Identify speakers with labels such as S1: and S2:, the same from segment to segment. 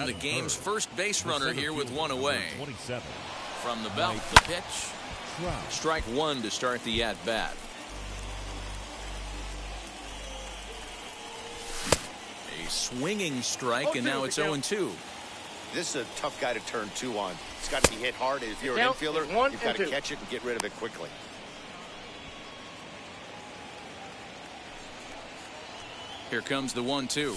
S1: The game's first base runner here with one away.
S2: 27.
S1: From the belt, the pitch. Strike one to start the at-bat. A swinging strike, and now it's 0-2.
S3: This is a tough guy to turn two on. It's got to be hit hard, and if you're an infielder, you've got to catch it and get rid of it quickly.
S1: Here comes the 1-2.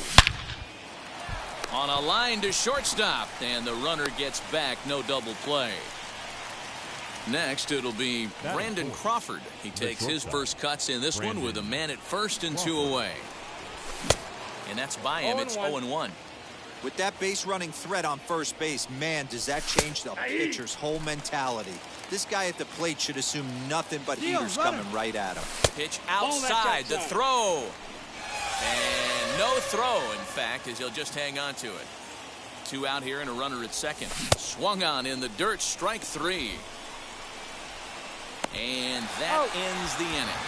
S1: On a line to shortstop, and the runner gets back. No double play. Next, it'll be Brandon Crawford. He takes his first cuts in this one with a man at first and 2 away. And that's by him. It's 0-1.
S4: With that base running threat on first base, man, does that change the pitcher's whole mentality. This guy at the plate should assume nothing but heaters coming right at him.
S1: Pitch outside, the throw. And no throw, in fact, as he'll just hang on to it. 2 out here and a runner at second. Swung on in the dirt, strike 3. And that ends the inning.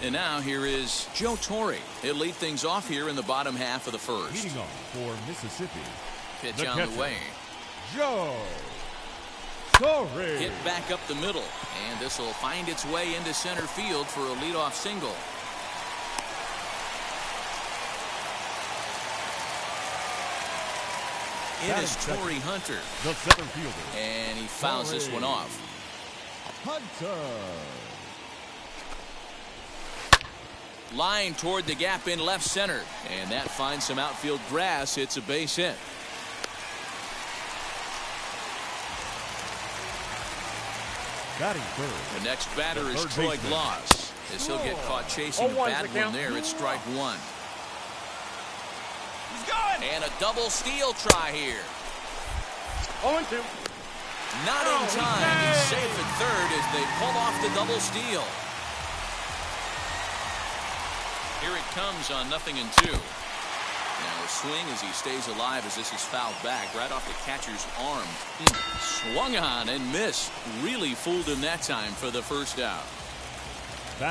S1: And now here is Joe Torre. He'll lead things off here in the bottom half of the first.
S2: Leading off for Mississippi.
S1: Pitch on the way.
S2: Joe Torre.
S1: Hit back up the middle, and this will find its way into center field for a leadoff single. It is Torrey Hunter,
S2: the center fielder,
S1: and he fouls this one off.
S2: Hunter.
S1: Line toward the gap in left center, and that finds some outfield grass. It's a base hit.
S2: Batting third.
S1: The next batter is Troy Glaus. As he'll get caught chasing a bad one there, it's strike one. And a double steal try here.
S5: 0-2.
S1: Not in time. He's safe at third as they pull off the double steal. Here it comes on 0-2. Now a swing as he stays alive as this is fouled back right off the catcher's arm. Swung on and missed. Really fooled him that time for the first out.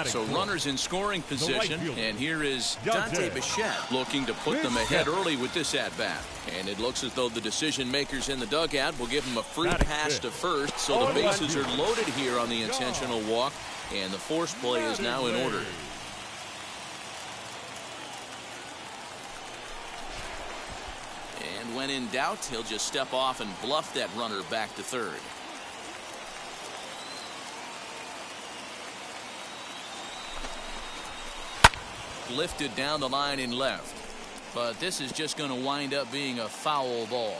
S1: So runners in scoring position, and here is Dante Bichette looking to put them ahead early with this at-bat. And it looks as though the decision makers in the dugout will give him a free pass to first, so the bases are loaded here on the intentional walk, and the force play is now in order. And when in doubt, he'll just step off and bluff that runner back to third. Lifted down the line in left, but this is just going to wind up being a foul ball.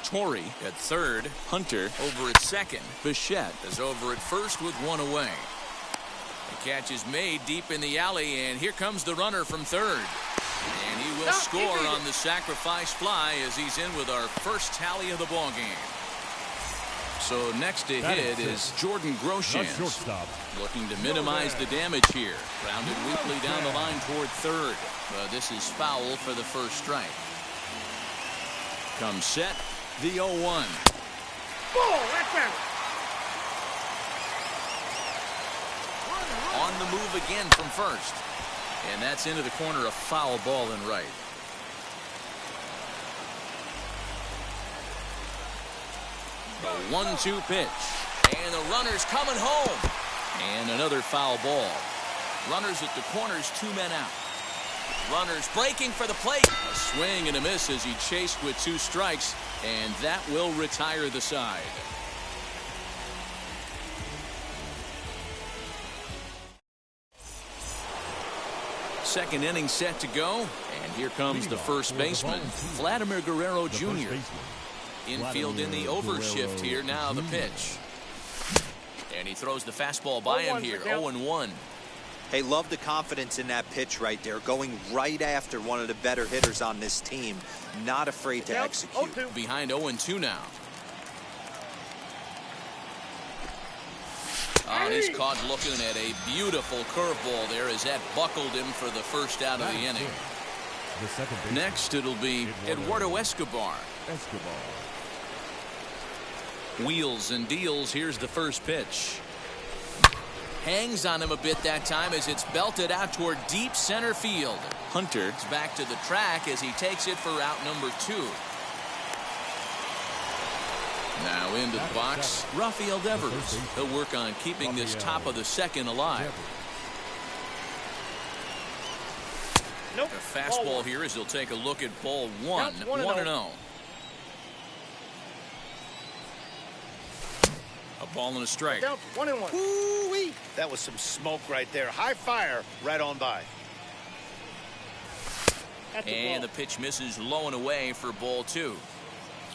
S1: Torrey at third, Hunter over at second. Bichette is over at first with one away. The catch is made deep in the alley, and here comes the runner from third. And he will score on the sacrifice fly as he's in with our first tally of the ball game. So next to hit is Jordan Groshans, looking to minimize the damage here. Grounded weakly down the line toward third. But this is foul for the first strike. Comes set, the 0-1. On the move again from first. And that's into the corner, a foul ball in right. The 1-2 pitch. And the runner's coming home. And another foul ball. Runners at the corners, 2 men out. Runners breaking for the plate. A swing and a miss as he chased with 2 strikes. And that will retire the side. Second inning set to go. And here comes the first baseman, Vladimir Guerrero Jr. Infield in the overshift here. Now the pitch. And he throws the fastball by him here. 0-1.
S4: Hey, love the confidence in that pitch right there. Going right after one of the better hitters on this team. Not afraid to execute.
S1: Behind 0-2 now. Oh, he's caught looking at a beautiful curveball there as that buckled him for the first out of the inning. Next, it'll be Eduardo Escobar. Wheels and deals. Here's the first pitch. hangs on him a bit that time as it's belted out toward deep center field. Hunter is back to the track as he takes it for out number 2. Now into the box, Rafael Devers. He'll work on keeping this top of the second alive.
S5: Nope.
S1: A fastball here as he'll take a look at ball 1. 1-0. A ball and a strike.
S5: 1-1.
S3: Woo-wee. That was some smoke right there. High fire right on by.
S1: And the pitch misses low and away for ball 2.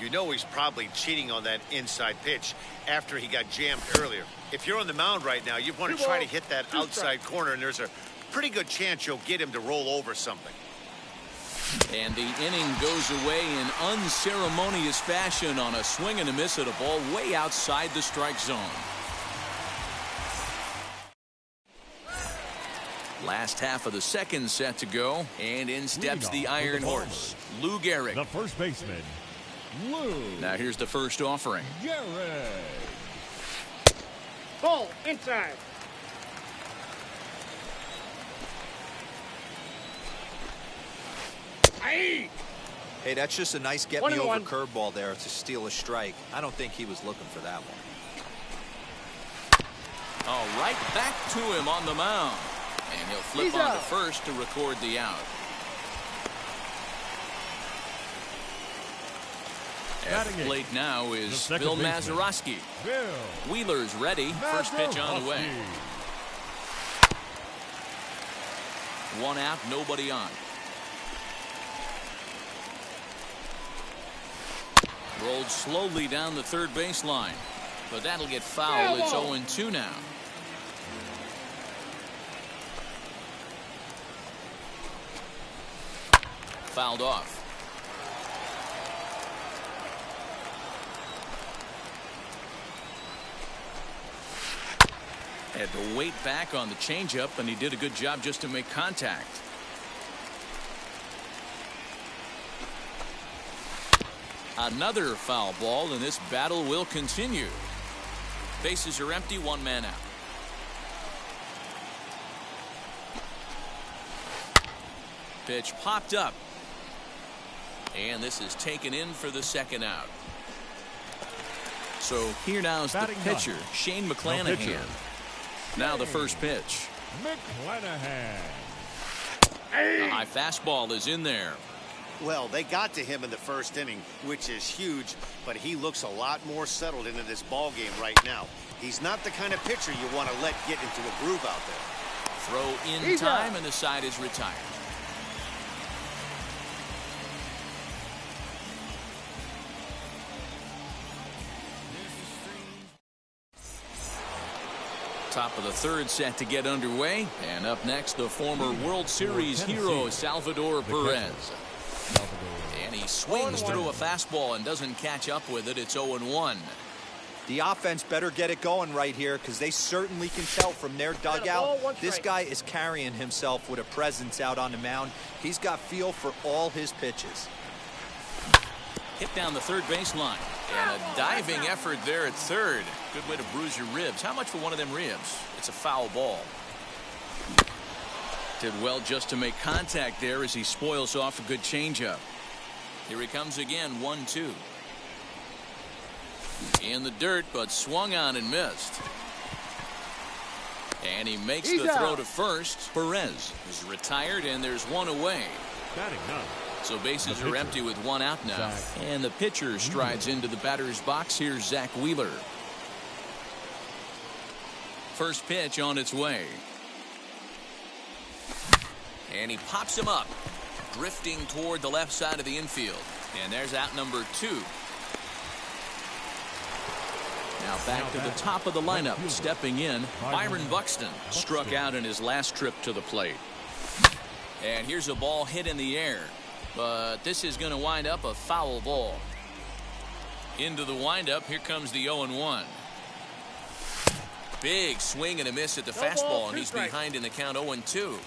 S3: You know he's probably cheating on that inside pitch after he got jammed earlier. If you're on the mound right now, you want to try to hit that outside corner, and there's a pretty good chance you'll get him to roll over something.
S1: And the inning goes away in unceremonious fashion on a swing and a miss at a ball way outside the strike zone. Last half of the second set to go, and in steps the Iron Horse, Lou Gehrig.
S2: The first baseman, Lou.
S1: Now here's the first offering.
S2: Gehrig.
S5: Ball inside.
S4: Hey, that's just a nice get-me-over curveball there to steal a strike. I don't think he was looking for that one.
S1: Oh, right back to him on the mound. And he'll flip on to first to record the out. At the plate now is Bill Mazeroski. Wheeler's ready. First pitch on the way. 1 out, nobody on. Rolled slowly down the third baseline, but that'll get foul. It's 0-2 now. Fouled off. Had to wait back on the changeup, and he did a good job just to make contact. Another foul ball, and this battle will continue. Bases are empty, 1 man out. Pitch popped up. And this is taken in for the second out. So here now is the pitcher, Shane McClanahan. Now the first pitch.
S2: McClanahan.
S1: The high fastball is in there.
S3: Well, they got to him in the first inning, which is huge, but he looks a lot more settled into this ball game right now. He's not the kind of pitcher you want to let get into a groove out there.
S1: Throw in time, and the side is retired. Top of the third set to get underway, and up next the former World Series hero Salvador Perez. And he swings through a fastball and doesn't catch up with it. It's 0-1.
S4: The offense better get it going right here, because they certainly can tell from their dugout this guy is carrying himself with a presence out on the mound. He's got feel for all his pitches.
S1: Hit down the third baseline, and a diving effort there at third. Good way to bruise your ribs. How much for one of them ribs? It's a foul ball. Did well just to make contact there as he spoils off a good changeup. Here he comes again, 1-2. In the dirt, but swung on and missed. And he makes the throw to first. Perez is retired, and there's one away. So bases are empty with 1 out now. And the pitcher strides into the batter's box. Here's Zach Wheeler. First pitch on its way. And he pops him up, drifting toward the left side of the infield. And there's out number 2. Now back to the top of the lineup. Stepping in, Byron Buxton struck out in his last trip to the plate. And here's a ball hit in the air. But this is going to wind up a foul ball. Into the windup, here comes the 0-1. Big swing and a miss at the fastball, and he's behind in the count 0-2.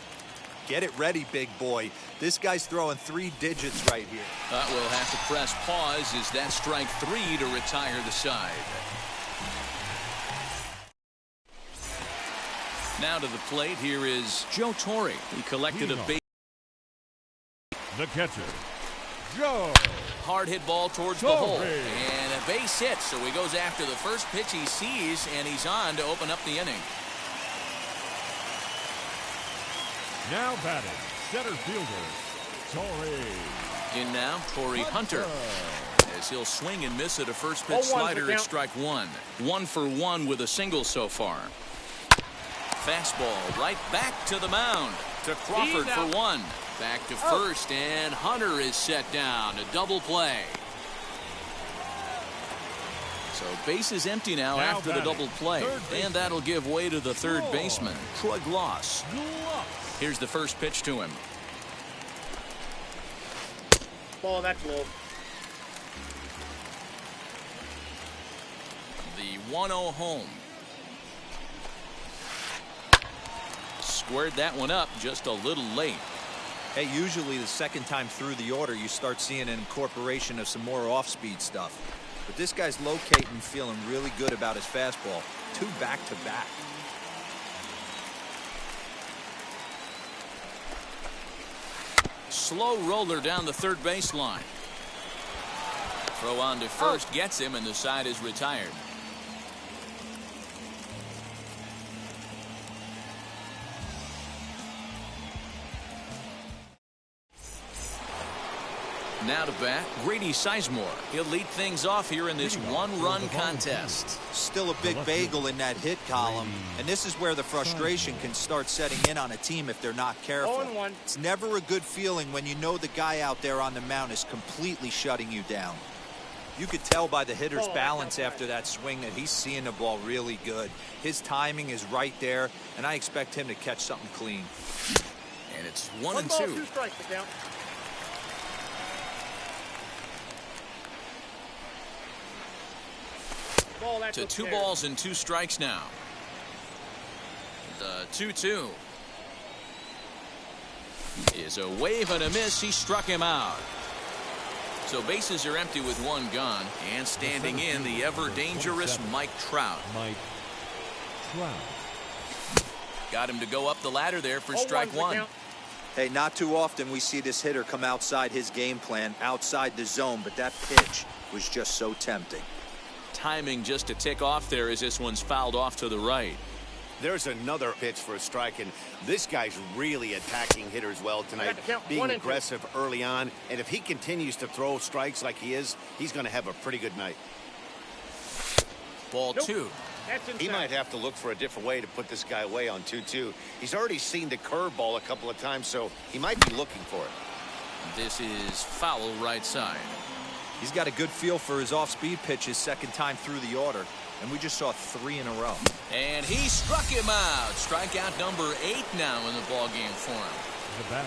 S4: Get it ready, big boy. This guy's throwing 3 digits right here.
S1: We'll have to press pause as that strike 3 to retire the side. Now to the plate, here is Joe Torre. He collected a base.
S2: The catcher, Joe.
S1: Hard hit ball towards the hole. And a base hit, so he goes after the first pitch he sees, and he's on to open up the inning.
S2: Now batting, center fielder, Torre.
S1: In now, Torrey Hunter. As he'll swing and miss at a first pitch slider at strike one. 1 for 1 with a single so far. Fastball right back to the mound. To Crawford for 1. Back to first, and Hunter is set down. A double play. So base is empty now after the double play. And that'll give way to the third baseman, Troy Gloss. Here's the first pitch to him.
S5: Ball, that's low.
S1: The 1-0 home. Squared that one up just a little late.
S4: Hey, usually the second time through the order, you start seeing an incorporation of some more off-speed stuff. But this guy's locating, feeling really good about his fastball. 2 back-to-back.
S1: Slow roller down the third baseline. Throw on to first gets him, and the side is retired. Now to bat, Grady Sizemore. He'll lead things off here in this one-run contest.
S4: Still a big bagel in that hit column, and this is where the frustration can start setting in on a team if they're not careful.
S5: 0-1.
S4: It's never a good feeling when you know the guy out there on the mound is completely shutting you down. You could tell by the hitter's balance after that swing that he's seeing the ball really good. His timing is right there, and I expect him to catch something clean.
S1: And it's 1 and
S5: 1
S1: 2.
S5: ball, 2 strikes to count.
S1: To 2 balls and 2 strikes now. The 2-2 is a wave and a miss. He struck him out. So bases are empty with 1 gone, and standing in the ever dangerous Mike Trout. Got him to go up the ladder there for strike 1.
S4: Hey, not too often we see this hitter come outside his game plan, outside the zone, but that pitch was just so tempting.
S1: Timing just to tick off there as this one's fouled off to the right.
S3: There's another pitch for a strike, and this guy's really attacking hitters well tonight, being aggressive early on. And if he continues to throw strikes like he is, he's going to have a pretty good night.
S1: Ball 2.
S3: He might have to look for a different way to put this guy away on 2-2. He's already seen the curveball a couple of times, so he might be looking for it.
S1: This is foul right side.
S4: He's got a good feel for his off-speed pitches second time through the order, and we just saw 3 in a row.
S1: And he struck him out. Strikeout number 8 now in the ball game for him.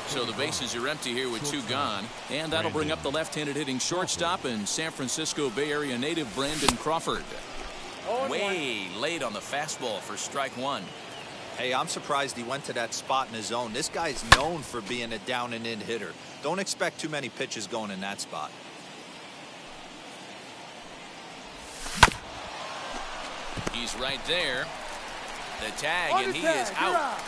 S1: So the bases are empty here with 2 gone, and that'll bring up the left-handed hitting shortstop and San Francisco Bay Area native Brandon Crawford. Way late on the fastball for strike 1.
S4: Hey, I'm surprised he went to that spot in his zone. This guy's known for being a down-and-in hitter. Don't expect too many pitches going in that spot.
S1: He's right there. The tag, and he is out.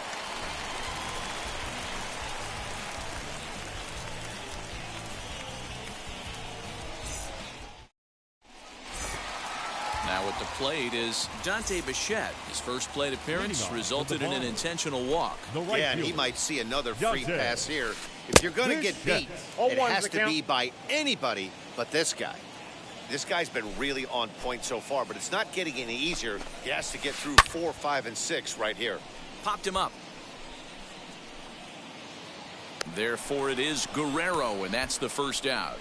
S1: Now at the plate is Dante Bichette. His first plate appearance resulted in an intentional walk.
S3: Yeah, and he might see another free pass here. If you're going to get beat, it has to be by anybody but this guy. This guy's been really on point so far, but it's not getting any easier. He has to get through 4, 5, and 6 right here.
S1: Popped him up. Therefore, it is Guerrero, and that's the first out.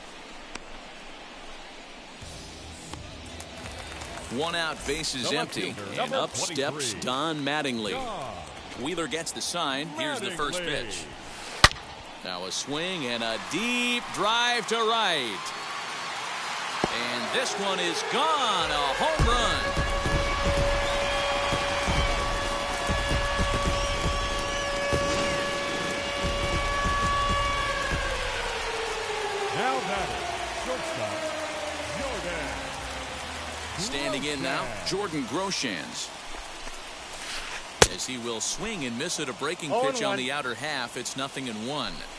S1: 1 out, bases empty, and up steps Don Mattingly. Wheeler gets the sign. Here's the first pitch. Now a swing and a deep drive to right. And this one is gone. A home run.
S2: Now batting, shortstop, Jordan.
S1: Standing in now, Jordan Groshans. As he will swing and miss at a breaking
S5: 0-1.
S1: pitch on the outer half. It's 0-1.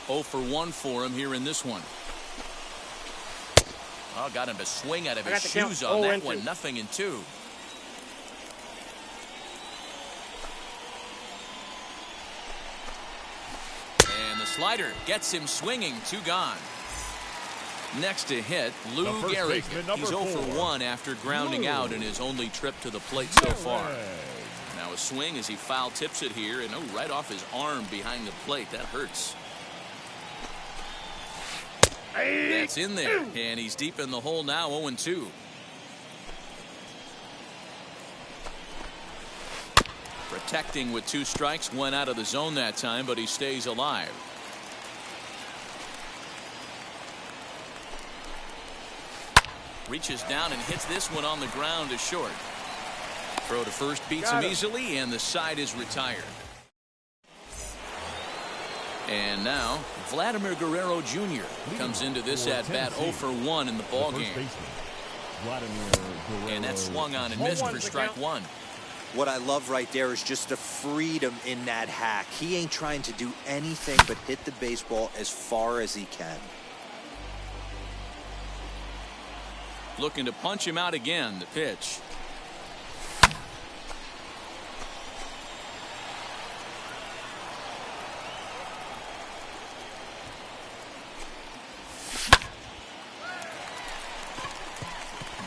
S1: 0 for 1 for him here in this one. Oh, got him to swing out of his shoes on that one. 0-2. And the slider gets him swinging. 2 gone. Next to hit, Lou Gehrig. He's 0 for 1 after grounding out in his only trip to the plate so far. Now a swing as he foul tips it here, and right off his arm behind the plate. That hurts. That's in there, and he's deep in the hole now. 0-2. Protecting with 2 strikes, 1 out of the zone that time, but he stays alive. Reaches down and hits this one on the ground to short. Throw to first beats him easily, and the side is retired. And now Vladimir Guerrero Jr. comes into this at bat 0 for 1 in the ball game. And that swung on and missed for strike 1.
S4: What I love right there is just the freedom in that hack. He ain't trying to do anything but hit the baseball as far as he can.
S1: Looking to punch him out again. The pitch.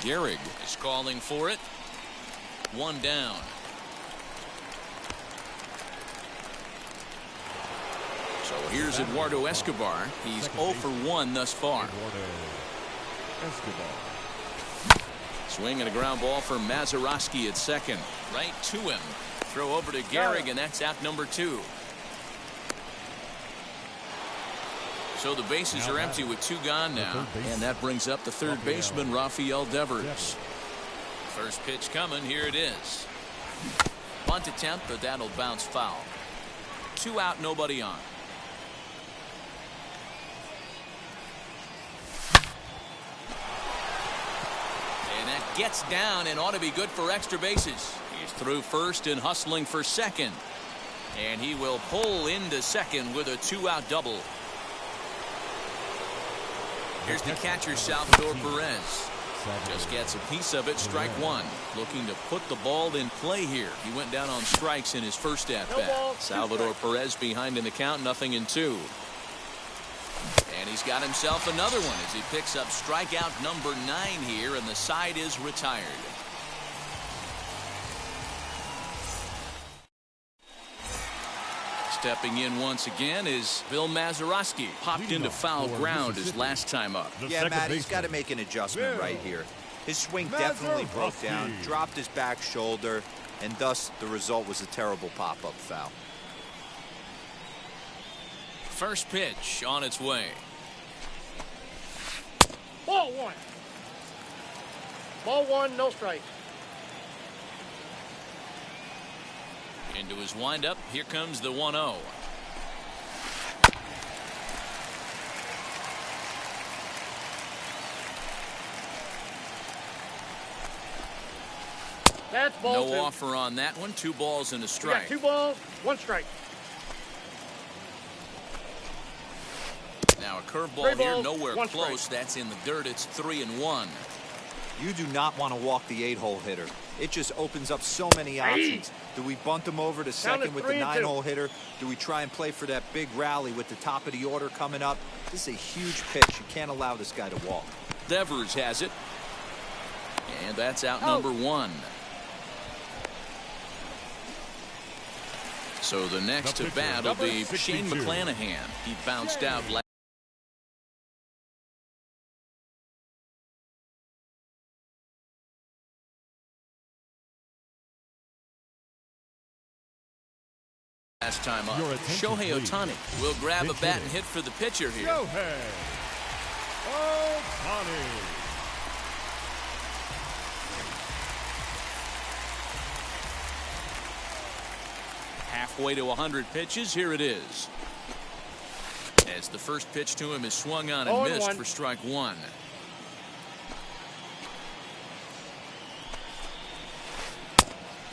S1: Gehrig is calling for it. 1 down. So here's Eduardo Escobar. He's 0 for 1 thus far. Swing and a ground ball for Mazeroski at second. Right to him. Throw over to Gehrig, and that's out number 2. So the bases are empty with 2 gone now. And that brings up the third baseman, Rafael Devers. First pitch coming. Here it is. Bunt attempt, but that'll bounce foul. 2 out, nobody on. And that gets down and ought to be good for extra bases. He's through first and hustling for second. And he will pull into second with a 2-out double. Here's the catcher, Salvador Perez. Just gets a piece of it. Strike 1. Looking to put the ball in play here. He went down on strikes in his first at-bat. Salvador Perez behind in the count. 0-2. And he's got himself another one as he picks up strikeout number 9 here, and the side is retired. Stepping in once again is Bill Mazeroski. Popped into foul ground his last time up.
S4: Yeah, Matt, he's got to make an adjustment right here. His swing definitely broke down, dropped his back shoulder, and thus the result was a terrible pop-up foul.
S1: First pitch on its way.
S5: Ball 1. Ball 1, no strike.
S1: Into his windup. Here comes the 1-0.
S5: That's ball 2.
S1: No offer on that one. 2 balls and a
S5: We got
S1: strike.
S5: 2 balls, 1 strike.
S1: Now a curveball here,
S5: balls,
S1: nowhere
S5: 1
S1: close.
S5: strike.
S1: That's in the dirt. It's 3-1.
S4: You do not want to walk the 8-hole hitter. It just opens up so many options. Do we bunt him over to second with the 9-hole hitter? Do we try and play for that big rally with the top of the order coming up? This is a huge pitch. You can't allow this guy to walk.
S1: Devers has it. And that's out number 1. So the next to bat will be Shane McClanahan. He bounced out last time up. Shohei Ohtani will grab a bat and hit for the pitcher here.
S2: Shohei Ohtani.
S1: Halfway to 100 pitches. Here it is. As the first pitch to him is swung on and missed for strike 1.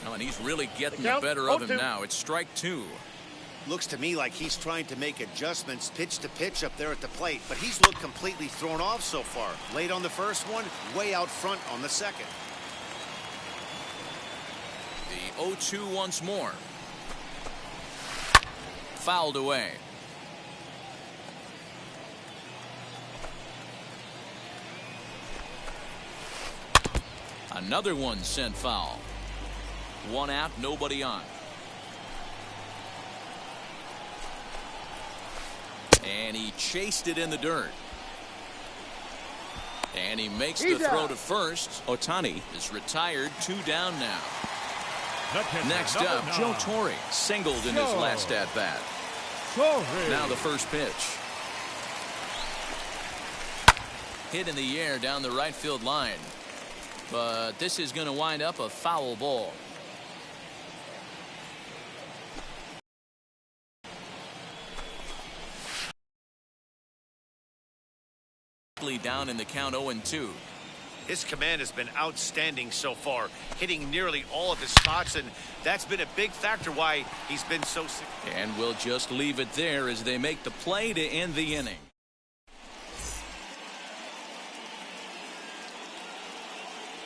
S1: Well, and he's really getting the
S5: count,
S1: better of him
S5: 0-2.
S1: now. It's strike two.
S3: Looks to me like he's trying to make adjustments pitch to pitch up there at the plate, but he's looked completely thrown off so far. Late on the first one, way out front on the second.
S1: The 0-2 once more. Fouled away. Another one sent foul. One out, nobody on. And he chased it in the dirt. And he makes the throw to first. Ohtani is retired, 2 down now. Next up, Joe Torre singled in his last at-bat. Now the first pitch. Hit in the air down the right field line. But this is going to wind up a foul ball. Down in the count 0-2.
S3: His command has been outstanding so far, hitting nearly all of his spots, and that's been a big factor why he's been so successful.
S1: And we'll just leave it there as they make the play to end the inning.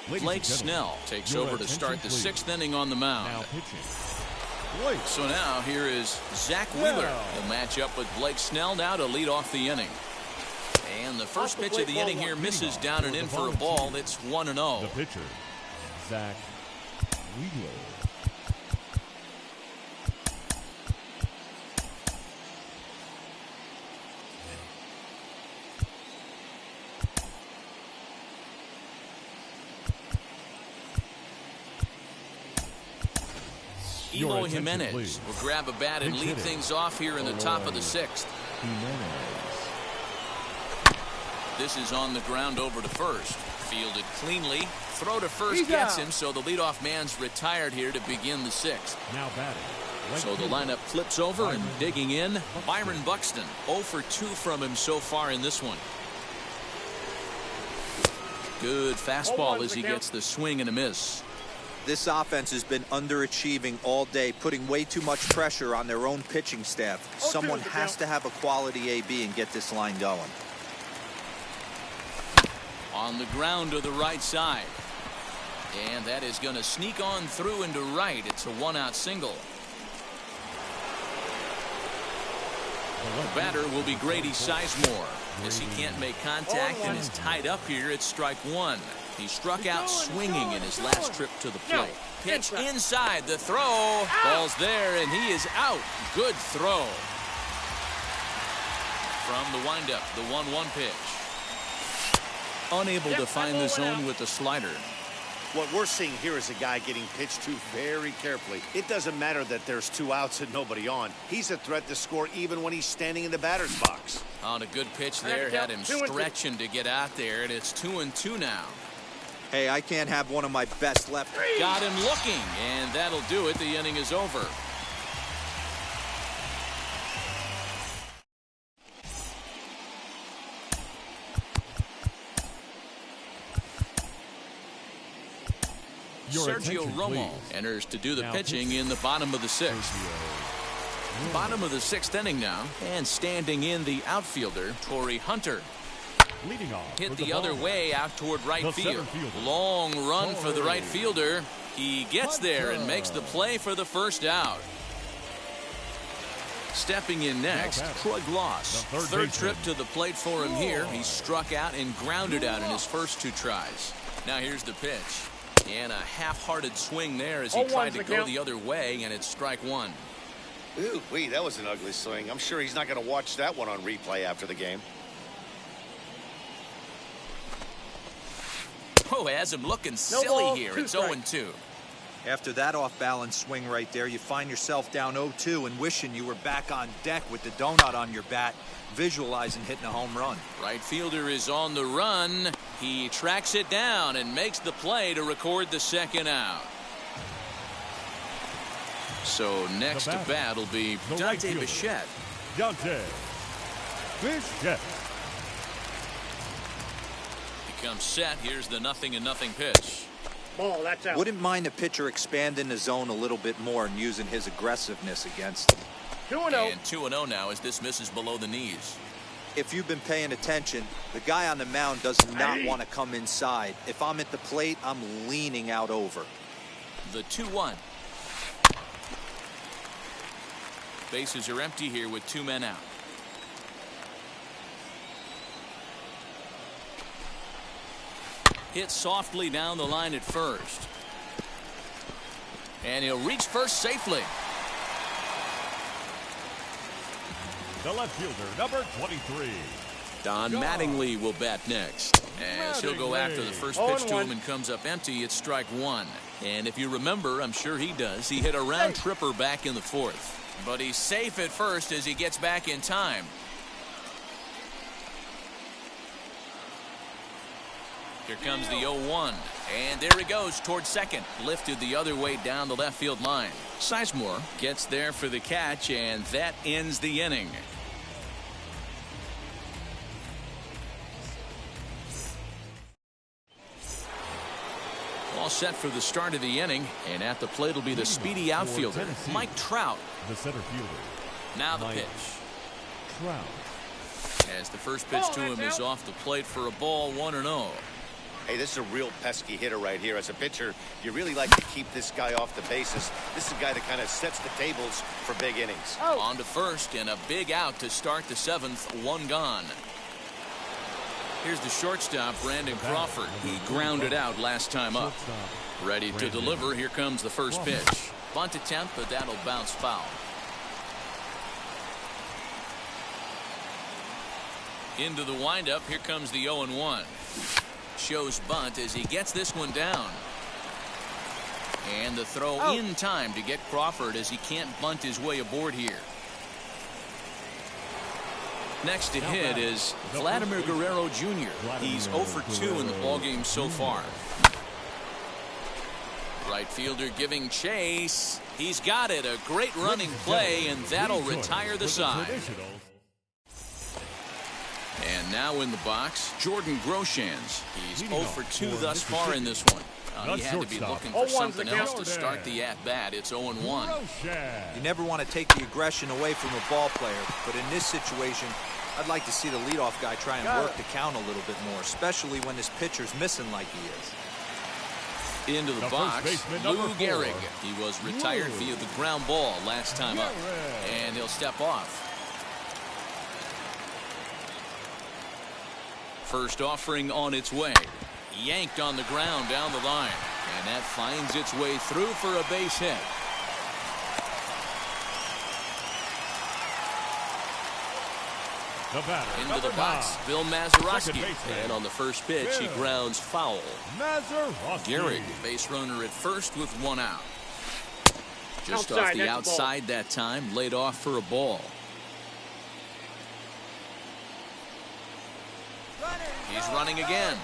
S1: Blake Snell takes over to start the 6th inning on the mound. So now here is Zach Wheeler. He'll match up with Blake Snell now to lead off the inning. And the first pitch of the inning here misses down and in for a ball. It's 1-0.
S2: The pitcher, Zach Wheeler.
S1: Eloy Jimenez will grab a bat and lead things off here in the top of the 6th. This is on the ground over to first. Fielded cleanly. Throw to first gets him, so the leadoff man's retired here to begin the 6th.
S2: Now batting.
S1: So the lineup flips over and digging in. Byron Buxton, 0 for 2 from him so far in this one. Good fastball as he gets the swing and a miss.
S4: This offense has been underachieving all day, putting way too much pressure on their own pitching staff. Someone has to have a quality AB and get this line going.
S1: On the ground to the right side. And that is going to sneak on through into right. It's a 1-out single. The batter will be Grady Sizemore. As he can't make contact and is tied up here at strike 1. He struck out swinging in his last trip to the plate. Pitch inside, the throw. Ball's there, and he is out. Good throw. From the windup, the 1-1 pitch. Unable to find the zone with the slider.
S3: What we're seeing here is a guy getting pitched to very carefully. It doesn't matter that there's 2 outs and nobody on. He's a threat to score even when he's standing in the batter's box.
S1: On a good pitch there, had him stretching to get out there, and it's 2-2 now.
S4: Hey, I can't have one of my best left.
S1: Got him looking, and that'll do it. The inning is over. Sergio Romo enters to do the pitching in the bottom of the 6th. Bottom of the 6th inning now, and standing in the outfielder, Torrey Hunter.
S2: Leading off
S1: Hit the other way out toward right field. Long run for the right fielder. He gets there and makes the play for the first out. Stepping in next, Troy Gloss. Third trip to the plate for him here. He struck out and grounded out in his first 2 tries. Now here's the pitch. And a half-hearted swing there as he tried to go the other way, and it's strike 1.
S3: Ooh, wait, that was an ugly swing. I'm sure he's not going to watch that one on replay after the game.
S1: Oh, has him looking silly here. It's 0-2.
S4: After that off-balance swing right there, you find yourself down 0-2 and wishing you were back on deck with the donut on your bat, visualizing hitting a home run.
S1: Right fielder is on the run. He tracks it down and makes the play to record the 2nd out. So next to bat will be Dante Bichette.
S2: Dante Bichette.
S1: He comes set. Here's the 0-0 pitch.
S5: Ball, that's out.
S4: Wouldn't mind the pitcher expanding the zone a little bit more and using his aggressiveness against him.
S5: 2-0.
S1: And 2-0 now as this misses below the knees.
S4: If you've been paying attention, the guy on the mound does not want to come inside. If I'm at the plate, I'm leaning out over.
S1: The 2-1. Bases are empty here with 2 men out. Hit softly down the line at first. And he'll reach first safely.
S2: The left fielder, number 23.
S1: Don Mattingly will bat next. As he'll go after the first pitch to him and comes up empty, it's strike 1. And if you remember, I'm sure he does, he hit a round tripper back in the 4th. But he's safe at first as he gets back in time. Here comes the 0-1. And there he goes towards second. Lifted the other way down the left field line. Sizemore gets there for the catch, and that ends the inning. All set for the start of the inning, and at the plate will be the speedy outfielder, Mike Trout.
S2: The center fielder.
S1: Now the
S2: Mike
S1: pitch.
S2: Trout.
S1: As the first pitch to him is off the plate for a ball, 1-0.
S3: Hey, this is a real pesky hitter right here. As a pitcher, you really like to keep this guy off the bases. This is a guy that kind of sets the tables for big innings.
S1: On to first, and a big out to start the 7th, 1 gone. Here's the shortstop, Brandon Crawford. He grounded out last time up. Ready to deliver. Here comes the first pitch. Bunt attempt, but that'll bounce foul. Into the windup. Here comes the 0-1. Shows bunt as he gets this one down. And the throw in time to get Crawford as he can't bunt his way aboard here. Next to hit is Vladimir Guerrero Jr. He's 0 for 2 in the ballgame so far. Right fielder giving chase. He's got it. A great running play, and that'll retire the side. And now in the box, Jordan Groshans. He's 0 for 2 thus far in this one. He had to be looking for something else to start the at-bat. It's 0-1.
S4: You never want to take the aggression away from a ball player, but in this situation, I'd like to see the leadoff guy try and work the count a little bit more, especially when this pitcher's missing like he is.
S1: Into the box, Lou Gehrig. He was retired via the ground ball last time up, and he'll step off. First offering on its way. Yanked on the ground down the line, and that finds its way through for a base hit. Into the box, Bill Mazeroski, and on the first pitch, he grounds foul. Gehrig, base runner at first with 1 out. Just off the outside that time, laid off for a ball. He's running again.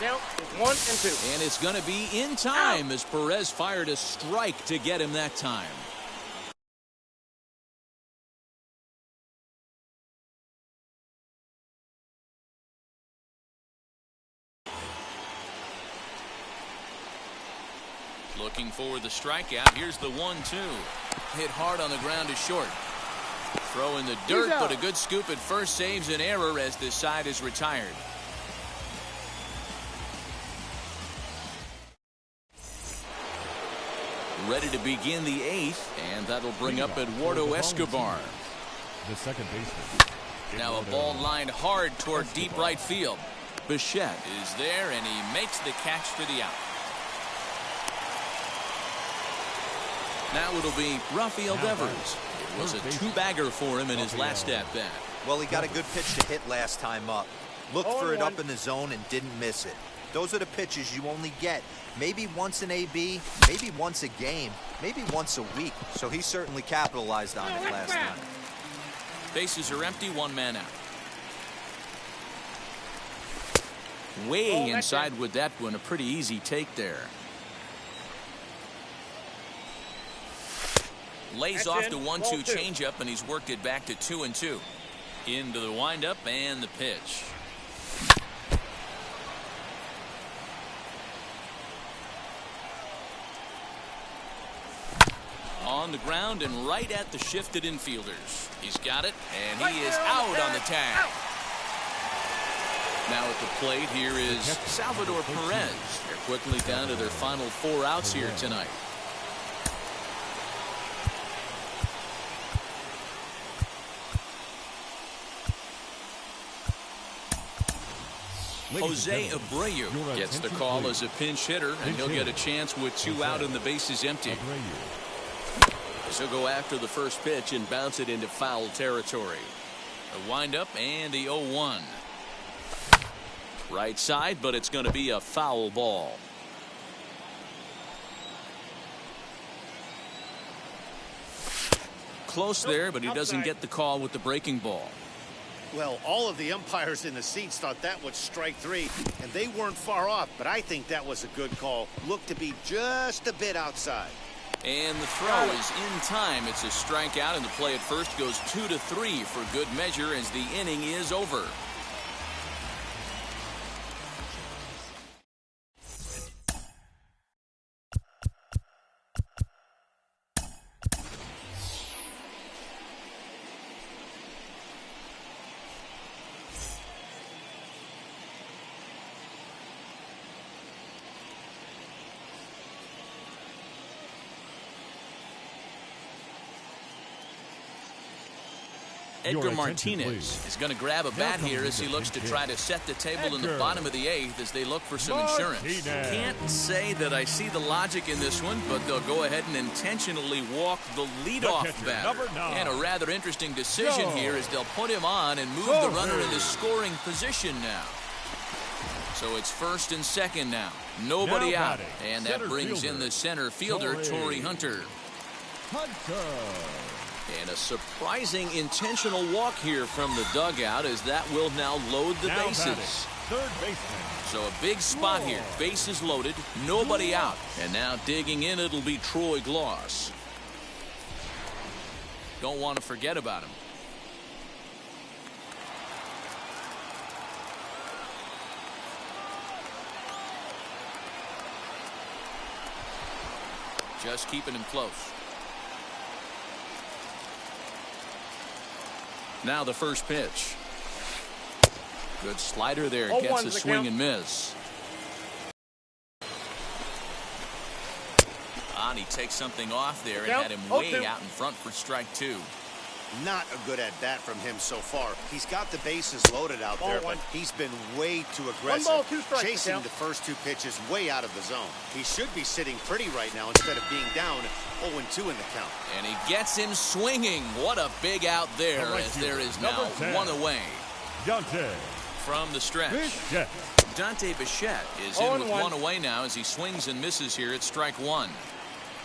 S5: Down 1 and 2.
S1: And it's going to be in time as Perez fired a strike to get him that time. Looking for the strikeout. Here's the 1-2. Hit hard on the ground to short. Throw in the dirt, but a good scoop at first saves an error as this side is retired. Ready to begin the 8th, and that'll bring up Eduardo Escobar.
S2: The second baseman.
S1: Now a ball lined hard toward deep right field. Bichette is there, and he makes the catch for the out. Now it'll be Rafael Devers. It was a 2-bagger for him in his last at-bat.
S4: Well, he got a good pitch to hit last time up. Looked for it up in the zone and didn't miss it. Those are the pitches you only get maybe once in AB, maybe once a game, maybe once a week. So he certainly capitalized on it last time.
S1: Bases are empty, 1 man out. Way inside with that one, a pretty easy take there. Lays off the 1-2 changeup, and he's worked it back to 2-2. Into the windup and the pitch. on the ground and right at the shifted infielders. He's got it, and he is out on the tag. Now at the plate, here is Salvador Perez. They're quickly down to their final 4 outs here tonight. Jose Abreu gets the call as a pinch hitter, and he'll get a chance with 2 out and the bases empty. So he'll go after the first pitch and bounce it into foul territory. A windup and the 0-1. Right side, but it's going to be a foul ball. Close there, but he doesn't get the call with the breaking ball.
S3: Well, all of the umpires in the seats thought that was strike 3, and they weren't far off, but I think that was a good call. Looked to be just a bit outside.
S1: And the throw is in time. It's a strikeout, and the play at first goes 2-3 for good measure as the inning is over. Edgar Martinez is going to grab a bat here as he looks to try to set the table in the bottom of the 8th as they look for some insurance. Can't say that I see the logic in this one, but they'll go ahead and intentionally walk the leadoff batter. And a rather interesting decision here is they'll put him on and move the runner into scoring position now. So it's first and second now. Nobody out. And that brings in the center fielder, Torii Hunter. And a surprising intentional walk here from the dugout as that will now load the bases.
S2: Third baseman.
S1: So a big spot here. Bases loaded, nobody out. And now digging in, it'll be Troy Glaus. Don't want to forget about him. Just keeping him close. Now the first pitch. Good slider there. Gets a swing and miss. And he takes something off there and had him way out in front for strike 2.
S3: Not a good at bat from him so far. He's got the bases loaded out there, but he's been way too aggressive, chasing the first 2 pitches way out of the zone. He should be sitting pretty right now instead of being down 0-2 in the count.
S1: And he gets him swinging. What a big out there as there is now 1 away.
S2: Dante.
S1: From the stretch.
S2: Bichette.
S1: Dante Bichette is in with 1 away now as he swings and misses here at strike 1.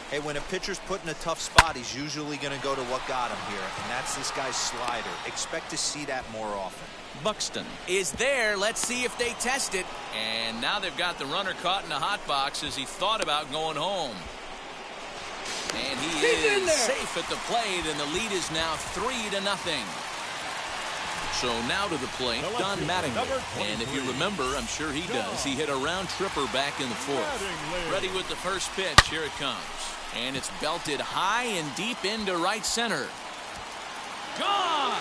S4: Hey, when a pitcher's put in a tough spot, he's usually going to go to what got him here, and that's this guy's slider. Expect to see that more often.
S1: Buxton is there. Let's see if they test it. And now they've got the runner caught in the hot box as he thought about going home. And he is safe at the plate, and the lead is now 3-0. So now to the plate, Don Mattingly. And if you remember, I'm sure he does, he hit a round tripper back in the 4th. Ready with the first pitch. Here it comes. And it's belted high and deep into right center. Gone!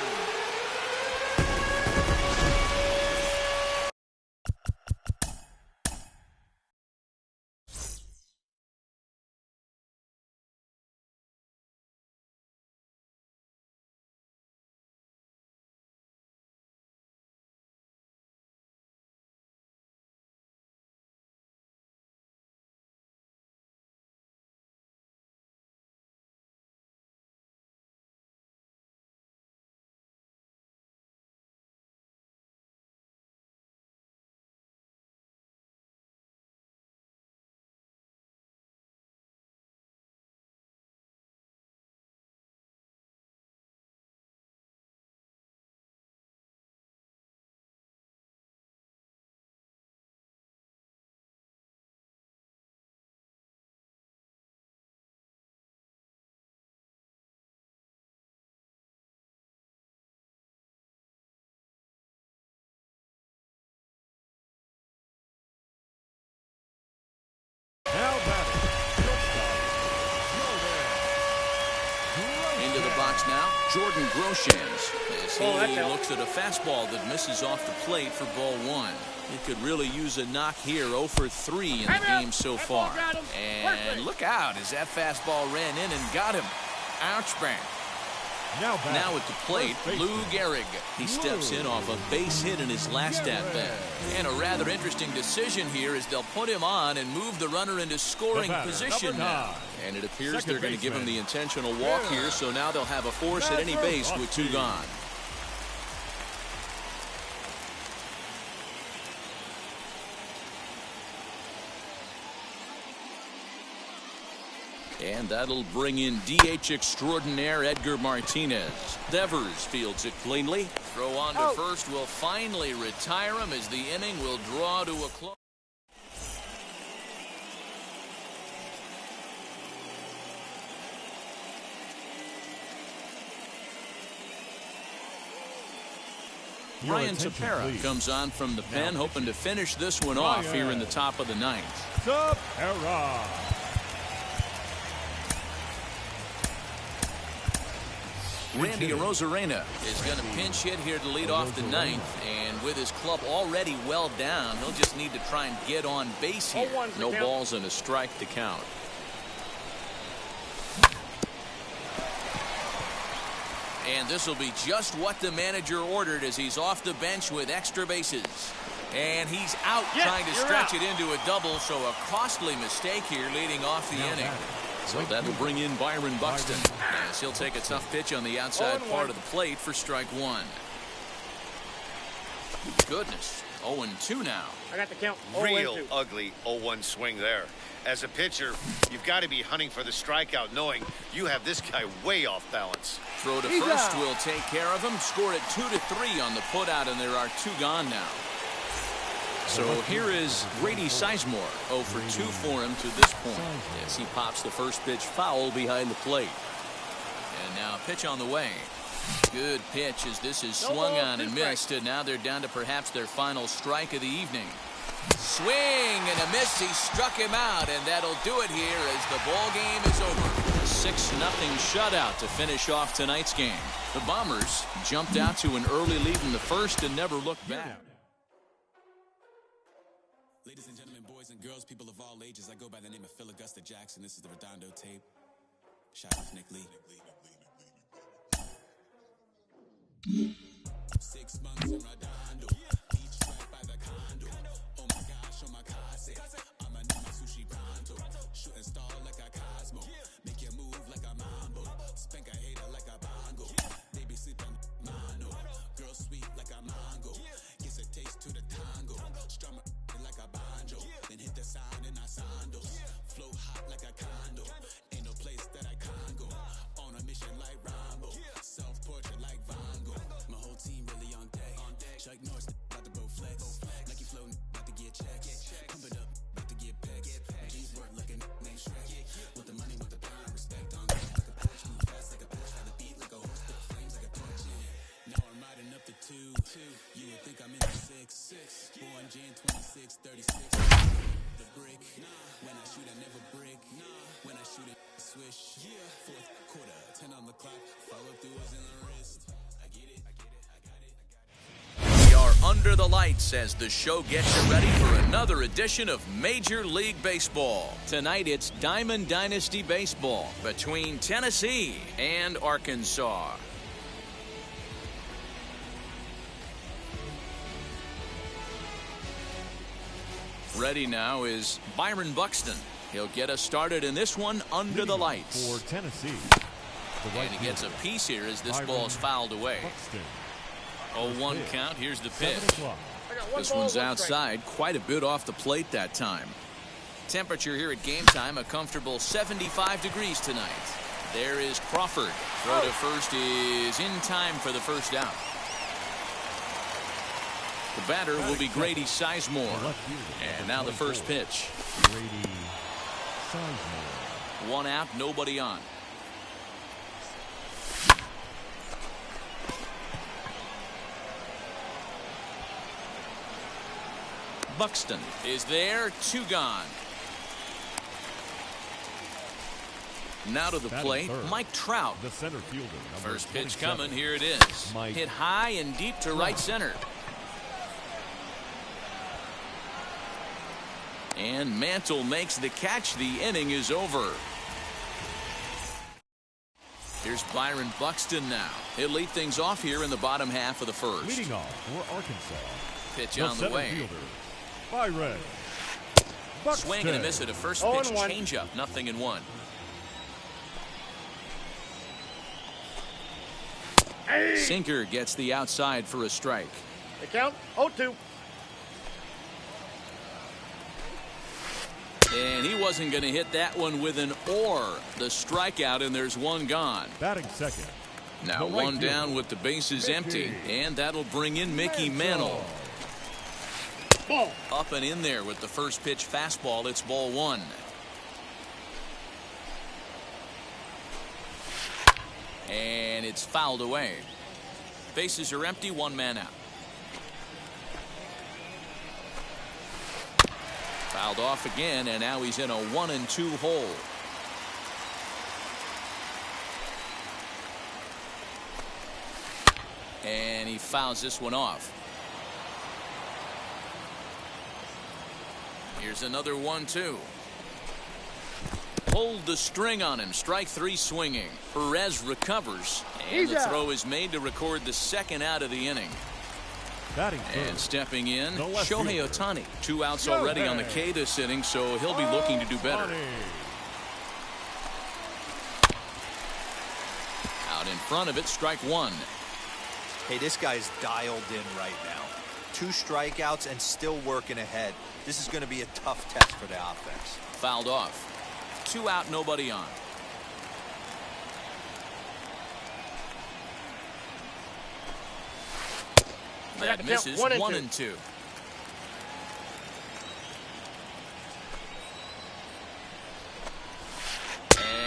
S1: box now, Jordan Groshans, as he looks at a fastball that misses off the plate for ball 1. He could really use a knock here. 0 for 3 in the game so far. And look out as that fastball ran in and got him. Ouch, bang. Now at the plate, Lou Gehrig. He steps in off a base hit in his last at-bat. And a rather interesting decision here is they'll put him on and move the runner into scoring position now. And it appears they're going to give him the intentional walk here, so now they'll have a force at any base with 2 gone. And that'll bring in DH extraordinaire Edgar Martinez. Devers fields it cleanly. Throw on to first will finally retire him as the inning will draw to a close. Ryan Tepera comes on from the pen, hoping to finish this one off here in the top of the 9th.
S2: Tepera.
S1: Randy Arozarena is going to pinch hit here to lead off the 9th, and with his club already well down, he'll just need to try and get on base here. No balls and a strike to count. And this will be just what the manager ordered as he's off the bench with extra bases. And he's out trying to stretch it into a double, so a costly mistake here leading off the inning. So that'll bring in Byron Buxton, as he'll take a tough pitch on the outside part of the plate for strike 1. Goodness, 0-2 now.
S5: I got the count.
S3: Real ugly 0-1 swing there. As a pitcher, you've got to be hunting for the strikeout, knowing you have this guy way off balance.
S1: Throw to first will take care of him. Scored at 2-3 on the putout, and there are 2 gone now. So here is Grady Sizemore, 0 for 2 for him to this point, as he pops the first pitch foul behind the plate. And now a pitch on the way. Good pitch as this is swung on and missed, and now they're down to perhaps their final strike of the evening. Swing and a miss. He struck him out, and that'll do it here as the ball game is over. 6-0 shutout to finish off tonight's game. The Bombers jumped out to an early lead in the first and never looked back.
S6: Ladies and gentlemen, boys and girls, people of all ages, I go by the name of Phil Augusta Jackson. This is the Redondo tape. Shout out to Nick Lee. 6 months in Redondo. Beach right by the condo. Oh my gosh, oh my casa. I'ma need my sushi pronto. Shooting star like a Cosmo. Make you move like a mambo. Spank a hater like a bongo. Baby sleep on mano. Girl sweet like a mango. Gets a taste to the tango. Strum like a banjo. Then hit the sound in our sandals. Flow hot like a condo. Ain't no place that I can't go. On a mission like Rambo. Self-portrait like Van Gogh. My whole team really on deck. Chuck Norris about to blow flex. Nike flow about to get checks. Pump it up, about to get pecs. My G's work like a name Shrek. With the money, with the power, respect on me. Like a Porsche, move fast like a Porsche. Had the beat like a horse, put flames like a torch. Now I'm riding up the 2. You would think I'm in the 6. Born Jan 26, 36. The brick. When I shoot, I never brick. When I shoot it, I swish. Fourth quarter, 10 on the clock. Follow through is in the wrist. I get it. I got it.
S1: We are under the lights as the show gets you ready for another edition of Major League Baseball. Tonight it's Diamond Dynasty Baseball between Tennessee and Arkansas. Ready now is Byron Buxton. He'll get us started in this one under the lights.
S2: For Tennessee.
S1: And he gets a piece here as this ball's fouled away. 0-1 count. Here's the pitch. This one's outside, quite a bit off the plate that time. Temperature here at game time, a comfortable 75 degrees tonight. There is Crawford. Throw to first is in time for the first out. The batter will be Grady Sizemore. And now the first pitch.
S2: Grady Sizemore.
S1: 1 out, nobody on. Buxton is there, 2 gone. Now to the
S2: Batting
S1: plate,
S2: third,
S1: Mike Trout.
S2: the center fielder, number
S1: First pitch
S2: 27.
S1: coming. Here it is.
S2: Mike
S1: Hit high and deep to right center. And Mantle makes the catch. The inning is over. Here's Byron Buxton now. He'll lead things off here in the bottom half of the first.
S2: Leading off for Arkansas,
S1: Pitch
S2: the
S1: on the
S2: center
S1: way.
S2: fielder, Byron Buxton.
S1: Swing and a miss at a first
S5: 0-1.
S1: pitch changeup. 0-1. Sinker gets the outside for a strike.
S5: The count 0-2.
S1: And he wasn't going to hit that one with an or. The strikeout, and there's one gone.
S2: Batting second,
S1: Now
S2: the right
S1: one
S2: fielder,
S1: down with the bases empty.
S2: Mickey
S1: And that'll bring in Mickey Mantle.
S5: Ball.
S1: Up and in there with the first pitch fastball. It's ball one. And it's fouled away. Bases are empty. One man out. Fouled off again, and now he's in a 1-2 hole. And he fouls this one off. Here's another 1-2. Pulled the string on him. Strike three swinging. Perez recovers. And the throw is made to record the second out of the inning.
S2: batting
S1: And
S2: third,
S1: stepping in,
S2: the left
S1: Shohei
S2: fielder.
S1: Ohtani. 2 outs already on the K this inning, so he'll be looking to do better.
S2: Ohtani.
S1: Out in front of it, strike one.
S4: Hey, this guy's dialed in right now. 2 strikeouts and still working ahead. This is going to be a tough test for the offense.
S1: Fouled off. 2 out, nobody on. That misses. 1-2.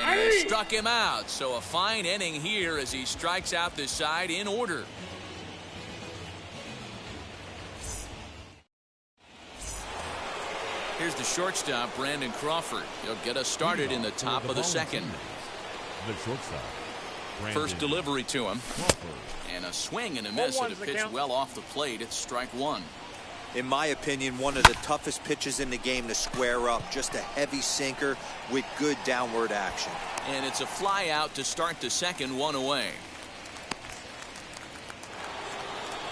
S1: And they struck him out. So a fine inning here as he strikes out this side in order. Here's the shortstop, Brandon Crawford. He'll get us started in the top of the second.
S2: The shortstop,
S1: First
S2: Brandon
S1: delivery to him.
S2: Crawford.
S1: And a swing and a miss at a pitch well off the plate. It's strike one.
S4: In my opinion, one of the toughest pitches in the game to square up. Just a heavy sinker with good downward action.
S1: And it's a fly out to start the second, 1 away.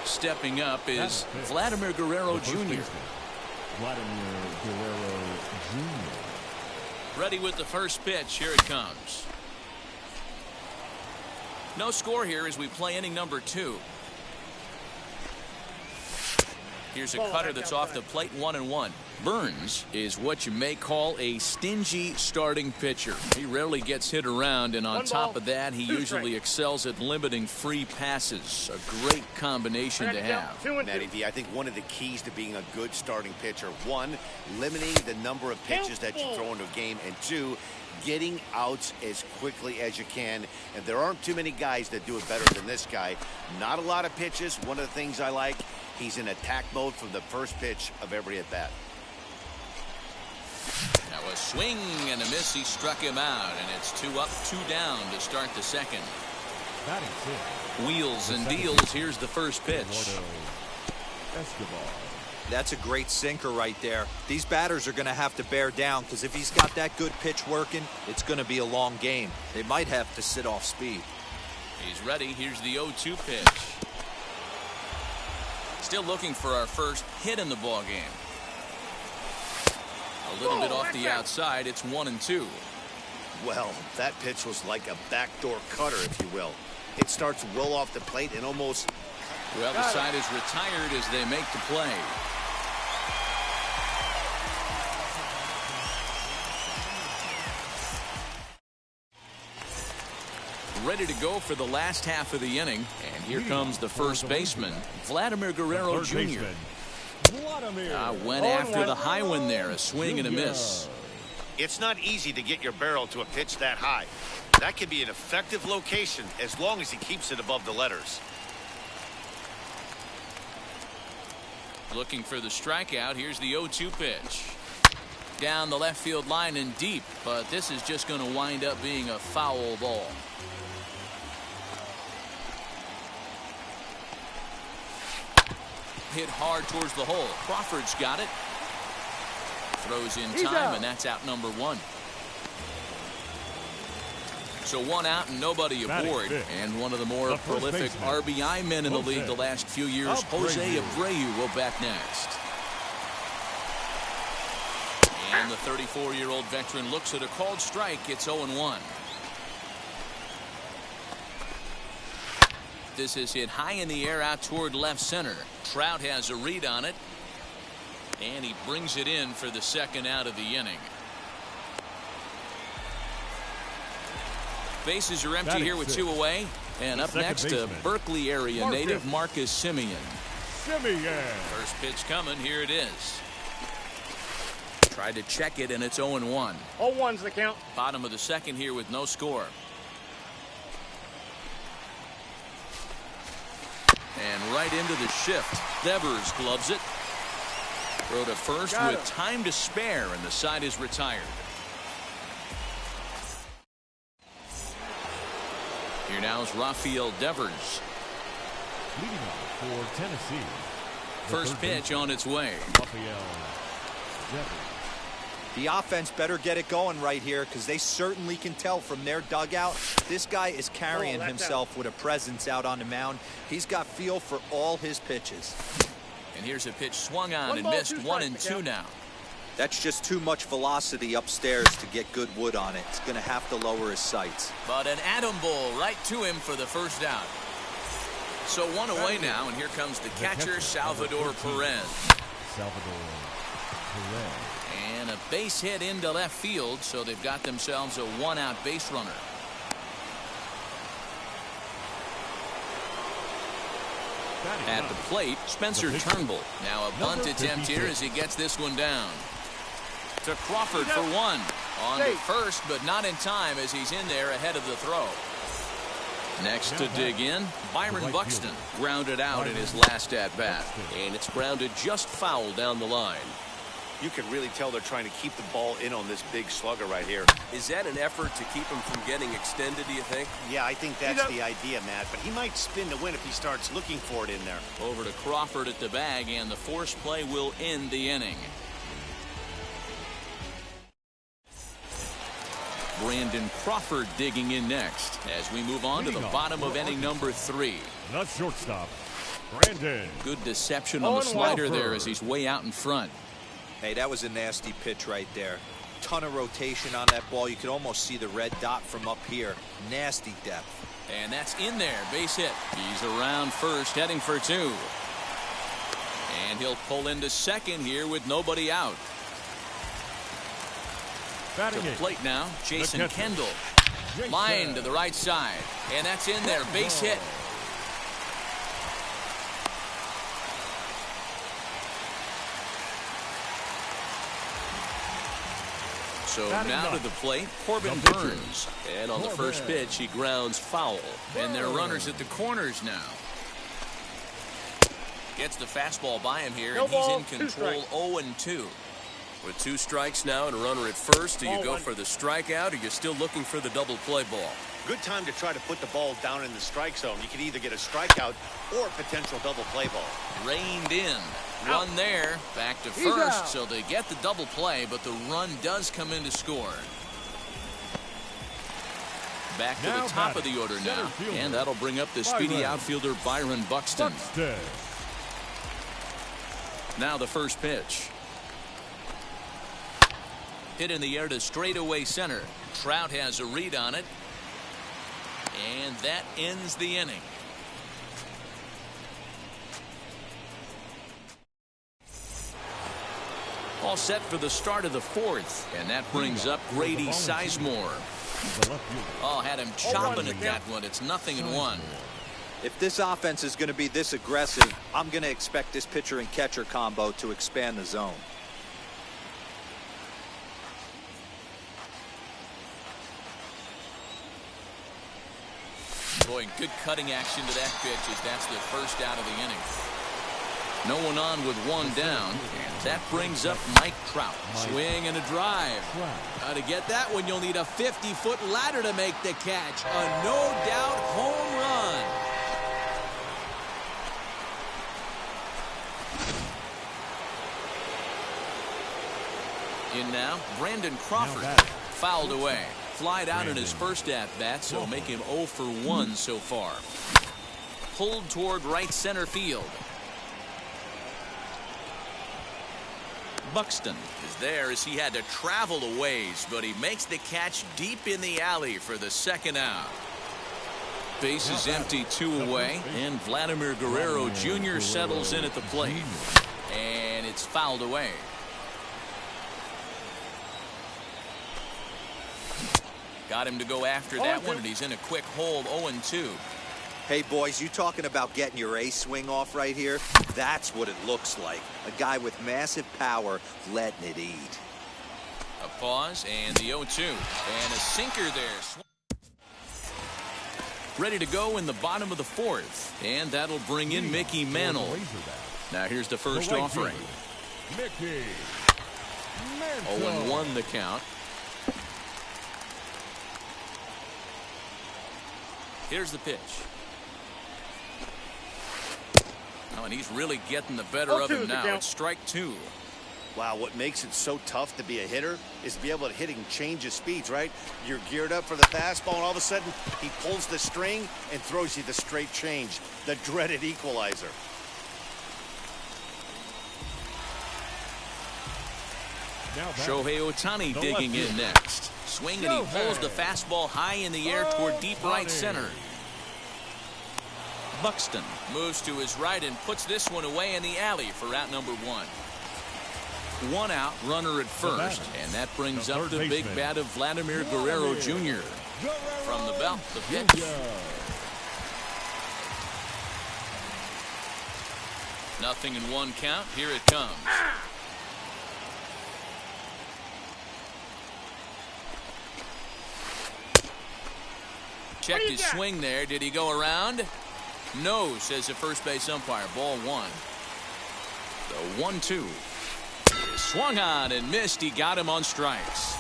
S1: Stepping up is Vladimir Guerrero
S2: The first
S1: Jr.
S2: baseman, Vladimir Guerrero Jr.
S1: Ready with the first pitch. Here it comes. No score here as we play inning number 2. Here's a cutter that's off the plate, 1-1. Burns is what you may call a stingy starting pitcher. He rarely gets hit around, and on top of that, he usually excels at limiting free passes. A great combination to have.
S3: Matty V, I think one of the keys to being a good starting pitcher, 1, limiting the number of pitches that you throw into a game, and 2, getting outs as quickly as you can. And there aren't too many guys that do it better than this guy. Not a lot of pitches. One of the things I like, he's in attack mode from the first pitch of every at bat.
S1: Now a swing and a miss. He struck him out, and it's 2 up, 2 down to start the second.
S2: Batting fifth,
S1: Wheels and deals. Here's the first pitch.
S2: Eduardo Escobar.
S4: That's a great sinker right there. These batters are going to have to bear down because if he's got that good pitch working, it's going to be a long game. They might have to sit off speed.
S1: He's ready. Here's the 0-2 pitch. Still looking for our first hit in the ball game. A little bit off the outside. It's 1-2.
S3: Well, that pitch was like a backdoor cutter, if you will. It starts well off the plate and almost...
S1: Well, the side is retired as they make the play. Ready to go for the last half of the inning. And here comes the first baseman, Vladimir Guerrero
S2: Third
S1: Jr.
S2: baseman, Vladimir
S1: Went after the high one there. A swing and a miss.
S3: It's not easy to get your barrel to a pitch that high. That can be an effective location as long as he keeps it above the letters.
S1: Looking for the strikeout. Here's the 0-2 pitch. down the left field line and deep, but this is just going to wind up being a foul ball. Hit hard towards the hole. Crawford's got it. Throws in time, and that's out number one. So one out and nobody aboard. And one of the more prolific RBI men in the league the last few years, Jose Abreu, will bat next. And the 34-year-old veteran looks at a called strike. It's 0-1. This is hit high in the air out toward left center. Trout has a read on it. And he brings it in for the second out of the inning. Bases are empty here with 2 away. And up next, a Berkeley area native, Marcus Semien. First pitch coming. Here it is. Tried to check it, and it's 0-1.
S5: 0-1's the count.
S1: Bottom of the second here with no score. And right into the shift. Devers gloves it. Throw to first with time to spare, and the side is retired. Here now is Rafael Devers.
S2: Leading off for Tennessee.
S1: First pitch on its way.
S2: Rafael Devers.
S4: The offense better get it going right here, because they certainly can tell from their dugout this guy is carrying himself with a presence out on the mound. He's got feel for all his pitches.
S1: And here's a pitch swung on and missed. 1-2 now.
S4: That's just too much velocity upstairs to get good wood on it. It's going to have to lower his sights.
S1: But an atom ball right to him for the first out. So one away now, and here comes the catcher, Salvador Perez.
S2: Salvador Perez.
S1: And a base hit into left field, so they've got themselves a one-out base runner. At the plate, Spencer Turnbull. Now a bunt attempt here as he gets this one down. To Crawford for one. On to first, but not in time as he's in there ahead of the throw. Next to dig in, Byron Buxton. Grounded out in his last at-bat. And it's grounded just foul down the line.
S3: You can really tell they're trying to keep the ball in on this big slugger right here.
S7: Is that an effort to keep him from getting extended, do you think?
S3: Yeah, I think that's the idea, Matt. But he might spin to win if he starts looking for it in there.
S1: Over to Crawford at the bag, and the force play will end the inning. Brandon Crawford digging in next as we move on to the bottom of inning number 3.
S2: The shortstop, Brandon.
S1: Good deception on the slider there as he's way out in front.
S4: Hey, that was a nasty pitch right there. Ton of rotation on that ball. You could almost see the red dot from up here. Nasty depth.
S1: And that's in there. Base hit. He's around first, heading for 2. And he'll pull into second here with nobody out. To the plate now, Jason Kendall. Line to the right side. And that's in there. Base hit. So now to the plate, Corbin Burns. And on the first pitch, he grounds foul. And they're runners at the corners now. Gets the fastball by him here, and he's in control 0-2.
S7: With 2 strikes now and a runner at first, do you go for the strikeout, or you're still looking for the double play ball?
S3: Good time to try to put the ball down in the strike zone. You can either get a strikeout or a potential double play ball.
S1: Reined in. Run there. Back to first. So they get the double play, but the run does come in to score. Back to the top of the order now. And that'll bring up the speedy outfielder Byron Buxton. Now the first pitch. Hit in the air to straightaway center. Trout has a read on it. And that ends the inning. All set for the start of the 4th. And that brings up Grady Sizemore. Oh, had him chopping at that one. It's 0-1.
S4: If this offense is going to be this aggressive, I'm going to expect this pitcher and catcher combo to expand the zone.
S1: Boy, good cutting action to that pitch as that's the first out of the inning. No one on with one down, and that brings up Mike Trout. Swing and a drive. To get that one, you'll need a 50-foot ladder to make the catch. A no-doubt home run. In now, Brandon Crawford. Fouled away. Flied out in his first at-bat, so make him 0 for 1 so far. Pulled toward right center field. Buxton is there as he had to travel a ways, but he makes the catch deep in the alley for the second out. Base is empty, 2 away, and Vladimir Guerrero Jr. settles in at the plate. And it's fouled away. Got him to go after that one, and he's in a quick hold, 0-2.
S4: Hey, boys, you talking about getting your ace swing off right here? That's what it looks like. A guy with massive power letting it eat.
S1: A pause, and the 0-2. And a sinker there. Ready to go in the bottom of the 4th. And that'll bring in Mickey Mantle. Now here's the first offering.
S2: Mickey
S1: 0-1 the count. Here's the pitch. Oh, and he's really getting the better of him now. It's strike 2.
S3: Wow, what makes it so tough to be a hitter is to be able to hit and change his speeds, right? You're geared up for the fastball, and all of a sudden, he pulls the string and throws you the straight change, the dreaded equalizer.
S1: Shohei Ohtani digging in next. Swing, and he pulls the fastball high in the air toward deep right center. Buxton moves to his right and puts this one away in the alley for out number 1. 1 out, runner at first, and that brings up the big bat of Vladimir Guerrero Jr. From the belt, the pitch. Nothing in 1 count. Here it comes. Checked his swing there. Did he go around? No, says the first base umpire. Ball 1. The 1-2. Swung on and missed. He got him on strikes.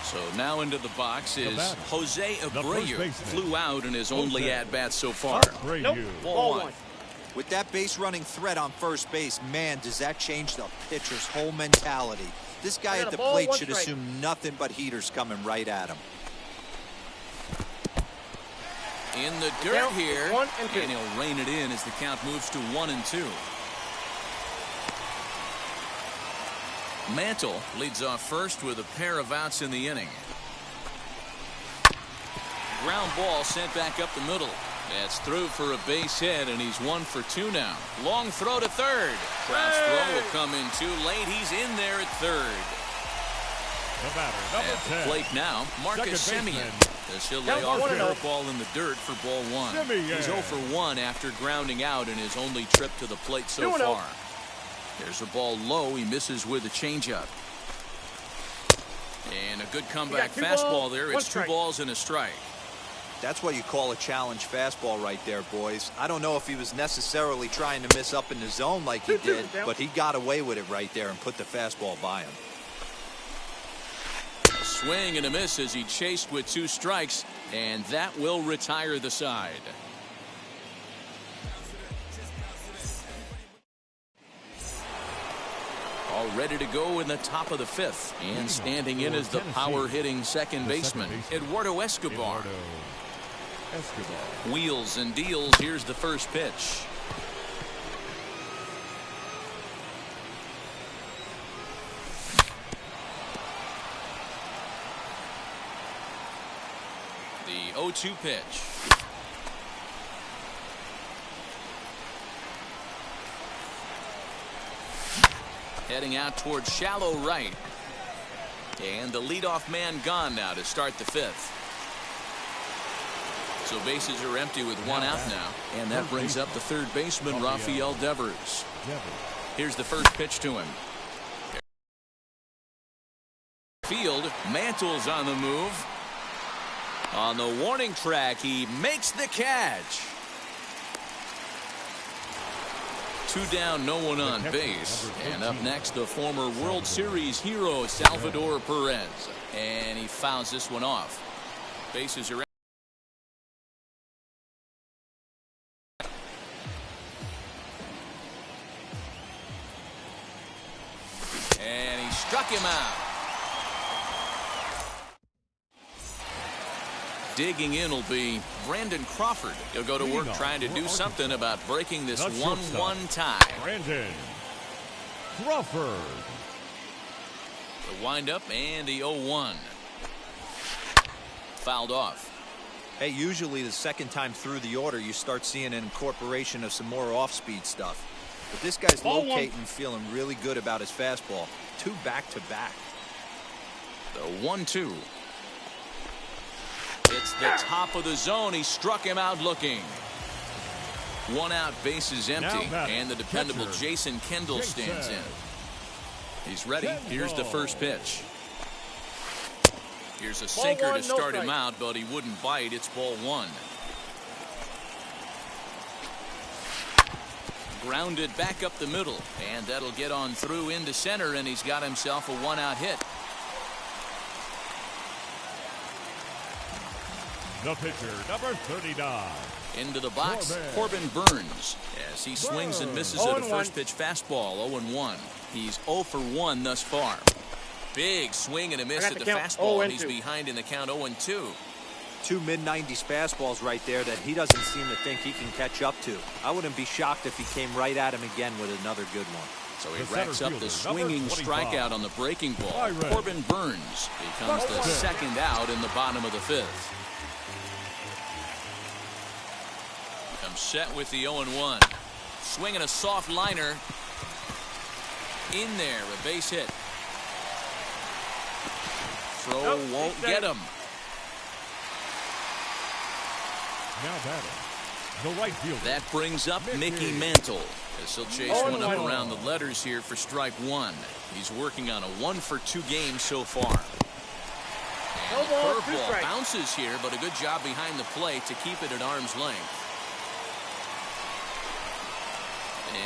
S1: So now into the box is Jose Abreu. Flew out in his only at-bat so far.
S5: Nope. Ball 1.
S4: With that base running threat on first base, man, does that change the pitcher's whole mentality. This guy at the plate should assume nothing but heaters coming right at him.
S1: In the dirt here, and he'll rein it in as the count moves to 1-2. Mantle leads off first with a pair of outs in the inning. Ground ball sent back up the middle. That's through for a base hit, and he's 1 for 2 now. Long throw to third. Trout's throw will come in too late. He's in there at third.
S2: The batter,
S1: at the plate now, Marcus Semien. As he'll lay off the curveball in the dirt for ball 1. He's 0 for 1 after grounding out in his only trip to the plate so far. There's a ball low. He misses with a changeup. And a good comeback fastball there. It's 2 balls and a strike.
S4: That's what you call a challenge fastball right there, boys. I don't know if he was necessarily trying to miss up in the zone like he did, but he got away with it right there and put the fastball by him.
S1: Swing and a miss as he chased with 2 strikes, and that will retire the side. All ready to go in the top of the 5th, and standing in is the power-hitting second baseman, Eduardo Escobar. Wheels and deals. Here's the first pitch. The 0-2 pitch. Heading out towards shallow right. And the leadoff man gone now to start the 5th. So bases are empty with 1 out now. And that brings up the third baseman, Rafael Devers. Here's the first pitch to him. Field, Mantle's on the move. On the warning track, he makes the catch. 2 down, no one on base. And up next, the former World Series hero, Salvador Perez. And he fouls this one off. Bases are and he struck him out. Digging in will be Brandon Crawford. He'll go to work trying to do something about breaking this 1-1 tie.
S2: Brandon Crawford.
S1: The windup and the 0-1. Fouled off.
S4: Hey, usually the second time through the order, you start seeing an incorporation of some more off-speed stuff. But this guy's locating, feeling really good about his fastball. 2 back-to-back.
S1: The 1-2. It's the top of the zone. He struck him out looking. 1 out, bases empty, and the dependable Jason Kendall stands in. He's ready. Here's the first pitch. Here's a sinker to start him out, but he wouldn't bite. It's ball 1. Grounded back up the middle, and that'll get on through into center, and he's got himself a 1-out hit.
S2: The pitcher, number 39.
S1: Into the box, Corbin Burns, as he swings and misses at a first pitch fastball, 0-1. He's 0 for 1 thus far. Big swing and a miss at the fastball, and he's behind in the count 0-2.
S4: 2 mid-90s fastballs right there that he doesn't seem to think he can catch up to. I wouldn't be shocked if he came right at him again with another good one.
S1: So he racks up the swinging strikeout on the breaking ball. Corbin Burns becomes the second out in the bottom of the 5th. Comes set with the 0-1. Swinging a soft liner. In there, a base hit. Throw won't get him.
S2: Now batting, the right fielder.
S1: That brings up Mickey Mantle, as he'll chase one up around the letters here for strike 1. He's working on a 1 for 2 game so far. And the curveball bounces here, but a good job behind the plate to keep it at arm's length.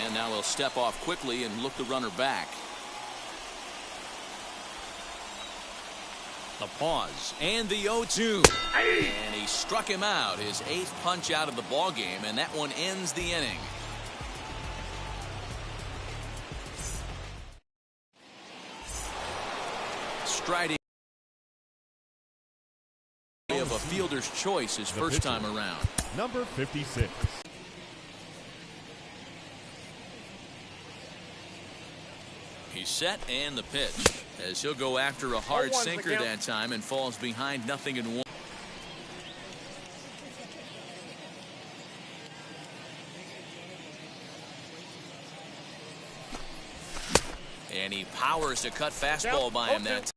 S1: And now he'll step off quickly and look the runner back. The pause and the 0-2, and he struck him out, his 8th punch out of the ball game, and that one ends the inning. Striding of a fielder's choice his first time around.
S2: Number 56.
S1: He's set, and the pitch, as he'll go after a hard sinker that time and falls behind 0-1. And he powers a cut fastball by him that time.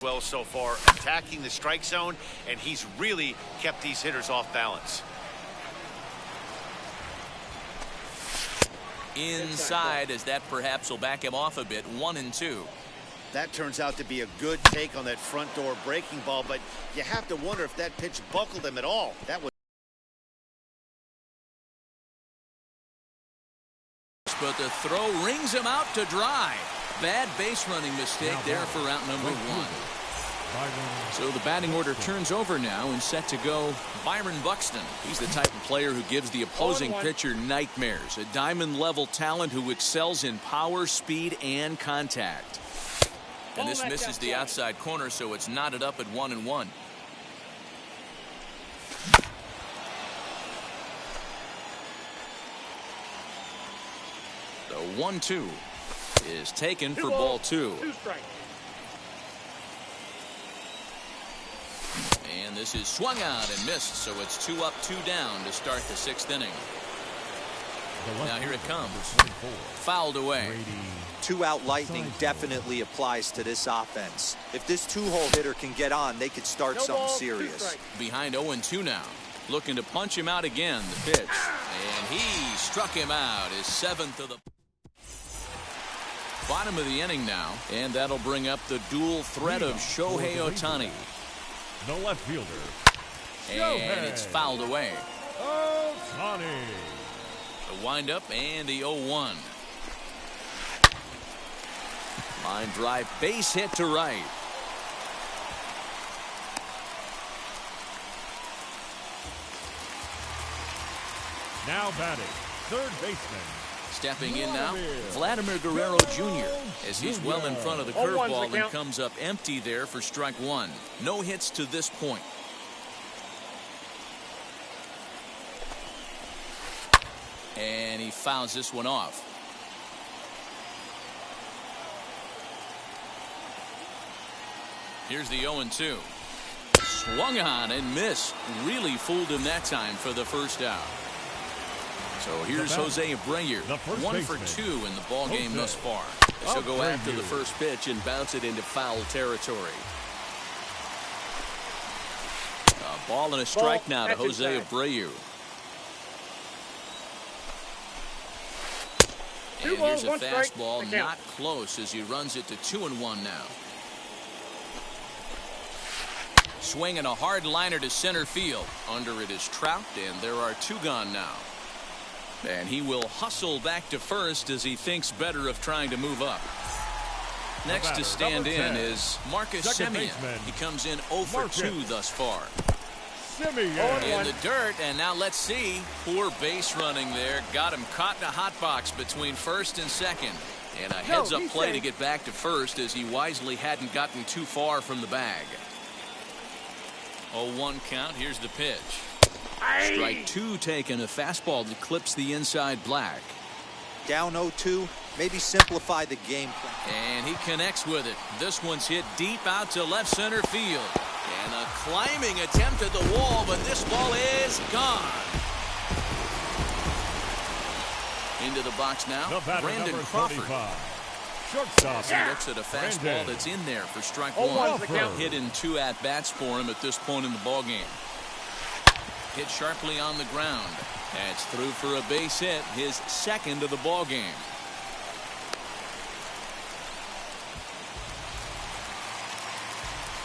S3: Well, so far, attacking the strike zone, and he's really kept these hitters off balance.
S1: Inside, as that perhaps will back him off a bit. 1-2.
S3: That turns out to be a good take on that front door breaking ball, but you have to wonder if that pitch buckled him at all. That was.
S1: But the throw rings him out to dry. Bad base running mistake there for out number 1. So the batting order turns over now and set to go Byron Buxton. He's the type of player who gives the opposing pitcher nightmares. A diamond-level talent who excels in power, speed, and contact. And this misses the outside corner, so it's knotted up at 1-1. The 1-2 is taken for ball 2. And this is swung out and missed, so it's 2 up, 2 down to start the 6th inning. Now here it comes. Fouled away.
S4: 2-out lightning definitely applies to this offense. If this 2-hole hitter can get on, they could start something serious.
S1: Behind 0-2 now. Looking to punch him out again, the pitch. And he struck him out, his 7th of the bottom of the inning now. And that'll bring up the dual threat of Shohei Ohtani.
S2: The left fielder.
S1: And it's fouled away.
S2: Ohtani.
S1: The windup and the 0-1. Line drive, base hit to right.
S2: Now batting, third baseman.
S1: Stepping in now, Vladimir Guerrero Jr. as he's well in front of the
S5: 0-1's the
S1: curveball and
S5: count.
S1: comes up empty there for strike one. No hits to this point. And he fouls this one off. Here's the 0-2. Swung on and missed. Really fooled him that time for the first out. So here's Jose Abreu, 1 for 2 in the ball game thus far.
S7: He'll go after the first pitch and bounce it into foul territory.
S1: A ball and a strike
S5: Ball,
S1: now to
S5: that's
S1: Jose
S5: inside.
S1: Abreu.
S5: Two
S1: And here's
S5: balls,
S1: a
S5: one strike,
S1: fastball,
S5: the count.
S1: not close as he runs it to 2-1 now. Swinging a hard liner to center field. Under it is Trout, and there are 2 gone now. And he will hustle back to first as he thinks better of trying to move up. Next to stand
S2: number
S1: in
S2: 10,
S1: is Marcus
S2: second
S1: Semien.
S2: baseman,
S1: He comes in 0 for
S2: Marcus
S1: 2 thus far.
S2: Semien.
S1: In the dirt, and now let's see. Poor base running there. Got him caught in a hot box between first and second. And a heads-up
S5: he's
S1: play to
S5: safe.
S1: get back to first as he wisely hadn't gotten too far from the bag. 0-1 count. Here's the pitch. Strike 2 taken. A fastball that clips the inside black.
S4: Down 0-2. Maybe simplify the game plan.
S1: And he connects with it. This one's hit deep out to left center field. And a climbing attempt at the wall, but this ball is gone. Into the box now,
S2: The batter,
S1: Brandon
S2: number
S1: Crawford.
S2: 25. Shortstop.
S1: As he looks at a fastball
S2: Brandon.
S1: that's in there for strike
S5: 0-1's
S1: one.
S5: the count.
S1: Hit in 2 at-bats for him at this point in the ballgame. Hit sharply on the ground. That's through for a base hit, his second of the ballgame.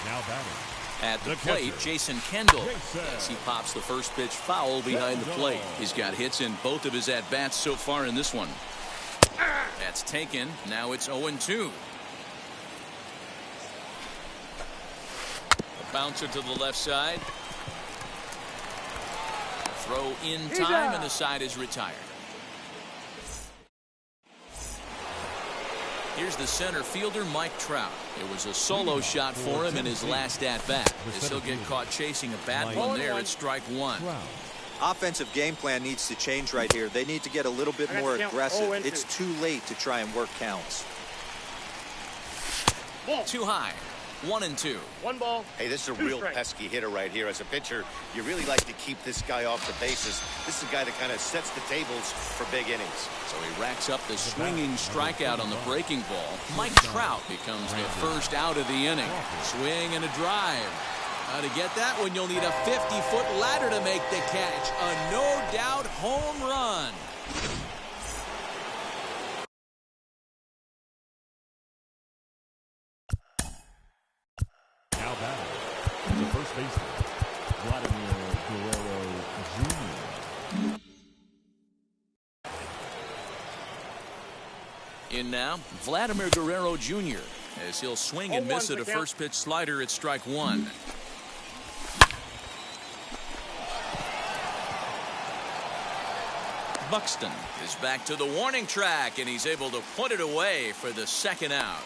S2: Now batting.
S1: At the
S2: The
S1: plate,
S2: catcher,
S1: Jason Kendall,
S2: Jason
S1: as he pops the first pitch foul behind the plate. He's got hits in both of his at-bats so far in this one. That's taken. Now it's 0-2. A bouncer to the left side. Throw in time, and the side is retired. Here's the center fielder, Mike Trout. It was a solo shot for him in his last at-bat. As he'll get caught chasing a bad one there at strike 1.
S4: Offensive game plan needs to change right here. They need to get a little bit
S5: I got
S4: more
S5: the count.
S4: aggressive.
S5: 0-2.
S4: It's too late to try and work counts.
S5: Ball.
S1: Too high. 1-2.
S5: 1 ball.
S3: Hey, this is a
S5: 2
S3: real
S5: strikes.
S3: pesky hitter right here. As a pitcher, you really like to keep this guy off the bases. This is a guy that kind of sets the tables for big innings.
S1: So he racks up the swinging strikeout on the breaking ball. Mike Trout becomes the first out of the inning. Swing and a drive. Now to get that one, you'll need a 50-foot ladder to make the catch. A no-doubt home run.
S2: Now batting. The first baseman, Vladimir Guerrero Jr.
S1: In now, Vladimir Guerrero Jr. as he'll swing and
S5: 0-1
S1: miss at a
S5: the count.
S1: first pitch slider at strike 1. Buxton is back to the warning track, and he's able to put it away for the second out.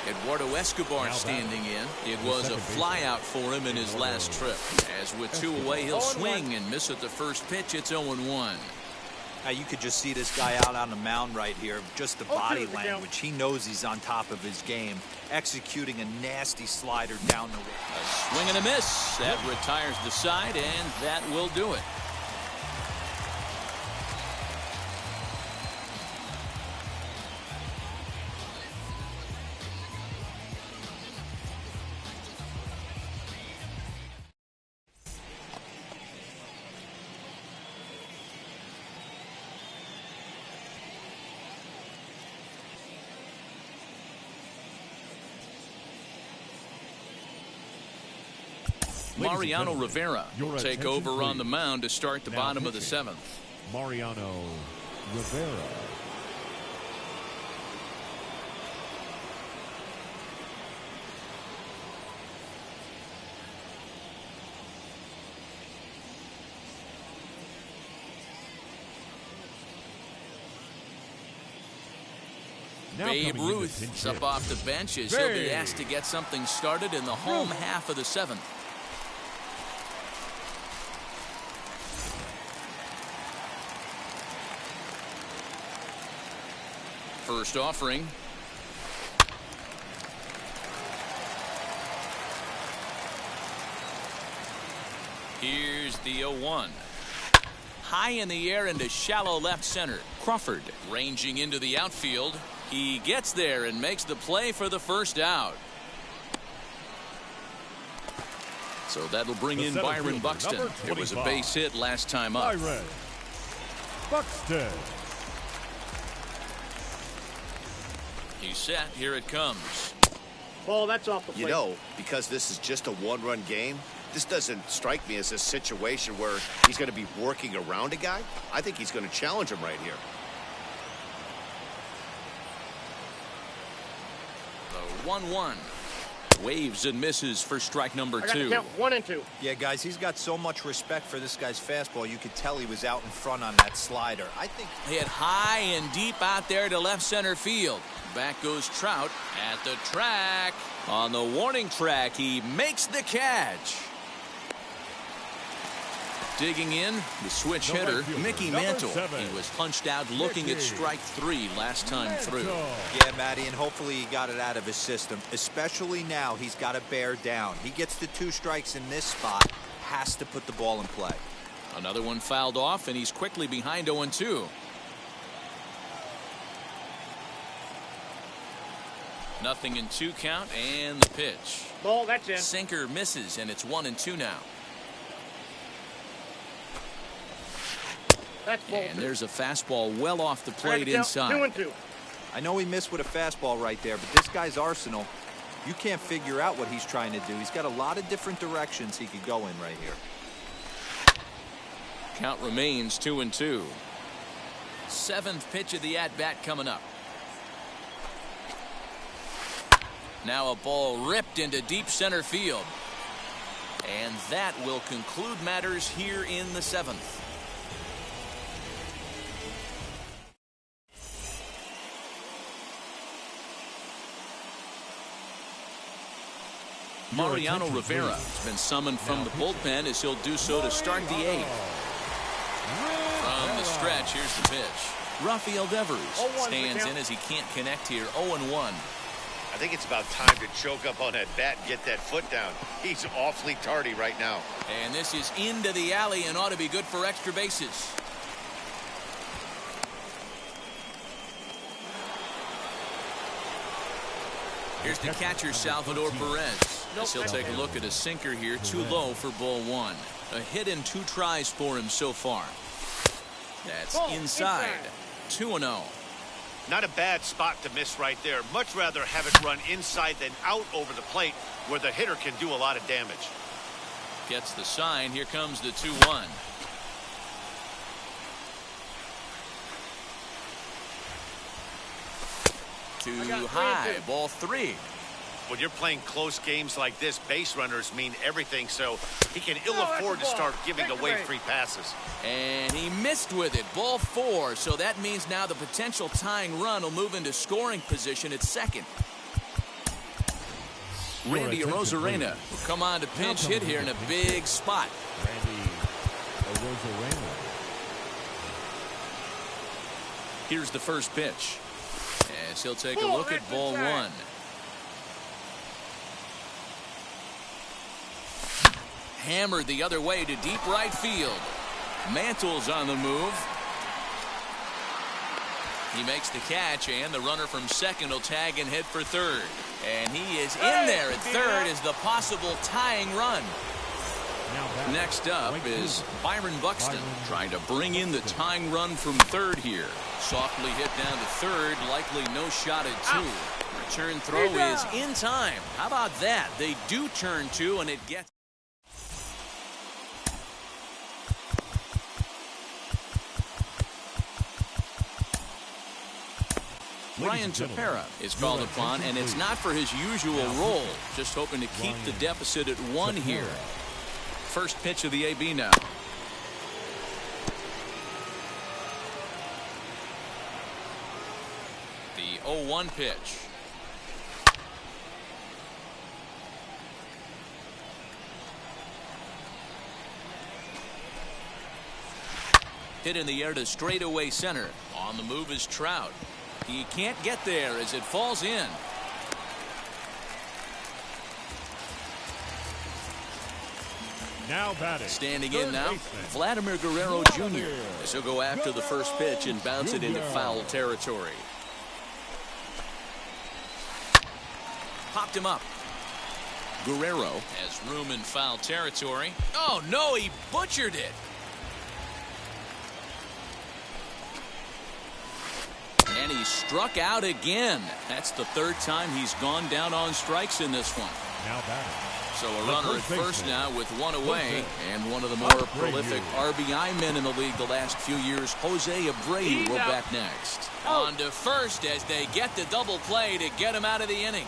S1: Eduardo Escobar standing in. It was a flyout for him in his last trip. As with 2 away, he'll swing and miss at the first pitch. It's 0-1.
S4: Now you could just see this guy out on the mound right here. Just the
S5: 0-2
S4: body
S5: the count.
S4: language. He knows he's on top of his game. Executing a nasty slider down the road.
S1: A swing and a miss. That retires the side, and that will do it. Mariano
S2: and gentlemen,
S1: Rivera
S2: your
S1: will take
S2: attention,
S1: over on the
S2: please.
S1: mound to start the
S2: Now
S1: bottom of the
S2: pitching,
S1: 7th.
S2: Mariano Rivera. Now
S1: Babe
S2: coming in to
S1: Ruth
S2: pinch
S1: is up
S2: hit.
S1: off the bench as he'll be
S2: Babe
S1: asked to get something started in the home half of the 7th. First offering. Here's the 0-1. High in the air into shallow left center. Crawford ranging into the outfield. He gets there and makes the play for the first out. So that'll bring
S2: The
S1: in
S2: center
S1: Byron
S2: fielder,
S1: Buxton.
S2: number
S1: It was a
S2: 25.
S1: base hit last time up.
S2: Byron Buxton.
S1: He's set. Here it comes.
S5: Ball, that's off the plate.
S3: You know, because this is just a one-run game, this doesn't strike me as a situation where he's going to be working around a guy. I think he's going to challenge him right here.
S1: The 1-1. Waves and misses for strike number
S5: I got the
S1: 2.
S5: count 1 and 2.
S4: Yeah, guys, he's got so much respect for this guy's fastball. You could tell he was out in front on that slider. I think
S1: Hit high and deep out there to left center field. Back goes Trout at the track. On the warning track, he makes the catch. Digging in, the switch
S2: The right
S1: hitter,
S2: fielder,
S1: Mickey
S2: number
S1: Mantle.
S2: 7.
S1: He was punched out looking at
S2: Mickey
S1: strike 3 last time through.
S2: Mantle.
S4: Yeah, Matty, and hopefully he got it out of his system. Especially now, he's got to bear down. He gets the 2 strikes in this spot, has to put the ball in play.
S1: Another one fouled off, and he's quickly behind 0-2. Nothing in 2 count, and the pitch.
S5: Ball, that's in.
S1: Sinker misses, and it's 1-2 now.
S5: That's ball.
S1: And there's a fastball well off the
S5: I got
S1: plate
S5: the count
S1: inside.
S5: 2 and 2.
S4: I know he missed with a fastball right there, but this guy's arsenal, you can't figure out what he's trying to do. He's got a lot of different directions he could go in right here.
S1: Count remains 2-2. 7th pitch of the at-bat coming up. Now a ball ripped into deep center field. And that will conclude matters here in the 7th. Mariano
S2: attention,
S1: Rivera
S2: please.
S1: has been summoned from
S2: Now
S1: the
S2: pitching.
S1: bullpen as he'll do so to start the 8th. From the stretch, here's the pitch. Rafael Devers
S5: 0-1
S1: stands
S5: count.
S1: in as he can't connect here. 0-1.
S3: I think it's about time to choke up on that bat and get that foot down. He's awfully tardy right now.
S1: And this is into the alley and ought to be good for extra bases. Here's the catcher, Salvador Perez.
S5: Nope,
S1: He'll take a look at a sinker here, too low for ball 1. A hit in 2 tries for him so far. That's
S5: Ball,
S1: inside.
S5: inside.
S1: 2-0.
S3: Not a bad spot to miss right there. Much rather have it run inside than out over the plate where the hitter can do a lot of damage.
S1: Gets the sign. Here comes the 2-1. Too
S5: I got 3 and
S1: high.
S5: 2.
S1: Ball 3.
S3: When you're playing close games like this, base runners mean everything, so he can ill
S5: that's
S3: afford
S5: a
S3: to
S5: ball.
S3: start giving
S5: Take it
S3: away
S5: away.
S3: free passes.
S1: And he missed with it. Ball 4. So that means now the potential tying run will move into scoring position at second.
S2: Your
S1: Randy
S2: attention,
S1: Arozarena
S2: please.
S1: will come on to pinch hit here in a big spot.
S2: Randy Arozarena.
S1: Here's the first pitch. As he'll take a
S5: Ball,
S1: look at
S5: that's
S1: ball
S5: inside.
S1: 1. Hammered the other way to deep right field. Mantle's on the move. He makes the catch, and the runner from second will tag and hit for third. And he is in there at third as the possible tying run.
S2: Now back.
S1: Next up
S2: Right
S1: is
S2: fielder.
S1: Byron Buxton,
S2: Byron
S1: trying to bring in the
S2: Buxton.
S1: tying run from third here. Softly hit down to third, likely no shot at 2. Return throw is in time. How about that? They do turn 2, and it gets... Ryan Tepera is called upon, and it's not for his usual role, just hoping to keep the deficit at 1 here. First pitch of the AB now. The 0-1 pitch. Hit in the air to straightaway center. On the move is Trout. He can't get there as it falls in.
S2: Now batting.
S1: Standing in
S2: third
S1: now,
S2: baseman.
S1: Vladimir Guerrero Jr. as he'll go after the first pitch and bounce it into foul territory. Popped him up. Guerrero has room in foul territory. Oh no, he butchered it. And he struck out again. That's the 3rd time he's gone down on strikes in this one.
S2: Now batting.
S1: So a runner at first now with 1 away, and one of the more prolific RBI men in the league the last few years, Jose Abreu, will back next. On to first as they get the double play to get him out of the inning.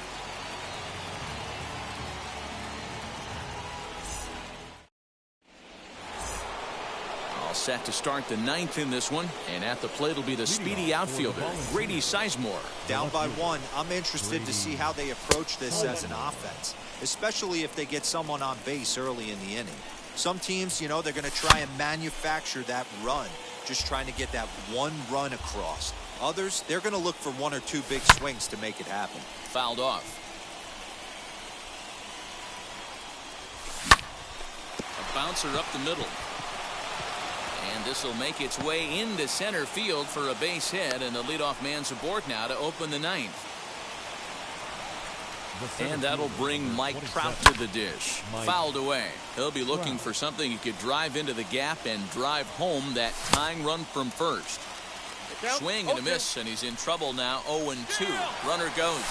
S1: Set to start the 9th in this one, and at the plate will be the speedy outfielder Grady Sizemore.
S4: Down by 1, I'm interested to see how they approach this as an offense, especially if they get someone on base early in the inning. Some teams, you know, they're going to try and manufacture that run, just trying to get that 1 run across. Others, they're going to look for 1 or 2 big swings to make it happen.
S1: Fouled off. A bouncer up the middle. And this will make its way into center field for a base hit, and the leadoff man's aboard now to open the 9th. And that'll bring Mike Trout to the dish. Fouled away. He'll be looking for something he could drive into the gap and drive home that tying run from first. Swing and a miss, and he's in trouble now. 0-2. Runner goes.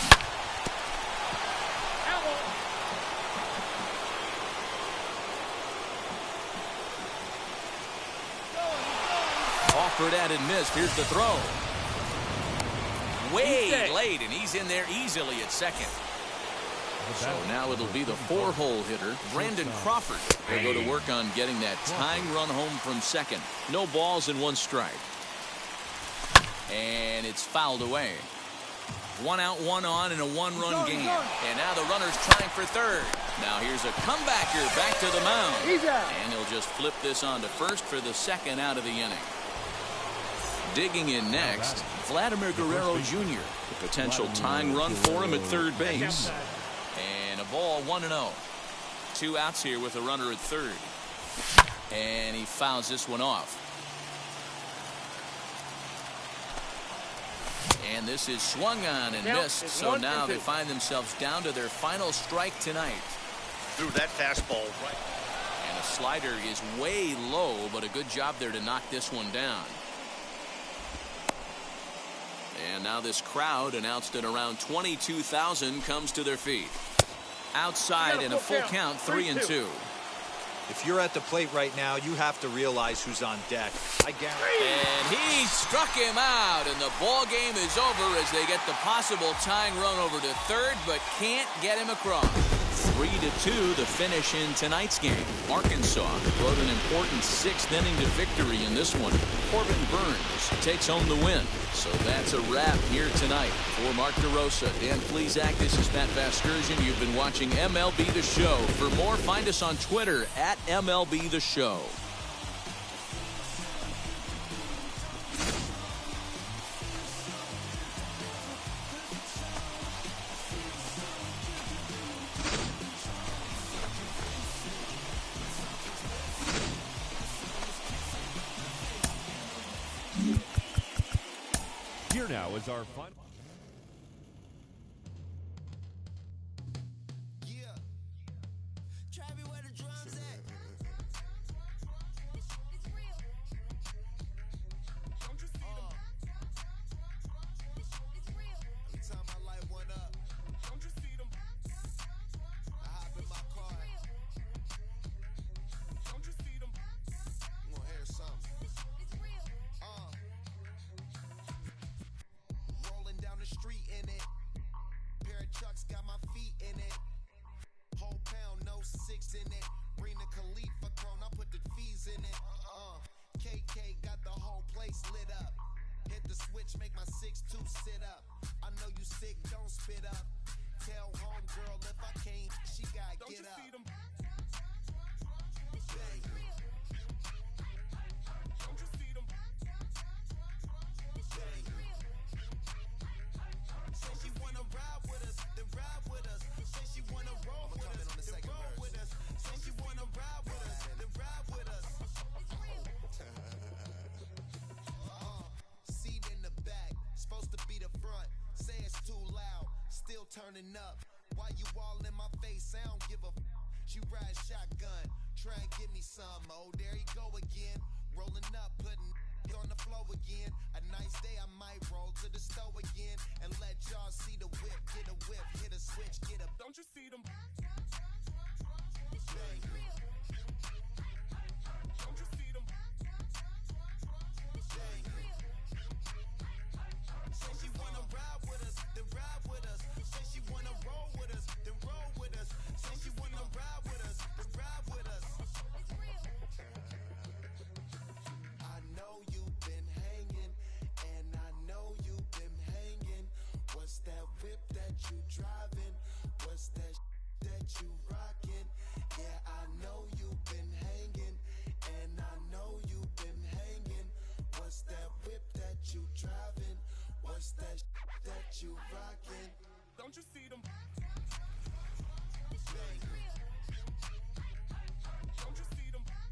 S1: Offered at and missed. Here's the throw. Way late, and he's in there easily at second. So now it'll be the 4-hole hitter, Brandon Crawford. He'll go to work on getting that tying run home from second. No balls and 1 strike. And it's fouled away. 1 out, 1 on, and a 1-run game. And now the runner's trying for third. Now here's a comebacker back to the mound. And he'll just flip this on to first for the 2nd out of the inning. Digging in next, Vladimir Guerrero Jr. The potential tying run for him at third base. And a ball 1-0. 2 outs here with a runner at third. And he fouls this one off. And this is swung on and missed. So now they find themselves down to their final strike tonight.
S3: Threw that fastball right.
S1: And a slider is way low, but a good job there to knock this one down. And now this crowd, announced at around 22,000, comes to their feet. Outside and a full count, 3-2.
S4: If you're at the plate right now, you have to realize who's on deck. I guarantee.
S1: And he struck him out, and the ball game is over as they get the possible tying run over to third, but can't get him across. 3-2 the finish in tonight's game. Arkansas rode an important 6th inning to victory in this one. Corbin Burns takes home the win. So that's a wrap here tonight. For Mark DeRosa, Dan Plesac, this is Pat Vasgersian. You've been watching MLB The Show. For more, find us on Twitter at MLB The Show.
S2: Here now is our final.
S8: turning up. Why you all in my face? I don't give a f. She ride shotgun, try and give me some. Oh, there you go again. Rolling up, putting on the floor again. A nice day, I might roll to the stove again and let y'all see the whip. Get a whip, hit a switch, get a. Don't you see them? Bang. Don't you see them? Bang. Say she wanna ride with us, then ride with us. Say she wanna roll with us, then roll with us. Say she wanna ride with us, then ride with us. I know you've been hanging, and I know you've been hanging. What's that whip that you driving? What's that that you rocking? Yeah, I know you've been hanging, and I know you've been hanging. What's that whip that you driving? What's that that you rocking? Don't you see them? Bang. Don't you see them? Bang.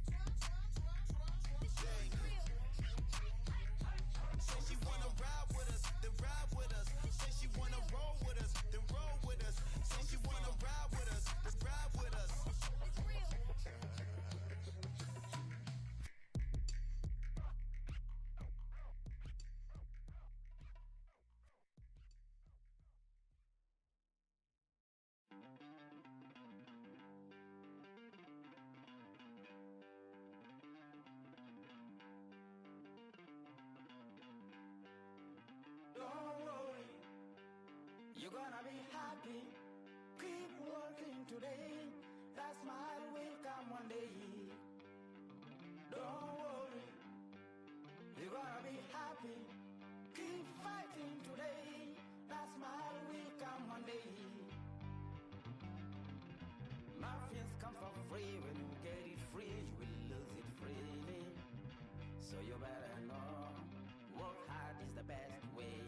S8: Say she wanna ride with us, then ride with us. Say she wanna roll with us, then roll with us. Say she wanna ride with us, then ride with us.
S9: Don't worry, you're gonna be happy. Keep working today. That smile will come one day. Don't worry, you're gonna be happy. Keep fighting today. That smile will come one day. Muffins come for free. When you get it free, you will lose it freely. So you better know, work hard is the best way.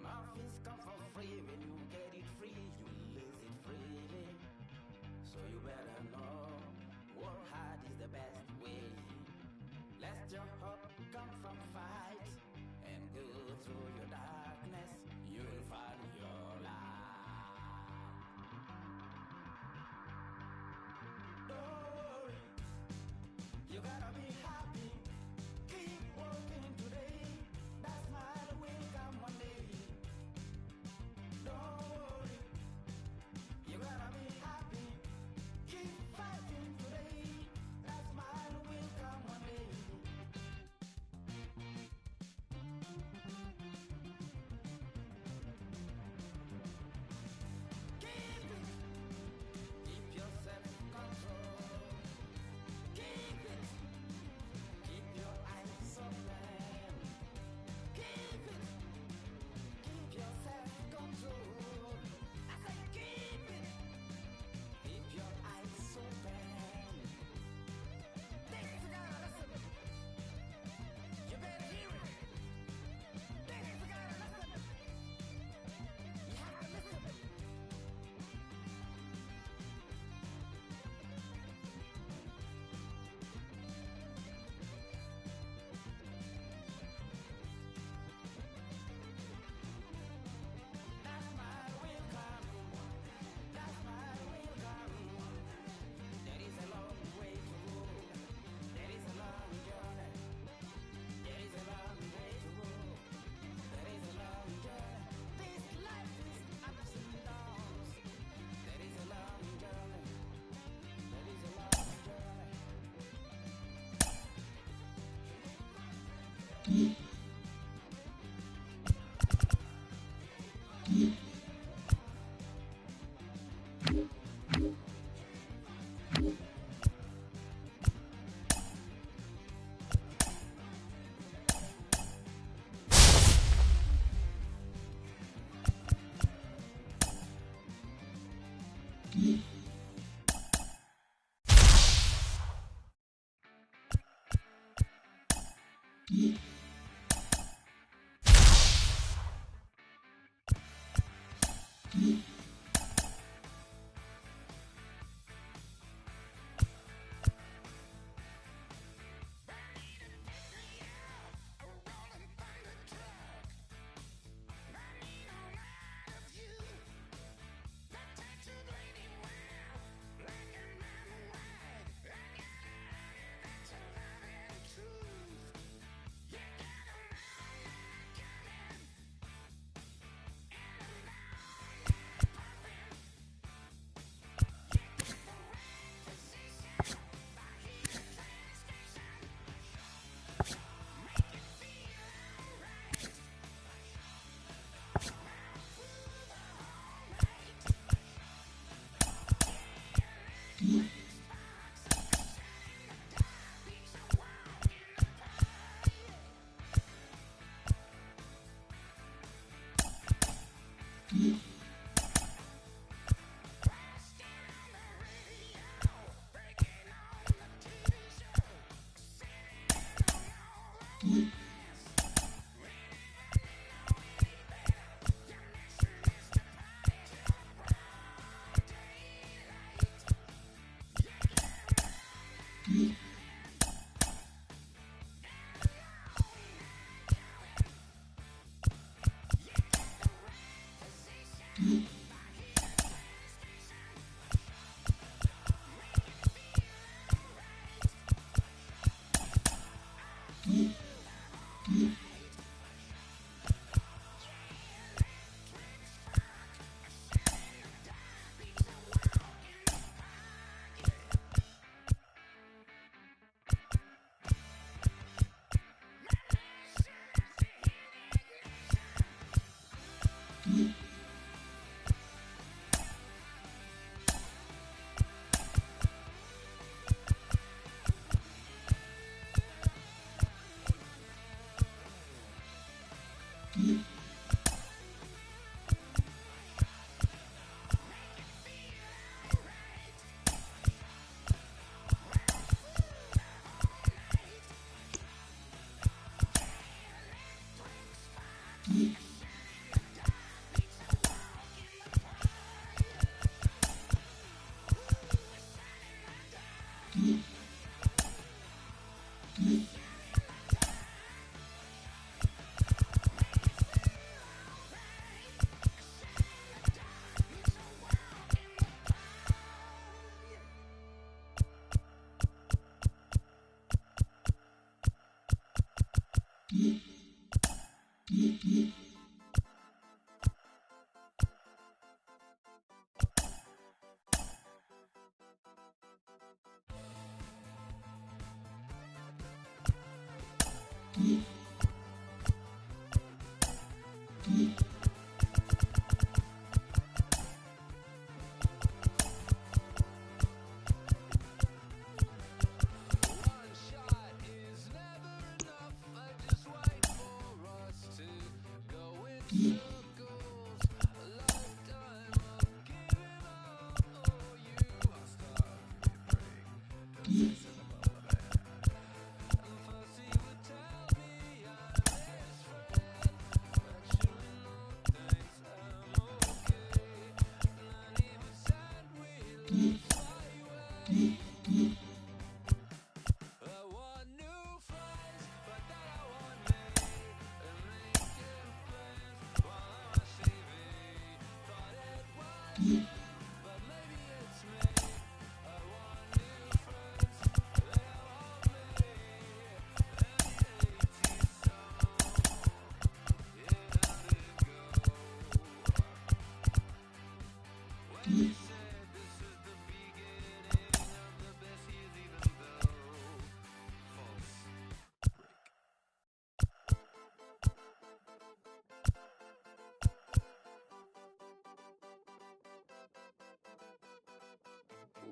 S9: Muffins come for free. When you get it free, you will lose it freely. So you better know, work hard is the best way. Let your hope come from fight and go through your darkness. You'll find your light. Don't worry, you gotta be happy. Keep working today. That smile will come one day. Don't worry, you gotta be happy. Keep fighting today. That smile will come one day. Keep it. Keep your self-control. Keep it. Keep your eyes open. Keep it. Keep your self-control. I say keep it. Keep your eyes open. This is gotta listen. You better hear it. This is gotta listen. You have to listen. That smile will come. That smile will come. There is a long way to go. There is a long journey. There is a long way to go. There is a long journey. This life is ups and downs. There is a long journey. There is a long journey.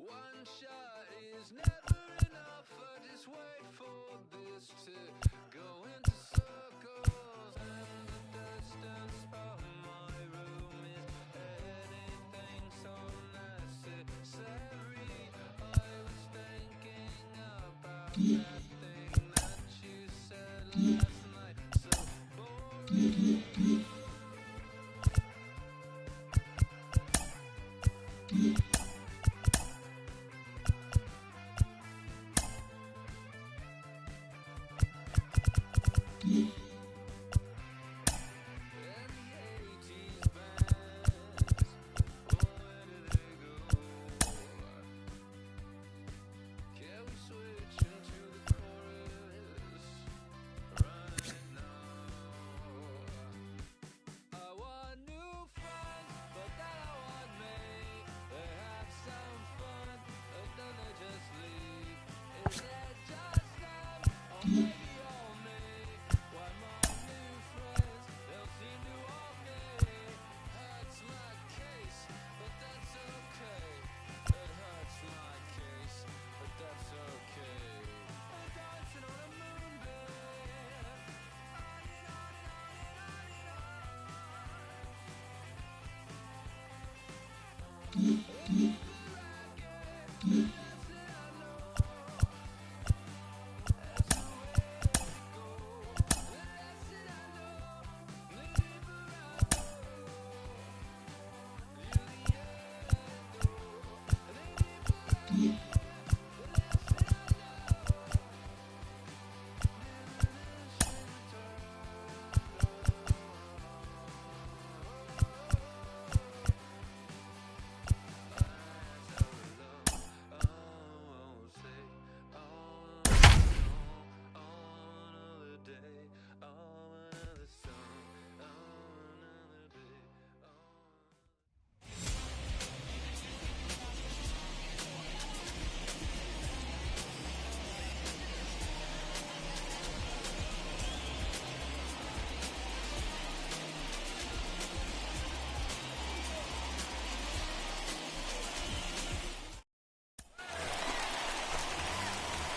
S10: One shot is never enough. I just wait for this to go into circles. And the distance of my room is anything so necessary. I was thinking about that thing that you said last night. So boring.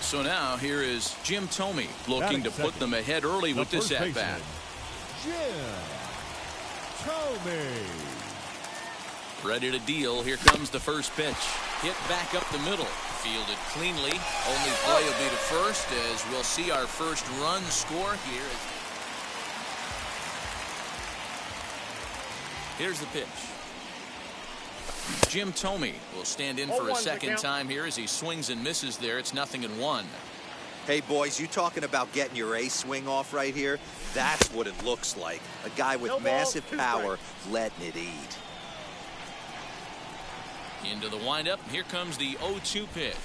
S1: So now here is Jim Thome looking to put them ahead early with this at-bat.
S2: Jim Thome.
S1: Ready to deal. Here comes the first pitch. Hit back up the middle. Fielded cleanly. Only play will be to first as we'll see our first run score here. Here's the pitch. Jim Thome will stand in for a second time here as he swings and misses there. It's 0-1.
S4: Hey, boys, you talking about getting your A swing off right here? That's what it looks like. A guy with massive power letting it eat.
S1: Into the windup. Here comes the 0-2 pitch.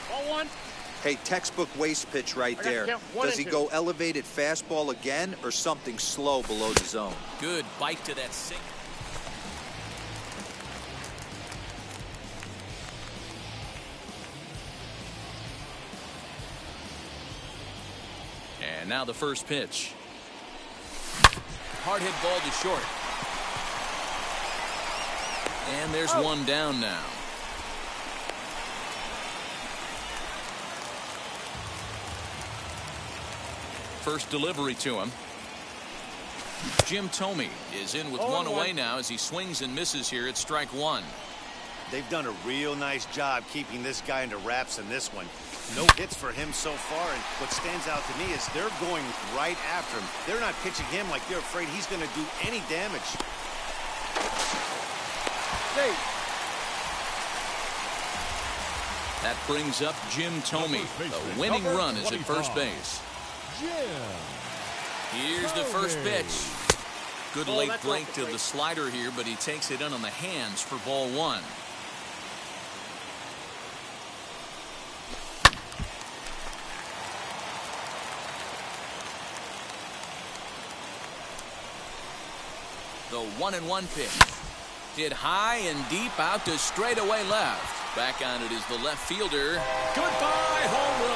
S5: Ball one.
S4: Hey, textbook waste pitch right there. Does he go elevated fastball again or something slow below the zone?
S1: Good bite to that sink. now the first pitch. Hard hit ball to short. And there's one down now. First delivery to him. Jim Thome is in with one away now as he swings and misses here at strike one.
S3: They've done a real nice job keeping this guy into wraps in this one. No hits for him so far, and what stands out to me is they're going right after him. They're not pitching him like they're afraid he's going to do any damage.
S5: Hey.
S1: That brings up Jim Thome. The winning run is at first base. Here's the first pitch. Good late break to the slider here, but he takes it in on the hands for ball one. The 1-1 pitch. Hit high and deep out to straightaway left. Back on it is the left fielder. Goodbye, home run.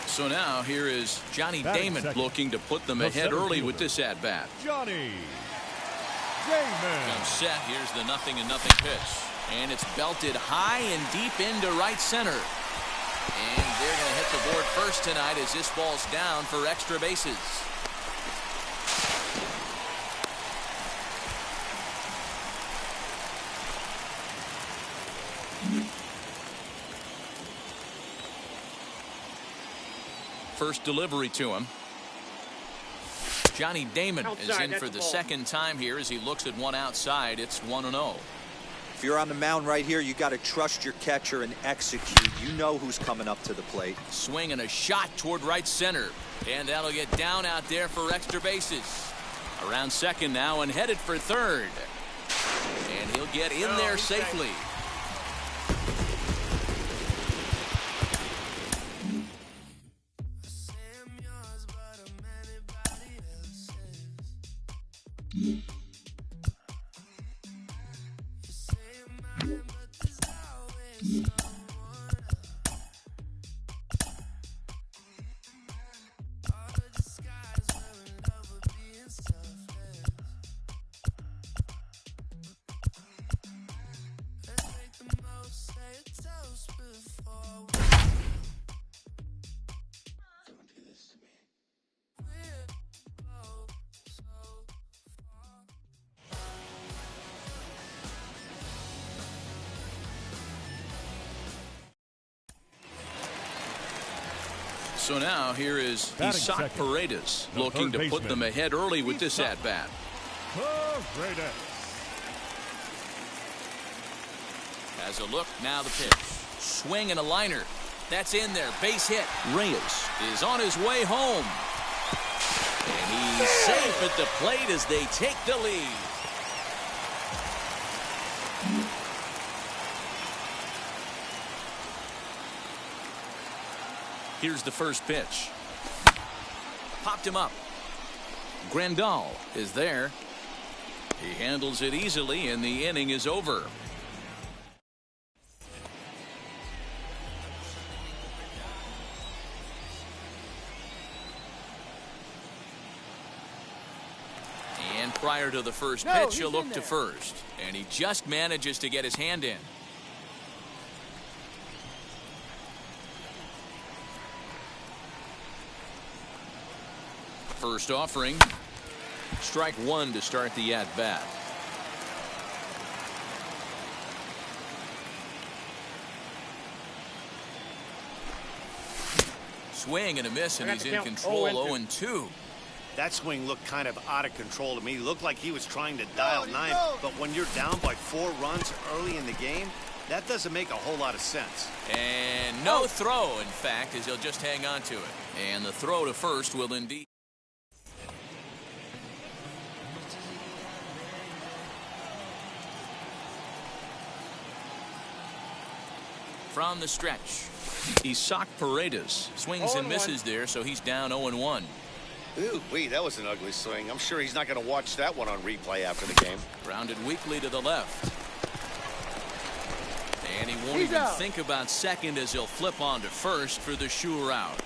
S1: So now here is Johnny Damon looking to put them ahead early with this at-bat.
S2: Johnny Damon.
S1: Comes set. Here's the 0-0 pitch. And it's belted high and deep into right center. And they're going to hit the board first tonight as this ball's down for extra bases. First delivery to him. Johnny Damon is in for the second time here as he looks at one outside. It's 1-0.
S4: If you're on the mound right here, you got to trust your catcher and execute. You know who's coming up to the plate.
S1: Swing and a shot toward right center. And that'll get down out there for extra bases. Around second now and headed for third. And he'll get in there safely. So now here is Isaac Paredes looking to put them ahead early with this at-bat. Has a look, now the pitch. Swing and a liner. That's in there, base hit. Reyes is on his way home. And he's safe at the plate as they take the lead. Here's the first pitch. Popped him up. Grandal is there. He handles it easily, and the inning is over. And prior to the first pitch, he'll look to first. And he just manages to get his hand in. First offering. Strike one to start the at-bat. swing and a miss, and
S5: I got
S1: he's
S5: the
S1: in
S5: count.
S1: control
S5: 0-2.
S1: 0-2.
S3: That swing looked kind of out of control to me. Looked like he was trying to dial 9. But when you're down by 4 runs early in the game, that doesn't make a whole lot of sense.
S1: And no throw, in fact, as he'll just hang on to it. And the throw to first will indeed. From the stretch, Isaac Paredes swings and misses there, so he's down 0-1.
S3: Ooh, wee, that was an ugly swing. I'm sure he's not going to watch that one on replay after the game.
S1: Grounded weakly to the left. And he won't even think about second as he'll flip on to first for the sure out.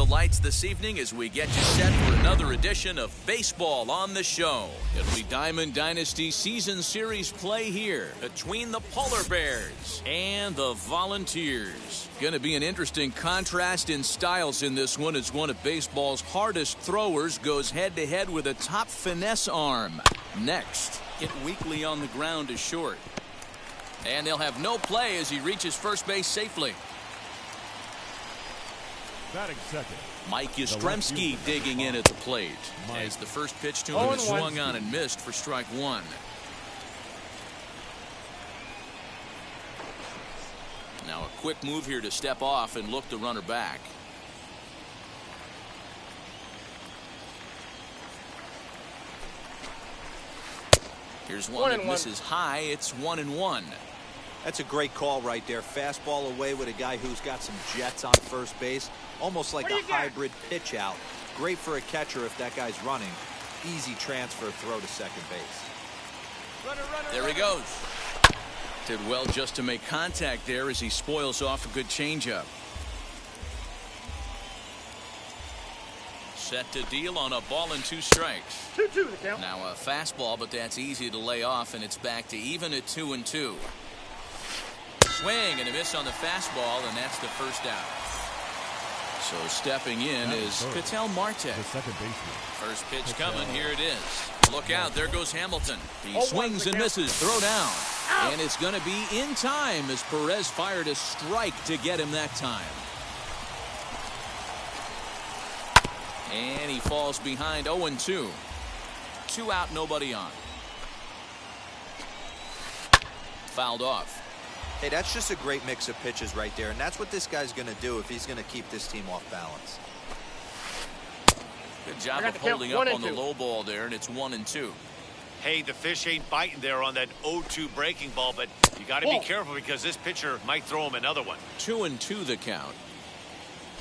S1: the lights this evening as we get you set for another edition of Baseball on the Show. It'll be Diamond Dynasty Season Series play here between the Polar Bears and the Volunteers. Going to be an interesting contrast in styles in this one as one of baseball's hardest throwers goes head-to-head with a top finesse arm. Next, hit weakly on the ground to short. And they'll have no play as he reaches first base safely.
S2: Batting second.
S1: Mike Yastrzemski digging in at the plate as the first pitch to him is swung on and missed for strike one. Now a quick move here to step off and look the runner back. Here's one that misses high. It's 1-1.
S4: That's a great call right there. Fastball away with a guy who's got some jets on first base. Almost like a hybrid pitch out. Great for a catcher if that guy's running. Easy transfer throw to second base.
S1: There he goes. Did well just to make contact there as he spoils off a good changeup. Set to deal on a ball and 2 strikes.
S5: 2-2 the count.
S1: Now a fastball, but that's easy to lay off, and it's back to even at 2-2. Swing and a miss on the fastball, and that's the first out. So stepping in is Ketel Marte.
S2: The second baseman.
S1: First pitch coming. Here it is. Look out. There goes Hamilton. He swings and misses. Throw down. And it's going to be in time as Perez fired a strike to get him that time. And he falls behind 0-2. 2 out, nobody on. Fouled off.
S4: Hey, that's just a great mix of pitches right there, and that's what this guy's going to do if he's going to keep this team off balance.
S1: Good job of holding up on the low ball there, and it's 1-2.
S3: Hey, the fish ain't biting there on that 0-2 breaking ball, but you got to be careful because this pitcher might throw him another one.
S1: 2-2 the count.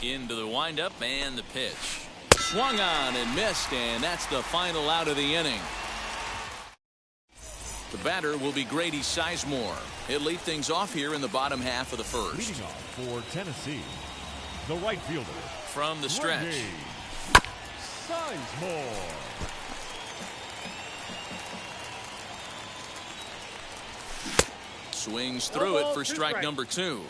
S1: Into the windup and the pitch. Swung on and missed, and that's the final out of the inning. The batter will be Grady Sizemore. He'll lead things off here in the bottom half of the first.
S2: Leading off for Tennessee, the right fielder.
S1: From the stretch.
S2: Grady Sizemore.
S1: Swings through it for strike number 2.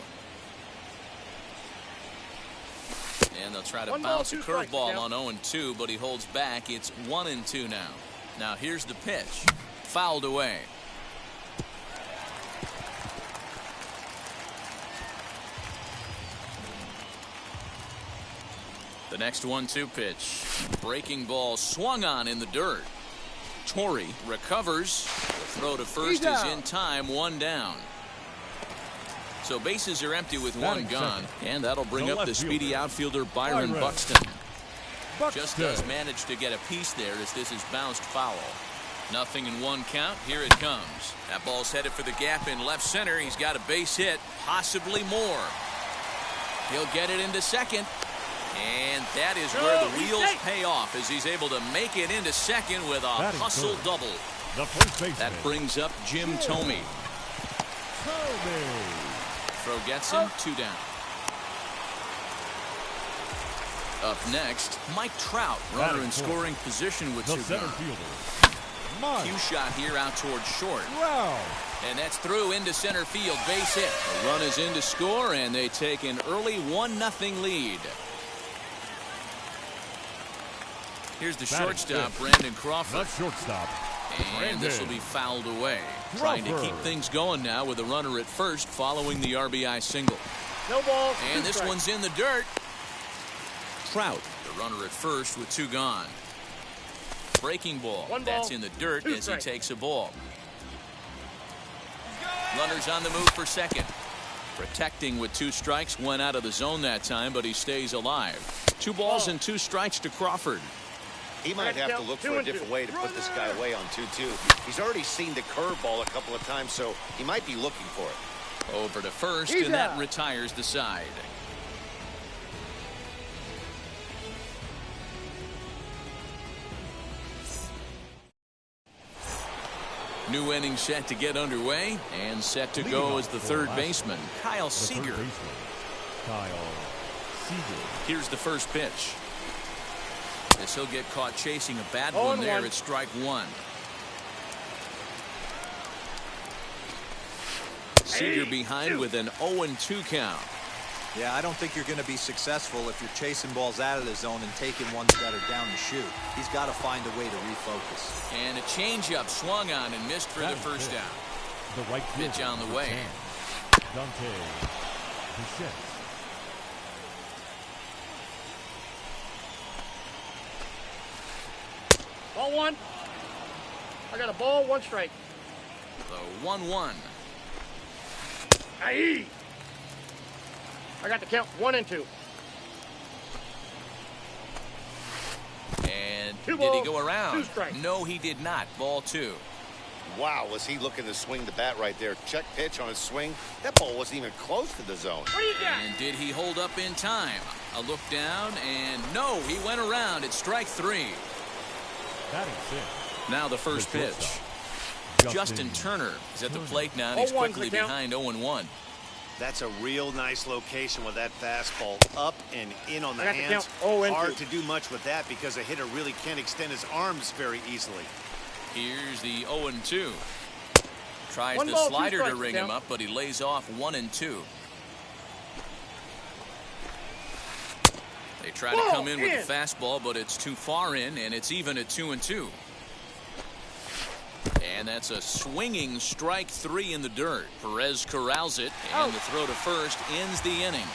S1: And they'll try to bounce a curveball on 0-2, but he holds back. It's 1-2 now. Now here's the pitch. Fouled away. The next 1-2 pitch. Breaking ball swung on in the dirt. Torrey recovers. The throw to first is in time. 1 down. So bases are empty with 1 gone. And that'll bring up the speedy outfielder Byron Buxton. Just does manage to get a piece there as this is bounced foul. 0-1 count. Here it comes. That ball's headed for the gap in left center. He's got a base hit, possibly more. He'll get it into second. And that is where the wheels pay off as he's able to make it into second with a hustle double.
S2: The first baseman.
S1: That brings up Jim Thome. Throw gets him. 2 down. Up next, Mike Trout, runner in scoring position with 2 gone. Cue shot here out towards short. And that's through into center field. Base hit. The run is in to score, and they take an early 1-0 lead. Here's the shortstop, Brandon Crawford.
S2: Shortstop.
S1: And this will be fouled away. Trying to keep things going now with a runner at first following the RBI single.
S5: No ball.
S1: And this one's in the dirt. Trout, the runner at first with 2 gone. Breaking ball. That's in the dirt as he takes a ball. Runners on the move for second. Protecting with 2 strikes. Went out of the zone that time, but he stays alive. 2 balls and 2 strikes to Crawford.
S3: He might have to look for a different way to put this guy away on 2-2. He's already seen the curveball a couple of times, so he might be looking for it.
S1: Over to first, and that retires the side. New inning set to get underway, and set to go as the third baseman, Kyle Seager.
S2: Kyle Seager.
S1: Here's the first pitch. As he'll get caught chasing a bad
S5: 0-1.
S1: one there, it's strike one. Seager behind with an 0-2 count.
S4: Yeah, I don't think you're going to be successful if you're chasing balls out of the zone and taking ones that are down the chute. He's got to find a way to refocus.
S1: And a changeup swung on and missed for the first down.
S2: The right
S1: Pitch
S2: fielder,
S1: on the way.
S2: Dante Bichette.
S5: Ball one. I got a ball, one strike.
S1: The 1-1.
S5: Aye. I got the count 1 and 2.
S1: And
S5: Two
S1: did he
S5: balls,
S1: go around?
S5: two strikes.
S1: No, he did not. Ball 2.
S3: Wow, was he looking to swing the bat right there? Check pitch on his swing. That ball wasn't even close to the zone.
S5: What do you got?
S1: And did he hold up in time? A look down, and no, he went around. It's strike 3.
S2: Batting sixth.
S1: Now the first
S2: The
S1: pitch.
S2: shortstop,
S1: Justin Turner is at the plate now, and he's
S5: 0-1's
S1: quickly
S5: the count.
S1: behind 0-1.
S3: That's a real nice location with that fastball up and in on the
S5: I got the
S3: hands.
S5: count 0-2.
S3: Hard to do much with that because a hitter really can't extend his arms very easily.
S1: Here's the 0-2. Tries
S5: One
S1: the
S5: ball, two
S1: slider to
S5: strikes,
S1: ring
S5: count.
S1: him up, but he lays off 1-2. They try to
S5: Ball
S1: come in with
S5: in.
S1: the fastball, but it's too far in, and it's even at 2-2. And that's a swinging strike 3 in the dirt. Perez corrals it, and the throw to first ends the inning.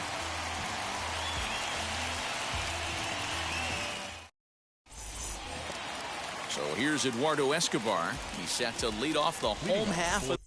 S1: So here's Eduardo Escobar. He's set to lead off the home half of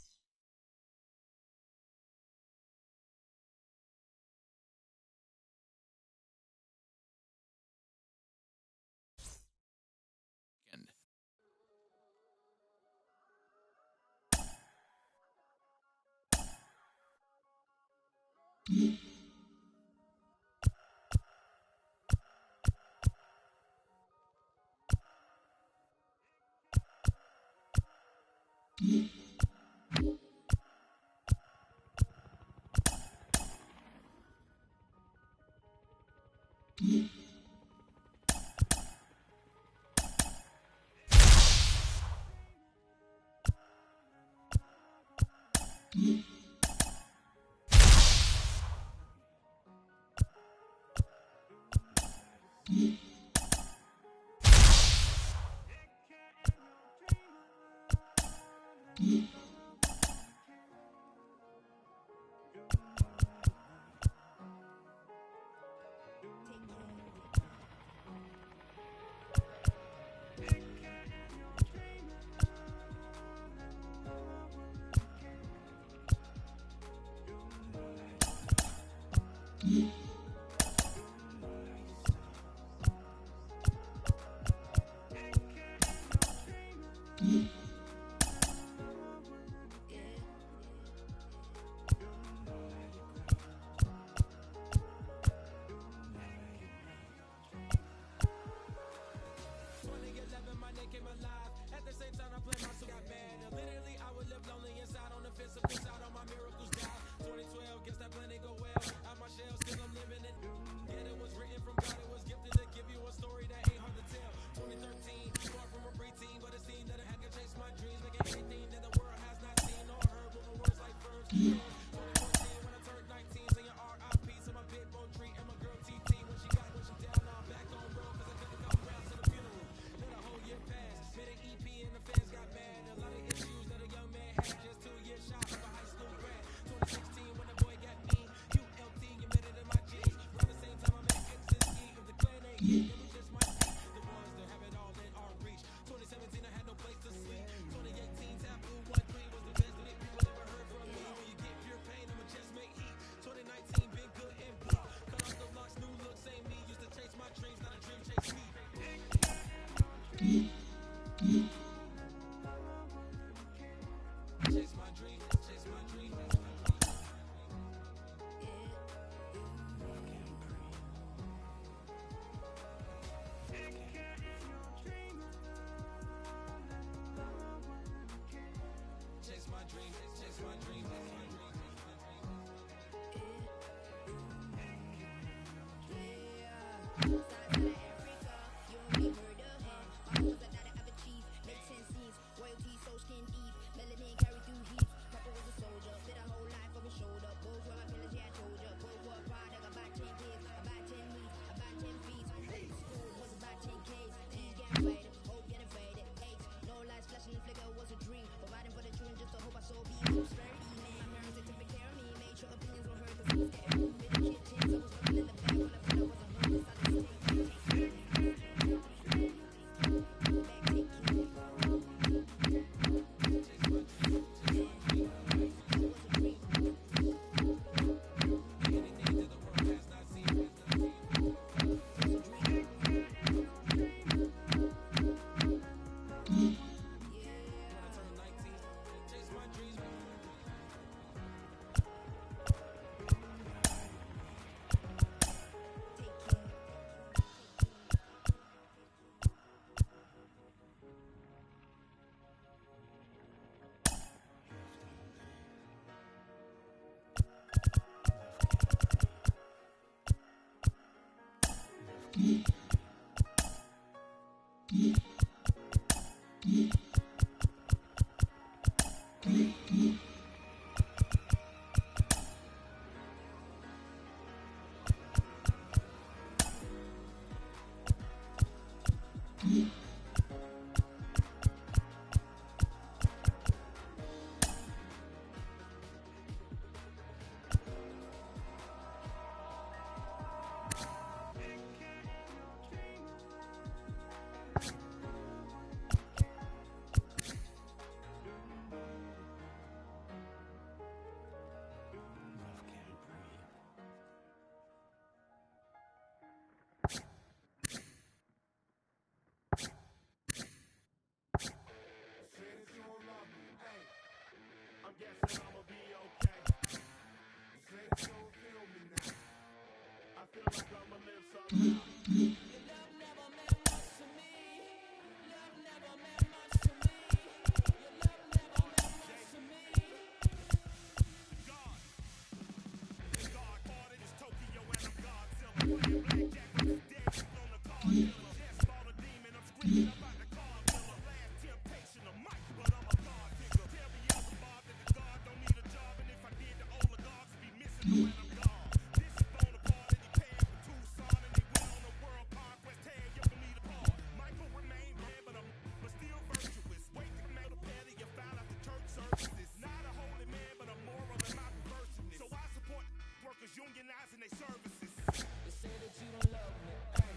S11: unionizing their services.
S9: You say that you don't love me, ay.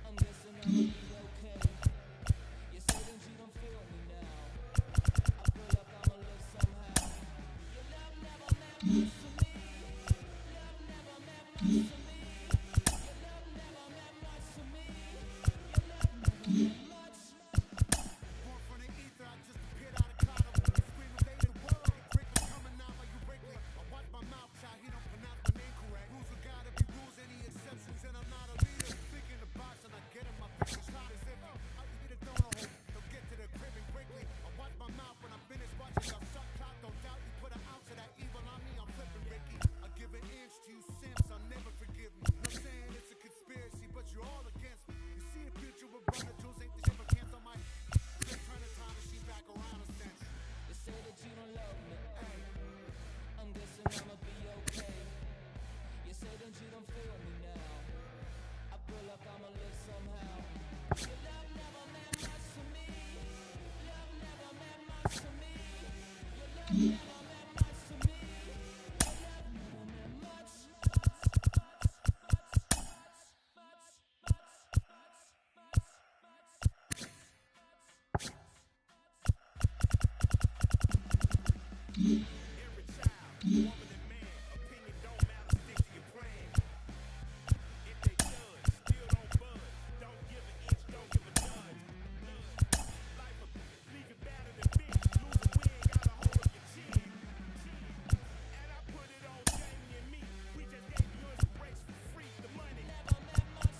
S9: I'm guessing I'ma be okay. You say that you don't feel me now. I feel like I'ma live somehow. Your love never meant much to me. Love never meant much to me. Your love never meant much to me. Your love never meant much.
S8: Born from the ether, I just appeared out of Cotto. Screaming, they the world. Rick was coming out like you Wrigley. I watch my mouth, child, he don't pronounce my name correct. Rules are gotta be rules, any exceptions, and I'm not a leader. Thinking the box and I get in my picture shot as if I eat a donut hole. They'll get to the crib and quickly. I watch my mouth when I'm finished watching y'all shot clock. Don't doubt you put an ounce of that evil on me, I'm flipping Ricky. I give an inch to you simps, I'll never forgive me. Not saying it's a conspiracy, but you're all against me. You see the future with brother Jules ain't the shit but cancel my turn the time machine back around a sense.
S9: You say that you don't love me, ay. I'm guessing I'ma be okay. You say that you don't feel me now. I feel like I'ma live somehow. Your love never meant much to me. Love never meant much to me. Your love never meant much to me. Your love never meant much.
S11: Every child, woman and man, opinion don't matter, stick to your plan. If they judge, still don't budge. Don't give an inch, don't give a nudge. Life will leave you battered and big. Lose a win, gotta hold up your chin. And I put it on Jamie and me. We just gave you inspiration for free. The money never meant much.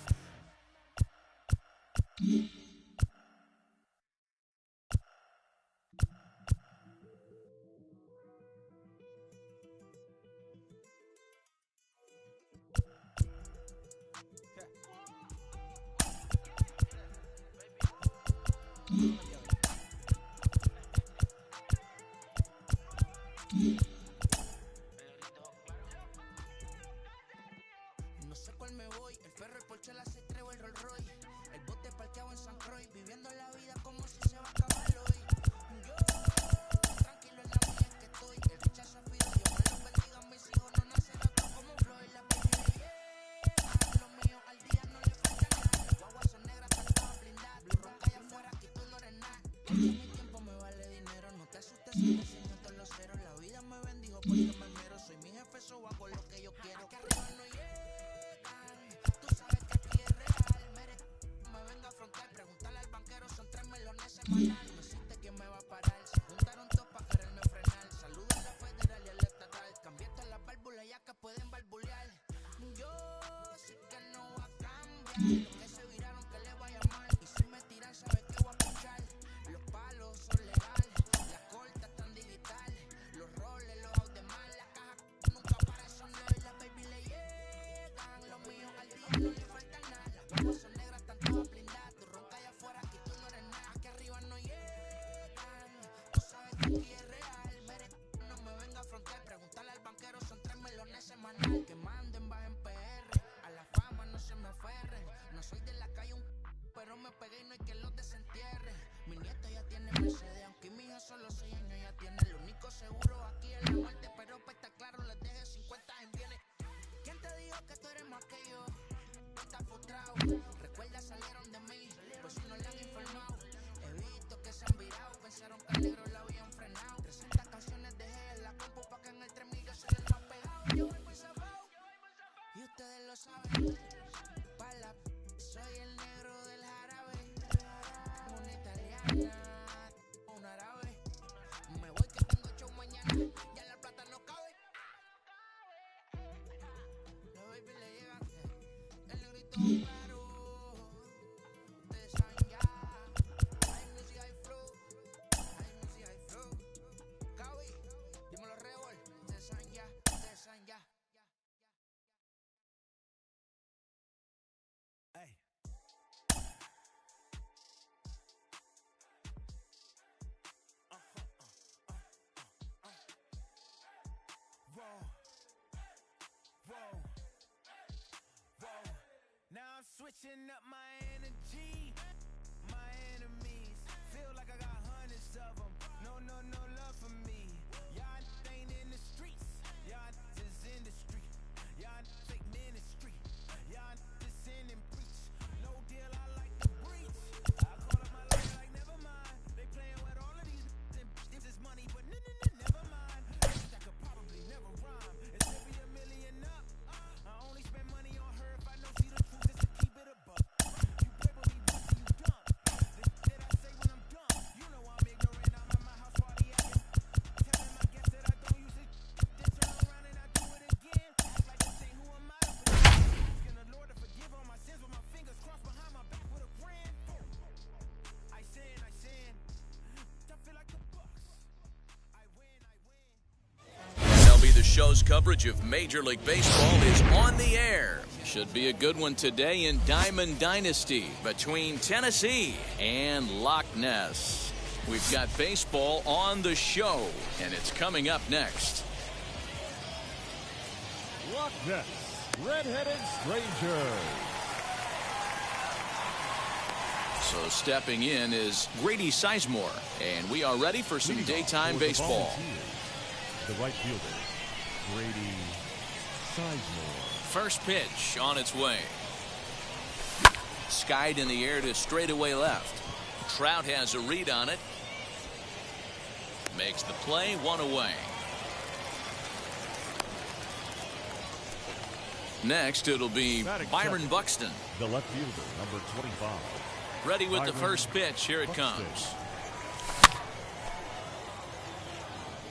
S12: No sé cuál me voy, el ferro, el Porsche, la C3 o el Rolls Royce. El bote parqueado en San Croix, viviendo la vida como si se va a acabar hoy. Yo, tranquilo en la mía es que estoy. El rechazo ha sido Dios, me los bendiga, mis hijos no nacerán como Floyd. La baby le llega, lo mío al día no le falta nada. Las guaguas son negras, están todas blindadas. Blue ronca allá afuera, aquí tú no eres nada. Porque mi tiempo me vale dinero, no te asustes si te enseño todos los ceros. La vida me bendijo porque me mero, soy mi jefe, so hago lo que yo quiero. Que arriba no llegan, tú sabes que aquí es real. Me vengo a afrontar, preguntarle al banquero, son 3 melones semanal. No existe quien me va a parar, se juntaron todos para quererme frenar. Saluda a la federal y al estatal, cambié todas las válvulas ya que pueden barbulear. Yo sé que no va a cambiar, los que se viraron que le vaya mal. Y si me tiran, sabes que voy a pinchar. Los palos son legales, las cortas están digital. Los roles, los out de mal, la caja nunca para eso no es. La baby le llegan, los míos al día no le falta nada. Las guaguas son negras, están todas blindadas. Tu ronca allá afuera, aquí tú no eres nada. Aquí arriba no llegan, tú sabes que aquí es real. Mere, no me venga a afrontar, preguntarle al banquero, son 3 melones semanal. Que manden, bajen PR, a la fama no se me aferren. No soy de la calle pero me pegué y no hay que los desentierre. Mi nieta ya tiene Mercedes, aunque mi hija solo 6 años ya tiene. Lo único seguro aquí es la muerte, pero para estar claro les deje 50 en bienes. ¿Quién te dijo que tú eres más que yo? Tú estás frustrado, recuerda salieron de mí, pues si no le han informado. He visto que se han virado, pensaron que al negro la habían frenado. 300 canciones dejé en la compu pa' que en el 3000 yo soy el más pegado. Yo voy por zafao, y ustedes lo saben. Pa' la soy el negro del jarabe, una italiana, un árabe. Me voy que tengo show mañana, ya la plata no cabe. Los baby le llegan, el negrito claro. Ustedes saben ya, hay music, hay flow, hay music, hay flow. Cabi, dímelo Rebol, ustedes saben ya, ustedes saben ya.
S11: Hey. Whoa. Whoa. Whoa. Now I'm switching up my energy. My enemies feel like I got hundreds of them. No love for me. Y'all ain't in the streets. Y'all is in the street. Y'all
S1: knows coverage of Major League Baseball is on the air. Should be a good one today in Diamond Dynasty between Tennessee and Loch Ness. We've got baseball on the show, and it's coming up next.
S2: Loch Ness, Red-Headed Stranger.
S1: So stepping in is Grady Sizemore, and we are ready for some daytime baseball.
S2: The right fielder, Grady Sizemore.
S1: First pitch on its way. Skied in the air to straightaway left. Trout has a read on it. Makes the play, one away. Next, it'll be Byron Buxton.
S2: The left fielder, number 25.
S1: Ready with the first pitch. Here it comes.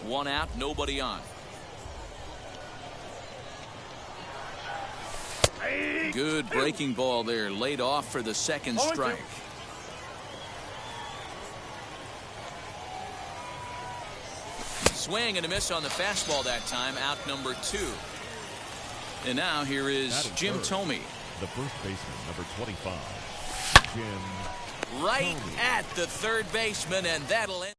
S1: One out, nobody on. Good breaking ball there, laid off for the second strike. Swing and a miss on the fastball that time, out number 2. And now here is Jim Thome.
S2: The first baseman, number 25. Jim
S1: right
S2: Thome.
S1: at the third baseman, and that'll end.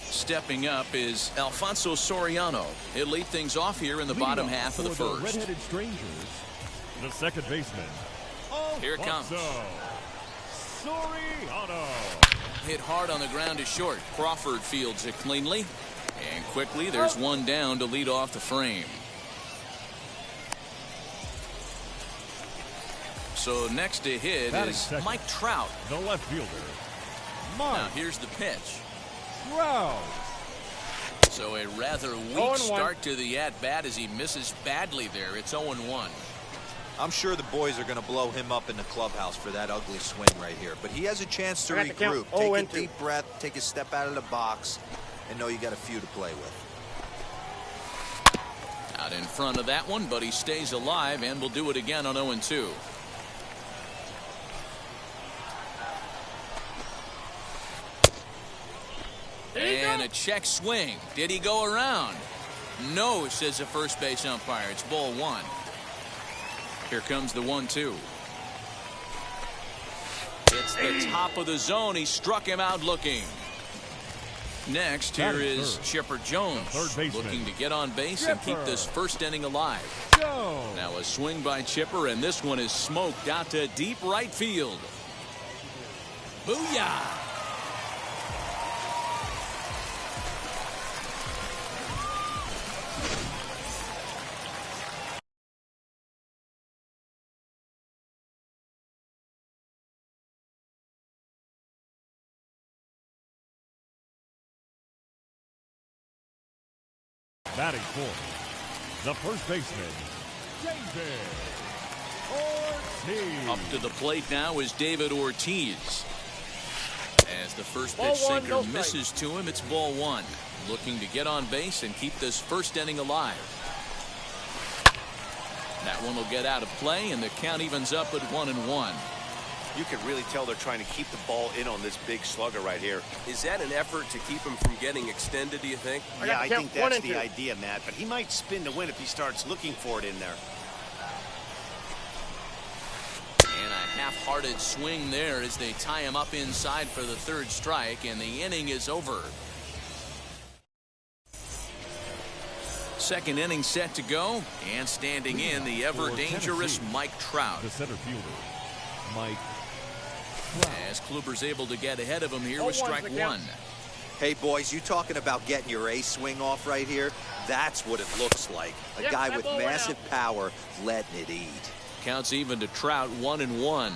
S1: Stepping up is Alfonso Soriano. He'll lead things off here in the bottom half of the first.
S2: Red-Headed Strangers, the second baseman.
S1: Here it comes.
S2: Soriano.
S1: Hit hard on the ground to short. Crawford fields it cleanly. And quickly, there's one down to lead off the frame. So next to hit is
S2: second,
S1: Mike Trout.
S2: The left fielder, Mike
S1: Now here's the pitch.
S2: Trout.
S1: So a rather weak start to the at-bat as he misses badly there. It's 0-1.
S4: I'm sure the boys are going to blow him up in the clubhouse for that ugly swing right here. But he has a chance to regroup. Take a deep breath, take a step out of the box, and know you got a few to play with.
S1: Out in front of that one, but he stays alive and will do it again on 0-2. And a check swing. Did he go around? No, says the first base umpire. It's ball 1. Here comes the 1-2. It's the top of the zone. He struck him out looking. Next, here is Chipper Jones, looking to get on base and keep this first inning alive. Now a swing by Chipper, and this one is smoked out to deep right field. Booyah!
S2: Batting fourth, the first baseman, David Ortiz.
S1: Up to the plate now is David Ortiz. As the first pitch sinker misses to him, it's ball 1. Looking to get on base and keep this first inning alive. That one will get out of play, and the count evens up at 1-1.
S3: You can really tell they're trying to keep the ball in on this big slugger right here.
S7: Is that an effort to keep him from getting extended, do you think?
S3: Yeah, I think that's the idea, Matt. But he might spin to win if he starts looking for it in there.
S1: And a half-hearted swing there as they tie him up inside for the third strike, and the inning is over. Second inning set to go, and standing in the ever-dangerous Mike Trout.
S2: The center fielder, Mike Trout.
S1: As Kluber's able to get ahead of him here with strike 1.
S4: Hey, boys, you talking about getting your A swing off right here? That's what it looks like. A guy with massive power letting it eat.
S1: Counts even to Trout, 1-1.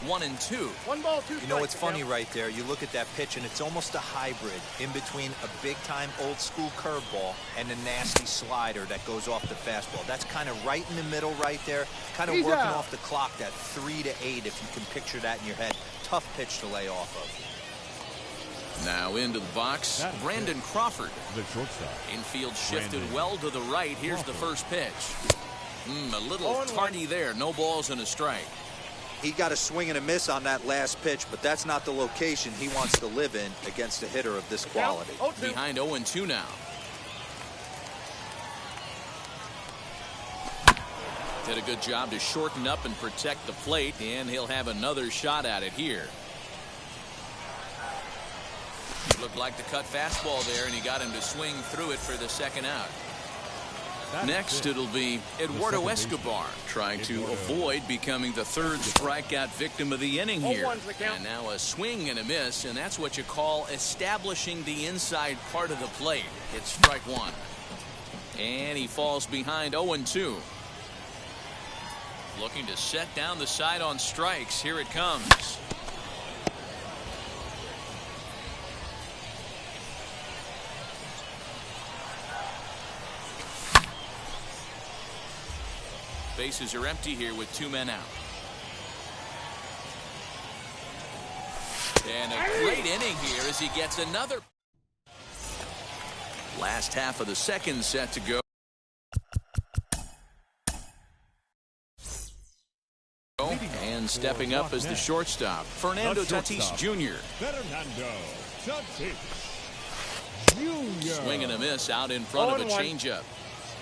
S1: 1-2.
S5: 1 ball, 2 strikes.
S4: You know, it's funny right there. You look at that pitch, and it's almost a hybrid in between a big-time old-school curveball and a nasty slider that goes off the fastball. That's kind of right in the middle right there, kind of working off the clock, that 3 to 8, if you can picture that in your head. Tough pitch to lay off of.
S1: Now into the box, Brandon Crawford.
S2: The shortstop.
S1: Infield shifted well to the right. Here's the first pitch. A little tardy there. No balls and a strike.
S4: He got a swing and a miss on that last pitch, but that's not the location he wants to live in against a hitter of this quality.
S1: Behind 0-2 now. Did a good job to shorten up and protect the plate, and he'll have another shot at it here. Looked like the cut fastball there, and he got him to swing through it for the second out. Next, it'll be Eduardo Escobar trying to avoid becoming the third strikeout victim of the inning here. And now a swing and a miss, and that's what you call establishing the inside part of the plate. It's strike one. And he falls behind 0-2. Looking to set down the side on strikes. Here it comes. Bases are empty here with 2 men out. And a great inning here as he gets another. Last half of the second set to go. And stepping up as the shortstop, Fernando Tatis Jr.
S2: Fernando Tatis Jr.
S1: Swing and a miss out in front of a changeup.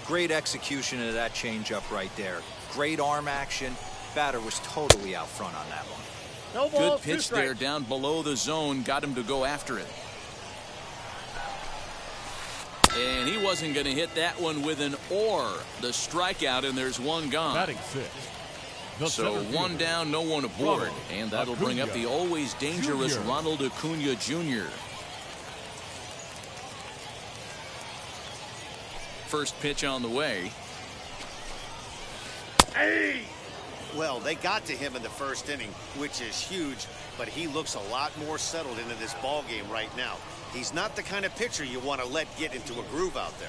S4: Great execution of that changeup right there. Great arm action. Batter was totally out front on that one.
S5: No balls,
S1: good pitch there down below the zone. Got him to go after it. And he wasn't going to hit that one with an or. The strikeout, and there's one gone.
S2: Batting fifth.
S1: So one down, no one aboard. And that'll bring up the always dangerous Ronald Acuna Jr. First pitch on the way.
S3: Hey! Well, they got to him in the first inning, which is huge, but he looks a lot more settled into this ball game right now. He's not the kind of pitcher you want to let get into a groove out there.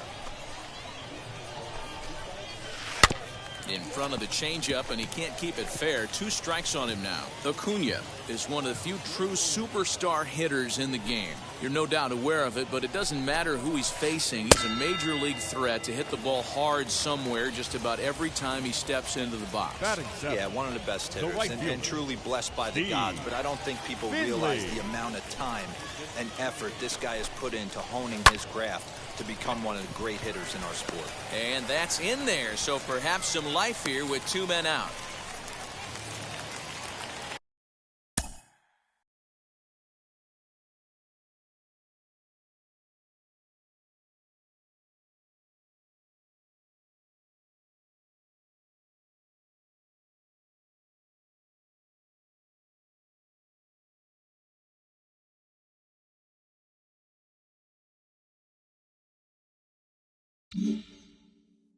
S1: In front of the changeup, and he can't keep it fair. 2 strikes on him now. Acuna is one of the few true superstar hitters in the game. You're no doubt aware of it, but it doesn't matter who he's facing. He's a major league threat to hit the ball hard somewhere just about every time he steps into the box.
S4: Yeah, one of the best hitters, and truly blessed by the gods, but I don't think people realize the amount of time and effort this guy has put into honing his craft to become one of the great hitters in our sport.
S1: And that's in there, so perhaps some life here with 2 men out.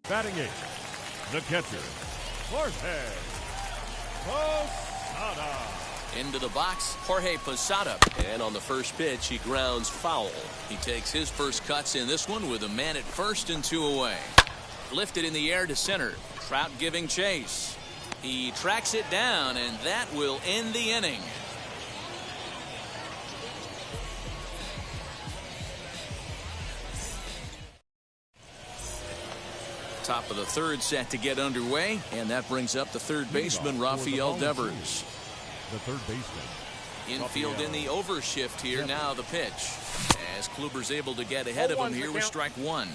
S2: Batting eighth, the catcher, Jorge Posada.
S1: Into the box, Jorge Posada.
S7: And on the first pitch, he grounds foul.
S1: He takes his first cuts in this one with a man at first and 2 away. Lifted in the air to center. Trout giving chase. He tracks it down, and that will end the inning. Top of the third set to get underway, and that brings up the third baseman, Rafael Devers.
S2: The third baseman.
S1: Infield in the overshift here. Now the pitch. As Kluber's able to get ahead of him here with strike one.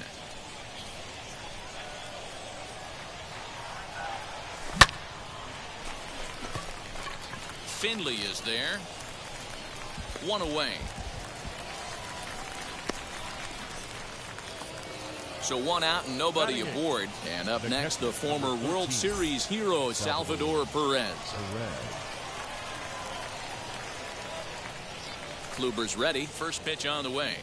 S1: Finley is there. 1 away. So 1 out and nobody aboard. And up next, the former World Series hero, Salvador Perez. Kluber's ready. First pitch on the way.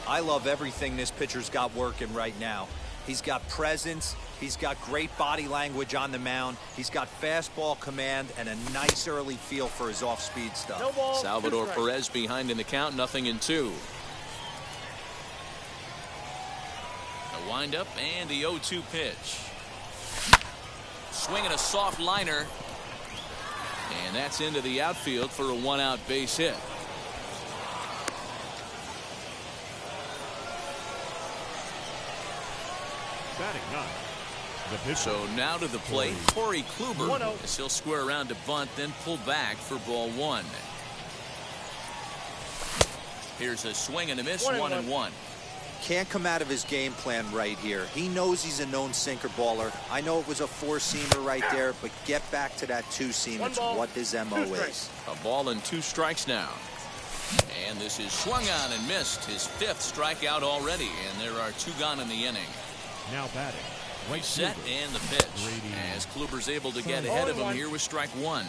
S4: I love everything this pitcher's got working right now. He's got presence. He's got great body language on the mound. He's got fastball command and a nice early feel for his off-speed stuff.
S5: No ball,
S1: Salvador Perez behind in the count, 0-2. The windup and the 0-2 pitch. Swinging a soft liner. And that's into the outfield for a 1-out base hit.
S2: Batting ninth, The pitcher.
S1: So now to the plate, Corey Kluber,
S5: 1-0.
S1: as he'll square around to bunt, then pull back for ball one. Here's a swing and a miss, 1-1.
S4: Can't come out of his game plan right here. He knows he's a known sinker baller. I know it was a four-seamer right there, but get back to that two-seam. It's what his MO is.
S1: A ball and 2 strikes now. And this is swung on and missed. His 5th strikeout already, and there are 2 gone in the inning.
S2: Now batting. Right
S1: Set
S2: fielder.
S1: and the pitch.
S2: Brady.
S1: As Kluber's able to get ahead of him here with strike 1.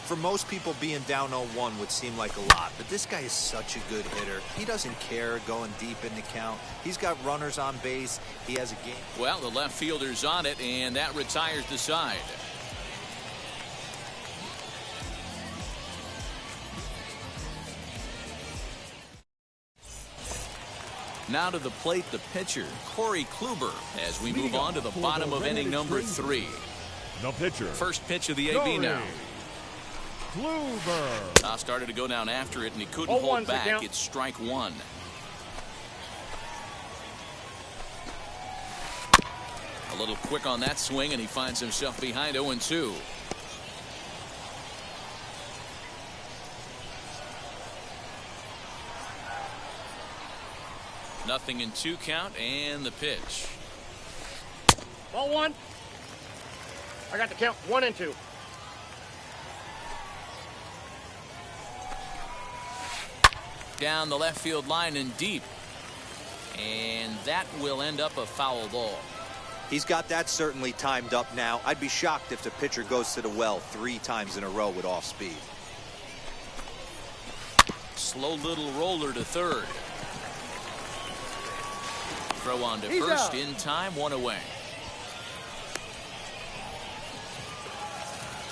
S4: For most people, being down 0-1 would seem like a lot, but this guy is such a good hitter. He doesn't care going deep in the count. He's got runners on base. He has a game.
S1: Well, the left fielder's on it, and that retires the side. Now to the plate, the pitcher, Corey Kluber, as we move on to the bottom of inning number 3.
S2: The pitcher.
S1: First pitch of the AB now.
S2: Kluber.
S1: Started to go down after it, and he couldn't
S5: 0-1
S1: hold
S5: the
S1: back.
S5: count.
S1: It's strike 1. A little quick on that swing, and he finds himself behind 0-2. Nothing in 2 count, and the pitch.
S5: Ball 1. I got the count 1 and 2.
S1: Down the left field line and deep. And that will end up a foul ball.
S4: He's got that certainly timed up now. I'd be shocked if the pitcher goes to the well 3 times in a row with off speed.
S1: Slow little roller to third. Throw on to
S5: He's
S1: first
S5: out.
S1: in time, 1 away.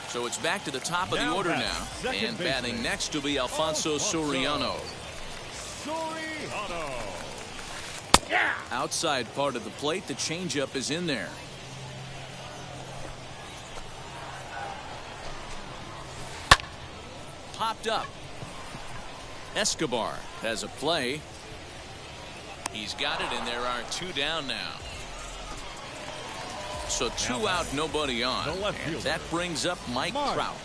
S1: So it's back to the top of the
S2: Now
S1: order
S2: batting,
S1: now.
S2: second
S1: And batting
S2: baseman,
S1: next to be Alfonso Soriano.
S2: Soriano.
S5: Yeah.
S1: Outside part of the plate, the changeup is in there. Popped up. Escobar has a play. He's got it, and there are 2 down now. So 2 out, nobody on.
S2: The left
S1: And
S2: fielder.
S1: that brings up Mike Trout.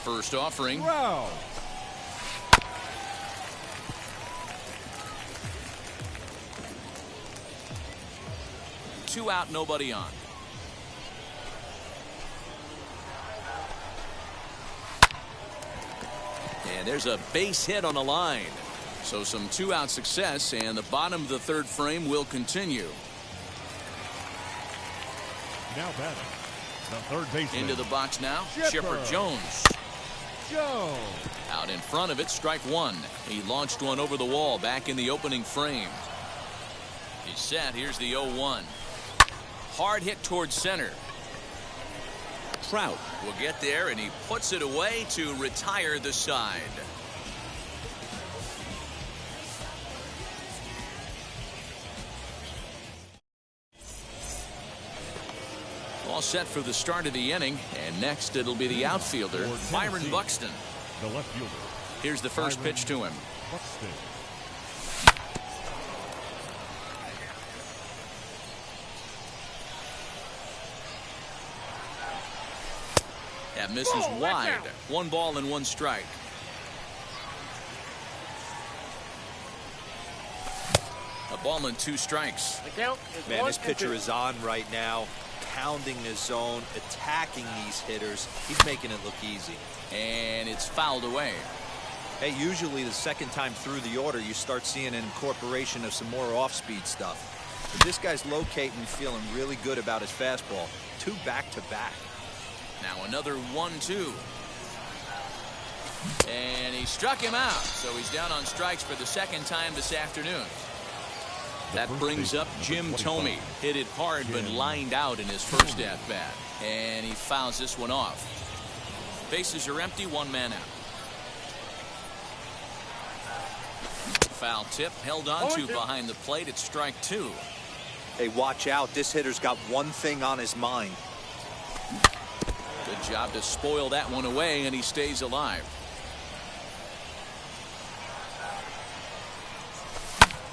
S1: First offering.
S2: Trout.
S1: Two out, nobody on. And there's a base hit on the line. So some 2-out success, and the bottom of the 3rd frame will continue.
S2: Now batting. The third baseman.
S1: Into the box now, Chipper Jones.
S2: Jones.
S1: Out in front of it, strike 1. He launched one over the wall back in the opening frame. He's set. Here's the 0-1. Hard hit towards center. Trout will get there, and he puts it away to retire the side. All set for the start of the inning, and next it'll be the outfielder, Byron Buxton.
S2: The left fielder.
S1: Here's the first
S2: Byron
S1: pitch to him.
S2: Buxton.
S1: That misses wide. 1 ball and 1 strike. A ball and 2 strikes.
S5: The count is
S4: Man,
S5: 1
S4: this
S5: and
S4: pitcher
S5: 2.
S4: is on right now, pounding the zone, attacking these hitters. He's making it look easy.
S1: And it's fouled away.
S4: Hey, usually the second time through the order, you start seeing an incorporation of some more off-speed stuff. But this guy's locating, feeling really good about his fastball. 2 back-to-back.
S1: Now another 1-2. And he struck him out. So he's down on strikes for the 2nd time this afternoon. That brings up Jim Thome. Hit it hard, but lined out in his first at-bat. And he fouls this one off. Bases are empty, 1 man out. Foul tip held on to behind the plate. It's strike 2.
S4: Hey, watch out. This hitter's got one thing on his mind.
S1: Good job to spoil that one away, and he stays alive.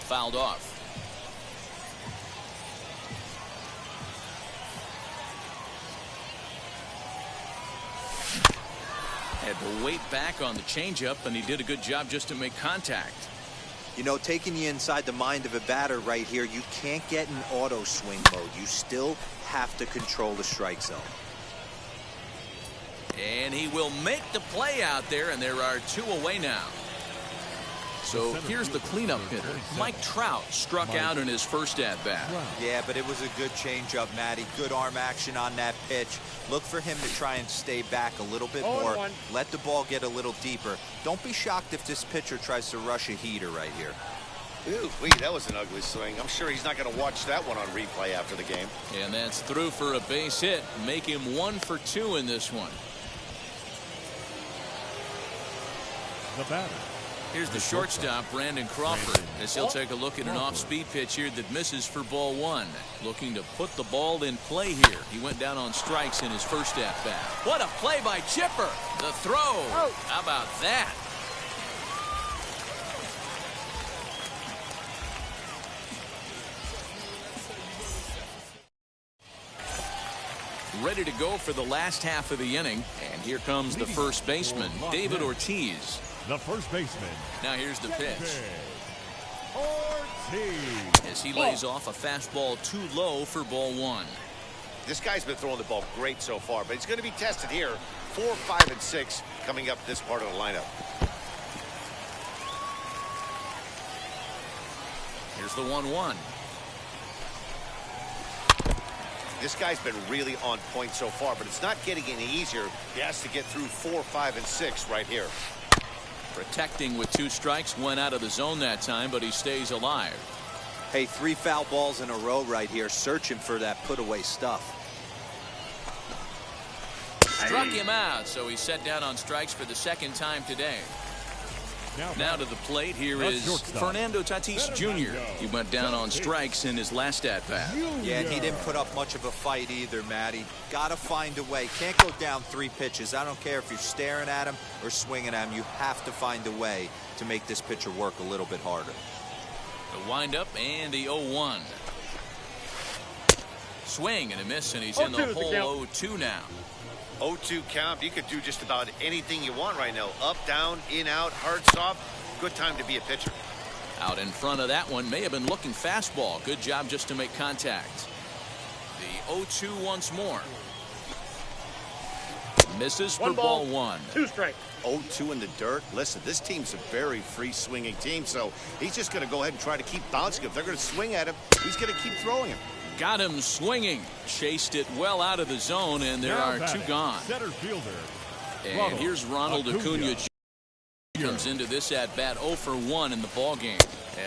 S1: Fouled off. Had to wait back on the changeup, and he did a good job just to make contact.
S4: You know, taking you inside the mind of a batter right here, you can't get in auto swing mode. You still have to control the strike zone.
S1: And he will make the play out there, and there are 2 away now. So here's the cleanup hitter. Mike Trout struck out in his first at-bat.
S4: Yeah, but it was a good changeup, Matty. Good arm action on that pitch. Look for him to try and stay back a little bit more. Let the ball get a little deeper. Don't be shocked if this pitcher tries to rush a heater right here.
S3: Ooh, that was an ugly swing. I'm sure he's not going to watch that one on replay after the game.
S1: And that's through for a base hit. Make him 1 for 2 in this one.
S2: The batter.
S1: Here's the shortstop, Brandon Crawford, as he'll take a look at an off-speed pitch here that misses for ball 1. Looking to put the ball in play here. He went down on strikes in his first at-bat. What a play by Chipper. The throw. How about that? Ready to go for the last half of the inning. And here comes the first baseman, David Ortiz.
S2: The first baseman.
S1: Now here's the pitch.
S2: Ortiz.
S1: As he lays off a fastball too low for ball 1.
S3: This guy's been throwing the ball great so far, but he's going to be tested here. 4, 5, and 6 coming up this part of the lineup.
S1: Here's the 1-1.
S3: This guy's been really on point so far, but it's not getting any easier. He has to get through 4, 5, and 6 right here.
S1: Protecting with 2 strikes, went out of the zone that time, but he stays alive.
S4: Hey, 3 foul balls in a row right here, searching for that put-away stuff.
S1: Struck him out, so he's set down on strikes for the 2nd time today. Now to the plate, here is Fernando Tatis Jr. He went down on strikes in his last at-bat.
S4: Yeah, and he didn't put up much of a fight either, Matty. Got to find a way. Can't go down 3 pitches. I don't care if you're staring at him or swinging at him. You have to find a way to make this pitcher work a little bit harder.
S1: The windup and the 0-1. Swing and a miss, and he's in the hole 0-2 now.
S3: 0-2 count. You could do just about anything you want right now. Up, down, in, out, hard, soft. Good time to be a pitcher.
S1: Out in front of that one, may have been looking fastball. Good job just to make contact. The 0-2 once more. Misses for ball 1.
S5: 2 strikes.
S3: 0-2 in the dirt. Listen, this team's a very free swinging team, so he's just going to go ahead and try to keep bouncing. If they're going to swing at him, he's going to keep throwing him.
S1: Got him swinging. Chased it well out of the zone, and there are 2 gone.
S2: Center fielder.
S1: And here's Ronald Acuna Jr. Comes into this at bat 0 for 1 in the ball game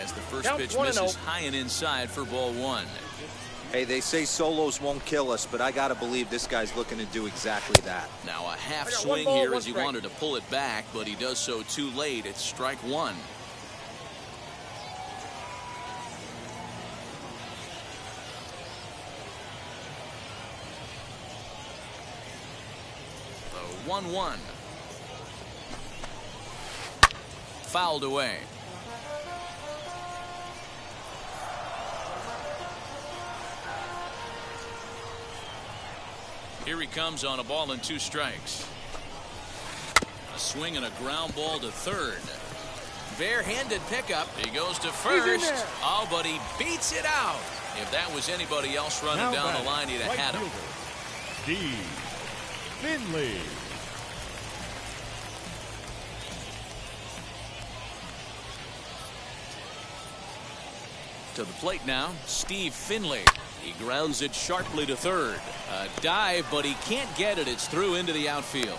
S1: as the first pitch misses high and inside for ball 1.
S4: Hey, they say solos won't kill us, but I got to believe this guy's looking to do exactly that.
S1: Now a half swing here as he wanted to pull it back, but he does so too late. It's strike 1. The 1-1. Fouled away. Here he comes on a ball and 2 strikes. A swing and a ground ball to third. Barehanded pickup. He goes to first. Oh, but he beats it out. If that was anybody else running down the line, he'd have had him.
S2: Steve Finley.
S1: To the plate now, Steve Finley. He grounds it sharply to third. A dive, but he can't get it. It's through into the outfield.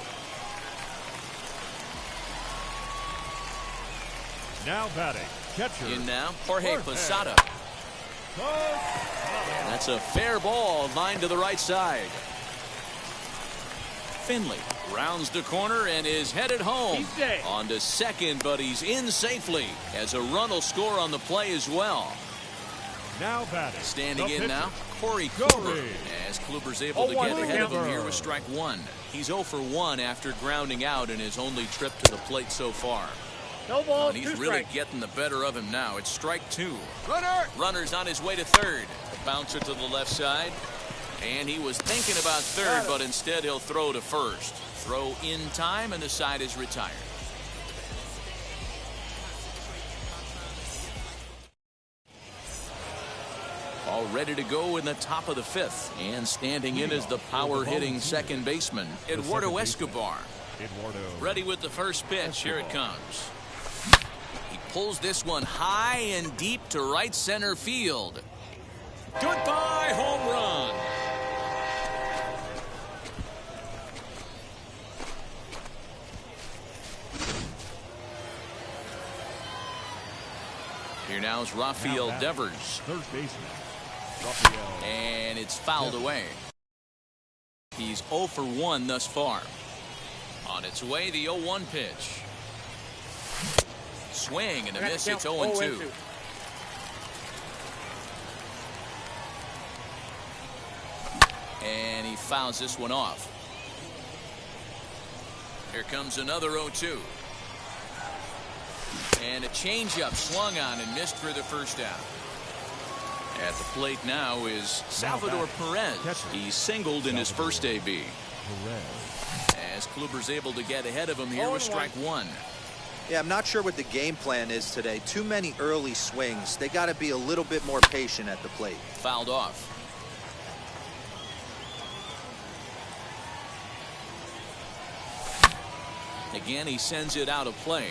S2: Now batting, catcher.
S1: In now, Jorge Posada. And that's a fair ball, line to the right side. Finley rounds the corner and is headed home. On to second, but he's in safely as a run will score on the play as well.
S2: Now batting.
S1: Standing in now, Corey Kluber. As Kluber's able to get ahead of him here with strike 1. He's 0 for 1 after grounding out in his only trip to the plate so far.
S5: No ball,
S1: and he's really getting the better of him now. It's strike 2.
S5: Runner!
S1: Runner's on his way to third. Bouncer to the left side. And he was thinking about third, but instead he'll throw to first. Throw in time, and the side is retired. All ready to go in the top of the fifth. And standing in is the power-hitting second baseman, Eduardo Escobar. Ready with the first pitch. Here it comes. He pulls this one high and deep to right center field. Goodbye, home run. Here now is Rafael Devers.
S2: Third baseman.
S1: And it's fouled away. He's 0 for 1 thus far. On its way, the 0-1 pitch. Swing and a miss. It's 0-2. And he fouls this one off. Here comes another 0-2. And a changeup swung on and missed for the first out. At the plate now is Salvador Perez. He singled in his first AB. As Kluber's able to get ahead of him here with strike one.
S4: Yeah, I'm not sure what the game plan is today. Too many early swings. They got to be a little bit more patient at the plate.
S1: Fouled off. Again, he sends it out of play.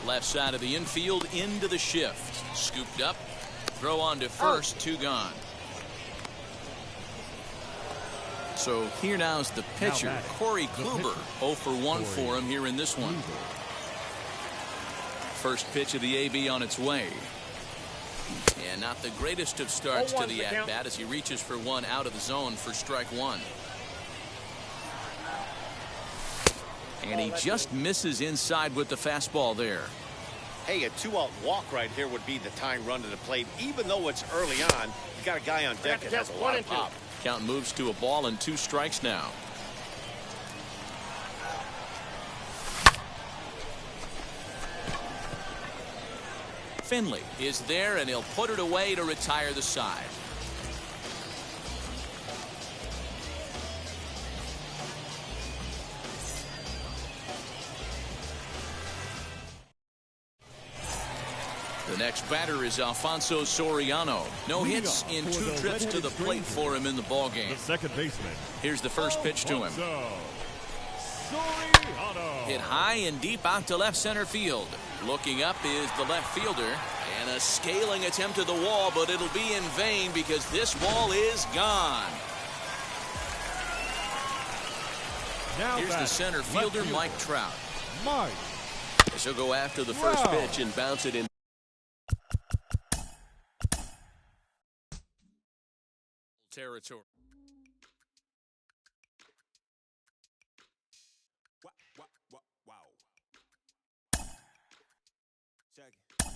S1: Left side of the infield into the shift. Scooped up. Throw on to first. Two gone. So here now is the pitcher, Corey Kluber. 0 for 1 for him here in this one. First pitch of the AB on its way. And not the greatest of starts to the at-bat as he reaches for one out of the zone for strike one. And he just misses inside with the fastball there.
S3: Hey, a 2-out walk right here would be the tying run to the plate. Even though it's early on, you got a guy on deck that has a lot of pop.
S1: Count moves to a ball and 2 strikes now. Finley is there, and he'll put it away to retire the side. The next batter is Alfonso Soriano. No hits in 2 trips to the plate for him in the ballgame.
S2: The second baseman.
S1: Here's the first pitch to him.
S2: Soriano.
S1: Hit high and deep out to left center field. Looking up is the left fielder. And a scaling attempt at the wall, but it'll be in vain because this ball is gone.
S2: Now
S1: here's the center fielder, Mike Trout.
S2: Mike.
S1: He'll go after the first pitch and bounce it in. Territory.
S8: Wow. Check it.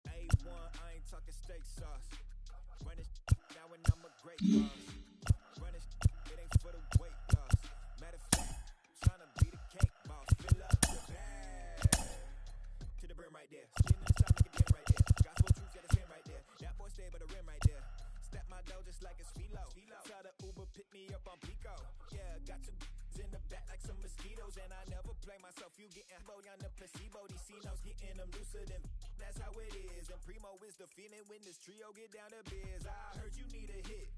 S8: A1, I ain't talking steak sauce. Run this now when I'm a great boss. Run this, it ain't for the weight loss. Matter of fact, tryna be the cake boss. Fill up the bag to the brim right there. Skin in the top, make it right there. Gospel truth, got his hand right there. That boy stay by the rim right there. Step my dough just like it's philo. Tell the Uber pick me up on Pico. Yeah, got two in the back like some mosquitoes, and I never play myself. You getting boy on the placebo. These C-notes getting them looser than. That's how it is. And Primo is the feeling when this trio get down to biz. I heard you need a hit.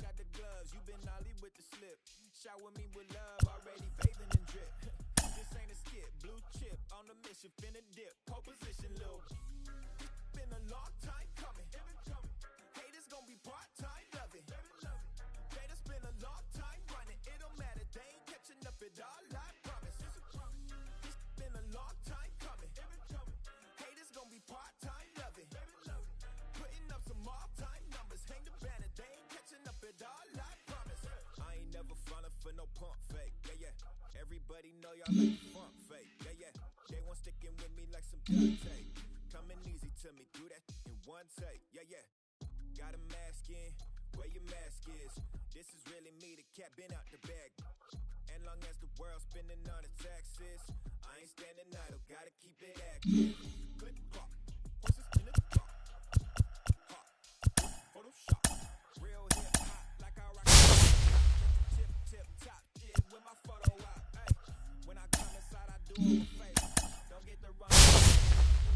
S8: Got the gloves, you been ollie with the slip. Shower me with love, already bathing in drip. This ain't a skip, blue chip on the mission, finna dip. Pole position, little. Been a long time coming. Haters gonna be part-time loving. They done spend a long time running. It don't matter, they ain't catching up at all, I promise. It's been a long time coming. Haters gonna be part-time loving. Putting up some all-time numbers. Hang the banner, they ain't catching up at all, I promise. I ain't never falling for no pump fake. Yeah, yeah. Everybody know y'all like funk fake. Yeah, yeah. They want sticking with me like some duct tape. Coming easy to me, do that in one take. Yeah, yeah. Got a mask in, where your mask is. This is really me, the cat been out the bag. And long as the world's spinning on the taxes, I I ain't standing idle, gotta keep it active. Click clock, horses in the clock. Hot, Photoshop, real hip hop like I rock. Tip top, shit with my photo out. Ay, when I come inside, I do all the favor. Don't get the wrong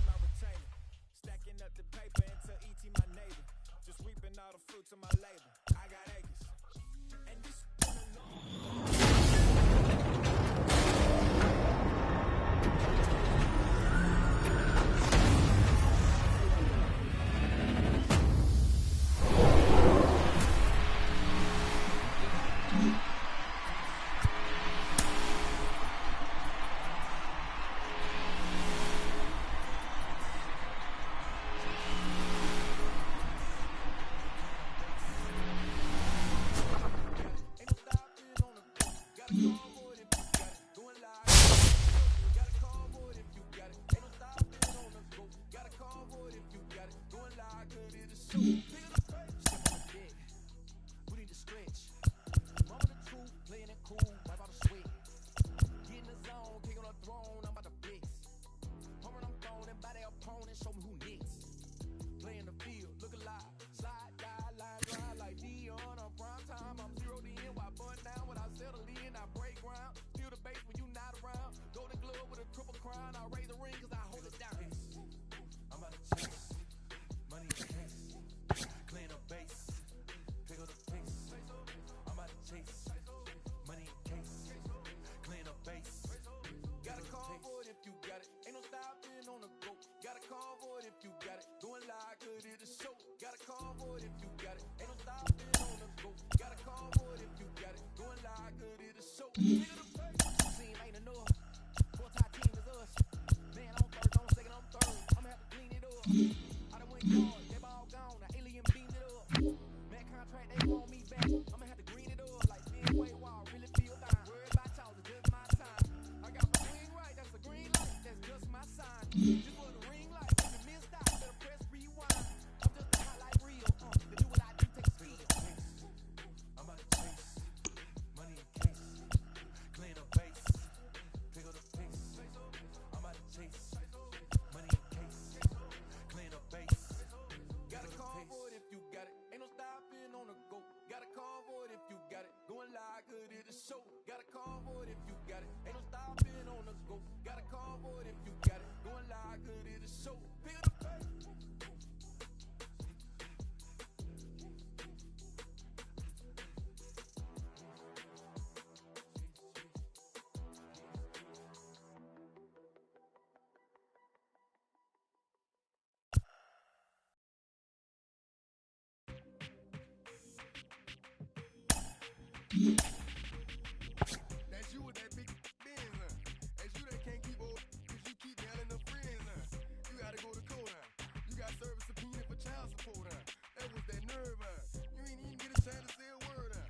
S8: my retainer. Stacking up the paper until ET my neighbor. Just reaping all the fruits of my labor. I got acres, and this been a long.
S13: That's you with that big Benz, huh? That's you that can't keep old, cause you keep yelling the friends, huh? You gotta go to court, huh? You got service subpoena for child support, huh? That was that nerve, huh? You ain't even get a chance to say a word, huh?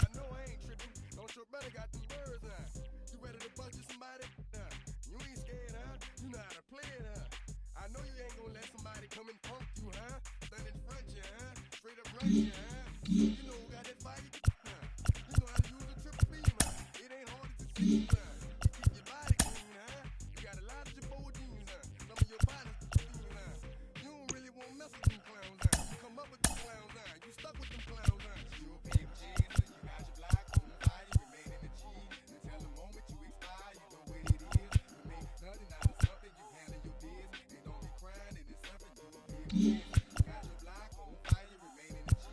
S13: I know I ain't tripping, don't your brother got them birds, huh? You ready to bust you somebody, huh? You ain't scared, huh? You know how to play it, huh? I know you ain't gonna let somebody come and punk you, huh? Stand in front you, huh? Straight up run you, huh? You know who got that fire, huh? You know how to use a triple beam, huh? It ain't hard to see, huh? You keep your body clean, huh? You got a lot of your bold jeans, huh? Some of your body's clean, huh? You don't really want to mess with them clowns, huh? You come up with them clowns, huh? You stuck with them clowns, huh? You a baby Jesus, you got your black on fire, you remain in the G. Until the moment you expire, you know what it is. You make nothing out of something, you handle your biz. And don't be crying, and it's something you will be a kid. You got your black on fire, you remain in the G.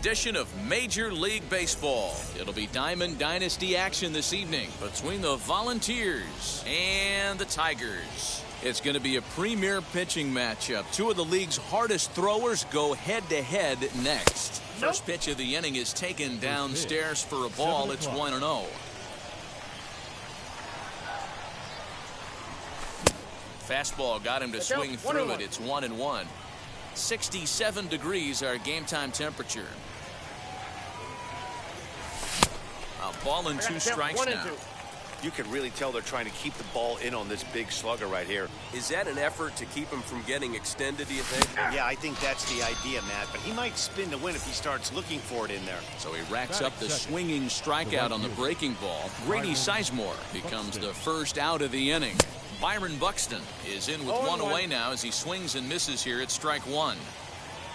S1: edition of Major League Baseball. It'll be Diamond Dynasty action this evening between the Volunteers and the Tigers. It's going to be a premier pitching matchup. Two of the league's hardest throwers go head-to-head next. First pitch of the inning is taken downstairs for a ball. It's 1-0. Fastball got him to swing through it. It's 1-1. 67 degrees our game time temperature. A ball and 2 strikes now.
S3: You can really tell they're trying to keep the ball in on this big slugger right here.
S7: Is that an effort to keep him from getting extended, do you think?
S3: Yeah, I think that's the idea, Matt. But he might spin to win if he starts looking for it in there.
S1: So he racks up the swinging strikeout on the breaking ball. Grady Sizemore becomes the first out of the inning. Byron Buxton is in with 1 away now as he swings and misses here at strike 1.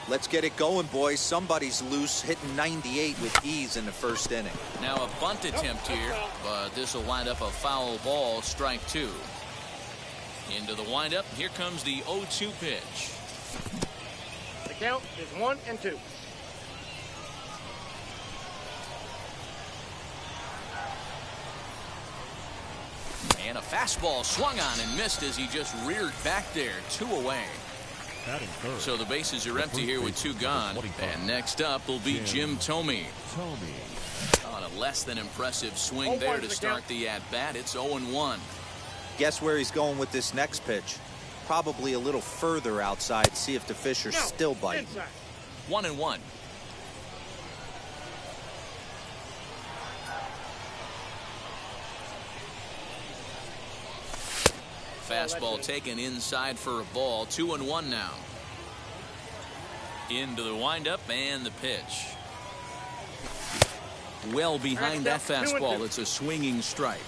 S4: Let's get it going, boys. Somebody's loose, hitting 98 with ease in the first inning.
S1: Now a bunt attempt here, but this will wind up a foul ball, strike 2. Into the windup, here comes the 0-2 pitch.
S5: The count is 1-2.
S1: And a fastball swung on and missed as he just reared back there. 2 away. So the bases are empty here with 2 gone. And next up will be Jim Thome. On a less than impressive swing there to start the at-bat. It's 0-1.
S4: Guess where he's going with this next pitch? Probably a little further outside. See if the fish are still biting.
S1: 1-1. Fastball taken inside for a ball. 2-1 now. Into the windup and the pitch. Well behind that fastball. It's a swinging strike.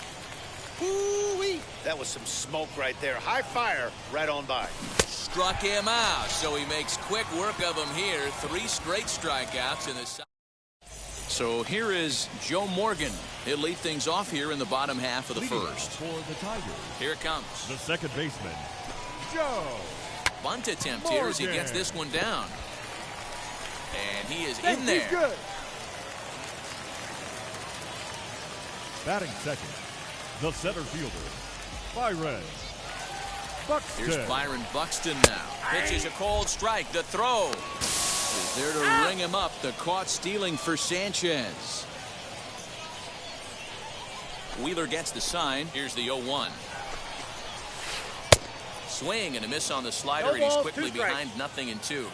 S3: Woo-wee. That was some smoke right there. High fire right on by.
S1: Struck him out, so he makes quick work of him here. 3 straight strikeouts in the. So here is Joe Morgan. He'll lead things off here in the bottom half of the first.
S2: For the Tigers,
S1: here it comes.
S2: the second baseman, Joe.
S1: Bunt attempt here as he gets this one down. And he is in there.
S13: Good.
S2: Batting second, the center fielder, Byron Buxton.
S1: Here's Byron Buxton now. Pitches a cold strike. The throw is there to ring him up. The caught stealing for Sanchez. Wheeler gets the sign. Here's the 0-1. Swing and a miss on the slider, and he's quickly behind 0-2.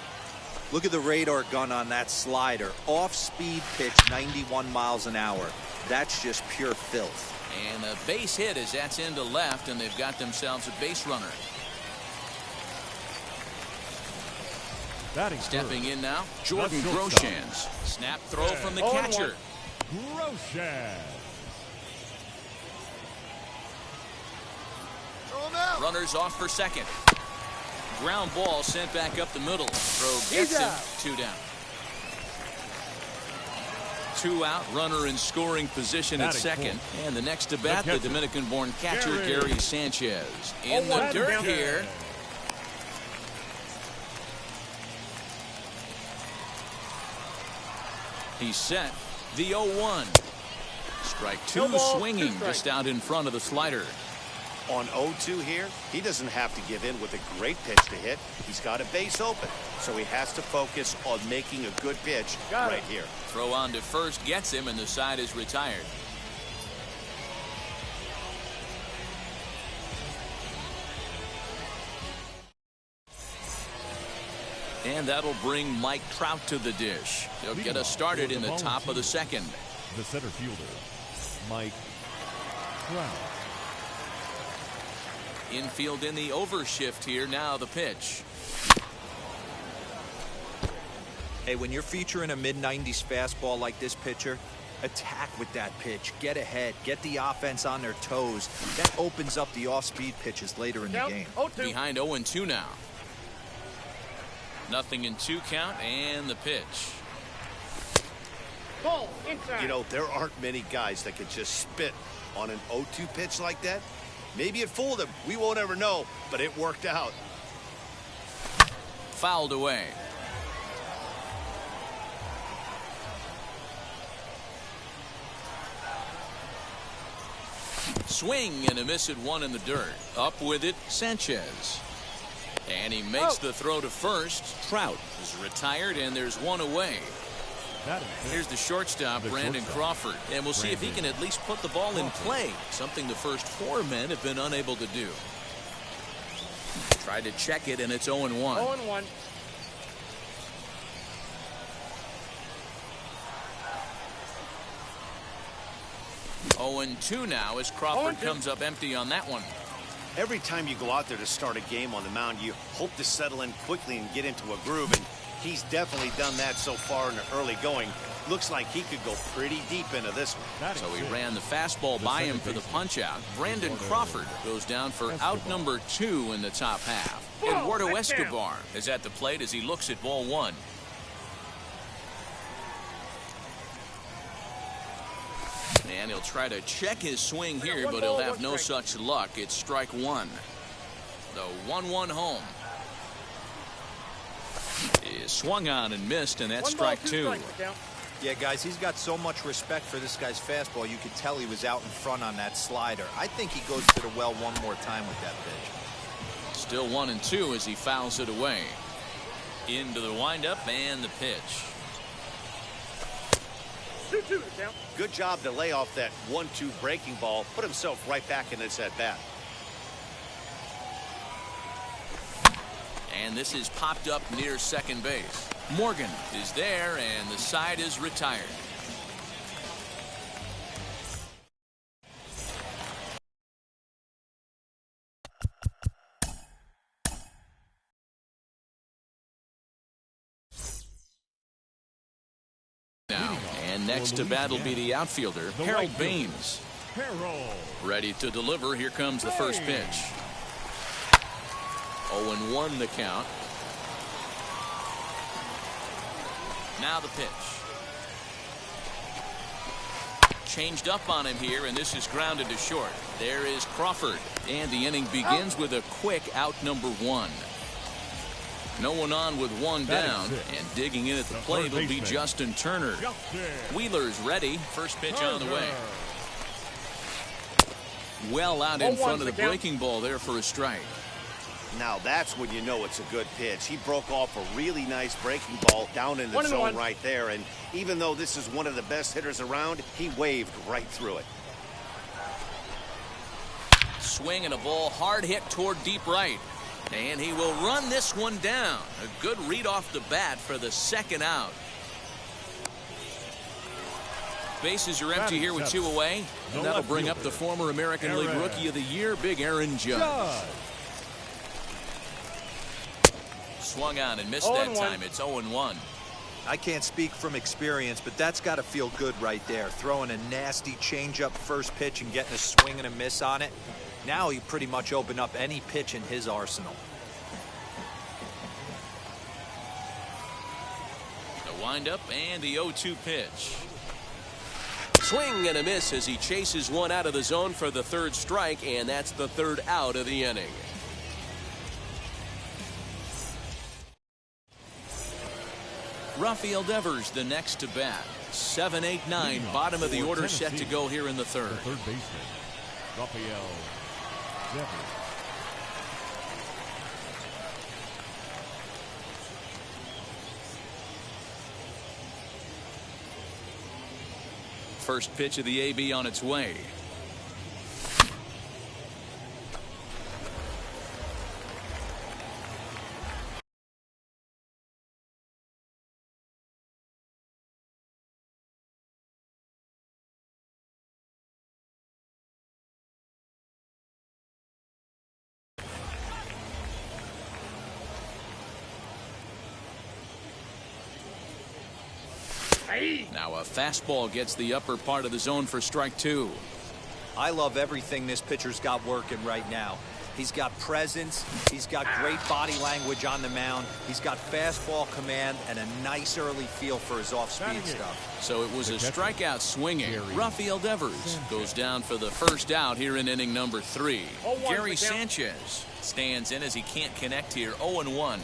S4: Look at the radar gun on that slider. Off-speed pitch, 91 miles an hour. That's just pure filth.
S1: And a base hit as that's into left, and they've got themselves a base runner. Stepping in now, Jordan Groshans. Snap throw from the catcher.
S2: Groshans.
S1: Runners off for second. Ground ball sent back up the middle. Throw gets him. 2 down. 2 out, runner in scoring position at second. And the next to bat, the Dominican-born catcher, Gary Sanchez. In the dirt here. He's set. The 0-1. Strike 2 swinging just out in front of the slider.
S3: On 0-2 here, he doesn't have to give in with a great pitch to hit. He's got a base open, so he has to focus on making a good pitch right here.
S1: Throw on to first gets him, and the side is retired. And that'll bring Mike Trout to the dish. He'll get us started in the top of the second.
S2: The center fielder, Mike Trout.
S1: Infield in the overshift here. Now the pitch.
S4: Hey, when you're featuring a mid-90s fastball like this pitcher, attack with that pitch. Get ahead. Get the offense on their toes. That opens up the off-speed pitches later in the game.
S1: Behind 0-2 now. 0-2 count and the pitch.
S5: Ball inside.
S3: You know, there aren't many guys that could just spit on an 0-2 pitch like that. Maybe it fooled him. We won't ever know, but it worked out.
S1: Fouled away. Swing and a miss at one in the dirt. Up with it, Sanchez. And he makes the throw to first. Trout is retired, and there's one away. Here's the shortstop, Brandon Crawford. And we'll see if he can at least put the ball in play, something the first four men have been unable to do. Tried to check it, and it's 0-1.
S5: 0-1.
S1: Oh, and 2 now as Crawford comes up empty on that one.
S3: Every time you go out there to start a game on the mound, you hope to settle in quickly and get into a groove, and he's definitely done that so far in the early going. Looks like he could go pretty deep into this one.
S1: So he ran the fastball by him for the punch-out. Brandon Crawford goes down for out number 2 in the top half. Eduardo Escobar is at the plate as he looks at ball 1. And he'll try to check his swing here, but he'll have no such luck. It's strike 1. The 1-1 home is swung on and missed, and that's strike 2.
S4: Yeah, guys, he's got so much respect for this guy's fastball. You could tell he was out in front on that slider. I think he goes to the well one more time with that pitch.
S1: Still 1-2 as he fouls it away. Into the windup and the pitch.
S5: 2-2 to count.
S3: Good job to lay off that 1-2 breaking ball. Put himself right back in this at bat.
S1: And this is popped up near second base. Morgan is there, and the side is retired. Now, and next to bat will be the outfielder, Harold Baines. Ready to deliver. Here comes the first pitch. 0-1 the count. Now the pitch. Changed up on him here, and this is grounded to short. There is Crawford, and the inning begins with a quick out number 1. No one on with one down, and digging in at the plate will be Justin Turner. Wheeler's ready. First pitch on the way. Well out in front of the breaking ball there for a strike.
S3: Now that's when you know it's a good pitch. He broke off a really nice breaking ball down in the zone right there, and even though this is one of the best hitters around, he waved right through it.
S1: Swing and a ball hard hit toward deep right. And he will run this one down. A good read off the bat for the second out. Bases are empty here with 2 away. And that'll bring up the former American League Rookie of the Year, Big Aaron Judge. Swung on and missed that time. It's 0-1.
S4: I can't speak from experience, but that's got to feel good right there. Throwing a nasty changeup first pitch and getting a swing and a miss on it. Now he pretty much opened up any pitch in his arsenal.
S1: The windup and the 0-2 pitch.
S7: Swing and a miss as he chases one out of the zone for the third strike, and that's the third out of the inning.
S1: Rafael Devers the next to bat. 7, 8, 9, bottom of the order set to go here in the third.
S2: Third baseman, Rafael Devers.
S1: First pitch of the AB on its way. Now a fastball gets the upper part of the zone for strike 2.
S4: I love everything this pitcher's got working right now. He's got presence. He's got great body language on the mound. He's got fastball command and a nice early feel for his off-speed stuff.
S1: So it was a strikeout swinging. Rafael Devers goes down for the first out here in inning number 3. Gary Sanchez stands in as he can't connect here. 0-1.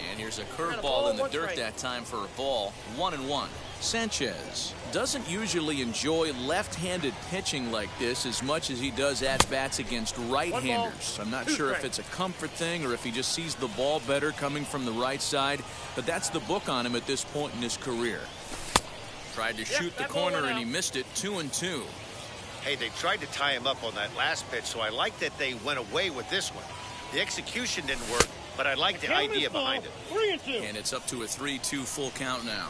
S1: And here's a curveball in the dirt that time for a ball. 1-1. Sanchez doesn't usually enjoy left-handed pitching like this as much as he does at-bats against right-handers. I'm not sure if it's a comfort thing or if he just sees the ball better coming from the right side, but that's the book on him at this point in his career. Tried to shoot the corner and he missed it. 2-2.
S3: Hey, they tried to tie him up on that last pitch, so I like that they went away with this one. The execution didn't work, but I like the idea behind it.
S5: 3-2.
S1: And it's up to a 3-2 full count now.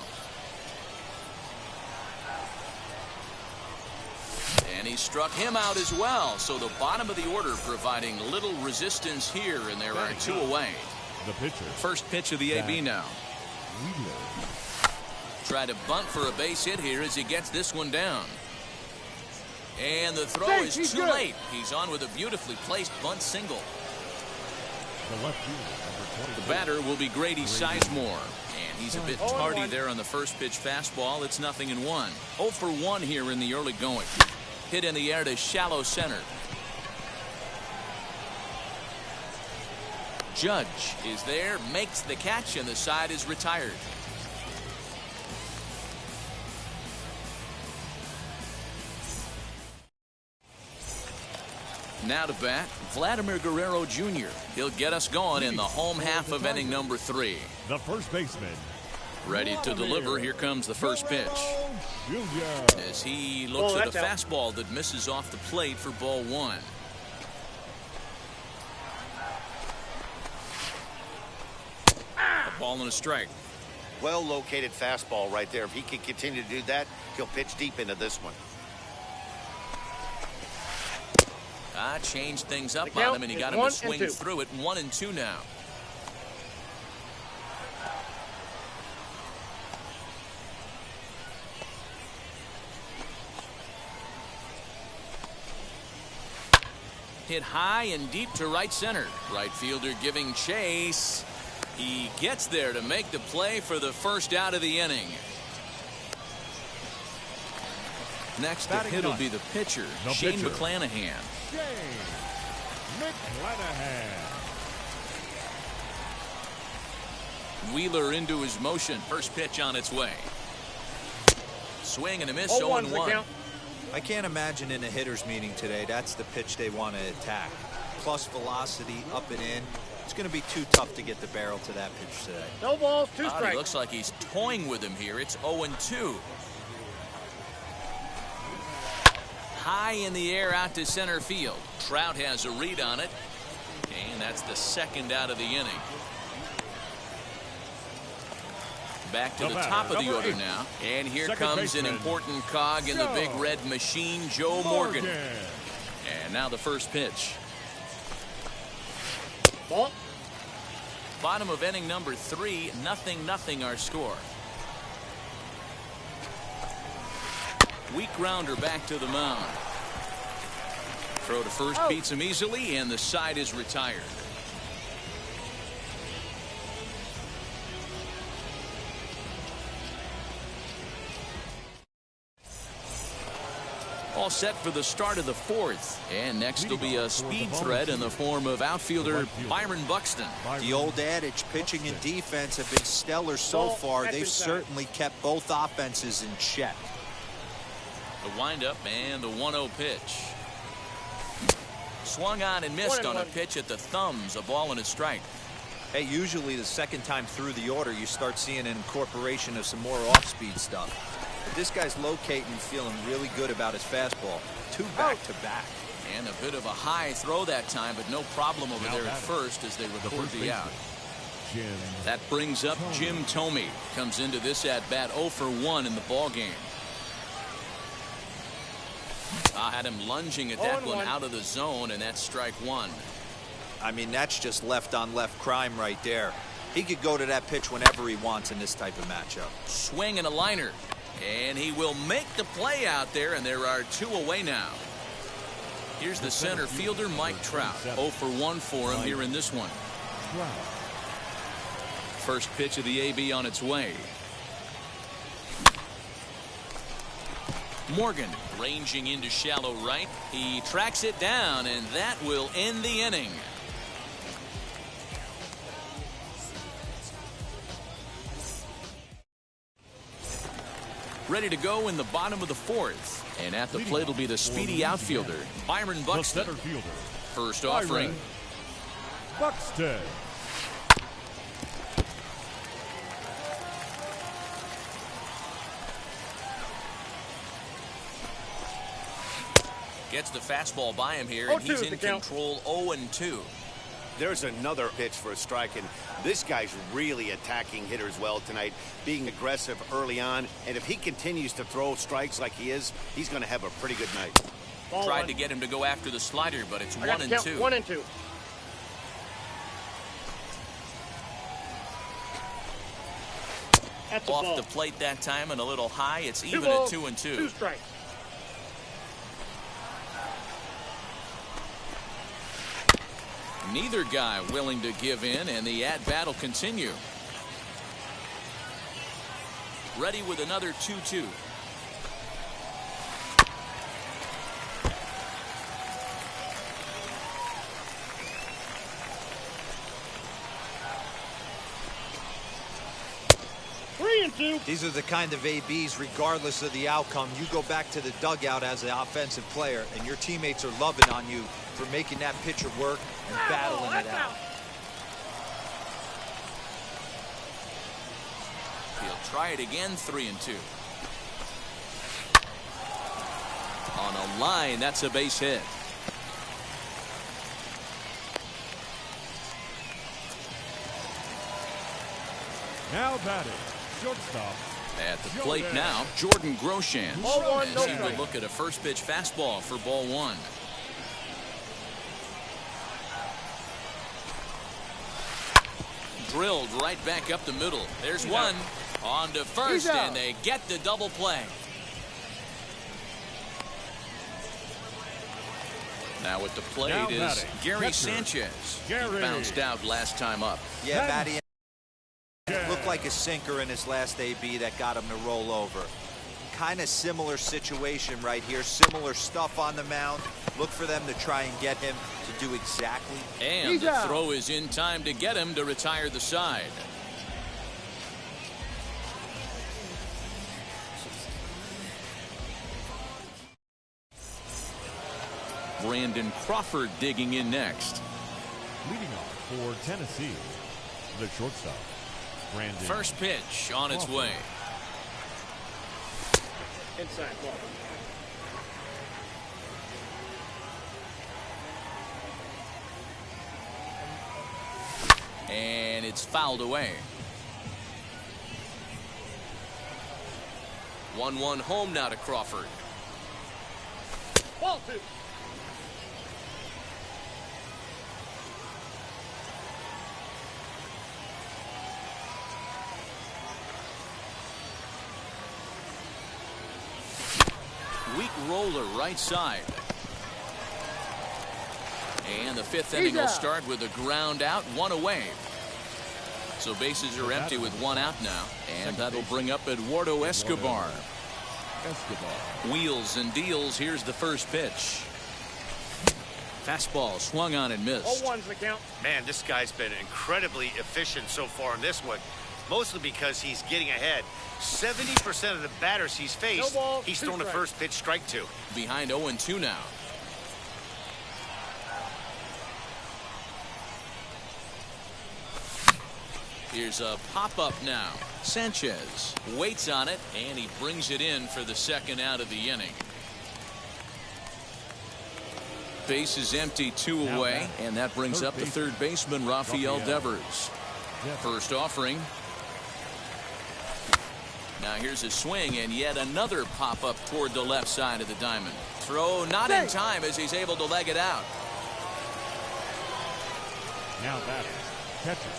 S1: And he struck him out as well. So the bottom of the order providing little resistance here, and there are 2 away.
S2: The pitcher.
S1: First pitch of the AB now. Try to bunt for a base hit here as he gets this one down. And the throw is too late. He's on with a beautifully placed bunt single.
S2: The left fielder, number 22.
S1: The batter will be Grady Sizemore. And he's a bit tardy there on the first pitch fastball. It's 0-1. 0 for 1 here in the early going. Hit in the air to shallow center. Judge is there, makes the catch, and the side is retired. Now to bat, Vladimir Guerrero Jr. He'll get us going in the home half of inning number 3.
S2: The first baseman.
S1: Ready to deliver. Here comes the first pitch. As he looks at a fastball that misses off the plate for ball 1. A ball and a strike.
S3: Well located fastball right there. If he can continue to do that, he'll pitch deep into this one.
S1: Changed things up on him, and he got him to swing through it. 1-2 now. Hit high and deep to right center. Right fielder giving chase. He gets there to make the play for the first out of the inning. Next to hit will be the pitcher, Shane McClanahan.
S2: Shane McClanahan.
S1: Wheeler into his motion. First pitch on its way. Swing and a miss. 0-1.
S4: I can't imagine in a hitter's meeting today that's the pitch they want to attack. Plus velocity, up and in. It's going to be too tough to get the barrel to that pitch today.
S5: No balls, 2 strikes.
S1: It looks like he's toying with him here. It's 0-2. High in the air out to center field. Trout has a read on it. And that's the second out of the inning. Back to the top of the order now. And here comes an important cog in the big red machine, Joe Morgan. And now the first pitch.
S5: Ball.
S1: Bottom of inning number 3, 0-0 our score. Weak grounder back to the mound. Throw to first beats him easily, and the side is retired. All set for the start of the 4th. And next will be a speed threat in the form of outfielder Byron Buxton.
S4: The old adage, pitching and defense have been stellar so far. They've certainly kept both offenses in check.
S1: The windup and the 1-0 pitch. Swung on and missed on a pitch at the thumbs. A ball and a strike.
S4: Hey, usually the second time through the order you start seeing an incorporation of some more off-speed stuff. But this guy's locating and feeling really good about his fastball. 2 back-to-back.
S1: And a bit of a high throw that time, but no problem over there at first as they record the out. That brings up Jim Thome. Comes into this at-bat 0 for 1 in the ball game. I had him lunging at that one out of the zone, and that's strike 1.
S4: I mean, that's just left-on-left crime right there. He could go to that pitch whenever he wants in this type of matchup.
S1: Swing and a liner. And he will make the play out there, and there are 2 away now. Here's the center fielder, Mike Trout. 0 for 1 for him here in this one. First pitch of the AB on its way. Morgan ranging into shallow right. He tracks it down, and that will end the inning. Ready to go in the bottom of the fourth. And at the plate will be the speedy outfielder, Byron
S2: The
S1: Buxton.
S2: center fielder,
S1: First offering.
S2: Buxton.
S1: Gets the fastball by him here, and he's in control 0-2.
S3: There's another pitch for a strike, and this guy's really attacking hitters well tonight, being aggressive early on. And if he continues to throw strikes like he is, he's going to have a pretty good night.
S1: Tried to get him to go after the slider, but it's 1-2.
S5: 1-2. That's a
S1: Off
S5: ball.
S1: the plate that time and a little high. It's even
S5: balls,
S1: at 2-2.
S5: 2 strikes.
S1: Neither guy willing to give in, and the at-bat will continue. Ready with another 2-2.
S4: These are the kind of ABs, regardless of the outcome, you go back to the dugout as an offensive player, and your teammates are loving on you for making that pitcher work and battling it out.
S1: He'll try it again, 3-2. On a line, that's a base hit.
S2: Now batting, shortstop.
S1: At the plate now, Jordan Groshans.
S5: Ball one,
S1: As
S5: no
S1: he
S5: strike.
S1: will look at a first pitch fastball for ball one. Drilled right back up the middle. There's one. On to first, and they get the double play. Now at the plate
S2: Now
S1: is
S2: batting,
S1: Gary
S2: catcher,
S1: Sanchez.
S2: Gary.
S1: He bounced out last time up.
S4: Yeah, Matty, it looked like a sinker in his last AB that got him to roll over. Kind of similar situation right here. Similar stuff on the mound. Look for them to try and get him to do exactly.
S1: And the throw is in time to get him to retire the side. Brandon Crawford digging in next.
S2: Leading off for Tennessee, the shortstop, Brandon.
S1: First pitch on its way.
S5: Inside ball.
S1: And it's fouled away. 1-1 home now to Crawford.
S5: Ball 2.
S1: Weak roller right side. And the fifth inning will start with a ground out, one away. So bases are empty with one out now. And that'll bring up Eduardo Escobar. Wheels and deals. Here's the first pitch. Fastball swung on and missed.
S5: 0-1's the count.
S3: Man, this guy's been incredibly efficient so far in this one. Mostly because he's getting ahead. 70% of the batters he's faced, he's thrown a first pitch strike to.
S1: Behind 0-2 now. Here's a pop-up now. Sanchez waits on it, and he brings it in for the second out of the inning. Base is empty, 2 away, and that brings up the third baseman, Rafael Devers. First offering. Now here's a swing, and yet another pop-up toward the left side of the diamond. Throw not in time as he's able to leg it out.
S2: Now batting, catcher.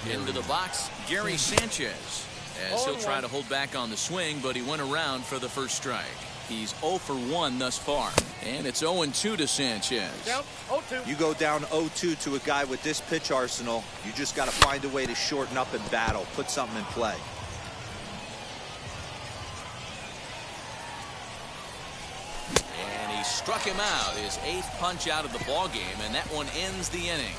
S1: Into the box, Gary Sanchez. As he'll try to hold back on the swing, but he went around for the first strike. He's 0 for 1 thus far. And it's 0-2 to Sanchez.
S5: Down 0-2.
S4: You go down 0-2 to a guy with this pitch arsenal, you just got to find a way to shorten up and battle. Put something in play.
S1: And he struck him out, his 8th punch out of the ball game, and that one ends the inning.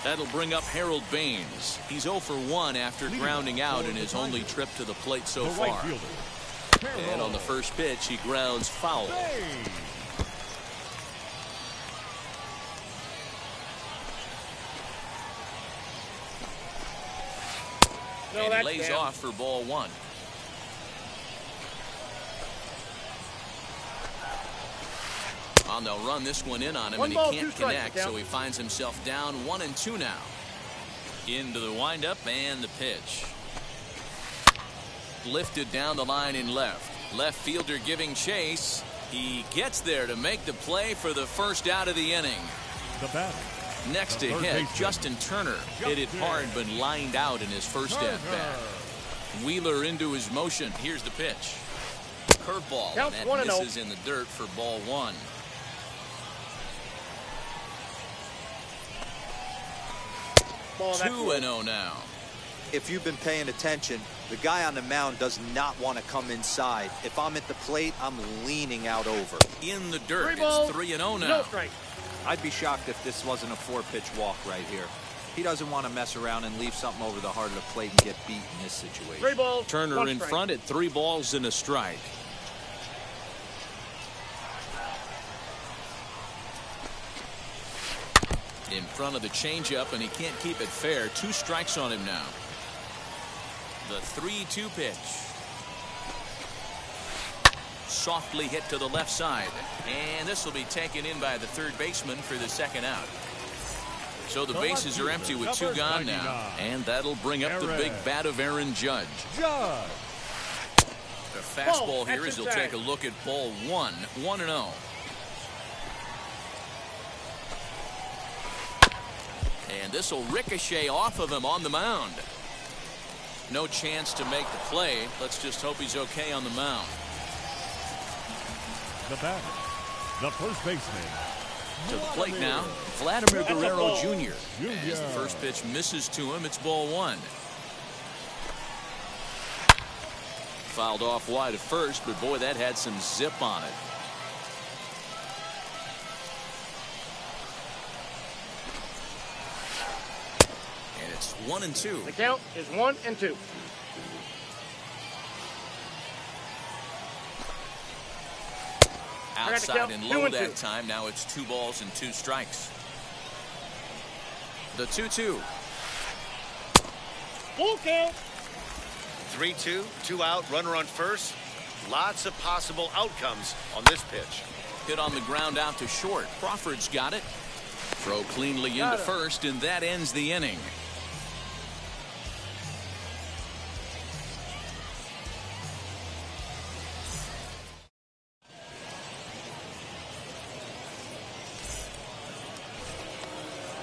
S1: That'll bring up Harold Baines. He's 0 for 1 after grounding out in his only trip to the plate so
S2: The right
S1: far.
S2: fielder,
S1: And on the first pitch, he grounds foul.
S5: No,
S1: And he
S5: that's
S1: lays
S5: down.
S1: off for ball 1. And they'll run this one in on him,
S5: One
S1: and
S5: ball,
S1: he
S5: two
S1: can't
S5: strikes,
S1: connect, so he finds himself down 1-2 now. Into the windup and the pitch. Lifted down the line in left. Left fielder giving chase. He gets there to make the play for the first out of the inning.
S2: The batter.
S1: Next
S2: The
S1: to
S2: third
S1: hit,
S2: baseman.
S1: Justin Turner hit it hard but lined out in his first at bat. Wheeler into his motion. Here's the pitch. Curveball.
S5: Counts
S1: That
S5: 1-0.
S1: misses in the dirt for ball 1.
S5: Ball, that's
S1: 2-0 now.
S4: If you've been paying attention, the guy on the mound does not want to come inside. If I'm at the plate, I'm leaning out over.
S1: In the dirt.
S5: 3 balls,
S1: It's 3-0 now.
S5: no strike.
S4: I'd be shocked if this wasn't a 4-pitch walk right here. He doesn't want to mess around and leave something over the heart of the plate and get beat in this situation.
S5: 3 balls,
S1: Turner
S5: 1
S1: in
S5: strike.
S1: front at 3 balls and a strike. In front of the changeup, and he can't keep it fair. 2 strikes on him now. The 3-2 pitch. Softly hit to the left side. And this will be taken in by the third baseman for the second out. So the bases are empty with 2 gone now. And that'll bring up the big bat of Aaron Judge.
S2: Judge.
S1: The fastball
S5: Ball,
S1: here
S5: that's
S1: as he'll
S5: inside.
S1: take a look at ball 1. 1-0. And this will ricochet off of him on the mound. No chance to make the play. Let's just hope he's okay on the mound.
S2: The batter. The first baseman.
S1: To the plate now, Vladimir
S5: That's a
S1: Guerrero
S5: ball.
S1: Jr. As the first pitch misses to him, it's ball 1. Fouled off wide at first, but boy, that had some zip on it. And it's 1-2.
S5: The count is 1-2. I got the
S1: Outside
S5: count,
S1: and
S5: 2-2.
S1: low that time. Now it's 2 balls and 2 strikes. The 2-2.
S5: Full count.
S3: 3-2, 2 out, runner on first. Lots of possible outcomes on this pitch.
S1: Hit on the ground out to short. Crawford's got it. Throw cleanly into
S5: Got it.
S1: first, and that ends the inning.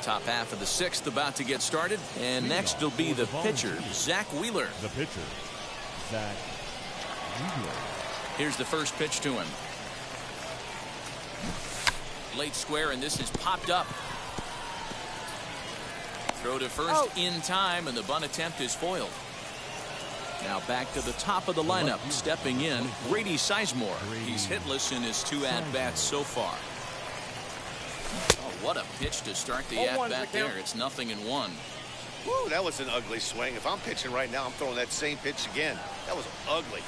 S1: Top half of the 6th about to get started, and next will be the pitcher, Zach Wheeler.
S2: The pitcher, Zach Wheeler.
S1: Here's the first pitch to him. Late square, and this is popped up. Throw to first in time, and the bunt attempt is foiled. Now back to the top of the lineup. Stepping in, Grady Sizemore. He's hitless in his 2 at-bats so far. Oh, what a pitch to start the
S5: Oh,
S1: at-bat there. It's 0-1.
S3: Woo, that was an ugly swing. If I'm pitching right now, I'm throwing that same pitch again. That was ugly.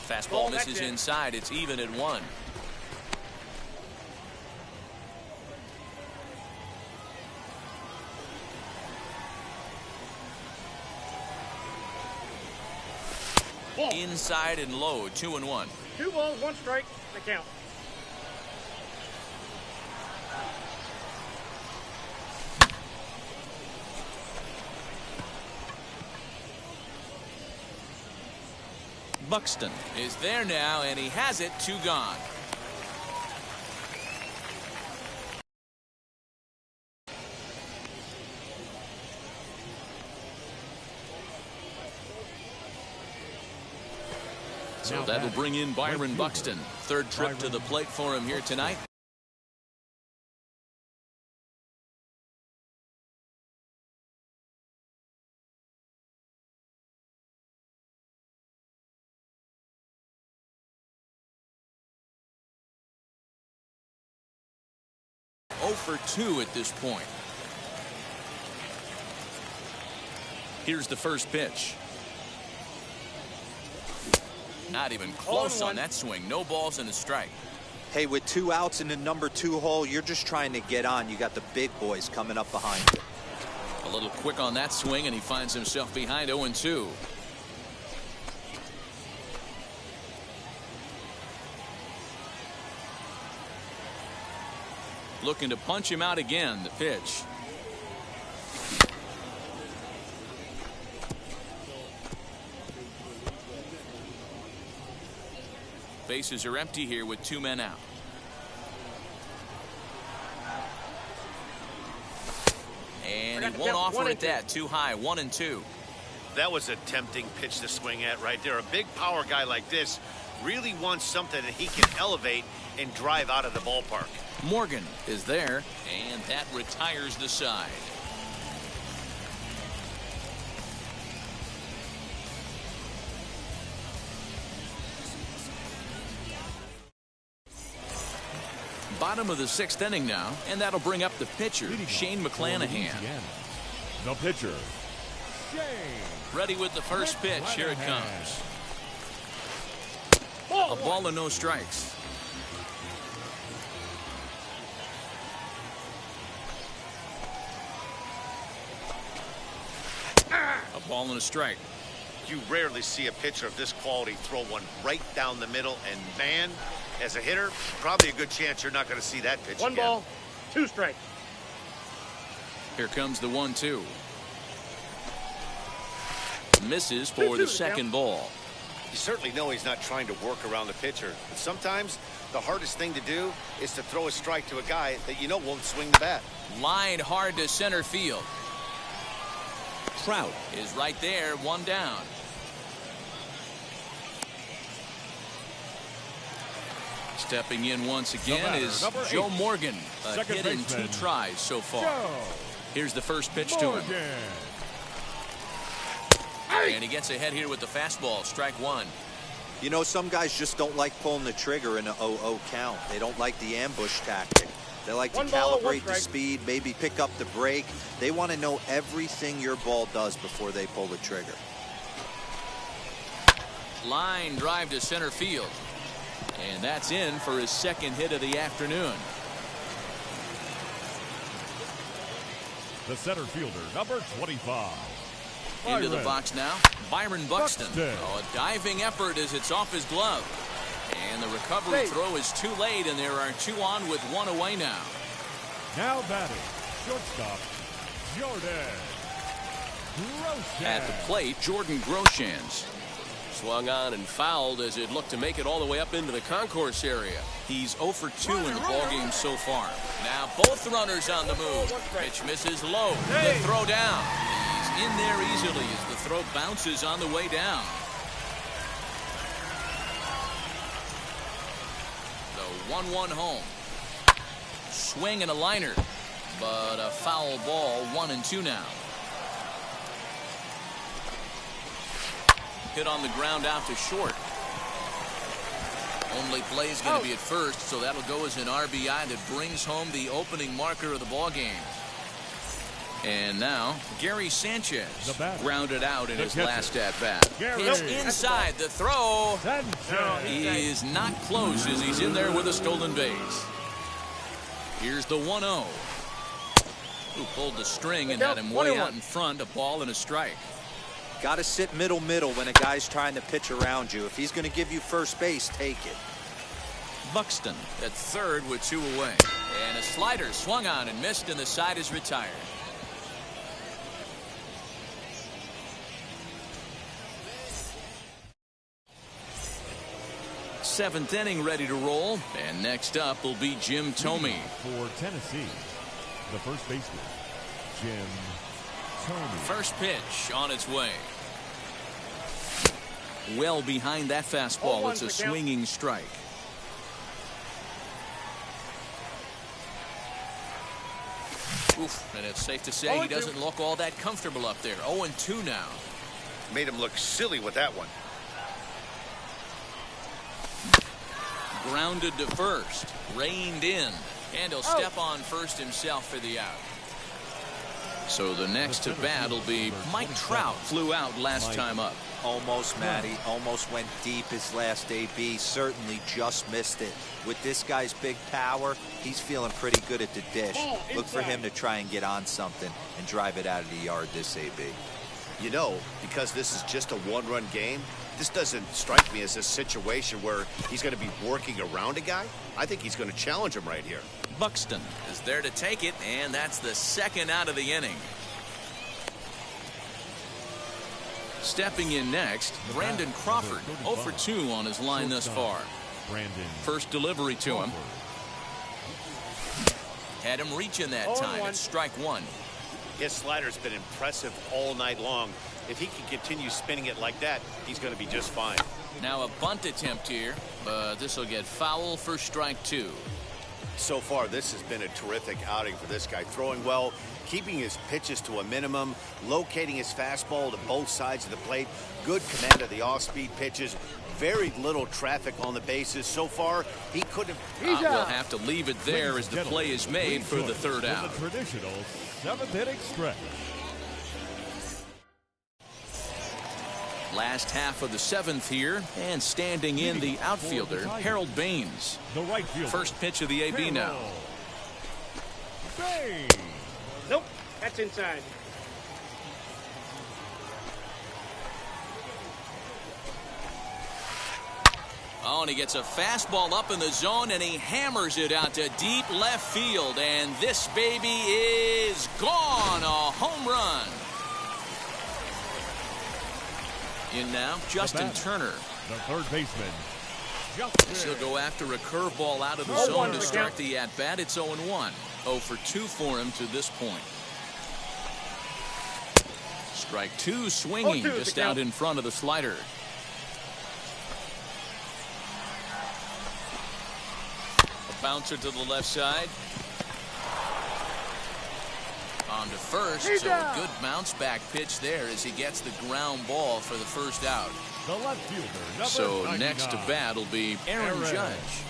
S1: Fastball
S5: Ball, that's
S1: misses
S5: it.
S1: inside. It's even at 1.
S5: Ball.
S1: Inside and low, 2-1.
S5: 2 balls, 1 strike. The count.
S1: Buxton is there now, and he has it. 2 gone. So that'll bring in Byron Buxton. 3rd trip to the plate for him here tonight. Oh for 2 at this point. Here's the first pitch. Not even close on that swing. No balls and a strike.
S4: Hey, with 2 outs in the number 2 hole, you're just trying to get on. You got the big boys coming up behind you.
S1: A little quick on that swing, and he finds himself behind 0-2. Looking to punch him out again. The pitch. Bases are empty here with 2 men out. And he won't offer it that. Too high. 1-2.
S3: That was a tempting pitch to swing at right there. A big power guy like this really wants something that he can elevate and drive out of the ballpark.
S1: Morgan is there, and that retires the side. Bottom of the 6th inning now, and that'll bring up the pitcher, Shane McClanahan.
S2: The pitcher, Shane.
S1: Ready with the first pitch. Here it comes. A ball and no strikes. A ball and a strike.
S3: You rarely see a pitcher of this quality throw one right down the middle, and man, as a hitter, probably a good chance you're not going to see that pitch
S5: One
S3: again.
S5: ball, 2 strikes.
S1: Here comes the 1-2. Misses for the second ball.
S3: You certainly know he's not trying to work around the pitcher, but sometimes the hardest thing to do is to throw a strike to a guy that you know won't swing the bat.
S1: Lined hard to center field. Trout is right there, 1 down. Stepping in once again is Joe Morgan. A hit in 2 tries so far. Here's the first pitch to him. And he gets ahead here with the fastball. Strike 1.
S4: You know, some guys just don't like pulling the trigger in an 0-0 count. They don't like the ambush tactic. They like to calibrate the speed, maybe pick up the break. They want to know everything your ball does before they pull the trigger.
S1: Line drive to center field. And that's in for his 2nd hit of the afternoon.
S2: The center fielder, number 25.
S1: Into the box now, Byron Buxton. Oh, a diving effort as it's off his glove. And the recovery throw is too late, and there are 2 on with 1 away now.
S2: Now batting, shortstop, Jordan Groshans.
S1: At the plate, Jordan Groshans. Swung on and fouled as it looked to make it all the way up into the concourse area. He's 0 for 2 in the ballgame so far. Now both runners on the move. Pitch misses low. The throw down. He's in there easily as the throw bounces on the way down. The 1-1 home. Swing and a liner, but a foul ball. 1-2 now. Hit on the ground out to short. Only play is going to be at first, so that'll go as an RBI that brings home the opening marker of the ball game. And now Gary Sanchez grounded out in his last at bat. It's inside the throw. He is not close as he's in there with a stolen base. Here's the 1-0. Who pulled the string and had him way out in front. A ball and a strike.
S4: Got to sit middle when a guy's trying to pitch around you. If he's going to give you first base, take it.
S1: Buxton at 3rd with 2 away. And a slider swung on and missed, and the side is retired. Seventh inning ready to roll. And next up will be Jim Thome.
S2: For Tennessee, the first baseman, Jim Thome.
S1: First pitch on its way. Well behind that fastball. It's a swinging strike. Oof, and it's safe to say he doesn't look all that comfortable up there. 0-2 now.
S3: Made him look silly with that one.
S1: Grounded to first. Reined in. And he'll step on first himself for the out. So the next to bat will be Mike Trout. Flew out last time up.
S4: Almost, Matty. Almost went deep his last AB. Certainly just missed it. With this guy's big power, he's feeling pretty good at the dish. Look for him to try and get on something and drive it out of the yard this AB.
S3: You know, because this is just a one-run game, this doesn't strike me as a situation where he's going to be working around a guy. I think he's going to challenge him right here.
S1: Buxton is there to take it, and that's the second out of the inning. Stepping in next, Brandon Crawford, 0 for 2 on his line thus far. First delivery to him. Had him reaching that time. It's strike one.
S3: His slider's been impressive all night long. If he can continue spinning it like that, he's going to be just fine.
S1: Now a bunt attempt here, but this will get foul for strike two.
S3: So far, this has been a terrific outing for this guy. Throwing well, keeping his pitches to a minimum, locating his fastball to both sides of the plate, good command of the off-speed pitches, very little traffic on the bases. So far, he couldn't have...
S1: We'll have to leave it there as the play is made for the third out.
S2: The traditional 7th inning stretch.
S1: Last half of the 7th here, and standing in the outfielder, Harold Baines.
S2: The right fielder.
S1: First pitch of the AB now.
S2: Baines.
S5: Nope, that's inside.
S1: Oh, and he gets a fastball up in the zone, and he hammers it out to deep left field, and this baby is gone. A home run. In now, Justin Turner.
S2: The third baseman.
S1: He'll go after a curveball out of the zone to start the at-bat. It's 0-1. 0 for 2 for him to this point. Strike two, swinging just out in front of the slider. A bouncer to the left side. On to first, so a good bounce back pitch there as he gets the ground ball for the first out.
S2: The left fielder, number
S1: So
S2: 99.
S1: next to bat will be Aaron Judge.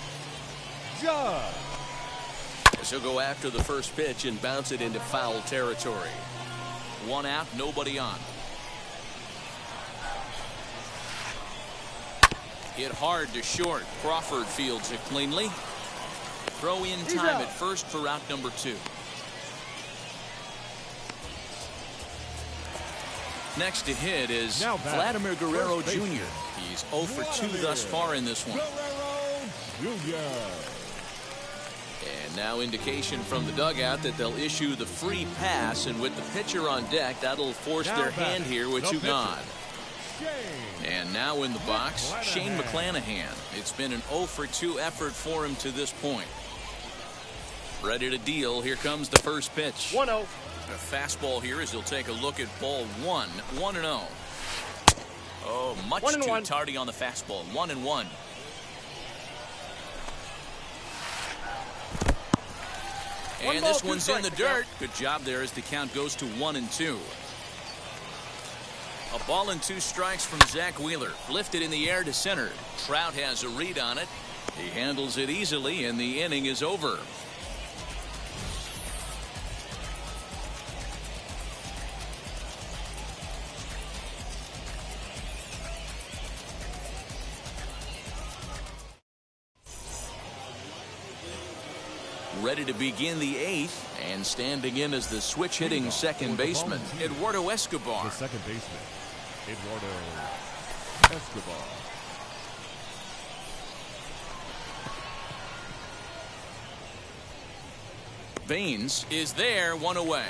S1: He'll go after the first pitch and bounce it into foul territory. One out, nobody on. Hit hard to short. Crawford fields it cleanly. Throw in time at first for out number 2. Next to hit is Vladimir Guerrero Jr. He's 0 for 2 thus far in this one. And now indication from the dugout that they'll issue the free pass, and with the pitcher on deck, that'll force their hand here with 2 gone. And now in the box, Shane McClanahan. It's been an 0 for 2 effort for him to this point. Ready to deal. Here comes the first pitch.
S5: 1-0.
S1: A fastball here as he'll take a look at ball 1. 1-0. Oh, much too tardy on the fastball. 1-1. And this one's in the dirt. Good job there as the count goes to 1-2. A ball and 2 strikes from Zach Wheeler. Lifted in the air to center. Trout has a read on it. He handles it easily, and the inning is over. Ready to begin the 8th, and standing in as the switch-hitting second baseman, Eduardo Escobar.
S2: The second baseman, Eduardo Escobar.
S1: Baines is there, 1 away.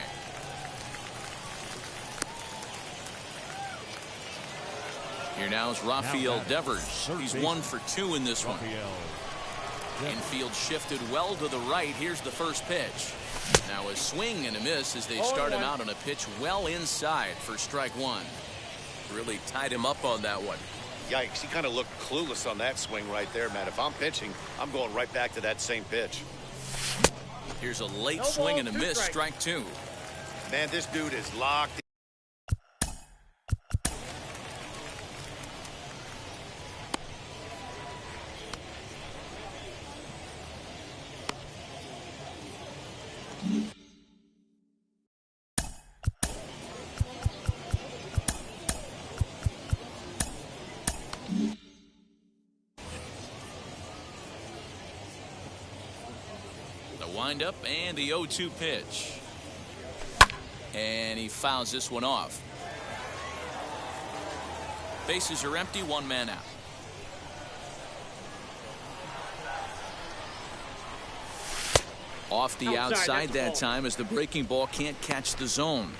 S1: Here now is Rafael Devers. He's 1 for 2 in this one. Infield shifted well to the right. Here's the first pitch. Now a swing and a miss as they start him out on a pitch well inside for strike 1. Really tied him up on that one.
S3: Yikes, he kind of looked clueless on that swing right there, man. If I'm pitching, I'm going right back to that same pitch.
S1: Here's a late swing and a miss, strike 2.
S3: Man, this dude is locked.
S1: The windup and the 0-2 pitch. And he fouls this one off. Bases are empty, one man out. Off the outside that time as the breaking ball can't catch the zone.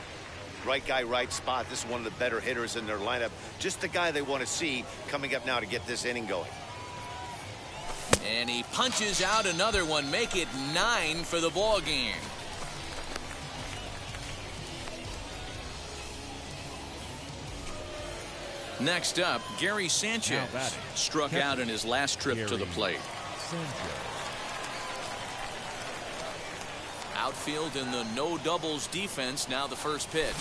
S3: Right guy, right spot. This is one of the better hitters in their lineup. Just the guy they want to see coming up now to get this inning going.
S1: And he punches out another one, make it 9 for the ball game. Next up, Gary Sanchez struck out in his last trip to the plate. Outfield in the no doubles defense, now the first pitch.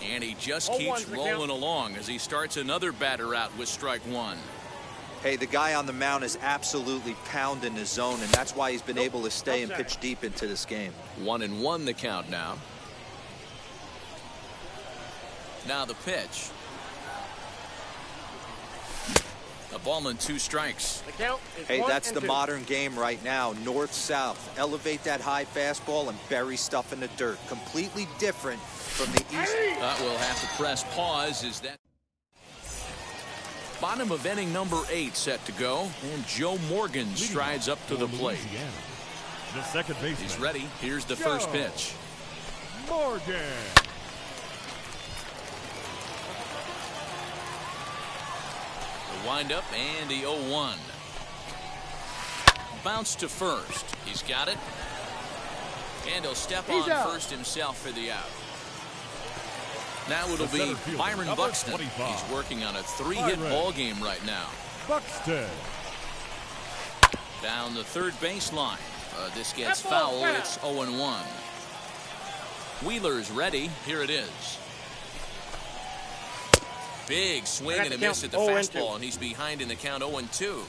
S1: And he just keeps rolling along as he starts another batter out with strike one.
S4: Hey, the guy on the mound is absolutely pounding the zone, and that's why he's been able to stay and pitch deep into this game.
S1: 1-1 the count now. Now the pitch. A ball and 2 strikes.
S4: Hey, that's the modern game right now. North-south. Elevate that high fastball and bury stuff in the dirt. Completely different from the east.
S1: We'll have to press pause. Is that bottom of inning number 8 set to go, and Joe Morgan strides up to the plate.
S2: The second baseman.
S1: He's ready. Here's the first pitch.
S2: Morgan.
S1: Wind up and the 0-1. Bounce to first. He's got it. And he'll step on first himself for the out. Now it'll be Byron Buxton.
S2: 25.
S1: He's working on a 3-hit ball game right now.
S2: Buxton.
S1: Down the third baseline. This gets foul. It's 0-1. Wheeler's ready. Here it is. Big swing and a miss at the fastball, and he's behind in the count 0-2.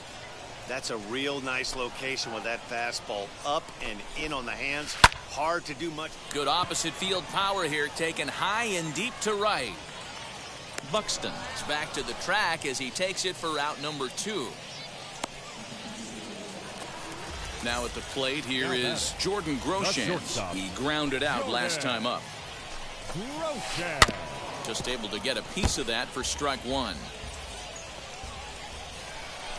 S3: That's a real nice location with that fastball up and in on the hands. Hard to do much.
S1: Good opposite field power here, taken high and deep to right. Buxton is back to the track as he takes it for out number 2. Now at the plate here is Jordan Groshans. He grounded out last time up.
S2: Groshans.
S1: Just able to get a piece of that for strike one.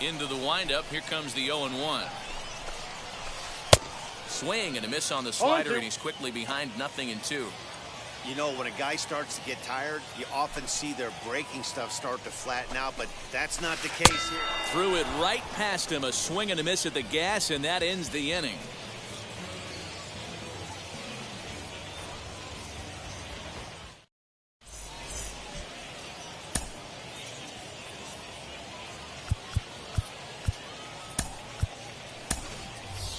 S1: Into the windup. Here comes the 0-1. Swing and a miss on the slider, and he's quickly behind 0-2.
S3: You know, when a guy starts to get tired, you often see their breaking stuff start to flatten out, but that's not the case here.
S1: Threw it right past him. A swing and a miss at the gas, and that ends the inning.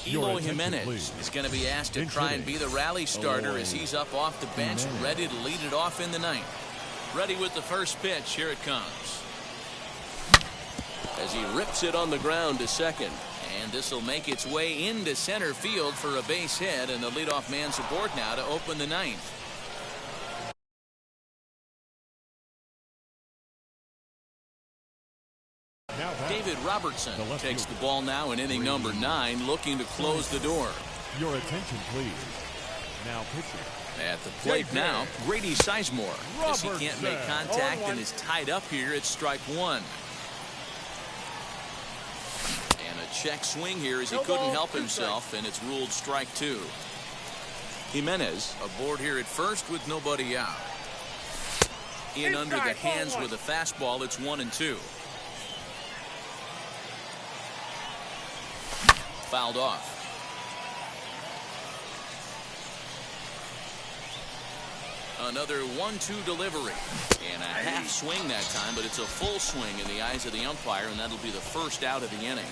S1: Eloy Jimenez is going to be asked to try and be the rally starter as he's up off the bench, ready to lead it off in the ninth. Ready with the first pitch. Here it comes. As he rips it on the ground to second. And this will make its way into center field for a base hit, and the leadoff man's aboard now to open the ninth. David Robertson takes the ball now in inning number 9, looking to close the door.
S2: Your attention, please. Now pitching.
S1: At the plate now, Grady Sizemore. As he can't make contact and is tied up here at strike one. And a check swing here as he couldn't help himself, and it's ruled strike two. Jimenez aboard here at first with nobody out. In under the hands with a fastball. It's 1-2. Fouled off. Another 1-2 delivery. And a half swing that time, but it's a full swing in the eyes of the umpire, and that'll be the first out of the inning.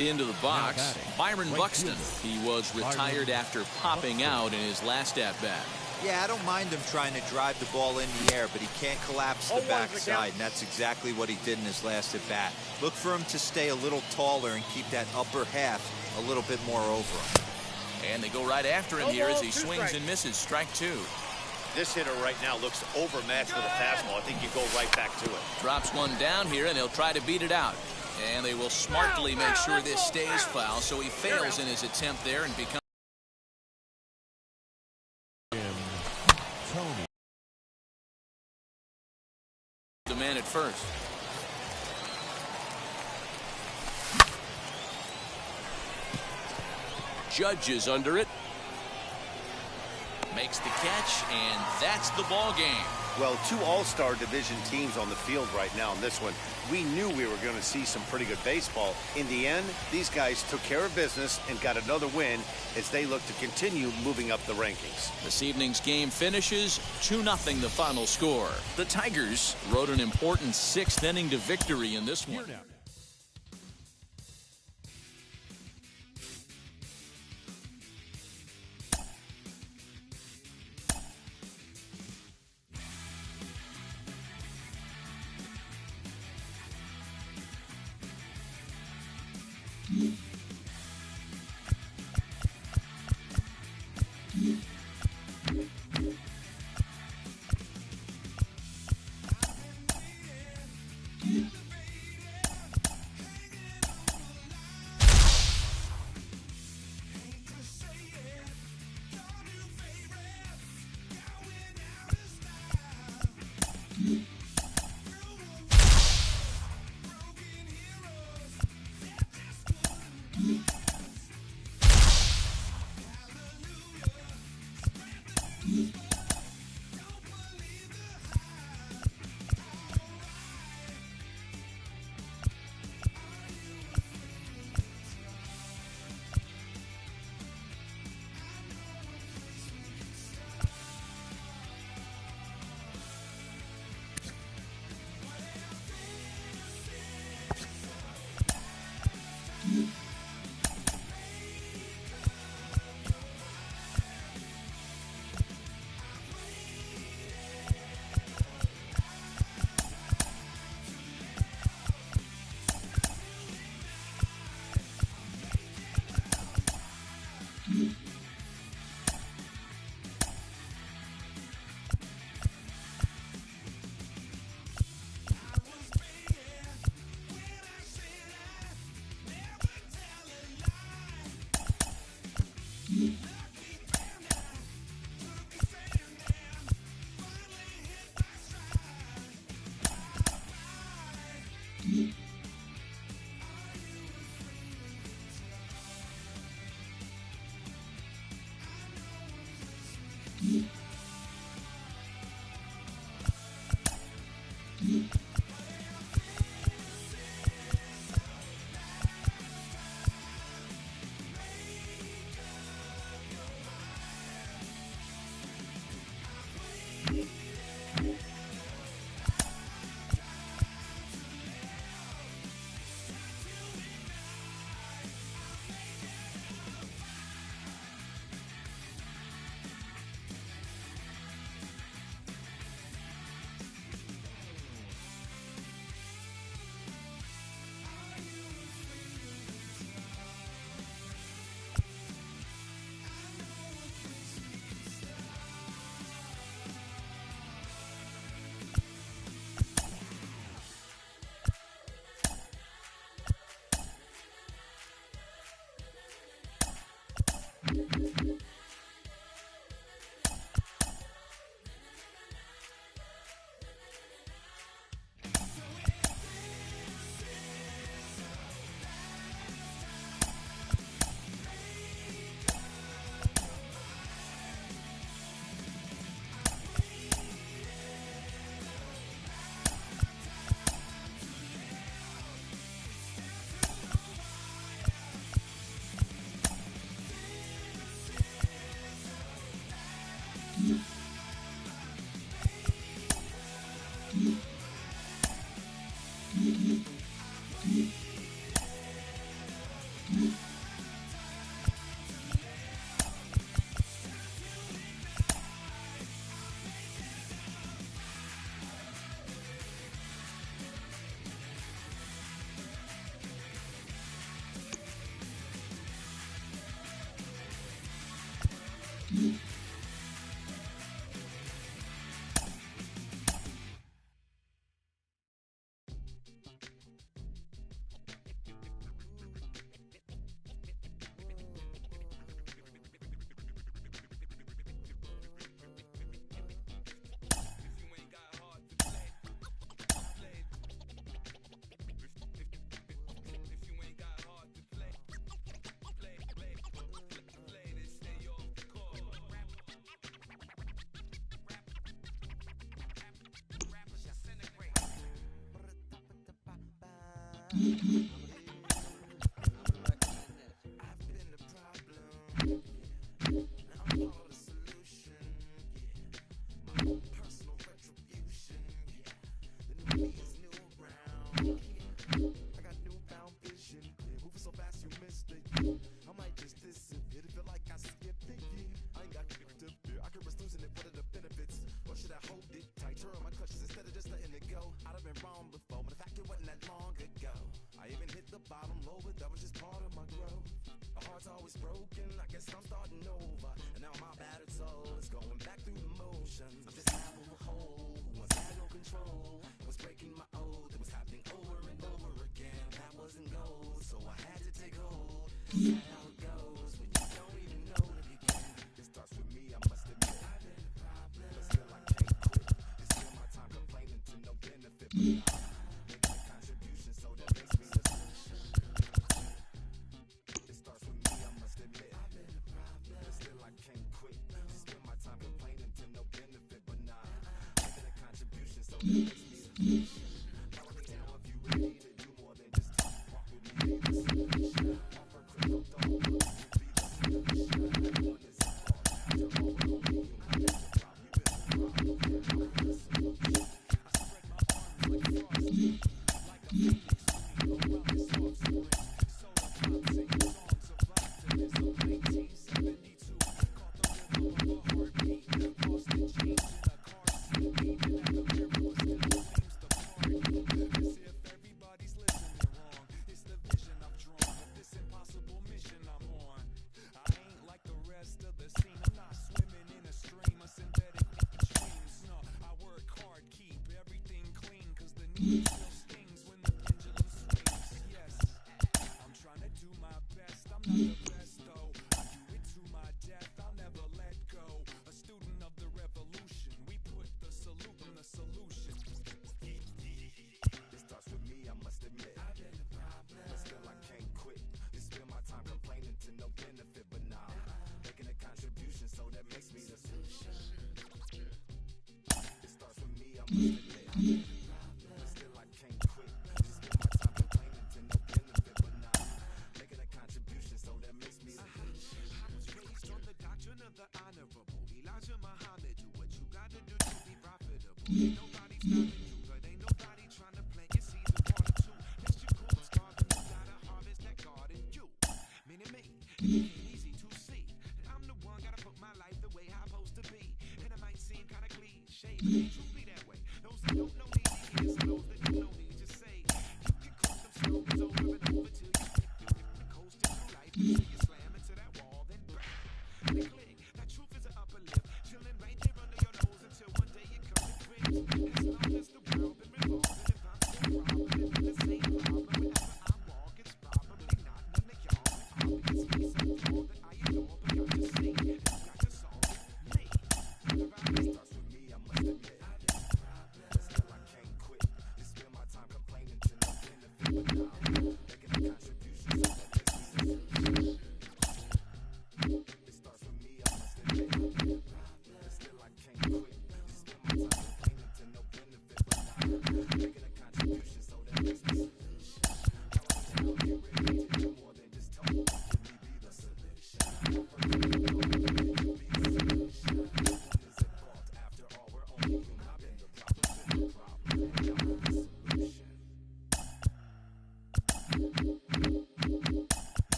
S1: Into the box, Byron Buxton. He was retired after popping out in his last at-bat.
S4: Yeah, I don't mind him trying to drive the ball in the air, but he can't collapse the backside, and that's exactly what he did in his last at-bat. Look for him to stay a little taller and keep that upper half a little bit more over him.
S1: And they go right after him here as he swings and misses. Strike two.
S3: This hitter right now looks overmatched with a fastball. I think you go right back to it.
S1: Drops one down here, and he'll try to beat it out. And they will smartly make sure this stays foul, so he fails in his attempt there and becomes
S2: Tony.
S1: the man at first.
S7: Judge is under it.
S1: Makes the catch, and that's the ball game.
S3: Well, two all-star division teams on the field right now in this one. We knew we were going to see some pretty good baseball. In the end, these guys took care of business and got another win as they look to continue moving up the rankings.
S1: This evening's game finishes 2-0 the final score. The Tigers rode an important 6th inning to victory in this one.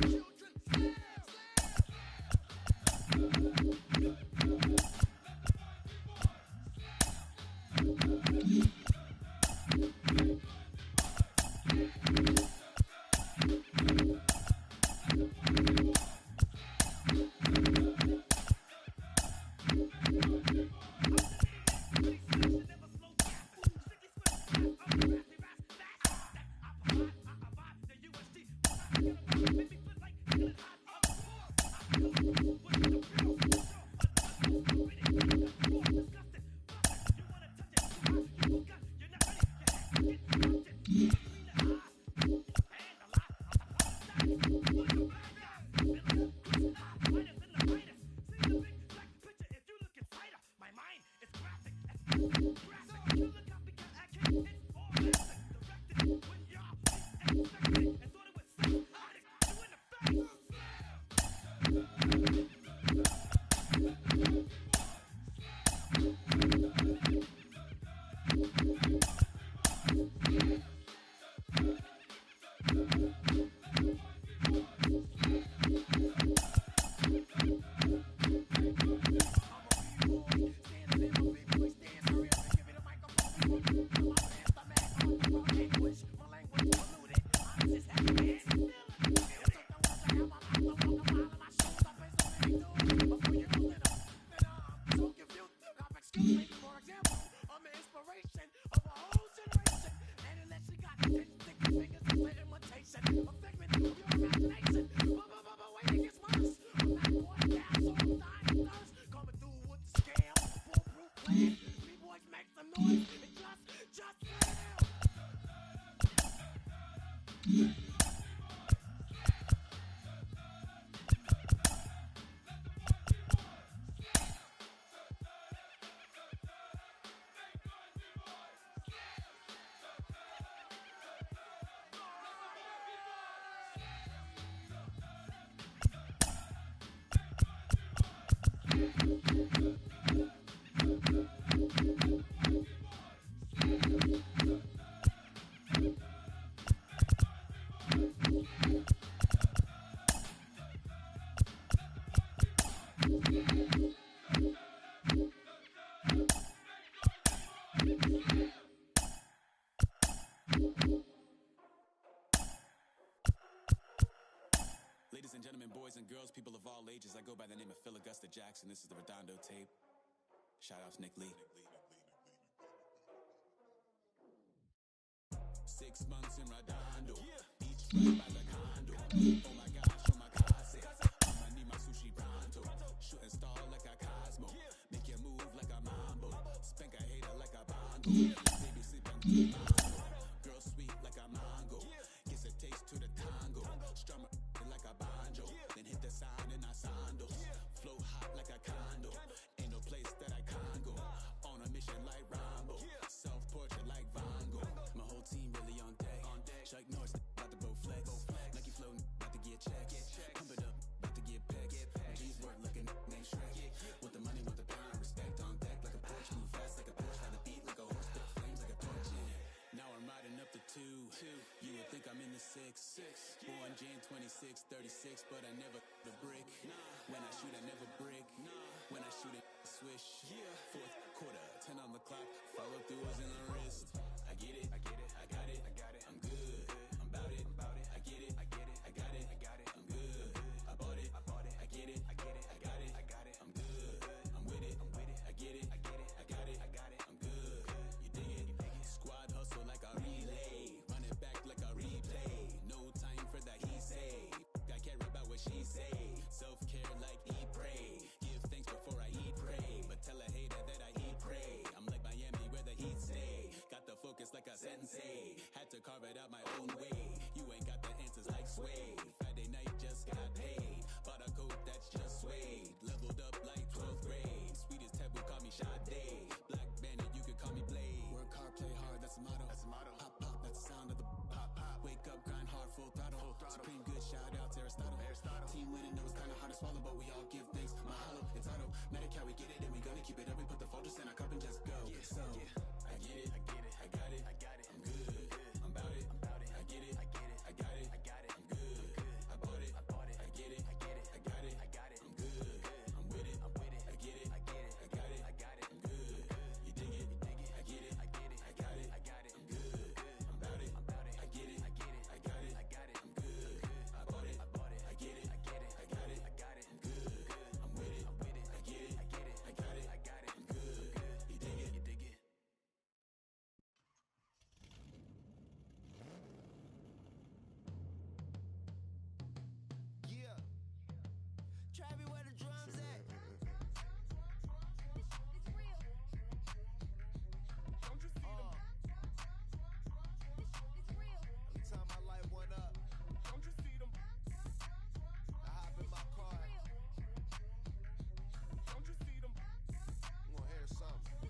S12: Children
S6: Ladies and gentlemen, boys and girls, people of all ages, I go by the name of Phil Augusta Jackson. This is the Redondo tape. Shout out to Nick Lee. 6 months in Redondo, beach right by the condo. Oh my gosh, oh my casa. I'ma need my sushi pronto. Shooting star like a Cosmo. Make you move like a mambo. Spank a hater like a bongo. Baby sipping mango. Girl sweet like a mango. Gives a taste to the tango. Strum like a banjo. Then hit the sign in our sandals. Flow hot like a condo. Ain't no place that I can't go. On a mission like Rambo. Self-portrait like Van Gogh. My whole team really on deck. Chuck Norris about to go flex. Nike flow about to get checks. Pump it up, about to get pecs. G's work looking name Shrek. Want the money, want the power, respect on deck like a Porsche. Move fast like a Porsche, have the beat like a horse, spit flames like a torch. Now I'm riding up the 2. You would think I'm in the 6. Born Jan 26, 36, but I never the brick. When I shoot, I never brick. When I shoot it, swish. Fourth quarter, 10 on the clock. Follow through is in the wrist. I get it, I get it, I got it, I got it. I'm good, I'm about it, I get it, I get it, I got it, I got it. I'm good, I bought it, I get it, I get it, I got it, I got it. I'm good, I'm with it, I get it, I get it, I got it, I got it. I'm good, you dig it, squad hustle like a relay, run it back like a replay. No time for that he say, I care about what she say. Self-care like eat, pray, give thanks before I eat, pray. But tell a hater that I eat, pray. I'm like Miami where the heat stay. Got the focus like a sensei. Had to carve it out my own way. You ain't got the answers like Sway. Friday night just got paid. Bought a coat that's just suede. Leveled up like 12th grade. Sweetest taboo, call me Sade. Black Bandit, you could call me Blade. Work hard, play hard, that's the motto. Pop, pop, that's the sound of the pop, pop. Wake up, grind hard, full throttle. Supreme good, shout out to Aristotle. Team winning, it was kinda hard to swallow, but we all give thanks. Mahalo, it's auto. Medicare, we get it, and we gonna keep it up. We put the focus in our cup and just go. So, I get it, I get it, I got it, I got it. I'm good, I'm about it, I get it, I get it, I got it, I got it. I'm good, I bought it, I get it, I get it, I got it, I got it. I'm good, I'm with it, I get it, I get it, I got it, I got it. I'm good, you dig it, I get it, I get it, I got it, I got it. I'm good, I'm about it, I get it, I get it, I got it, I got it. I'm good, I bought it, I get it, I get it, I got it, I got it. I'm good, I'm with it, I get it, I get it, I got it, I got it. I'm good, you dig it, you dig it.
S8: Yeah. Travis, where the drums at?
S11: Don't you see them?
S8: Every time I light one up,
S11: Don't you see them?
S8: I hop in my car.
S11: Don't you see them?
S8: I'm gonna hear something.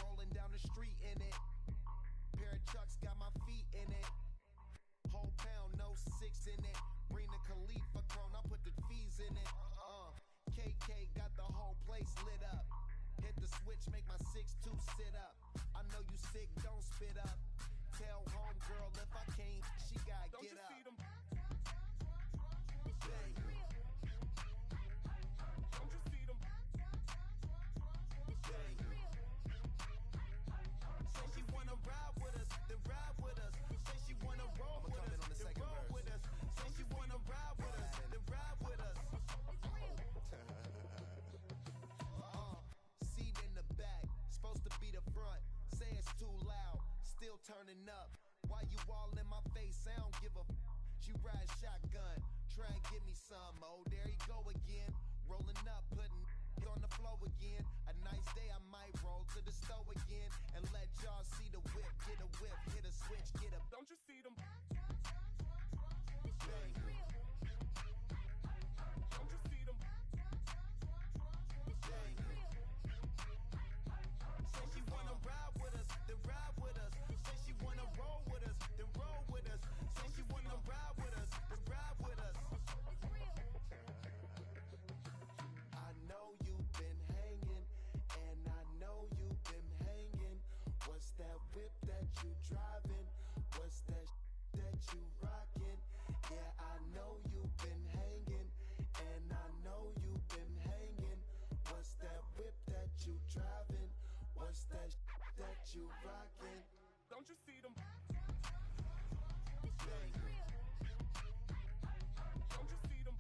S8: Rolling down the street in it. Pair of Chucks got my feet in it. Whole pound, no 6 in it. Bring the Khalifa chrome, I put the fees in it. KK got the whole place lit up. Hit the switch, make my 6'2" sit up. I know you sick, don't spit up. Tell homegirl if I can't, she gotta
S11: Don't
S8: get
S11: you
S8: up.
S11: see them?
S8: Bang.
S11: Don't you see them?
S8: Bang. Say she wanna ride with us, then ride with us. Say she wanna roll with us, then roll with us. Say she wanna ride with us, then ride with us. Seat in the back, supposed to be the front. Say it's too loud, still turning up. Why you all in my face? I don't give a f. She ride shotgun, try and give me some. Oh, there you go again. Rolling up, putting on the floor again. A nice day, I might roll to the store again and let y'all see the whip. Get a whip, hit a switch, get a
S11: Don't you see them?
S8: bang.
S11: Don't you see them?
S8: Bang. Say she wanna ride with us, then ride with us. Say she wanna roll with us, then roll with us. Say she wanna ride with us, then ride with us. that whip that you driving? What's that that you rocking? Yeah, I know you've been hanging, and I know you've been hanging. What's that whip that you driving? What's that that you rocking?
S11: Don't you see them? Don't you see them?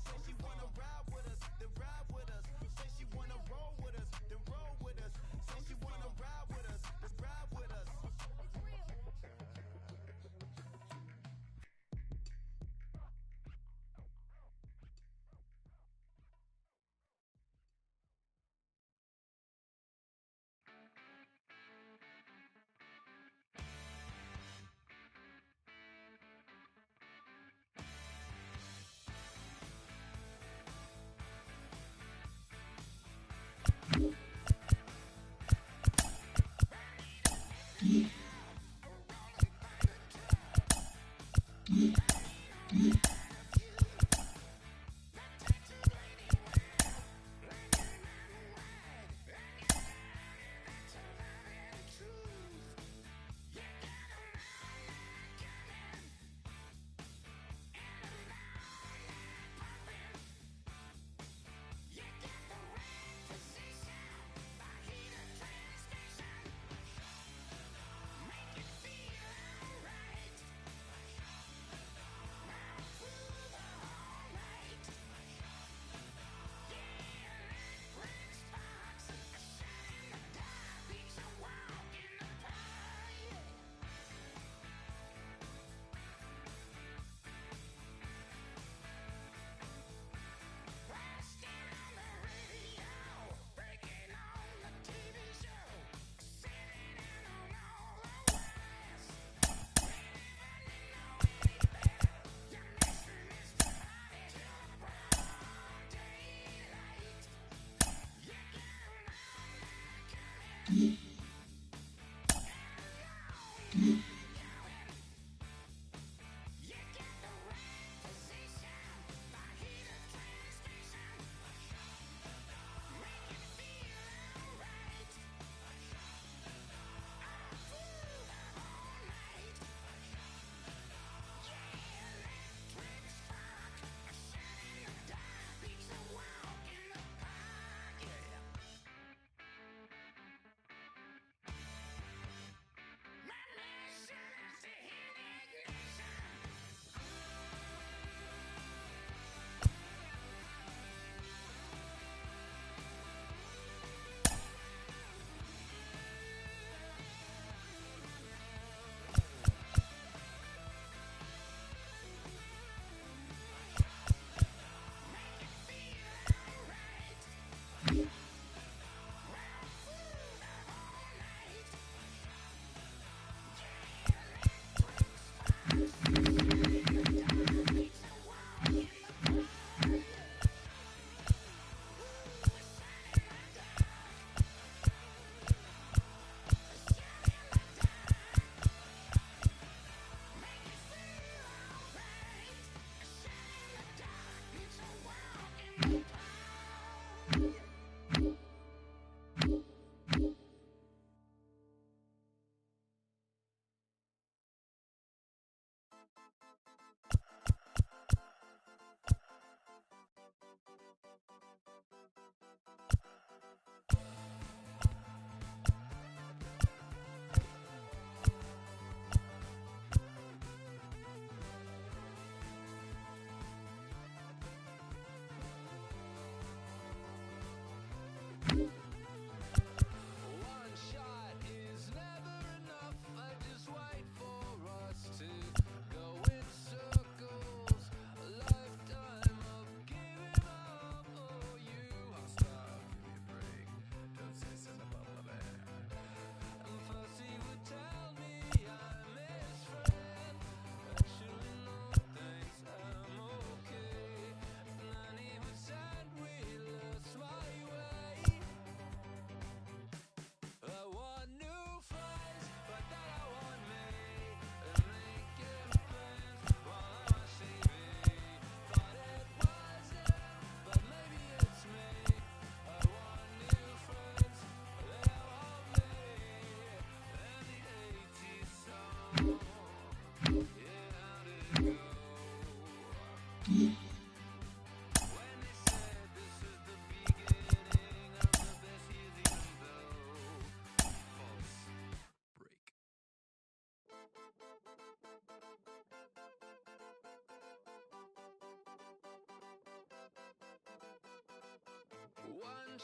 S8: Say she wanna ride with us, then ride with us. Say she wanna roll with us, then roll with us. Say she wanna ride with us, then ride with us.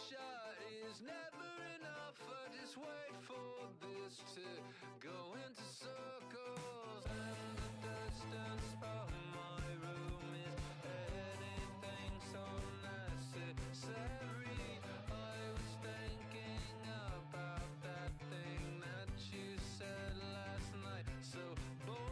S10: shot is never enough. I just wait for this to go into circles. And the distance of my room is anything so necessary. I was thinking about that thing that you said last night. So boring.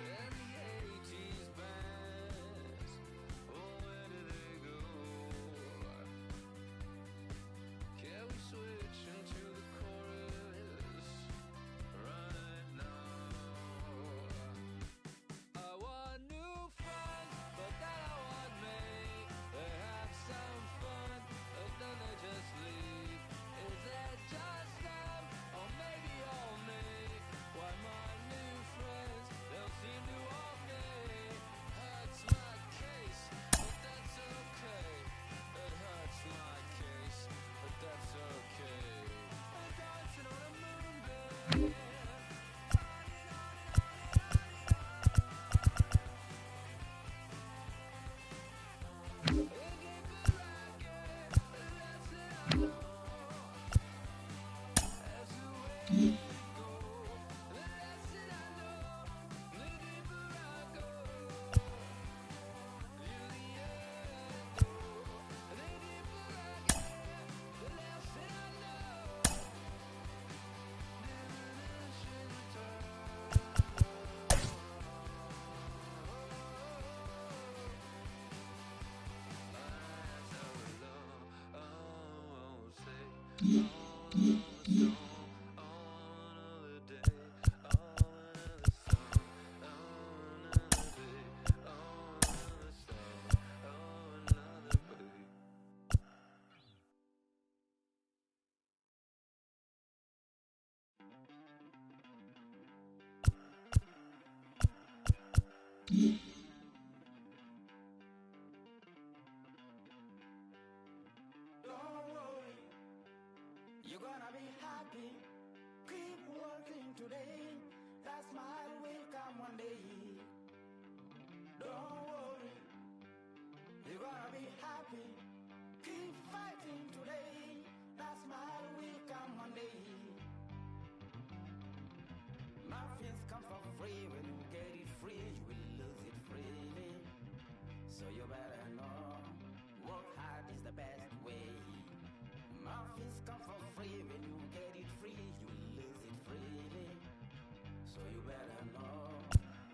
S10: And the 80s bands, oh, where do they go? Can we switch into the chorus right now? I want new friends, but then I want me. They have some fun, but then they just leave. Is it just them, or maybe all me? Why my new friends don't seem to want me? Hurts my case, but that's okay. It hurts my case, but that's okay. I'm dancing on a moonbeam.
S9: Don't worry, you're gonna be happy. Keep working today. That smile will come one day. Don't worry, you're gonna be happy. Keep fighting today. That smile will come one day. Nothing's come for free. When you get it free, you will lose it freely. So you better know, work hard is the best way. Nothing's come for free. When you get it free, you will lose it freely. So you better know,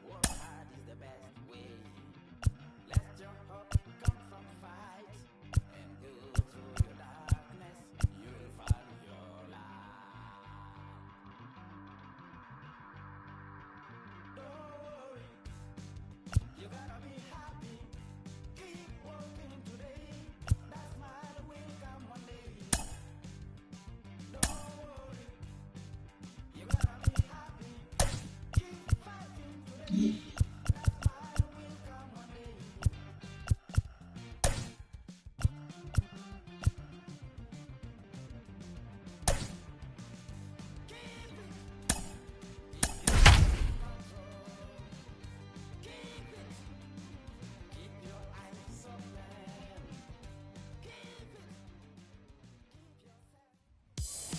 S9: work hard is the best way. Let your hope come from fight and go through your darkness. You will find your light. Don't worry, you're gonna be happy. Keep working today. That smile will come one day. Don't worry, you're gonna be happy. Keep fighting today. That smile will come one day. Keep your eyes open.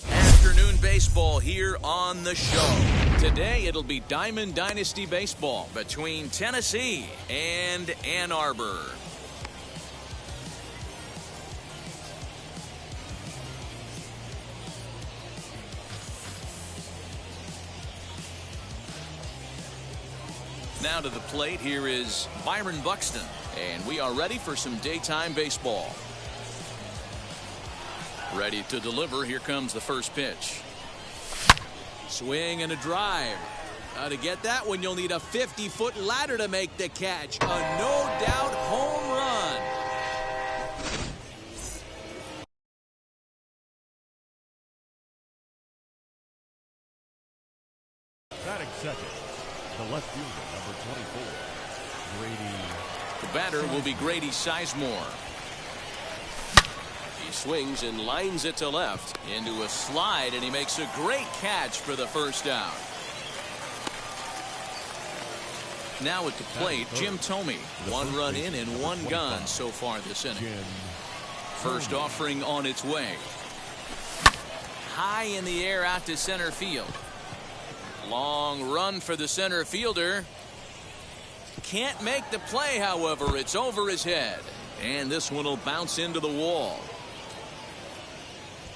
S1: Afternoon baseball here on the show. Today it'll be Diamond Dynasty baseball between Tennessee and Ann Arbor. Now to the plate, here is Byron Buxton, and we are ready for some daytime baseball. Ready to deliver, here comes the first pitch. Swing and a drive. To get that one, you'll need a 50-foot ladder to make the catch. A no-doubt home run.
S2: Batting second, the left fielder, number 24, Grady.
S1: The batter will be Grady Sizemore.
S7: He swings and lines it to left into a slide, and he makes a great catch for the first down.
S1: Now at the plate, Jim Thome. 1 run in and 1 gone so far this inning. First offering on its way. High in the air out to center field. Long run for the center fielder. Can't make the play, however. It's over his head. And this one will bounce into the wall.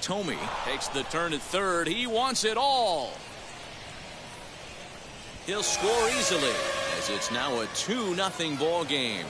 S1: Thome takes the turn at third. He wants it all. He'll score easily, as it's now a 2-0 ball game.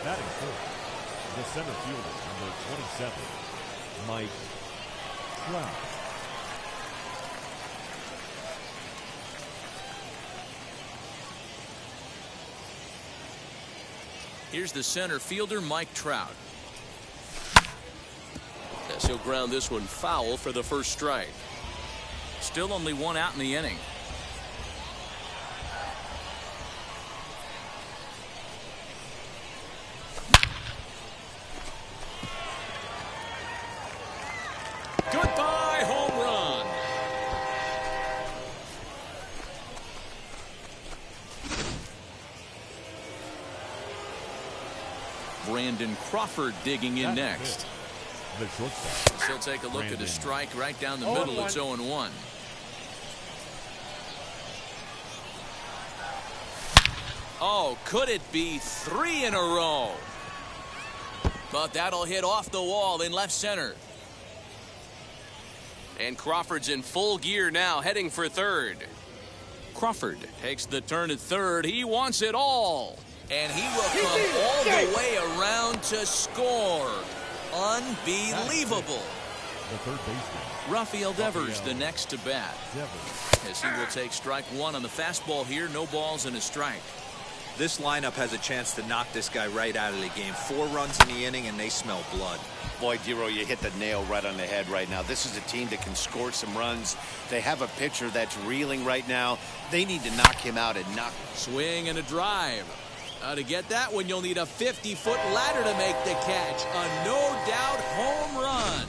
S2: Batting fourth, the center fielder, number 27, Mike Trout.
S1: Here's the center fielder, Mike Trout.
S7: Yes, he'll ground this one foul for the first strike.
S1: Still only one out in the inning. Goodbye, home run. Brandon Crawford digging in next.
S2: The shortstop.
S1: He'll take a look at a strike right down the
S5: 0-1.
S1: middle. It's 0-1. Oh, could it be 3 in a row? But that'll hit off the wall in left center.
S7: And Crawford's in full gear now, heading for third.
S1: Crawford takes the turn at third. He wants it all. And he will come all the way around to score. Unbelievable.
S2: The third baseman,
S1: Rafael Devers the next to bat.
S2: Devers.
S1: As he will take strike one on the fastball here. No balls and a strike.
S4: This lineup has a chance to knock this guy right out of the game. 4 runs in the inning, and they smell blood.
S3: Boy, Dero, you hit the nail right on the head right now. This is a team that can score some runs. They have a pitcher that's reeling right now. They need to knock him out and knock.
S1: Swing and a drive. To get that one, you'll need a 50-foot ladder to make the catch. A no-doubt home run.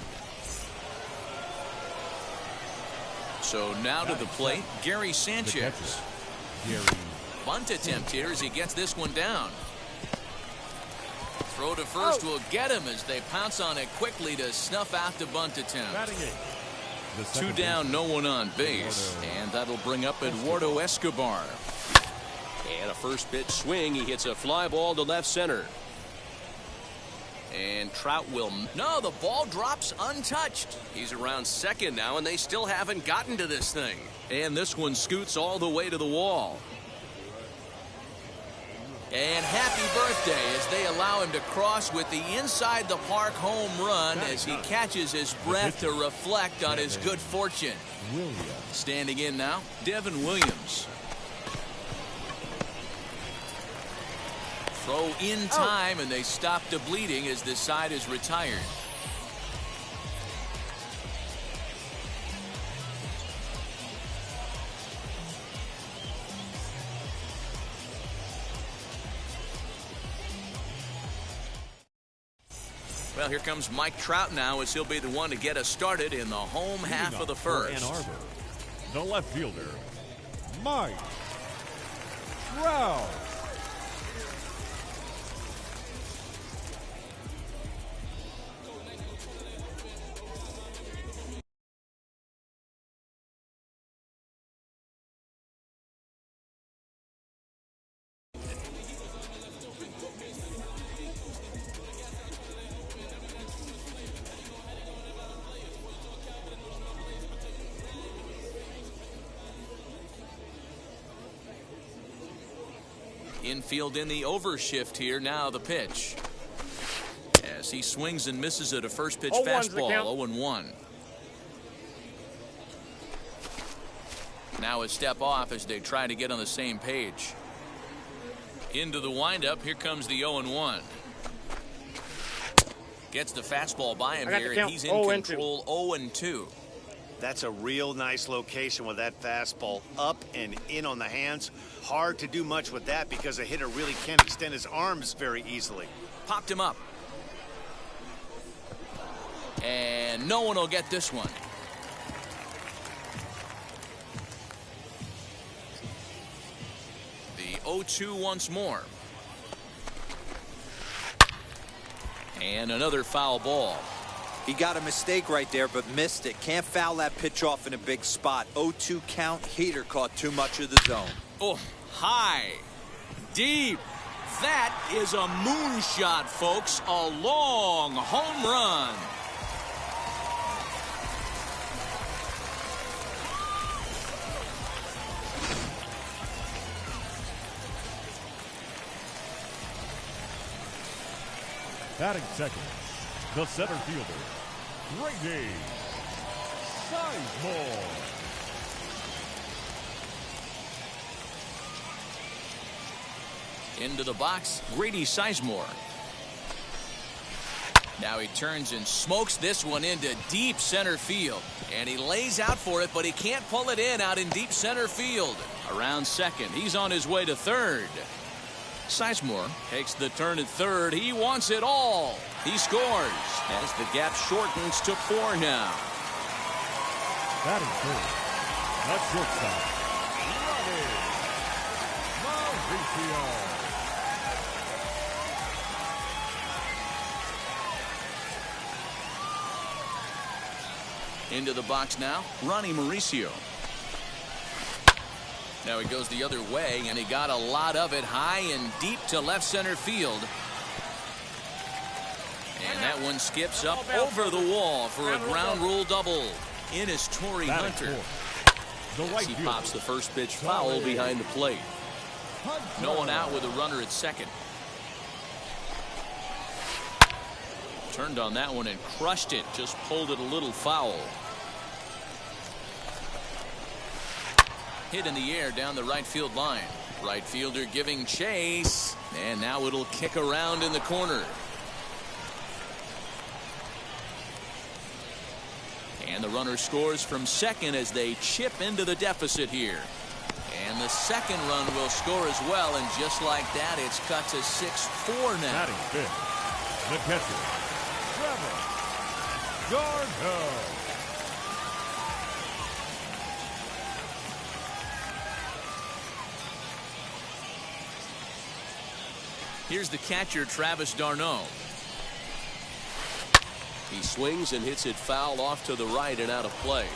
S1: So now to the plate, Gary Sanchez.
S2: Gary.
S1: Bunt attempt here as he gets this one down. Throw to first will get him as they pounce on it quickly to snuff out the bunt attempt.
S2: Batting eighth, the
S1: 2
S2: second
S1: down, no
S2: baseman,
S1: one on base. And that'll bring up Eduardo Escobar.
S7: And a first pitch swing. He hits a fly ball to left center.
S1: And Trout will... No, the ball drops untouched.
S7: He's around second now, and they still haven't gotten to this thing.
S1: And this one scoots all the way to the wall. And happy birthday as they allow him to cross with the inside the park home run as he catches his breath to reflect on his good fortune.
S2: Williams.
S1: Standing in now, Devin Williams. Throw in time, and they stop the bleeding as this side is retired. Well, here comes Mike Trout now as he'll be the one to get us started in the home half of the
S2: For
S1: first.
S2: Ann Arbor, the left fielder, Mike Trout.
S1: Infield in the overshift here. Now the pitch. As he swings and misses at a first pitch
S5: 0-1's the
S1: fastball.
S5: count.
S1: 0-1. Now a step off as they try to get on the same page. Into the windup. Here comes the 0-1. Gets the fastball by him
S5: I got
S1: here,
S5: the
S1: and
S5: count.
S1: he's in
S5: 0-2.
S1: control. 0-2.
S3: That's a real nice location with that fastball up and in on the hands. Hard to do much with that because a hitter really can't extend his arms very easily.
S1: Popped him up. And no one will get this one. The 0-2 once more. And another foul ball.
S4: He got a mistake right there, but missed it. Can't foul that pitch off in a big spot. 0-2 count. Heater caught too much of the zone.
S1: Oh, high. Deep. That is a moonshot, folks. A long home run.
S2: Batting second, the center fielder, Grady Sizemore.
S1: Into the box, Grady Sizemore. Now he turns and smokes this one into deep center field. And he lays out for it, but he can't pull it in out in deep center field. Around second, he's on his way to third. Sizemore takes the turn at third. He wants it all. He scores as the gap shortens to 4 now.
S2: Batting third, the shortstop, Ronnie Mauricio.
S1: Into the box now, Ronnie Mauricio. Now he goes the other way, and he got a lot of it high and deep to left center field. And that one skips up over the wall for a ground rule double. In is Torii Hunter. As he pops the first pitch foul behind the plate. No one out with a runner at second. Turned on that one and crushed it. Just pulled it a little foul. Hit in the air down the right field line. Right fielder giving chase. And now it'll kick around in the corner. And the runner scores from second as they chip into the deficit here. And the second run will score as well. And just like that, it's cut to 6-4 now.
S2: Batting fifth, the catcher, Trevor d'Arnaud.
S1: Here's the catcher, Travis d'Arnaud.
S7: He swings and hits it foul off to the right and out of play.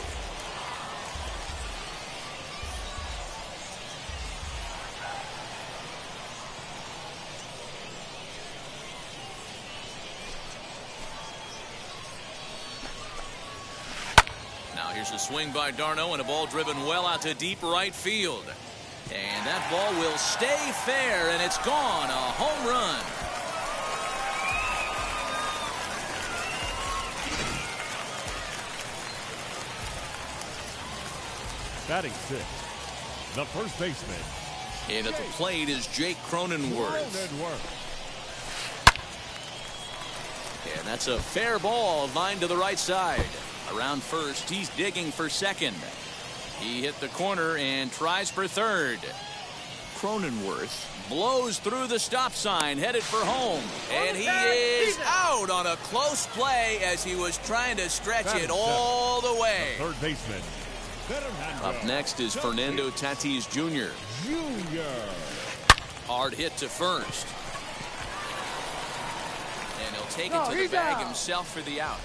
S1: Now here's a swing by d'Arnaud and a ball driven well out to deep right field. And that ball will stay fair, and it's gone. A home run.
S2: Batting sixth, the first baseman.
S1: And at the plate is Jake Cronenworth. And that's a fair ball, lined to the right side. Around first, he's digging for second. He hit the corner and tries for third. Cronenworth blows through the stop sign, headed for home. And he is out on a close play as he was trying to stretch it all the way.
S2: The third baseman.
S1: Up next is Fernando Tatis Jr. Hard hit to first. And he'll take it to the bag himself for the out.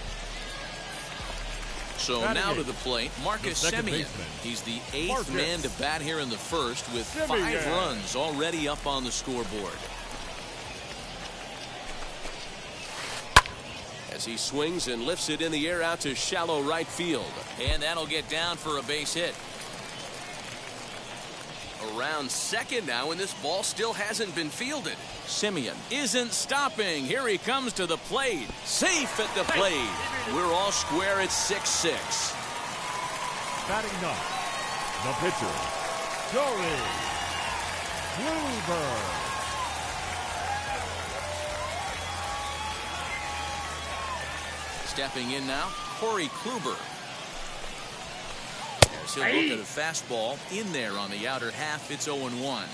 S1: So now to the plate, Marcus Semien. He's the 8th man to bat here in the first with 5 runs already up on the scoreboard.
S7: As he swings and lifts it in the air out to shallow right field.
S1: And that'll get down for a base hit. Around second now, and this ball still hasn't been fielded. Semien isn't stopping. Here he comes to the plate. Safe at the plate. We're all square at 6-6.
S2: Batting ninth, the pitcher, Corey Kluber.
S1: Stepping in now, Corey Kluber. As he'll look at a fastball in there on the outer half. It's 0-1.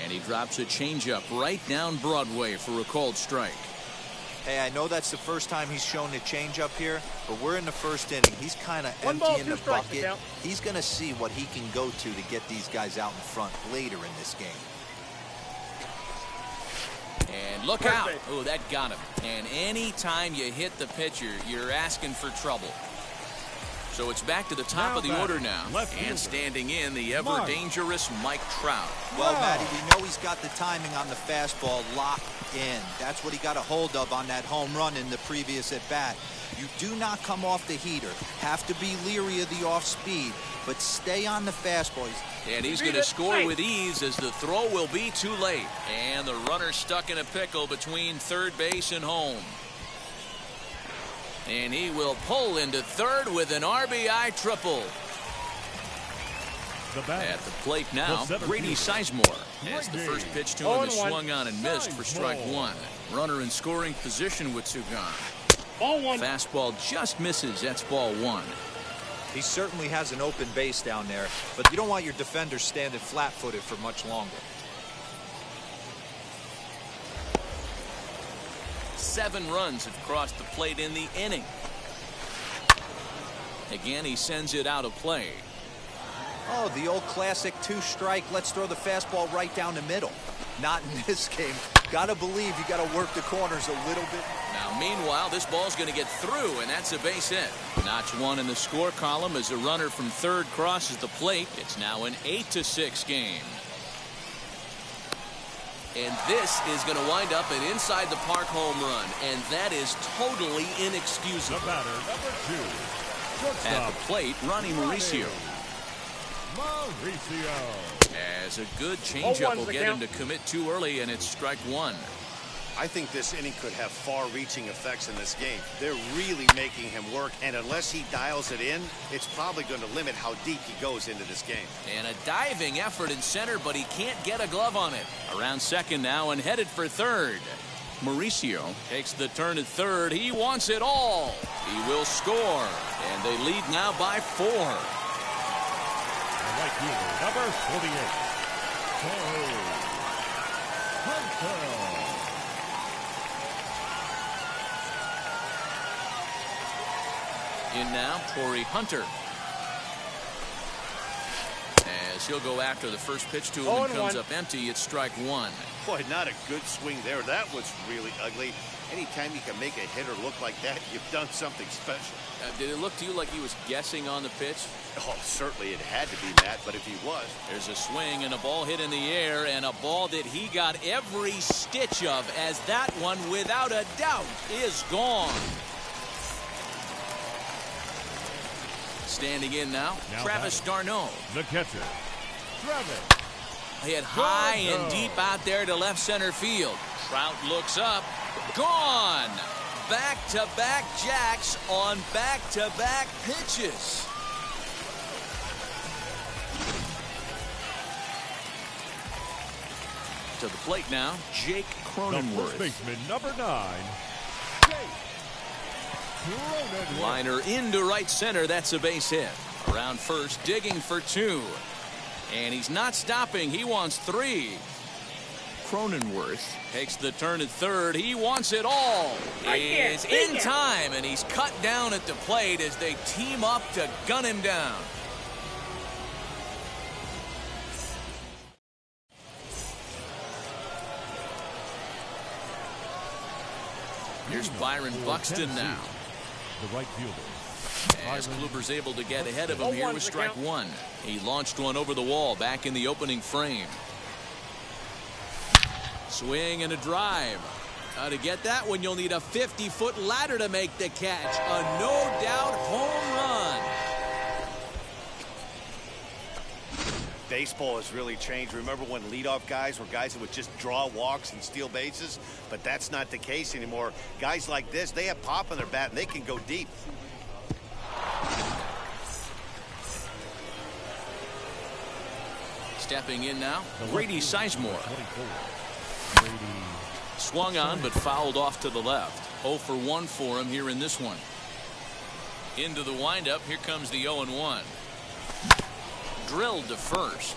S1: And he drops a changeup right down Broadway for a called strike.
S4: Hey, I know that's the first time he's shown the changeup here, but we're in the first inning. He's kind of emptying the bucket. He's going to see what he can go to get these guys out in front later in this game.
S1: And look out. Oh, that got him. And any time you hit the pitcher, you're asking for trouble. So it's back to the top
S2: Now
S1: of the
S2: batting,
S1: order now.
S2: left
S1: And
S2: fielder,
S1: standing in, the
S2: Mike.
S1: ever-dangerous Mike Trout.
S4: Well, Matty, we know he's got the timing on the fastball locked in. That's what he got a hold of on that home run in the previous at-bat. You do not come off the heater. Have to be leery of the off-speed, but stay on the fastball.
S1: And he's going to score with ease as the throw will be too late. And the runner stuck in a pickle between third base and home. And he will pull into third with an RBI triple. At the plate now, Grady Sizemore. As the first pitch to him is swung on and missed for strike one. Runner in scoring position with two gone.
S5: Ball one.
S1: Fastball just misses. That's ball one.
S4: He certainly has an open base down there, but you don't want your defender standing flat-footed for much longer.
S1: 7 runs have crossed the plate in the inning. Again, he sends it out of play.
S4: Oh, the old classic two-strike. Let's throw the fastball right down the middle. Not in this game. Gotta believe you gotta work the corners a little bit.
S1: Now, meanwhile, this ball's going to get through, and that's a base hit. Notch one in the score column as a runner from third crosses the plate. It's now an 8-6 game. And this is going to wind up an inside the park home run, and that is totally inexcusable.
S2: The batter, number 2.
S1: At the plate, Ronnie Mauricio. As a good changeup will get him to commit too early, and it's strike one.
S3: I think this inning could have far-reaching effects in this game. They're really making him work, and unless he dials it in, it's probably going to limit how deep he goes into this game.
S1: And a diving effort in center, but he can't get a glove on it. Around second now and headed for third. Mauricio takes the turn at third. He wants it all. He will score, and they lead now by 4.
S2: Right fielder, number 48. Torrey Hunter.
S1: In now, Torrey Hunter. As he'll go after the first pitch to him and comes up empty, it's strike one.
S3: Boy, not a good swing there. That was really ugly. Anytime you can make a hitter look like that, you've done something special.
S1: Did it look to you like he was guessing on the pitch?
S3: Oh, certainly it had to be, Matt, but if he was.
S1: There's a swing and a ball hit in the air, and a ball that he got every stitch of, as that one, without a doubt, is gone. Standing in now Travis d'Arnaud.
S2: The catcher, Travis.
S1: Hit high and deep out there to left center field. Trout looks up. Gone. Back-to-back jacks on back-to-back pitches. To the plate now, Jake Cronenworth.
S2: The first baseman, number 9, Jake Cronenworth.
S1: Liner into right center. That's a base hit. Around first, digging for 2. And he's not stopping. He wants 3. Cronenworth takes the turn at third. He wants it all. He's in time, and he's cut down at the plate as they team up to gun him down. Here's Byron Buxton now.
S2: The right fielder.
S1: As Kluber's able to get ahead of him here with strike one. He launched one over the wall back in the opening frame. Swing and a drive. To get that one, you'll need a 50-foot ladder to make the catch. A no-doubt home run.
S3: Baseball has really changed. Remember when leadoff guys were guys that would just draw walks and steal bases? But that's not the case anymore. Guys like this, they have pop on their bat and they can go deep.
S1: Stepping in now, Grady Sizemore. Swung on but fouled off to the left. 0 for 1 for him here in this one. Into the windup. Here comes the 0-1. Drilled to first.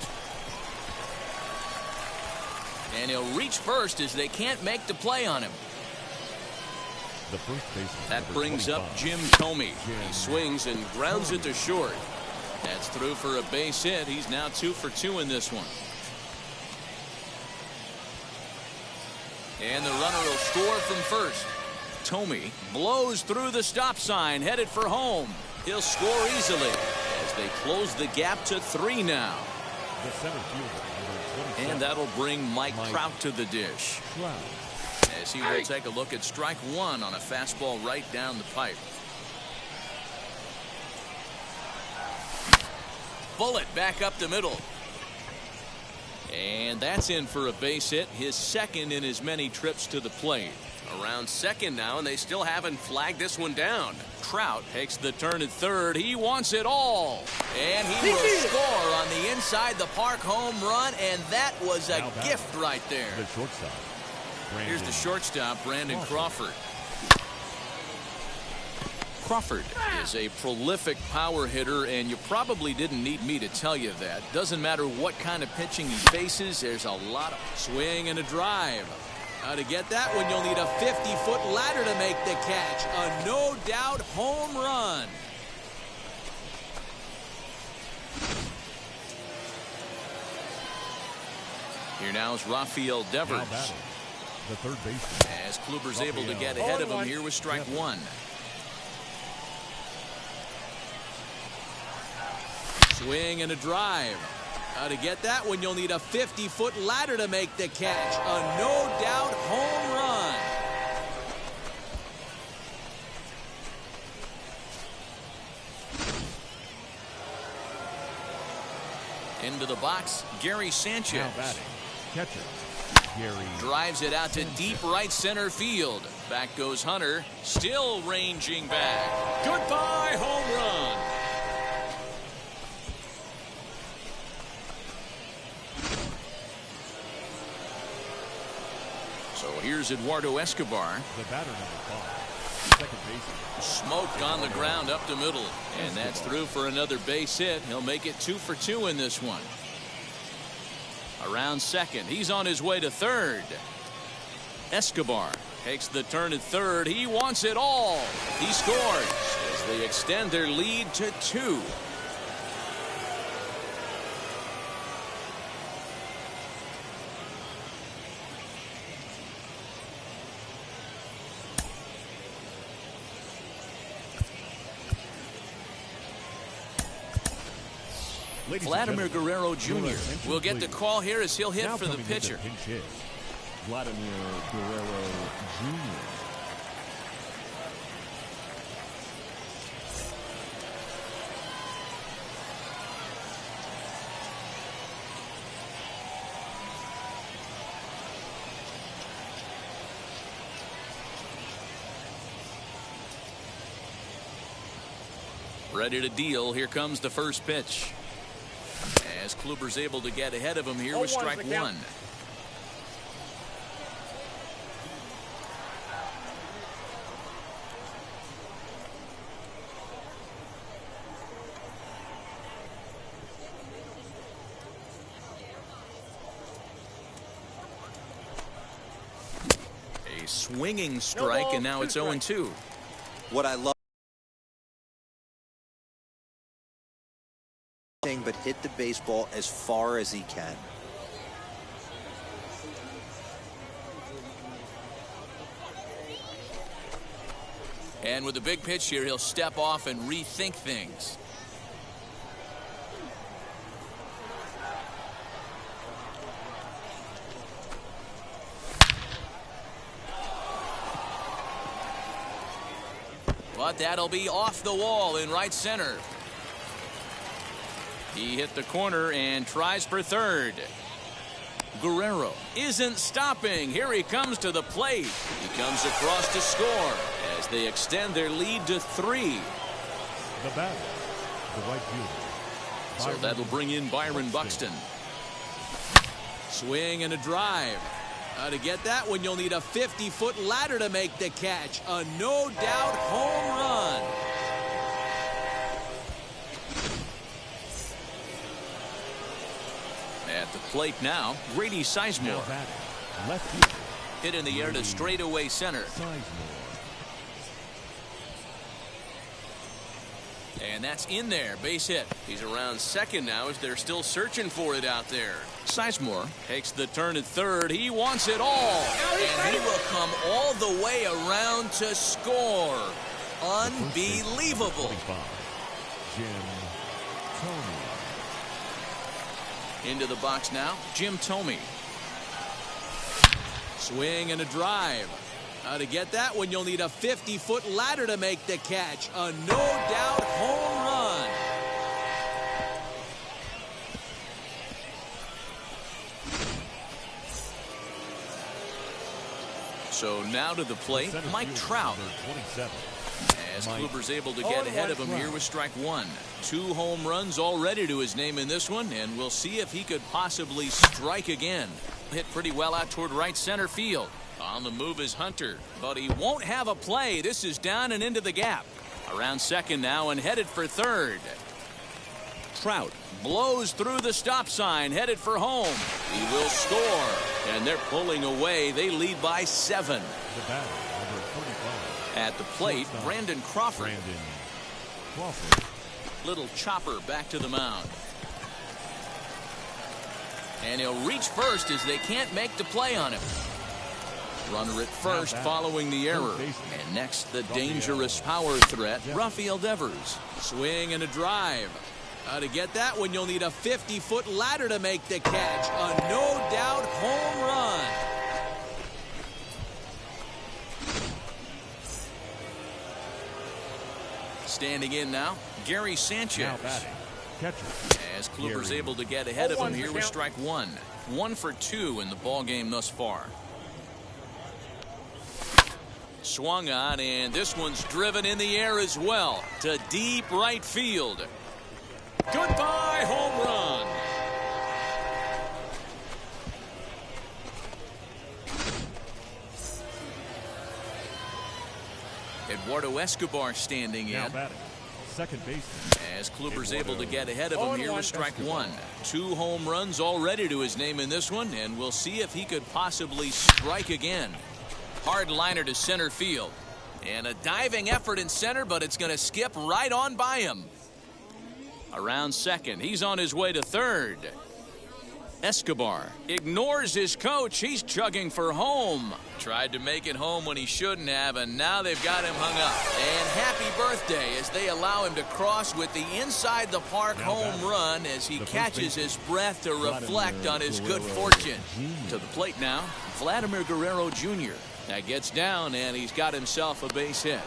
S1: And he'll reach first as they can't make the play on him.
S2: The first baseman,
S1: that brings
S2: 25.
S1: up Jim Thome. He swings and grounds it to short. That's through for a base hit. He's now 2 for 2 in this one. And the runner will score from first. Thome blows through the stop sign, headed for home. He'll score easily as they close the gap to 3 now.
S2: The center fielder, number 27.
S1: And that'll bring Mike Trout to the dish.
S2: Trout.
S1: As he will take a look at strike 1 on a fastball right down the pipe. Bullet back up the middle. And that's in for a base hit, his second in as many trips to the plate. Around second now, and they still haven't flagged this one down. Trout takes the turn at third. He wants it all. And he will score on the inside the park home run, and that was a gift right there.
S2: The shortstop.
S1: Here's the shortstop, Brandon Crawford. Crawford is a prolific power hitter, and you probably didn't need me to tell you that. Doesn't matter what kind of pitching he faces, there's a lot of swing and a drive. Now to get that one, you'll need a 50-foot ladder to make the catch. A no-doubt home run. Here now is Rafael Devers.
S2: The third baseman.
S1: As Kluber's able to get ahead of him here with strike 1. Swing and a drive. To get that one, you'll need a 50-foot ladder to make the catch. A no-doubt home run. Into the box, Gary Sanchez.
S2: Now batting. Catcher. Gary.
S1: Drives it out to deep right center field. Back goes Hunter, still ranging back. Goodbye home run. So here's Eduardo Escobar.
S2: The batter, number 5. Second baseman.
S1: Smoked on the ground up the middle. And that's through for another base hit. He'll make it 2 for 2 in this one. Around second. He's on his way to third. Escobar takes the turn at third. He wants it all. He scores as they extend their lead to 2. Vladimir Guerrero Jr. will get the call here as he'll hit
S2: now
S1: for the pitcher.
S2: Pinch hit. Vladimir Guerrero Jr.
S1: Ready to deal. Here comes the first pitch. As Kluber's able to get ahead of him here with strike 1. A swinging strike, and now it's 0-2.
S4: What I love, but hit the baseball as far as he can.
S1: And with a big pitch here, he'll step off and rethink things. But that'll be off the wall in right center. He hit the corner and tries for third. Guerrero isn't stopping. Here he comes to the plate. He comes across to score as they extend their lead to 3.
S2: The batter, the right fielder.
S1: So that'll bring in Byron Buxton. Swing and a drive. To get that one, you'll need a 50-foot ladder to make the catch. A no-doubt home run. At the plate now, Grady Sizemore.
S2: Left fielder.
S1: Hit in the air to straightaway center. And that's in there, base hit. He's around second now as they're still searching for it out there. Sizemore takes the turn at third. He wants it all. And he will come all the way around to score. Unbelievable.
S2: Jim Thome.
S1: Into the box now, Jim Thome. Swing and a drive. To get that one, you'll need a 50-foot ladder to make the catch. A no-doubt home run. So now to the plate, Mike Trout. As Kluber's able to get ahead of him here with strike one. 2 home runs already to his name in this one, and we'll see if he could possibly strike again. Hit pretty well out toward right center field. On the move is Hunter, but he won't have a play. This is down and into the gap. Around second now and headed for third. Trout blows through the stop sign, headed for home. He will score, and they're pulling away. They lead by 7.
S2: The batter, number 45.
S1: At the plate, Brandon Crawford. Little chopper back to the mound. And he'll reach first as they can't make the play on him. Runner at first following the error. And next, the dangerous power threat, Rafael Devers. Swing and a drive. To get that one, you'll need a 50-foot ladder to make the catch. A no-doubt home run. Standing in now, Gary Sanchez. As Kluber's able to get ahead of him here with strike one. 1 for 2 in the ball game thus far. Swung on, and this one's driven in the air as well to deep right field. Goodbye home run. Eduardo Escobar standing in.
S2: Second baseman.
S1: As Kluber's able to get ahead of him here with strike one. 2 home runs already to his name in this one, and we'll see if he could possibly strike again. Hard liner to center field. And a diving effort in center, but it's going to skip right on by him. Around second, he's on his way to third. Escobar ignores his coach. He's chugging for home. Tried to make it home when he shouldn't have, and now they've got him hung up. And happy birthday as they allow him to cross with the inside the park home run as he catches his breath to reflect on his good fortune. To the plate now, Vladimir Guerrero Jr. That gets down, and he's got himself a base hit.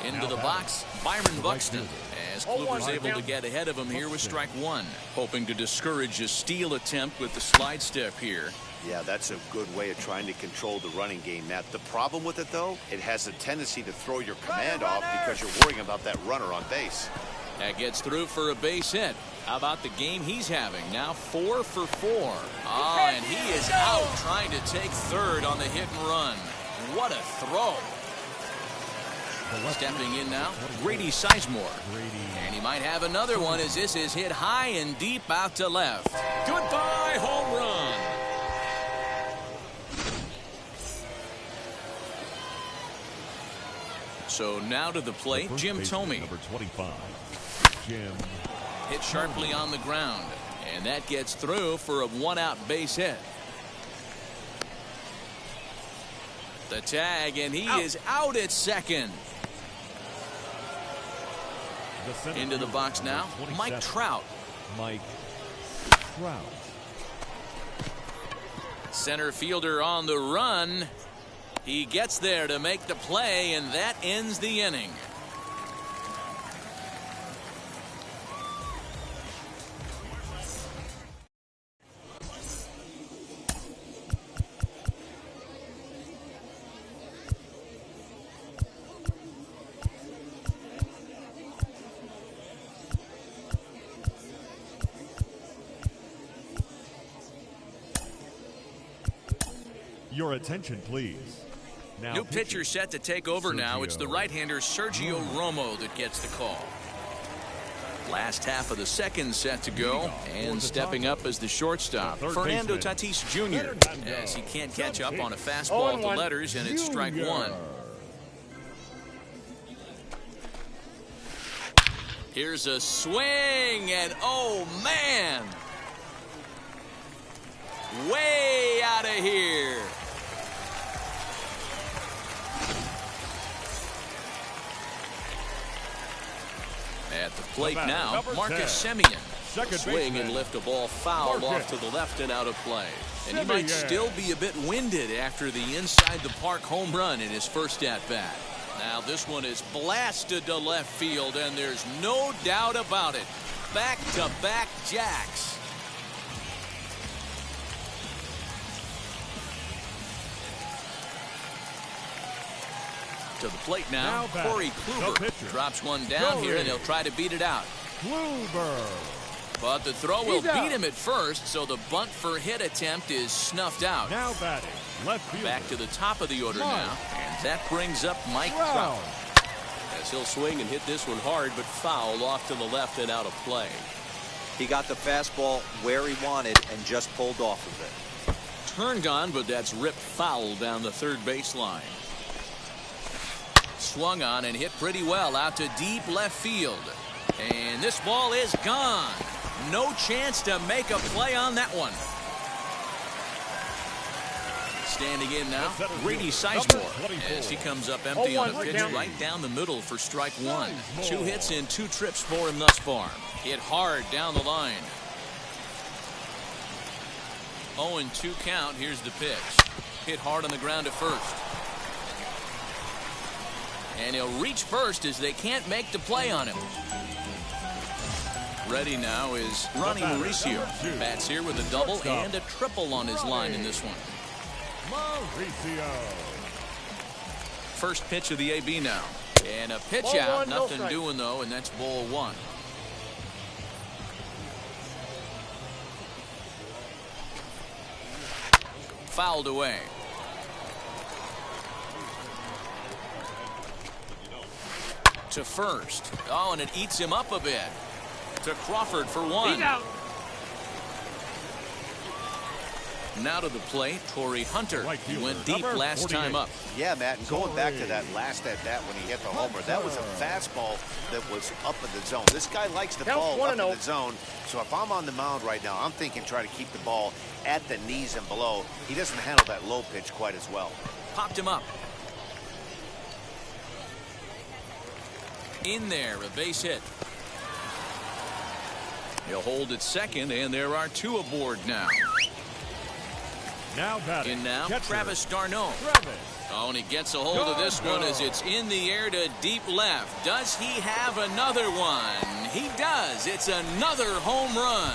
S1: Into the box, Byron Buxton. As Kluber's able to get ahead of him here with strike one. Hoping to discourage a steal attempt with the slide step here.
S3: Yeah, that's a good way of trying to control the running game, Matt. The problem with it, though, it has a tendency to throw your command off because you're worrying about that runner on base.
S1: That gets through for a base hit. How about the game he's having? Now 4 for 4. Oh, and he is out trying to take third on the hit and run. What a throw. Stepping in now, Grady Sizemore. And he might have another one as this is hit high and deep out to left. Goodbye home run. So now to the plate, Jim Thome.
S2: Number 25, Jim.
S1: Hit sharply on the ground. And that gets through for a 1-out base hit. The tag, and he is out at second. Into the box now, Mike Trout.
S2: Mike Trout.
S1: Center fielder on the run. He gets there to make the play, and that ends the inning.
S2: Your attention, please. Now
S1: New pitcher set to take over now. It's the right-hander Sergio Romo that gets the call. Last half of the second set to go, and stepping up as the shortstop, Fernando Tatis Jr. as he can't catch up on a fastball to letters, and it's strike one. Here's a swing, and oh man! Way out of here. plate
S2: batter,
S1: now,
S2: number
S1: Marcus
S2: 10.
S1: Semien.
S2: Second
S1: Swing
S2: baseman,
S1: and lift a ball foul
S2: Marcus
S1: off to the left and out of play. And he might
S2: Semien.
S1: still be a bit winded after the inside the park home run in his first at bat. Now this one is blasted to left field, and there's no doubt about it. Back-to-back jacks. To the plate now,
S2: batting,
S1: Corey
S2: the
S1: Kluber
S2: pitcher,
S1: drops one down here, and he'll try to beat it out.
S2: Kluber.
S1: But the throw will
S2: He's out.
S1: beat him at first, so the bunt for hit attempt is snuffed out.
S2: Now batting, left fielder.
S1: Back to the top of the order
S2: Mike
S1: now, and that brings up Mike Trout.
S2: Trout.
S7: As he'll swing and hit this one hard, but foul off to the left and out of play.
S4: He got the fastball where he wanted and just pulled off of it.
S1: Turned on, but that's ripped foul down the third baseline. Swung on and hit pretty well out to deep left field. And this ball is gone. No chance to make a play on that one. Standing in now, Grady Sizemore, as he comes up empty on a pitch right down the middle for strike one. 2 hits and 2 trips for him thus far. Hit hard down the line. 0-2 count. Here's the pitch. Hit hard on the ground at first. And he'll reach first as they can't make the play on him. Ready now is Ronnie Mauricio. Bats here with a double and a triple on his line in this one.
S2: Mauricio.
S1: First pitch of the AB now. And a pitch
S5: Ball
S1: out.
S5: one, no
S1: Nothing
S5: strike.
S1: doing though, and that's ball one. Fouled away. To first. Oh, and it eats him up a bit. To Crawford for one.
S5: He's out.
S1: Now to the plate, Torrey Hunter. He went deep last time up.
S3: Yeah, Matt, and going back to that last at-bat when he hit the homer, that was a fastball that was up in the zone. This guy likes the
S5: Count
S3: ball up in
S5: 1-0.
S3: the zone, so if I'm on the mound right now, I'm thinking try to keep the ball at the knees and below. He doesn't handle that low pitch quite as well.
S1: Popped him up. In there, a base hit. He'll hold at second, and there are 2 aboard now.
S2: Now batting.
S1: In now,
S2: catcher,
S1: Travis d'Arnaud.
S2: Travis.
S1: Oh, and he gets a hold of this one as it's in the air to deep left. Does he have another one? He does. It's another home run.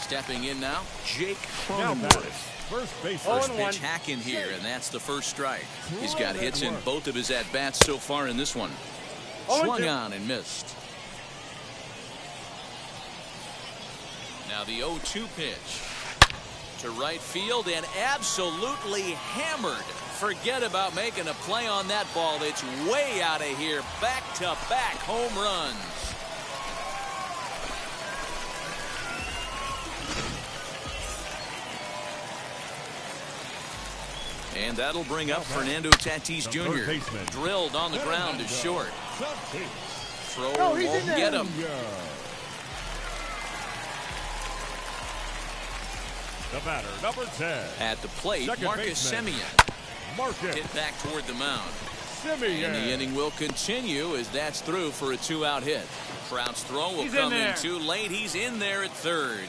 S1: Stepping in now, Jake
S2: Now
S1: Cronenworth.
S2: batting, first base.
S1: First pitch hack in here, and that's the first strike. He's got hits in both of his at-bats so far in this one. Swung on and missed. Now the 0-2 pitch to right field and absolutely hammered. Forget about making a play on that ball. It's way out of here. Back-to-back home runs. And that'll bring up Fernando Tatis Jr. Drilled on the ground to short. Thrower won't get him.
S2: The batter, number 10.
S1: At the plate,
S2: Second
S1: Marcus
S2: baseman,
S1: Semien.
S2: Marcus
S1: Hit back toward the mound.
S2: Semien.
S1: And the inning will continue as that's through for a 2-out hit. Trout's throw will
S5: He's
S1: come
S5: in
S1: in
S5: there.
S1: too late. He's in there at third.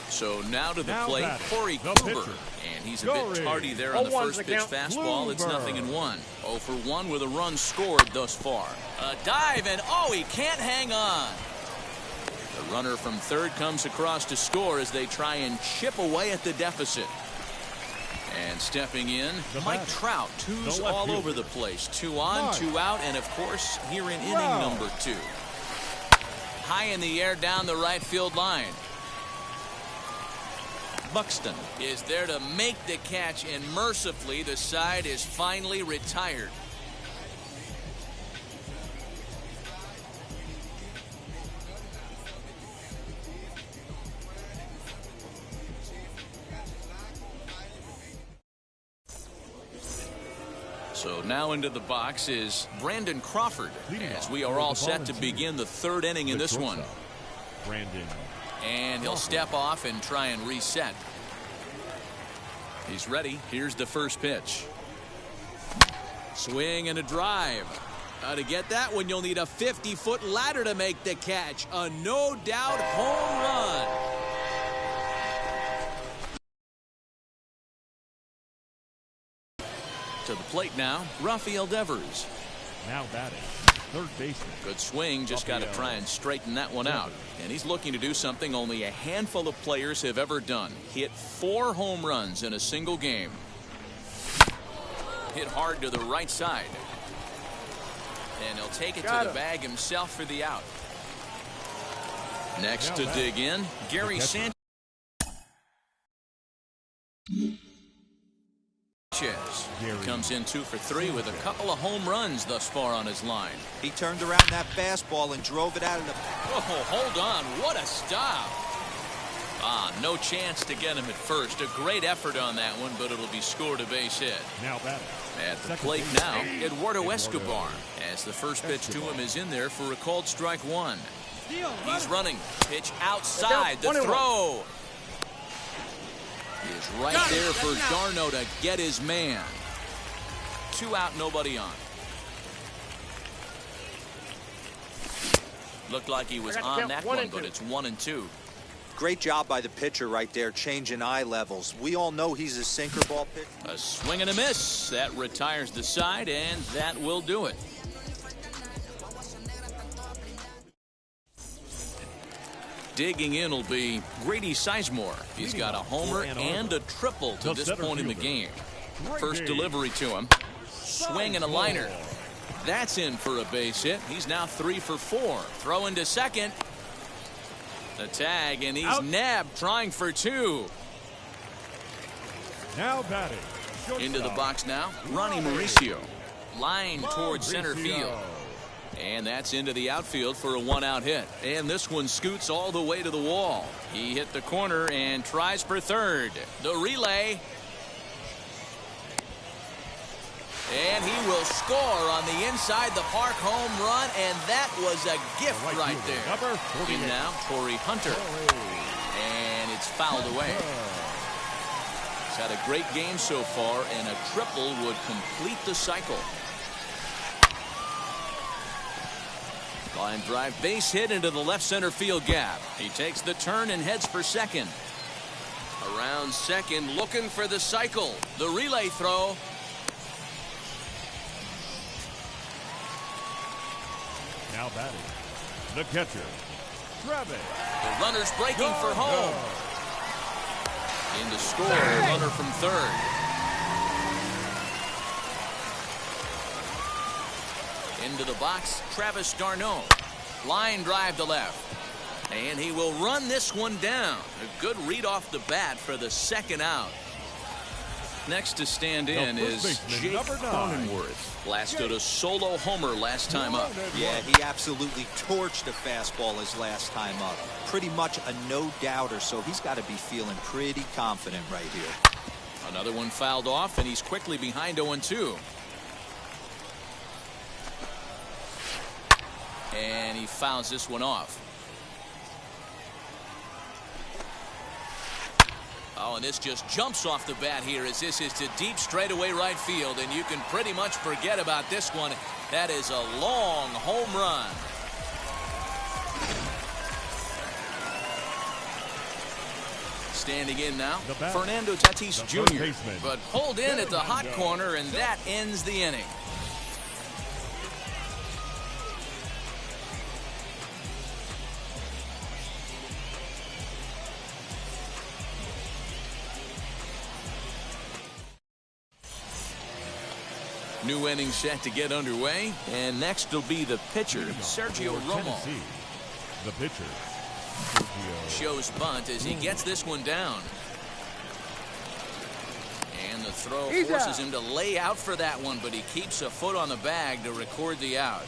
S1: So now to the
S2: Now
S1: plate,
S2: batting,
S1: Corey
S2: the
S1: Kluber.
S2: pitcher,
S1: And he's a bit
S2: Corey.
S1: tardy there on the
S5: 0-1's
S1: first
S5: the
S1: pitch
S5: count.
S1: fastball. It's
S2: Kluber.
S1: 0-1. 0 for 1 with a run scored thus far. A dive, and oh, he can't hang on. The runner from third comes across to score as they try and chip away at the deficit. And stepping in,
S2: The
S1: Mike
S2: batter,
S1: Trout. Twos
S2: the left
S1: all
S2: fielder.
S1: over the place. 2 on,
S2: Mike
S1: 2 out, and of course, here in inning
S2: Trout.
S1: number 2. High in the air down the right field line. Buxton is there to make the catch, and mercifully the side is finally retired. So now into the box is Brandon Crawford, as we are all set to begin the third inning in this one.
S2: Brandon.
S1: And he'll step off and try and reset. He's ready. Here's the first pitch. Swing and a drive. To get that one, you'll need a 50-foot ladder to make the catch. A no-doubt home run. To the plate now, Rafael Devers.
S2: Now batting, third baseman.
S1: Good swing, just got to try and straighten that one out. And he's looking to do something only a handful of players have ever done. Hit 4 home runs in a single game. Hit hard to the right side. And he'll take it to the bag himself for the out. Next to dig in, Gary Sanchez. Comes in 2 for 3 with a couple of home runs thus far on his line.
S4: He turned around that fastball and drove it out of the...
S1: Oh, hold on. What a stop. No chance to get him at first. A great effort on that one, but it'll be scored a base hit.
S2: Now batting.
S1: At the plate now, Eduardo Escobar, as the first pitch to him is in there for a called strike 1. He's running. Pitch outside. The throw is right there for Darno to get his man. 2 out, nobody on. Looked like he was on that one, but it's 1-2.
S4: Great job by the pitcher right there, changing eye levels. We all know he's a sinker ball pitcher.
S1: A swing and a miss. That retires the side, and that will do it. Digging in will be Grady Sizemore. He's got a homer and a triple to this point in the game. First delivery to him. Swing and a liner. That's in for a base hit. He's now 3 for 4. Throw into second. The tag, and he's nabbed, trying for 2.
S2: Now batting.
S1: Into the box now, Ronnie Mauricio. Line towards center field. And that's into the outfield for a 1-out hit. And this one scoots all the way to the wall. He hit the corner and tries for third. The relay. And he will score on the inside the park home run, and that was a gift right there. In now, Torrey Hunter. And it's fouled away. He's had a great game so far, and a triple would complete the cycle. Line drive, base hit into the left center field gap. He takes the turn and heads for second. Around second, looking for the cycle. The relay throw.
S2: Now batting, the catcher, Travis.
S1: The runner's breaking for home. In to score, runner from third. Into the box, Travis d'Arnaud. Line drive to left. And he will run this one down. A good read off the bat for the second out. Next to stand in is Jake Cronenworth. Blasted a solo homer last time up.
S4: Yeah, he absolutely torched a fastball his last time up. Pretty much a no-doubter, so he's got to be feeling pretty confident right here.
S1: Another one fouled off, and he's quickly behind 0-2. And he fouls this one off. Oh, and this just jumps off the bat here as this is to deep straightaway right field, and you can pretty much forget about this one. That is a long home run. Standing in now, Fernando Tatis Jr. But pulled in at the hot corner, and that ends the inning. New inning set to get underway, and next will be the pitcher, Sergio Romo.
S2: The pitcher,
S1: shows bunt as he gets this one down. And the throw forces him to lay out for that one, but he keeps a foot on the bag to record the out.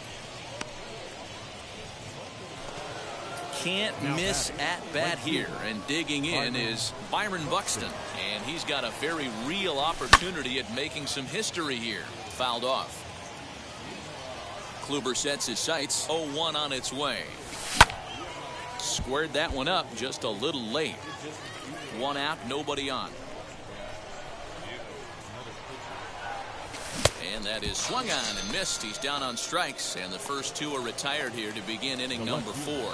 S1: Can't miss at bat here, and digging in is Byron Buxton, and he's got a very real opportunity at making some history here. Fouled off. Kluber sets his sights. 0-1 on its way. Squared that one up just a little late. One out, nobody on. And that is swung on and missed. He's down on strikes, and the first two are retired here to begin inning number 4.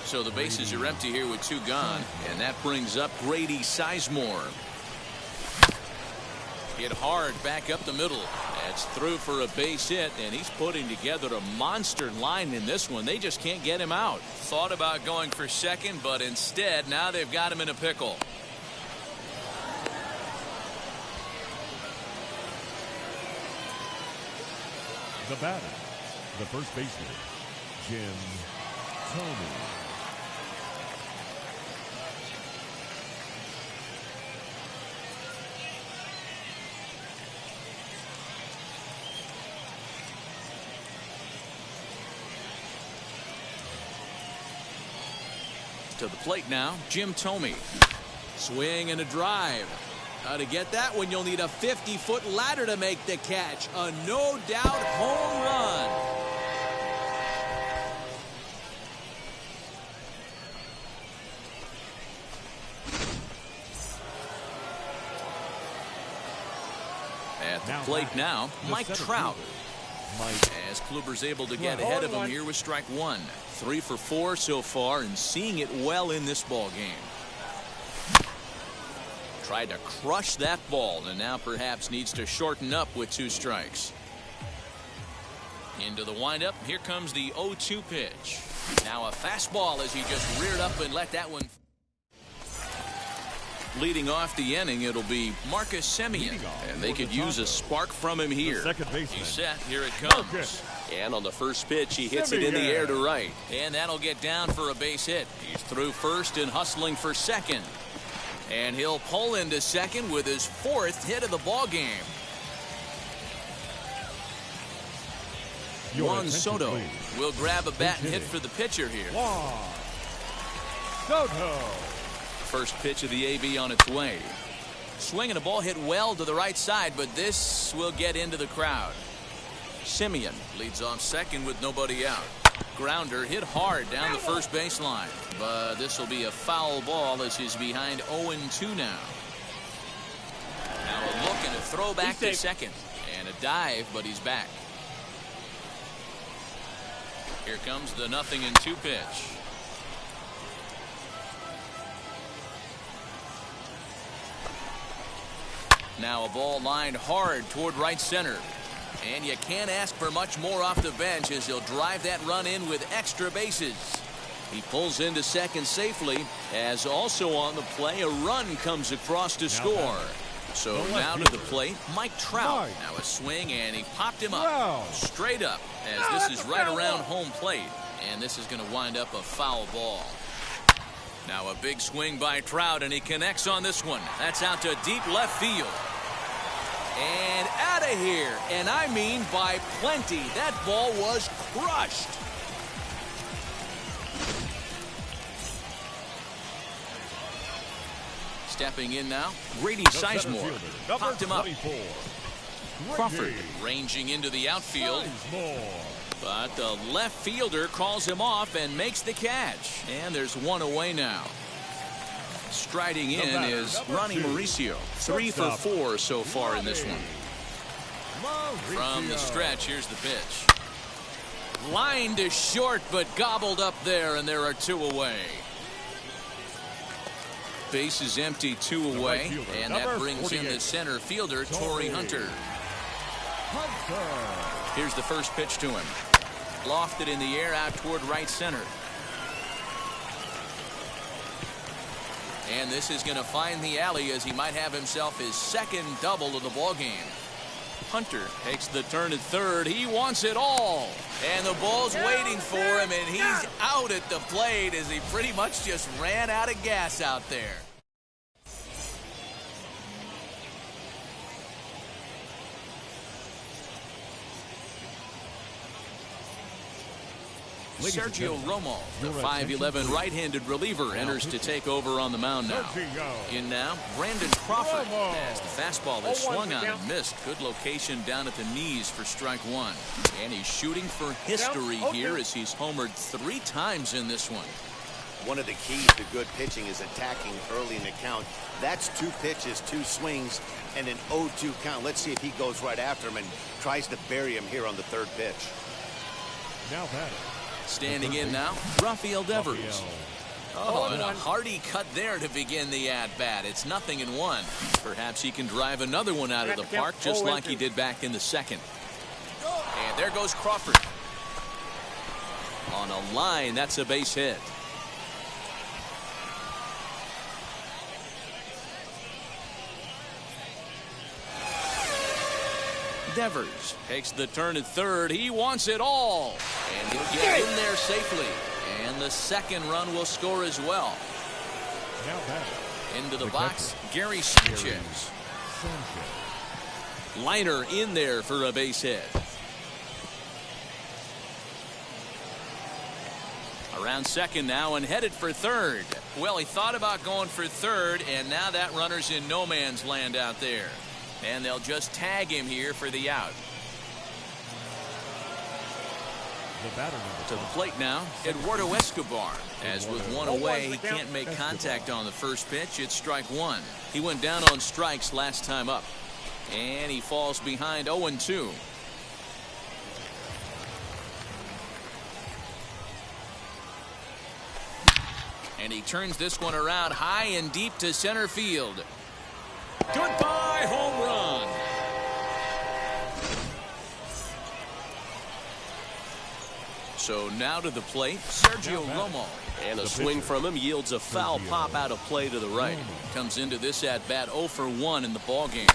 S1: So the bases are empty here with 2 gone, and that brings up Grady Sizemore. Hit hard back up the middle. That's through for a base hit, and he's putting together a monster line in this one. They just can't get him out. Thought about going for second, but instead now they've got him in a pickle.
S2: The batter, the first baseman, Jim Thome.
S1: To the plate now, Jim Thome. Swing and a drive. How to get that one, you'll need a 50-foot ladder to make the catch. A no-doubt home run. At the plate now, Mike Trout. As Kluber's able to get ahead of him here with strike 1. 3 for 4 so far, and seeing it well in this ball game. Tried to crush that ball, and now perhaps needs to shorten up with 2 strikes. Into the windup. Here comes the 0-2 pitch. Now a fastball as he just reared up and let that one. Leading off the inning, it'll be Marcus Semien, and they could use a spark from him here. He's set. Here it comes.
S7: And on the first pitch, he hits it in the air to right.
S1: And that'll get down for a base hit. He's through first and hustling for second. And he'll pull into second with his 4th hit of the ball game. Juan Soto will grab a bat and hit for the pitcher here.
S2: Soto.
S1: First pitch of the AB on its way. Swing and a ball hit well to the right side, but this will get into the crowd. Semien leads off second with nobody out. Grounder hit hard down the first baseline, but this will be a foul ball as he's behind 0-2 now. Now a look and a throw back to second, and a dive, but he's back. Here comes the 0-2 pitch. Now a ball lined hard toward right center. And you can't ask for much more off the bench as he'll drive that run in with extra bases. He pulls into second safely, as also on the play a run comes across to score. So now to the plate, Mike Trout. Now a swing, and he popped him up straight up as this is right around home plate. And this is going to wind up a foul ball. Now a big swing by Trout, and he connects on this one. That's out to deep left field. And out of here, and I mean by plenty. That ball was crushed. Stepping in now, Grady Sizemore. Popped him up. Crawford ranging into the outfield. But the left fielder calls him off and makes the catch. And there's one away now. Striding in is Ronnie Mauricio. 3 for 4 so far in this one. From the stretch, here's the pitch. Line to short, but gobbled up there, and there are 2 away. Base is empty, 2 away, and that brings in the center fielder, Torrey Hunter. Here's the first pitch to him. Lofted in the air out toward right center. And this is going to find the alley as he might have himself his 2nd double of the ball game. Hunter takes the turn at third. He wants it all. And the ball's waiting for him, and he's out at the plate as he pretty much just ran out of gas out there.
S2: Ladies and
S1: Sergio
S2: gentlemen,
S1: Romo, the
S2: your
S1: 5'11
S2: attention,
S1: right-handed reliever, enters to take over on the mound now. In now, Brandon Crawford, as the fastball is swung on and missed. Good location down at the knees for strike one. And he's shooting for history here as he's homered 3 times in this one.
S3: One of the keys to good pitching is attacking early in the count. That's 2 pitches, 2 swings, and an 0-2 count. Let's see if he goes right after him and tries to bury him here on the 3rd pitch.
S2: Now batting.
S1: Standing in now, Rafael Devers. Oh, and a hearty cut there to begin the at-bat. It's 0-1. Perhaps he can drive another one out of the park just like he did back in the 2nd. And there goes Crawford. On a line, that's a base hit. Devers takes the turn at 3rd. He wants it all. And he'll get in there safely. And the 2nd run will score as well.
S2: Now batting.
S1: Into the box, Gary Sanchez. Liner in there for a base hit. Around 2nd now and headed for 3rd. Well, he thought about going for 3rd, and now that runner's in no man's land out there. And they'll just tag him here for the out.
S2: The batter
S1: to the plate now, Eduardo Escobar. As with one away, he can't make contact on the first pitch. It's strike one. He went down on strikes last time up. And he falls behind 0-2. And he turns this one around high and deep to center field. Goodbye, home run. So now to the plate, Sergio Romo. And a swing from him yields a foul pop out of play to the right. Comes into this at-bat 0 for 1 in the ball game.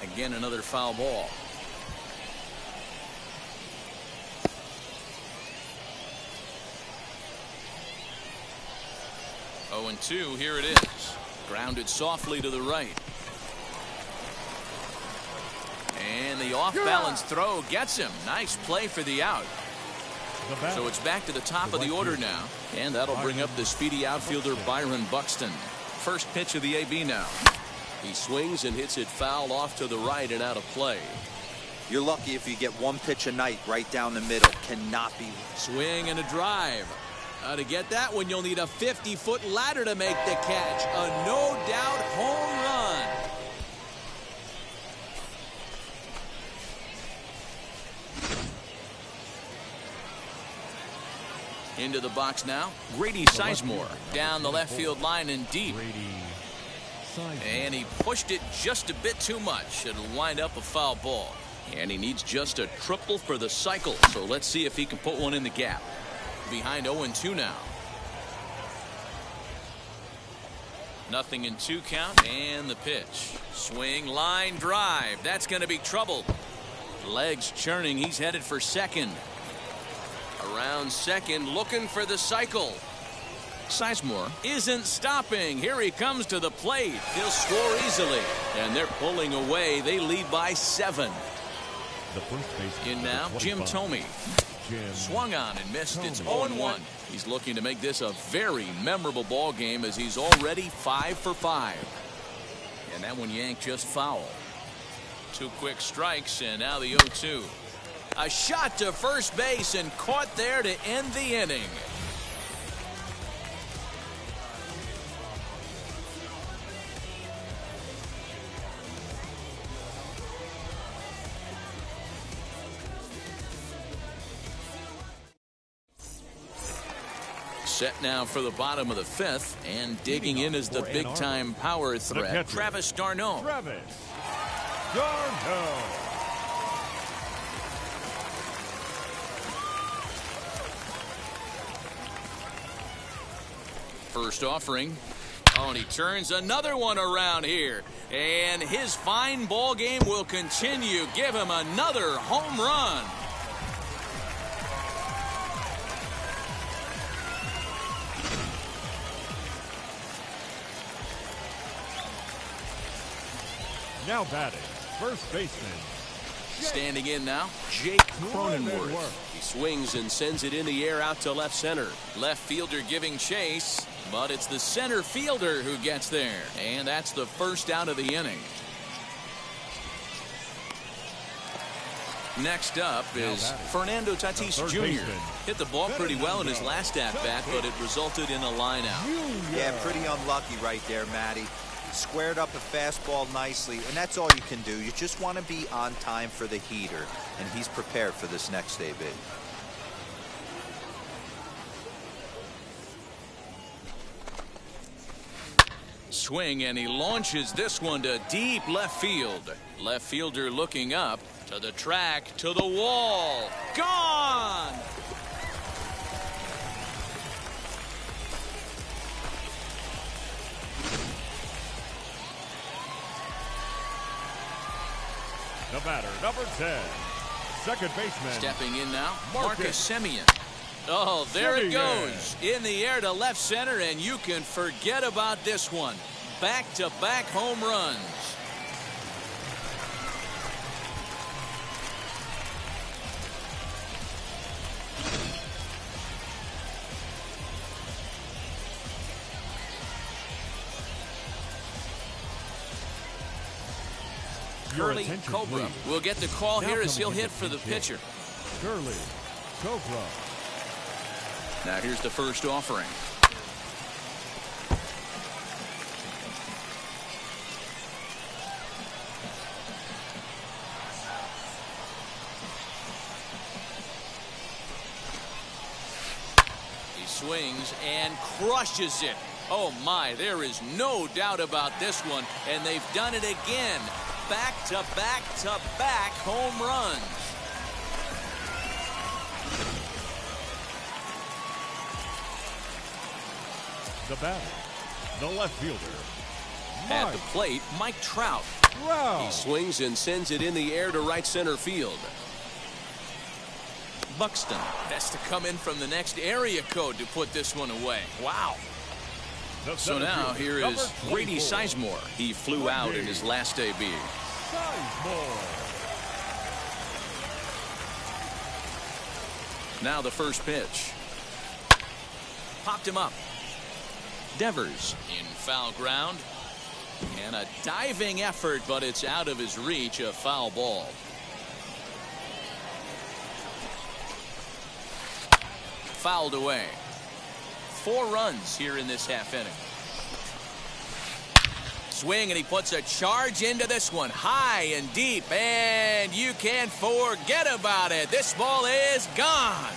S1: Again, another foul ball. Oh, and 2, here it is. Grounded softly to the right. And the off-balance throw gets him. Nice play for the out. So it's back to the top of the order now. And that'll bring up the speedy outfielder Byron Buxton. First pitch of the AB now. He swings and hits it foul off to the right and out of play.
S4: You're lucky if you get 1 pitch a night right down the middle. Cannot be.
S1: Swing and a drive. To get that one, you'll need a 50-foot ladder to make the catch. A no-doubt home run. Into the box now, Grady Sizemore. Down the left field line and deep. And he pushed it just a bit too much. It'll wind up a foul ball. And he needs just a triple for the cycle. So let's see if he can put one in the gap. Behind 0-2 now. 0-2 count and the pitch. Swing, line, drive. That's going to be trouble. Legs churning. He's headed for second. Around second, looking for the cycle. Sizemore isn't stopping. Here he comes to the plate. He'll score easily. And they're pulling away. They lead by 7.
S2: The first baseman
S1: in now, Jim Thome. Swung on and missed. It's 0-1. He's looking to make this a very memorable ball game as he's already 5 for 5. And that one yanked just foul. 2 quick strikes and now the 0-2. A shot to first base and caught there to end the inning. Set now for the bottom of the 5th, and digging in is the big-time power threat, Travis d'Arnaud. First offering. Oh, and he turns another one around here. And his fine ball game will continue. Give him another home run.
S2: Now batting, first baseman,
S1: Standing in now, Jake Cronenworth.
S7: He swings and sends it in the air out to left center.
S1: Left fielder giving chase, but it's the center fielder who gets there. And that's the first out of the inning. Next up is Fernando Tatis Jr. Hit the ball pretty well in his last at-bat, but it resulted in a line-out.
S4: Yeah, pretty unlucky right there, Matty. Squared up a fastball nicely, and that's all you can do. You just want to be on time for the heater, and he's prepared for this next day big.
S1: Swing, and he launches this one to deep left field. Left fielder looking up, to the track, to the wall. Gone!
S2: The batter, number 10, second baseman.
S1: Stepping in now, Marcus Semien. Oh, there it goes. In the air to left center, and you can forget about this one. Back-to-back home runs. Curly Cobra will get the call here as he'll hit for the pitcher.
S2: Curly Cobra.
S1: Now here's the first offering. He swings and crushes it. Oh my, there is no doubt about this one, and they've done it again. Back-to-back-to-back home runs.
S2: The batter, the left fielder,
S1: At the plate, Mike Trout.
S7: He swings and sends it in the air to right center field.
S1: Buxton has to come in from the next area code to put this one away. Wow. So now here is Grady Sizemore. He flew out in his last debut. Now the first pitch. Popped him up. Devers in foul ground. And a diving effort, but it's out of his reach, a foul ball. Fouled away. 4 runs here in this half inning. Swing, and he puts a charge into this one. High and deep, and you can't forget about it. This ball is gone.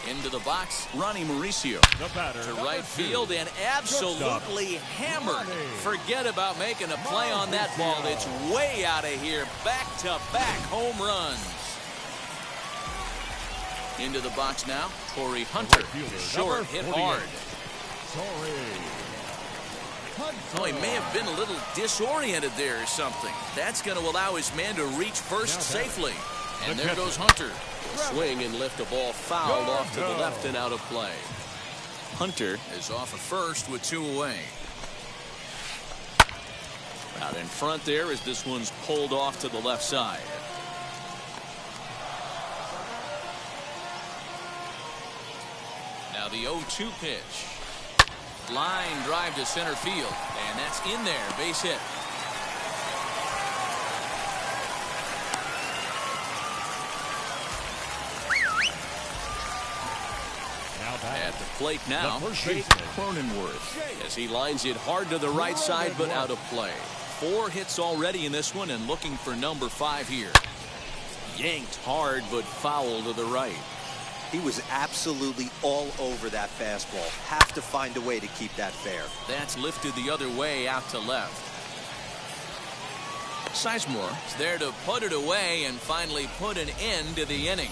S1: Into the box, Ronnie Mauricio.
S2: The batter,
S1: to right field and absolutely hammered. Forget about making a play on that ball. It's way out of here. Back-to-back home runs. Into the box now, Torrey Hunter. Short, hit hard. Oh, he may have been a little disoriented there or something. That's going to allow his man to reach first safely. And there goes Hunter.
S7: Swing and lift a ball fouled off to the left and out of play.
S1: Hunter is off at first with 2 away. Out in front there as this one's pulled off to the left side. Now the 0-2 pitch. Line drive to center field, and that's in there. Base hit. At the plate now, Jake Cronenworth, as he lines it hard to the right side, but out of play. 4 hits already in this one, and looking for number 5 here. Yanked hard, but foul to the right.
S4: He was absolutely all over that fastball. Have to find a way to keep that fair.
S1: That's lifted the other way out to left. Sizemore is there to put it away and finally put an end to the inning.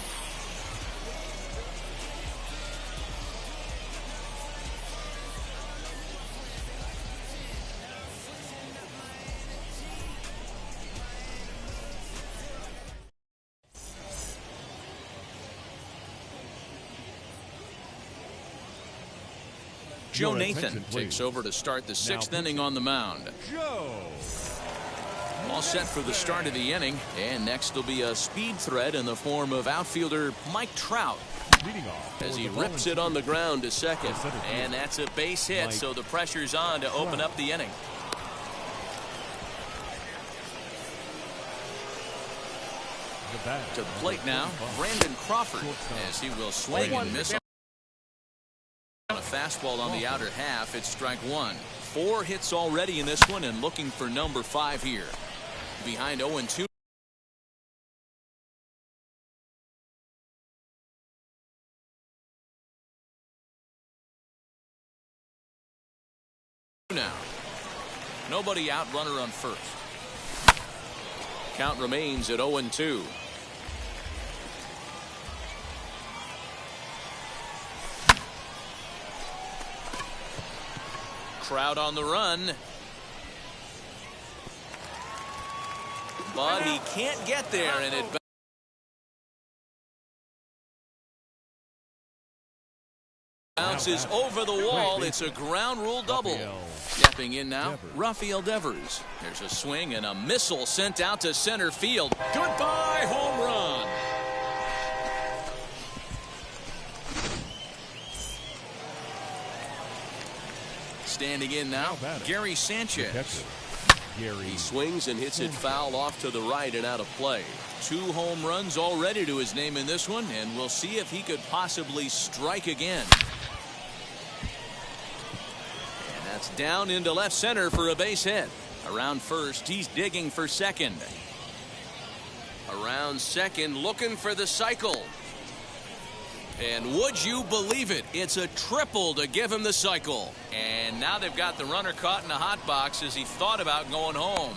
S1: Joe
S2: Your
S1: Nathan
S2: attention, please.
S1: takes over to start the sixth
S2: Now
S1: inning on the mound.
S2: Joe.
S1: All set for the start of the inning, and next will be a speed threat in the form of outfielder Mike Trout.
S2: Leading off
S1: As
S2: for
S1: he
S2: the
S1: rips it on the ground to second.
S2: The center fielder,
S1: And that's a base hit,
S2: Mike
S1: so the pressure's on to open up the inning.
S2: The bat,
S1: To the plate now, Brandon Crawford, as he will swing and miss on a fastball on the outer half. It's strike one. 4 hits already in this one, and looking for number 5 here. Behind 0-2. Now, nobody out, runner on first. Count remains at 0-2. Crowd on the run. But he can't get there, and it bounces over the wall. It's a ground rule double. Stepping in now, Rafael Devers. There's a swing and a missile sent out to center field. Goodbye, home run. Standing in now, Gary Sanchez. He swings and hits it foul off to the right and out of play. 2 home runs already to his name in this one, and we'll see if he could possibly strike again. And that's down into left center for a base hit. Around first, he's digging for second. Around second, looking for the cycle. And would you believe it? It's a triple to give him the cycle. And now they've got the runner caught in the hot box as he thought about going home.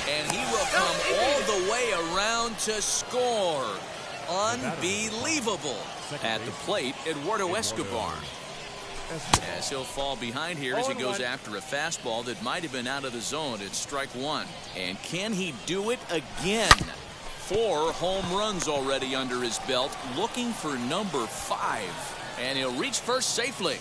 S1: And he will come all the way around to score. Unbelievable. At the plate, Eduardo Escobar. As he'll fall behind here as he goes after a fastball that might have been out of the zone. It's strike one. And can he do it again? 4 home runs already under his belt, looking for number 5. And he'll reach first safely.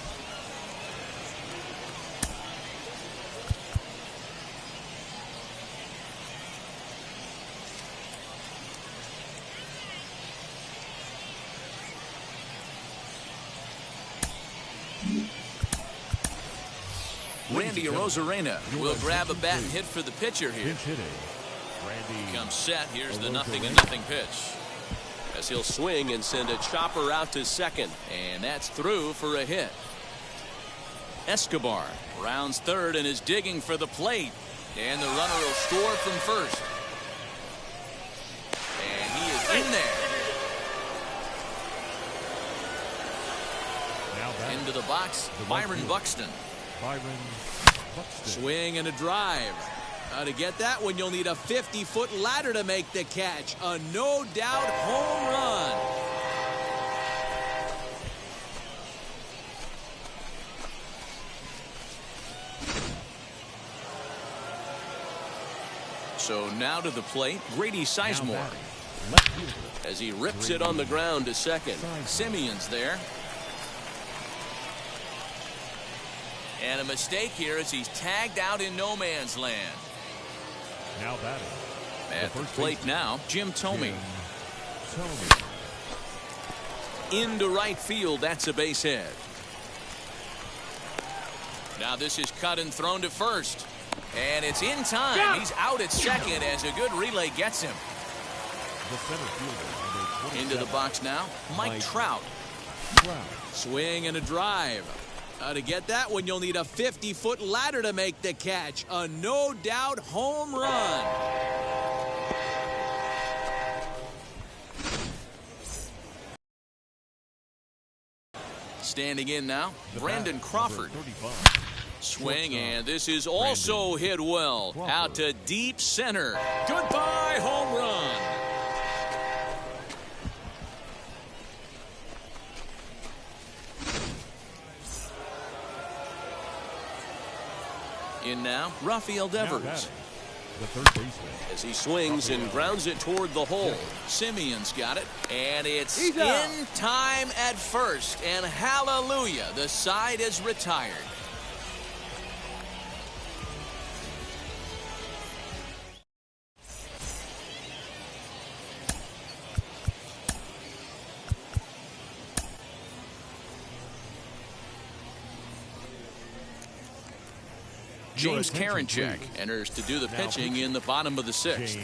S1: Randy Arozarena will grab a bat and hit for the pitcher here. Comes set. Here's the 0-0 pitch. As he'll swing and send a chopper out to second. And that's through for a hit. Escobar rounds third and is digging for the plate. And the runner will score from first. And he is in there. Into the box, Byron Buxton. Swing and a drive. To get that one, you'll need a 50-foot ladder to make the catch. A no-doubt home run. So now to the plate, Grady Sizemore. As he rips it on the ground to second. Simeon's there. And a mistake here as he's tagged out in no man's land.
S2: Now batting.
S1: At the plate now, Jim Thome. Into right field, that's a base hit. Now this is cut and thrown to first. And it's in time. He's out at second as a good relay gets him. Into the box now, Mike Trout. Swing and a drive. To get that one, you'll need a 50-foot ladder to make the catch. A no-doubt home run. Standing in now, Brandon Crawford. Swing, and this is also hit well. Out to deep center. Goodbye, home run. In now, Rafael Devers.
S2: the third baseman.
S7: As he swings and grounds it toward the hole.
S1: Simeon's got it, and it's
S5: He's out.
S1: in time at first, and hallelujah, the side is retired. James Karinchak enters to do the pitching in the bottom of the sixth.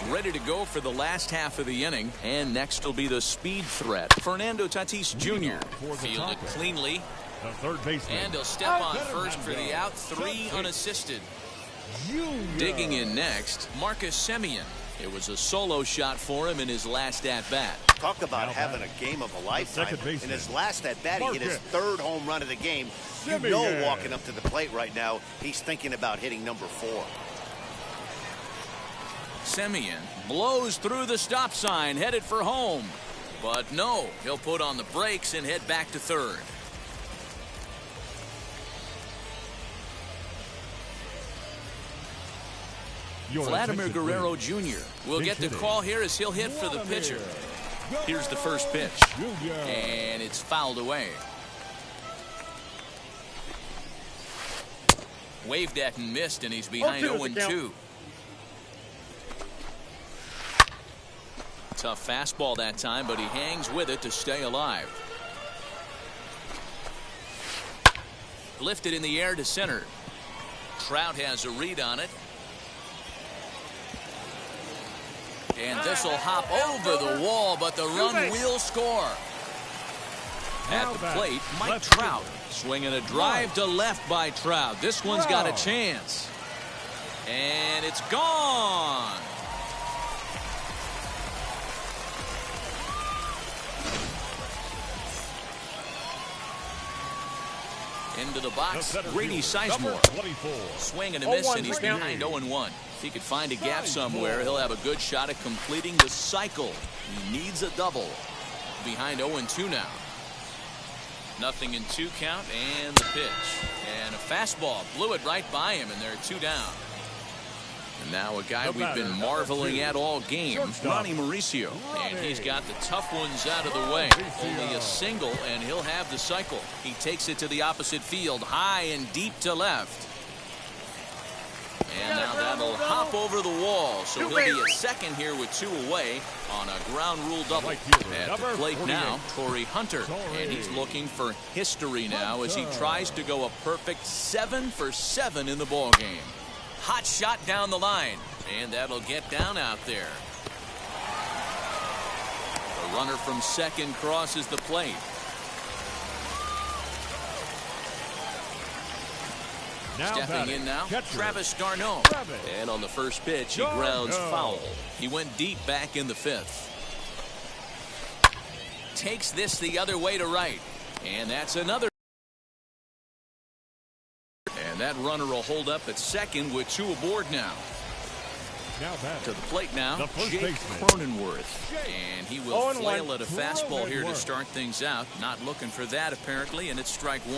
S1: Ready to go for the last half of the inning, and next will be the speed threat. Fernando Tatis Jr. fielded cleanly,
S2: The third baseman.
S1: and he'll step on first for the out, 3 unassisted. Digging in next, Marcus Semien. It was a solo shot for him in his last at-bat.
S3: Talk about having a game of a lifetime. In his last at-bat, he hit his third home run of the game. You know, walking up to the plate right now, he's thinking about hitting number 4.
S1: Semien blows through the stop sign, headed for home. But no, he'll put on the brakes and head back to third. Vladimir Guerrero Jr. will get the call here as he'll hit for the pitcher. Here's the first pitch, and it's fouled away. Waved at and missed, and he's behind 0-2. Tough fastball that time, but he hangs with it to stay alive. Lifted in the air to center. Trout has a read on it. And this will hop over the wall, but the run will score. At the plate, Mike Trout swinging a drive to left by Trout. This one's got a chance. And it's gone. Into the box, Grady Sizemore. Swing and a miss, and he's behind 0-1. If he could find a gap somewhere, he'll have a good shot at completing the cycle. He needs a double. Behind 0-2 now. Nothing in 2 count, and the pitch. And a fastball blew it right by him, and they're 2 down. And now a guy we've been marveling at all game, Ronnie Mauricio. And he's got the tough ones out of the way. Only a single, and he'll have the cycle. He takes it to the opposite field, high and deep to left. And now that'll hop over the wall, so he'll be at second here with 2 away on a ground rule double. At the plate now, Torrey Hunter, and he's looking for history now as he tries to go a perfect 7 for 7 in the ball game. Hot shot down the line, and that'll get down out there. The runner from second crosses the plate. Stepping in now, Travis d'Arnaud.
S7: And on the first pitch, he grounds foul.
S1: He went deep back in the 5th. Takes this the other way to right. And that's another. And that runner will hold up at second with 2 aboard now. To the plate now, Jake Cronenworth. And he will flail at a fastball here to start things out. Not looking for that, apparently, and it's strike 1.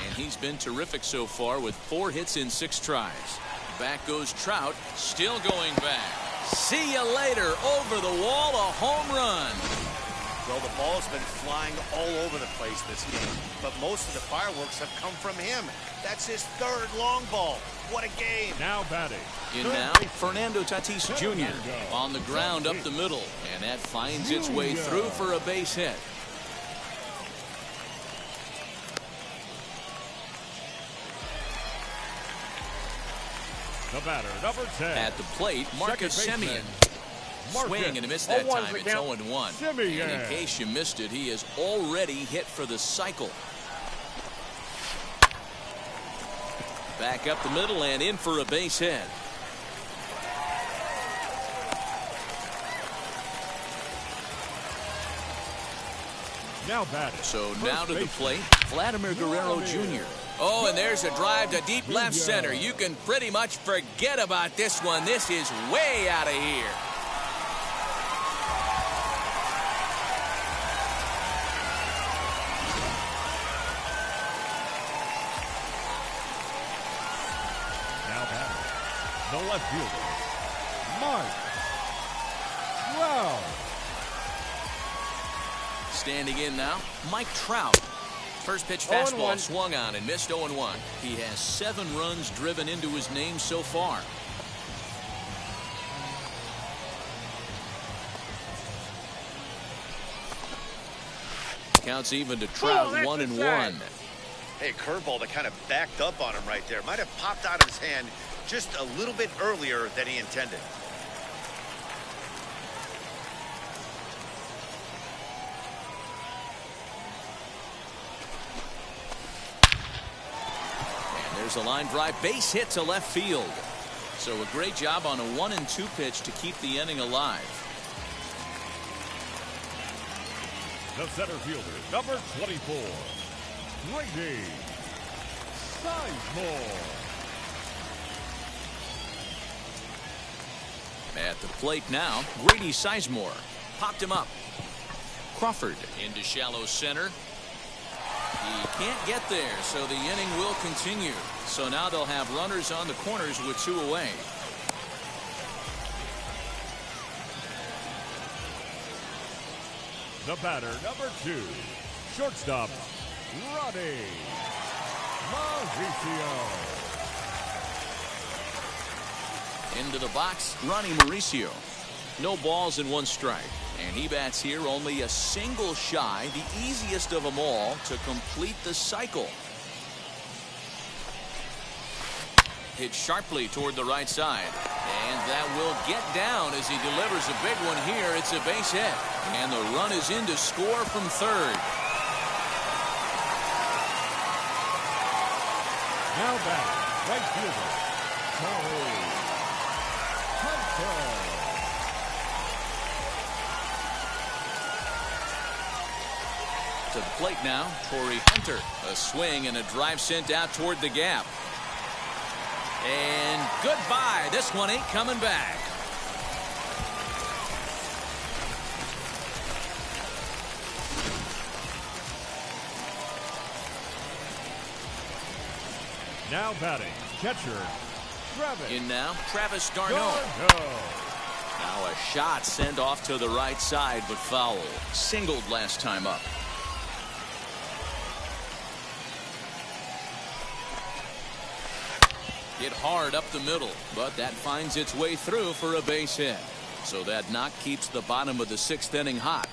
S1: And he's been terrific so far with 4 hits in 6 tries. Back goes Trout, still going back. See you later. Over the wall, a home run.
S3: Well, the ball's been flying all over the place this game, but most of the fireworks have come from him. That's his 3rd long ball. What a game.
S2: Now batting.
S1: In now, Fernando Tatis Jr. on the ground up the middle, and that finds its way through for a base hit.
S2: The batter, number 10.
S1: At the plate, Marcus Semien. Swing and a miss that time. It's 0-1. And in case you missed it, he has already hit for the cycle. Back up the middle and in for a base hit.
S2: Now batting.
S1: So now to the plate, Vladimir Guerrero Jr. Oh, and there's a drive to deep left center. You can pretty much forget about this one. This is way out of here.
S2: left fielder, Mike Trout.
S1: Standing in now, Mike Trout. First pitch fastball
S5: 0-1.
S1: swung on and missed 0-1. He has 7 runs driven into his name so far. Counts even to Trout, 1-1.
S3: Hey, curveball that kind of backed up on him right there. Might have popped out of his hand just a little bit earlier than he intended.
S1: And there's a line drive, base hit to left field. So a great job on a 1-2 pitch to keep the inning alive.
S2: The center fielder, number 24, Grady Sizemore.
S1: At the plate now, Grady Sizemore. Popped him up. Crawford into shallow center. He can't get there, so the inning will continue. So now they'll have runners on the corners with 2 away.
S2: The batter, number 2, shortstop, Ronnie Mauricio.
S1: Into the box, Ronnie Mauricio. No balls and 1 strike. And he bats here only a single shy, the easiest of them all to complete the cycle. Hit sharply toward the right side. And that will get down as he delivers a big one here. It's a base hit. And the run is in to score from third.
S2: Now back, right fielder, Torrey Hunter.
S1: To the plate now, Torrey Hunter. A swing and a drive sent out toward the gap. And goodbye. This one ain't coming back.
S2: Now batting, catcher, Travis.
S1: In now, Travis d'Arnaud. Now a shot sent off to the right side, but foul. Singled last time up. Hit hard up the middle, but that finds its way through for a base hit. So that knock keeps the bottom of the 6th inning hot.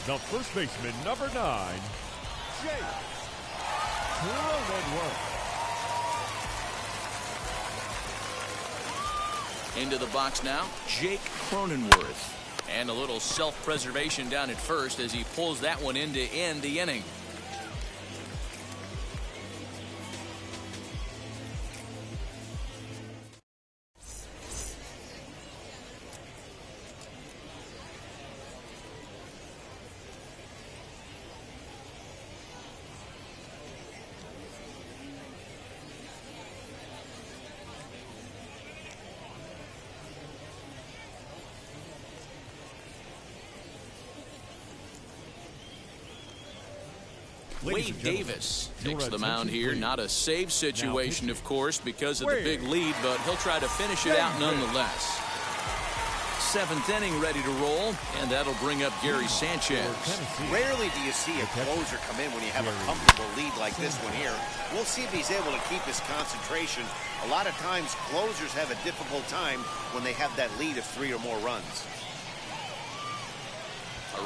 S2: The first baseman, number 9, Jake Cronenworth.
S1: Into the box now, Jake Cronenworth. And a little self-preservation down at first as he pulls that one in to end the inning. Wade Davis takes the mound here. Not a save situation, of course, because of the big lead, but he'll try to finish it out nonetheless. 7th inning ready to roll, and that'll bring up Gary Sanchez.
S3: Rarely do you see a closer come in when you have a comfortable lead like this one here. We'll see if he's able to keep his concentration. A lot of times, closers have a difficult time when they have that lead of 3 or more runs.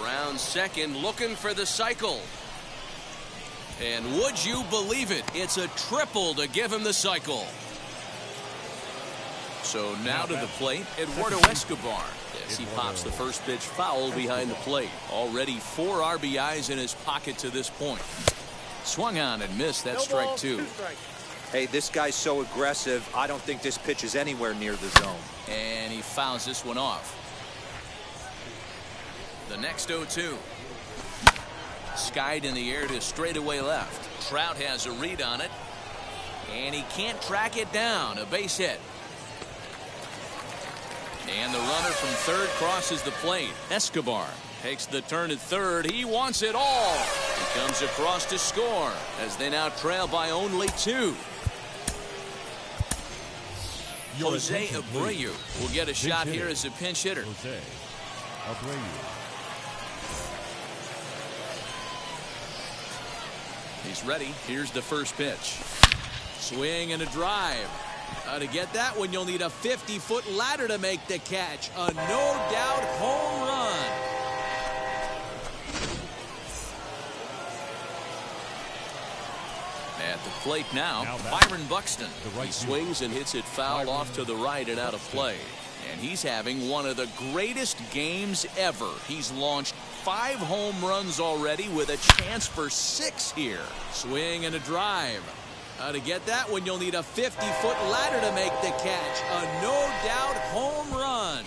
S1: Around second, looking for the cycle. And would you believe it? It's a triple to give him the cycle. So now to the plate, Eduardo Escobar. As he pops the first pitch foul behind the plate. Already 4 RBIs in his pocket to this point. Swung on and missed. That strike 2.
S4: Hey, this guy's so aggressive, I don't think this pitch is anywhere near the zone.
S1: And he fouls this one off. The next 0-2. Skied in the air to straightaway left. Trout has a read on it. And he can't track it down. A base hit. And the runner from third crosses the plate. Escobar Takes the turn at third. He wants it all. He comes across to score as they now trail by only 2. Jose Abreu will get a shot here as a pinch hitter.
S2: Jose Abreu.
S1: He's ready. Here's the first pitch. Swing and a drive. To get that one, you'll need a 50-foot ladder to make the catch. A no-doubt home run. At the plate now Byron Buxton.
S7: He swings and hits it foul off to the right and out of play.
S1: And he's having one of the greatest games ever. He's launched 5 home runs already with a chance for 6 here. Swing and a drive. To get that one, you'll need a 50-foot ladder to make the catch. A no-doubt home run.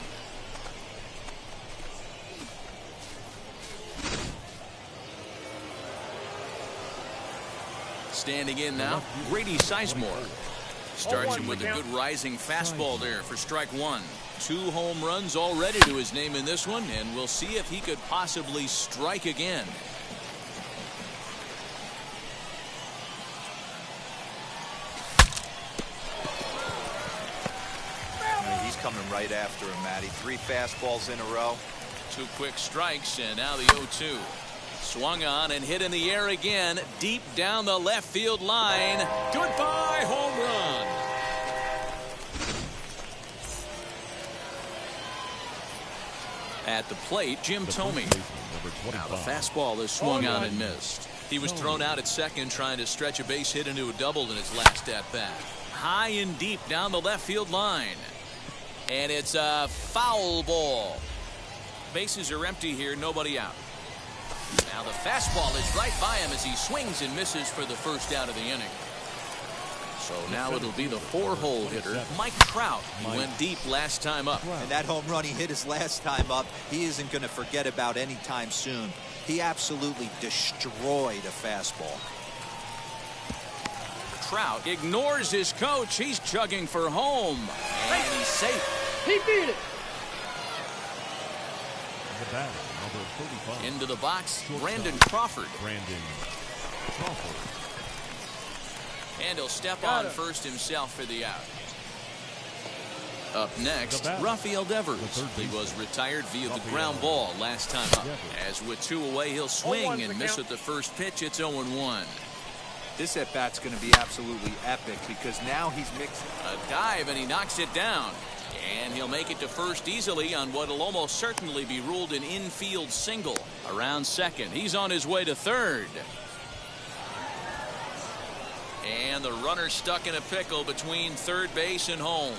S1: Standing in now, Grady Sizemore. Starts him with a good rising fastball there for strike 1. 2 home runs already to his name in this one, and we'll see if he could possibly strike again.
S4: He's coming right after him, Matty. 3 fastballs in a row.
S1: 2 quick strikes, and now the 0-2. Swung on and hit in the air again, deep down the left field line. Goodbye, home run. At the plate, Jim Thome. Now the fastball is swung on and missed. He was thrown out at second trying to stretch a base hit into a double in his last at-bat. High and deep down the left field line. And it's a foul ball. Bases are empty here, nobody out. Now the fastball is right by him as he swings and misses for the first out of the inning. So now it'll be the 4-hole hitter, Mike Trout. He went deep last time up.
S4: And that home run he hit his last time up, he isn't going to forget about any time soon. He absolutely destroyed a fastball.
S1: Trout ignores his coach. He's chugging for home. And he's safe.
S5: He beat it.
S2: The batter, number 35.
S1: Into the box, Brandon Crawford. And he'll step on first himself for the out. Up next, Rafael Devers. He was retired via the ground ball last time up. As with 2 away, he'll swing and miss at the first pitch. It's 0-1.
S4: This at-bat's going to be absolutely epic because now he's mixing.
S1: A dive, and he knocks it down. And he'll make it to first easily on what will almost certainly be ruled an infield single. Around second, he's on his way to third. And the runner stuck in a pickle between third base and home.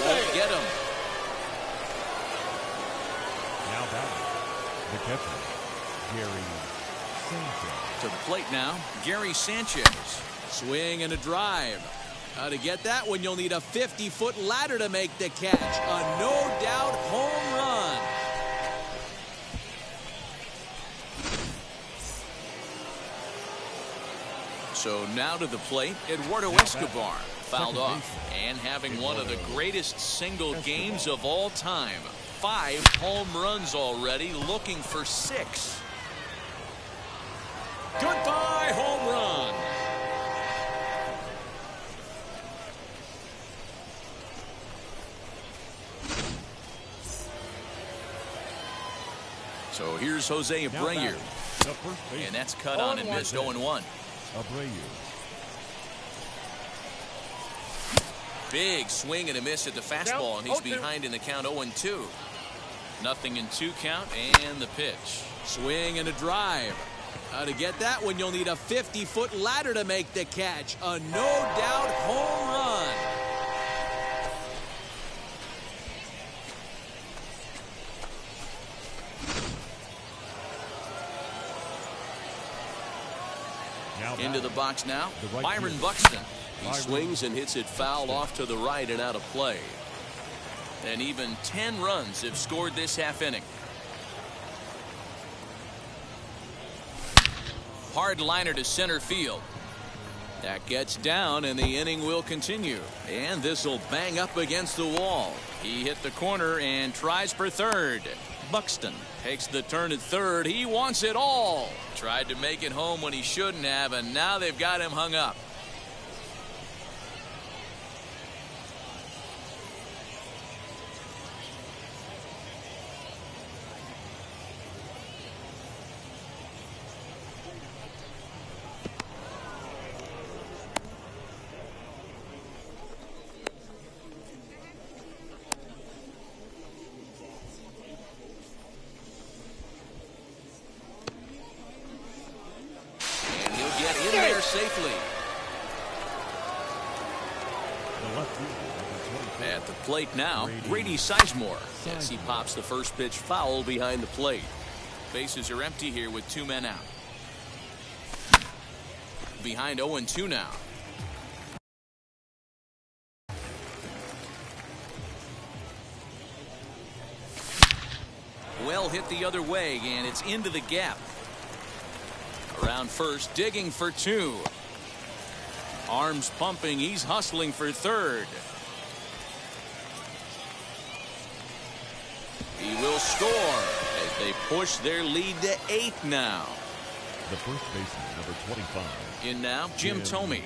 S1: Won't get him.
S2: Now batting, the catcher, Gary Sanchez.
S1: To the plate now, Gary Sanchez. Swing and a drive. To get that one, you'll need a 50-foot ladder to make the catch. A no-doubt home run. So now to the plate, Eduardo Escobar. Fouled off, and having one of the greatest single games of all time. 5 home runs already, looking for 6. Goodbye, home run. So here's Jose Abreu. And that's cut on and missed 0-1.
S2: Abreu.
S1: Big swing and a miss at the fastball, and he's behind in the count 0-2. Nothing in 2 count, and the pitch. Swing and a drive. To get that one, you'll need a 50-foot ladder to make the catch. A no-doubt home run. Into the box now, Byron Buxton.
S7: He swings and hits it foul off to the right and out of play.
S1: And even 10 runs have scored this half inning. Hard liner to center field. That gets down, and the inning will continue. And this will bang up against the wall. He hit the corner and tries for third. Buxton takes the turn at third. He wants it all. Tried to make it home when he shouldn't have, and now they've got him hung up. Safely. At the plate now, Grady Sizemore, as he pops the first pitch foul behind the plate. Bases are empty here with 2 men out. Behind 0-2 now. Well hit the other way, and it's into the gap. Around first, digging for 2. Arms pumping, he's hustling for third. He will score as they push their lead to 8 now.
S2: The first baseman, number 25.
S1: In now, Jim Thome.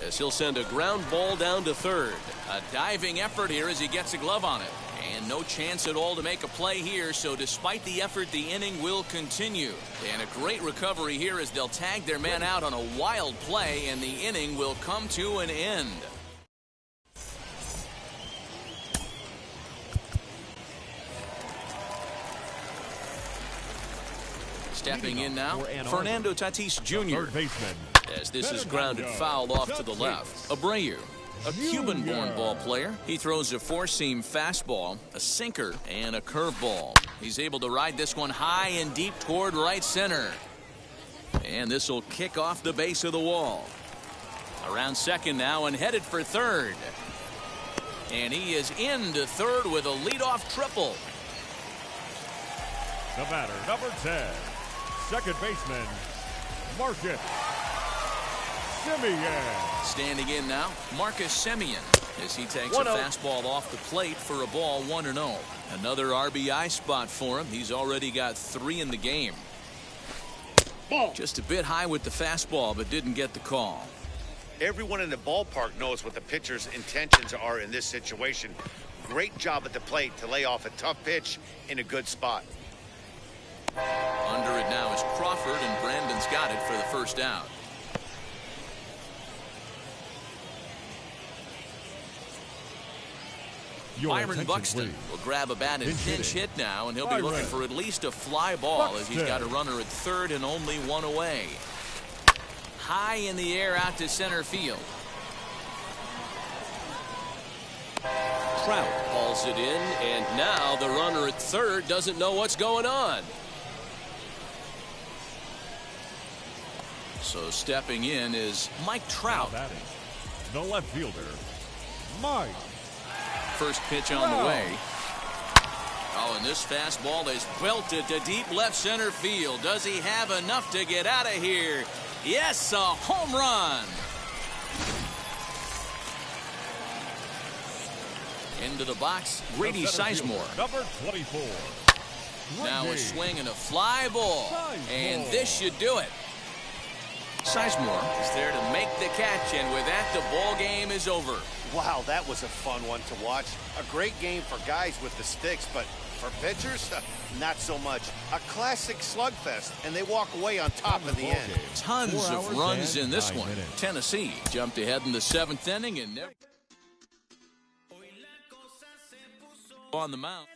S1: As he'll send a ground ball down to third. A diving effort here as he gets a glove on it. And no chance at all to make a play here, so despite the effort, the inning will continue. And a great recovery here as they'll tag their man out on a wild play, and the inning will come to an end. Stepping in now, Fernando Tatis Jr. As this is grounded foul off to the left. Abreu, a Cuban-born ball player. He throws a 4-seam fastball, a sinker, and a curveball. He's able to ride this one high and deep toward right center. And this will kick off the base of the wall. Around second now and headed for third. And he is into third with a leadoff triple.
S2: The batter, number 10, second baseman, Marcus Semien.
S1: Standing in now, Marcus Semien, as he takes a fastball off the plate for a ball 1-0. Another RBI spot for him. He's already got 3 in the game. Just a bit high with the fastball, but didn't get the call.
S3: Everyone in the ballpark knows what the pitcher's intentions are in this situation. Great job at the plate to lay off a tough pitch in a good spot.
S1: Under it now is Crawford, and Brandon's got it for the first out. Byron Buxton will grab a bat and pinch hit now, and he'll be looking for at least a fly ball as he's got a runner at third and only 1 away. High in the air out to center field. Trout hauls it in, and now the runner at third doesn't know what's going on. So stepping in is Mike Trout.
S2: The left fielder, Mike.
S1: First pitch on the way. Oh, and this fastball is belted to deep left center field. Does he have enough to get out of here? Yes, a home run. Into the box, Grady Sizemore.
S2: Number 24.
S1: Now a swing and a fly ball. And this should do it. Sizemore is there to make the catch, and with that, the ball game is over.
S3: Wow, that was a fun one to watch. A great game for guys with the sticks, but for pitchers, not so much. A classic slugfest, and they walk away on top in the end.
S1: Tons of runs in this one. Tennessee jumped ahead in the 7th inning and never on the mound.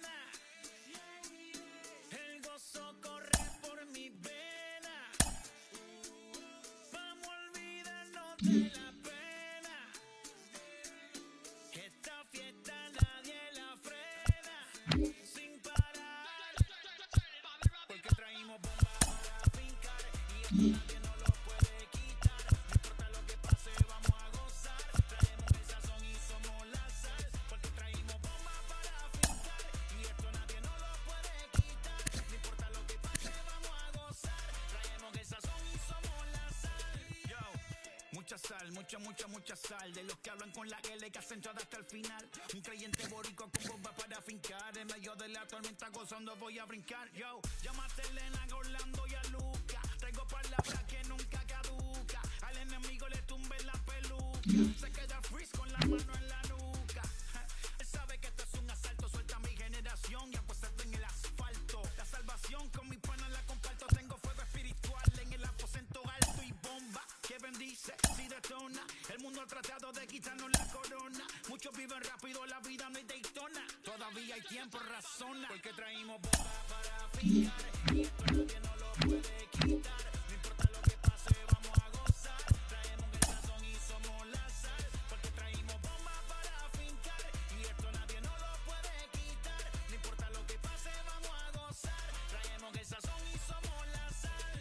S14: noche mucha sal. De los que hablan con la L que hacen todo hasta el final. Un creyente boricua con bomba para fincar. En medio de la tormenta gozando voy a brincar. Yo, llámate a Elena, a Orlando y a Luca. Traigo palabras que nunca caduca. Al enemigo le tumbe la peluca. Se queda freeze con la mano en la nuca. Él sabe que esto es un asalto. Suelta mi generación y apuéstate en el asfalto. La salvación con mi pana la comparto. Tengo fuego espiritual en el aposento alto y bomba que bendice si detona. El mundo ha tratado de quitarnos la corona. Muchos viven rápido, la vida no hay Daytona. Todavía hay tiempo, razona. Porque traímos bomba para fincar. Y esto nadie no lo puede quitar. No importa lo que pase, vamos a gozar. Traemos el sazón y somos la sal. Porque traímos bomba para fincar. Y esto nadie no lo puede quitar. No importa lo que pase, vamos a gozar. Traemos el sazón y somos la sal.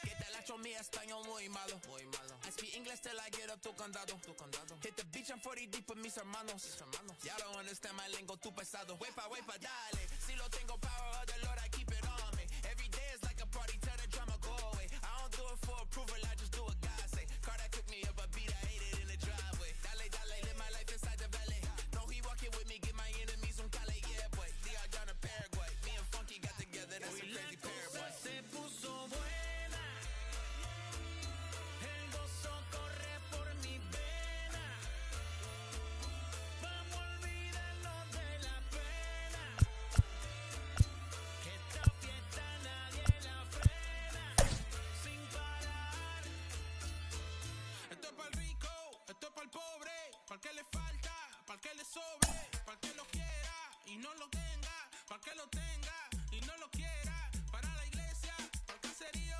S15: Que te la echo mi español muy malo. I speak English till I get up to condado. Hit the beach, I'm 40 deep with mis hermanos. Ya don't understand my lingo, too pesado. Wepa, dale. Si lo tengo power of the Lord, I keep it on me. Every day is like a party, tell the drama go away. I don't do it for approval, I just do what God say. Car that cooked me up a beat, I ate it in the driveway. Dale, live my life inside the valley. No, he walking with me, get my enemies on Cali, yeah, boy. D.R. down to Paraguay. Me and Funky got together, that's a crazy pair, boy.
S14: Se puso buena. El gozo corre por mi vena. Vamos a olvidarnos de la pena. Que esta fiesta nadie la frena. Sin parar.
S15: Esto es para el rico, esto es para el pobre, para el que le falta, para el que le sobre, para el que lo quiera y no lo tenga, para el que lo tenga y no lo quiera, para la iglesia, para el caserío,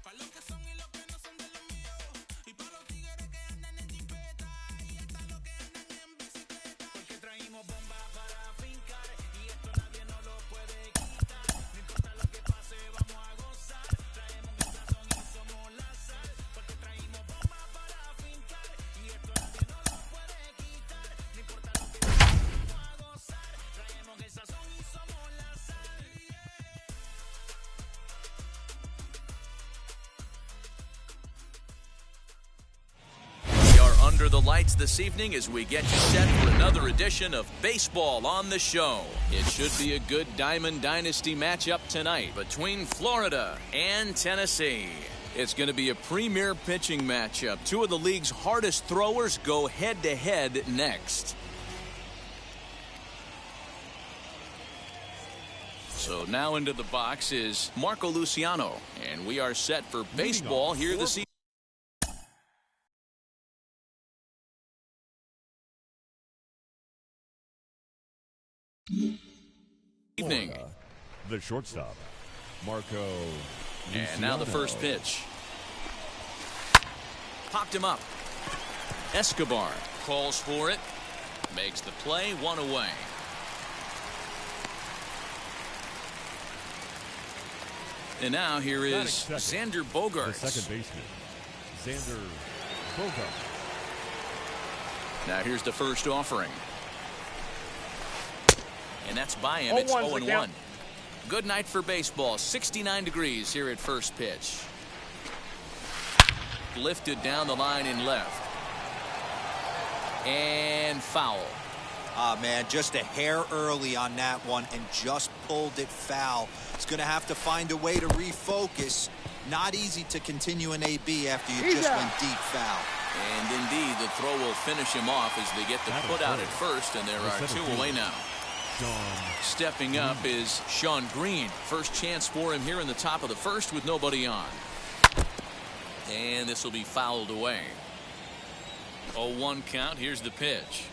S15: para los que son y los que no son de los míos, y para los tigres que andan en jipeta y hasta los que andan en bicicleta.
S14: Porque traímos bomba para fincar. Y esto nadie no lo puede quitar. No importa lo que pase, vamos a gozar. Traemos el sazón y somos la sal. Porque traímos bomba para fincar. Y esto nadie no lo puede quitar. No importa lo que pase, vamos a gozar. Traemos el sazón y somos la sal.
S1: We are under the lights this evening as we get you set for another edition of Baseball on the Show. It should be a good Diamond Dynasty matchup tonight between Florida and Tennessee. It's going to be a premier pitching matchup. Two of the league's hardest throwers go head-to-head next. So now into the box is Marco Luciano, and we are set for baseball here this evening. Evening.
S2: The shortstop, Marco
S1: And now the first pitch. Popped him up. Escobar calls for it. Makes the play, one away. And now here is Xander Bogaerts.
S2: The second baseman, Xander Bogaerts.
S1: Now here's the first offering. And that's by him. It's 0-1. Good night for baseball. 69 degrees here at first pitch. Lifted down the line in left. And foul.
S4: Ah, man, just a hair early on that one and just pulled it foul. It's going to have to find a way to refocus. Not easy to continue an AB after you just went deep foul.
S1: And indeed, the throw will finish him off as they get the put out at first, and there are two away now. Stepping up is Sean Green. First chance for him here in the top of the first with nobody on. And this will be fouled away. 0-1 count. Here's the pitch.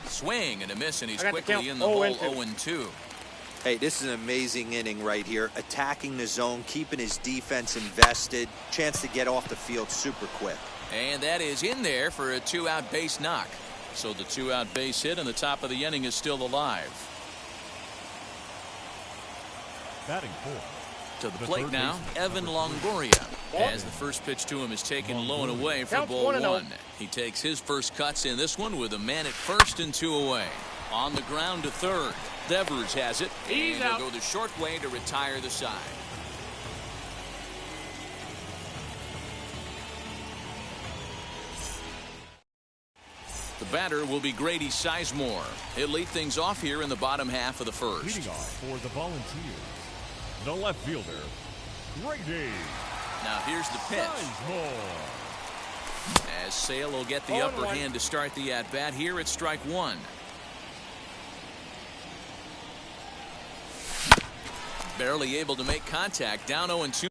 S1: Swing and a miss, and he's quickly in the hole. 0-2.
S4: Hey, this is an amazing inning right here. Attacking the zone, keeping his defense invested. Chance to get off the field super quick.
S1: And that is in there for a two-out base knock. So the two-out base hit and the top of the inning is still alive.
S2: Batting fourth.
S1: To the plate now, Evan Longoria. As the first pitch to him is taken low and away for ball one. He takes his first cuts in this one with a man at first and two away. On the ground to third. Devers has it. And he'll go the short way to retire the side. The batter will be Grady Sizemore. He'll lead things off here in the bottom half of the first.
S2: Leading off for the Volunteers, the left fielder, Grady.
S1: Now here's the pitch.
S2: Sizemore.
S1: As Sale will get the upper hand to start the at-bat here at strike one. Barely able to make contact, down 0-2.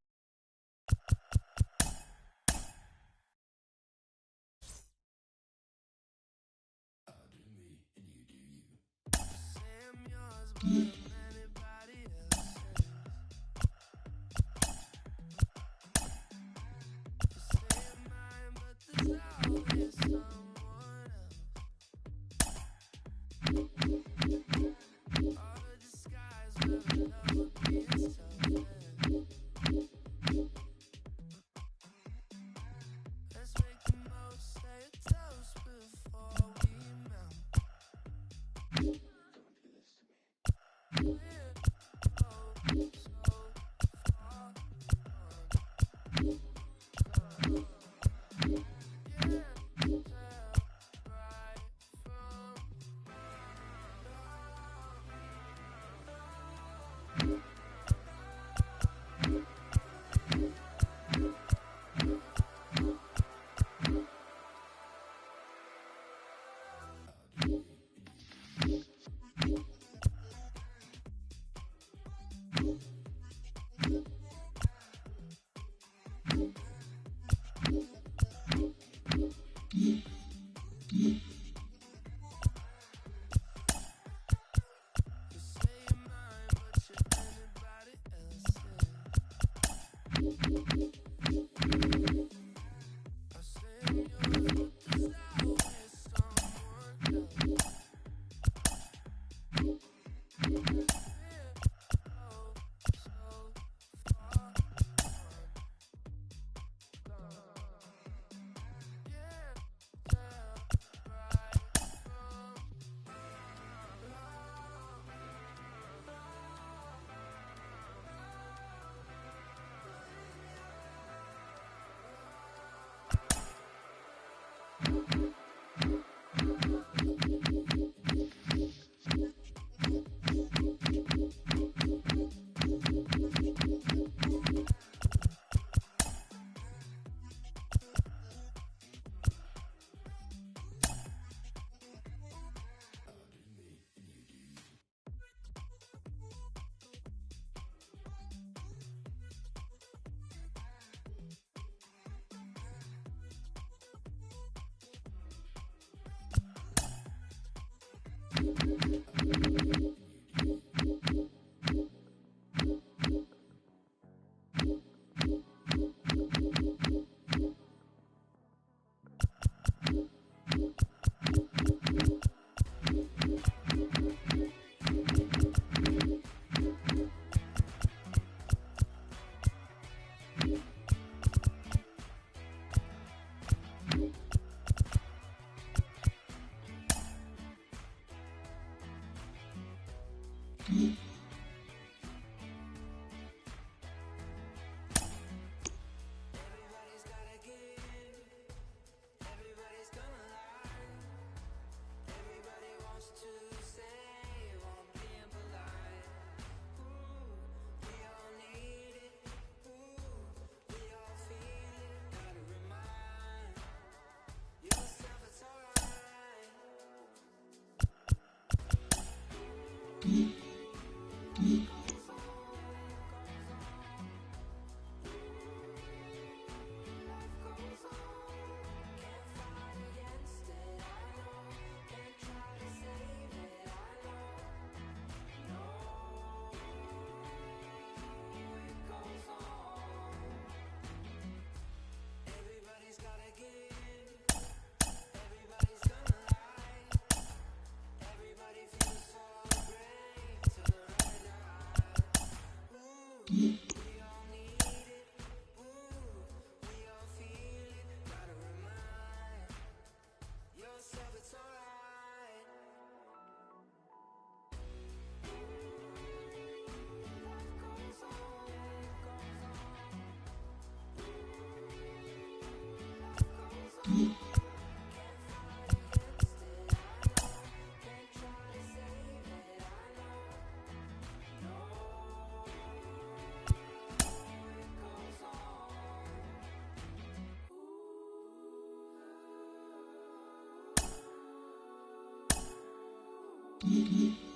S16: Bye.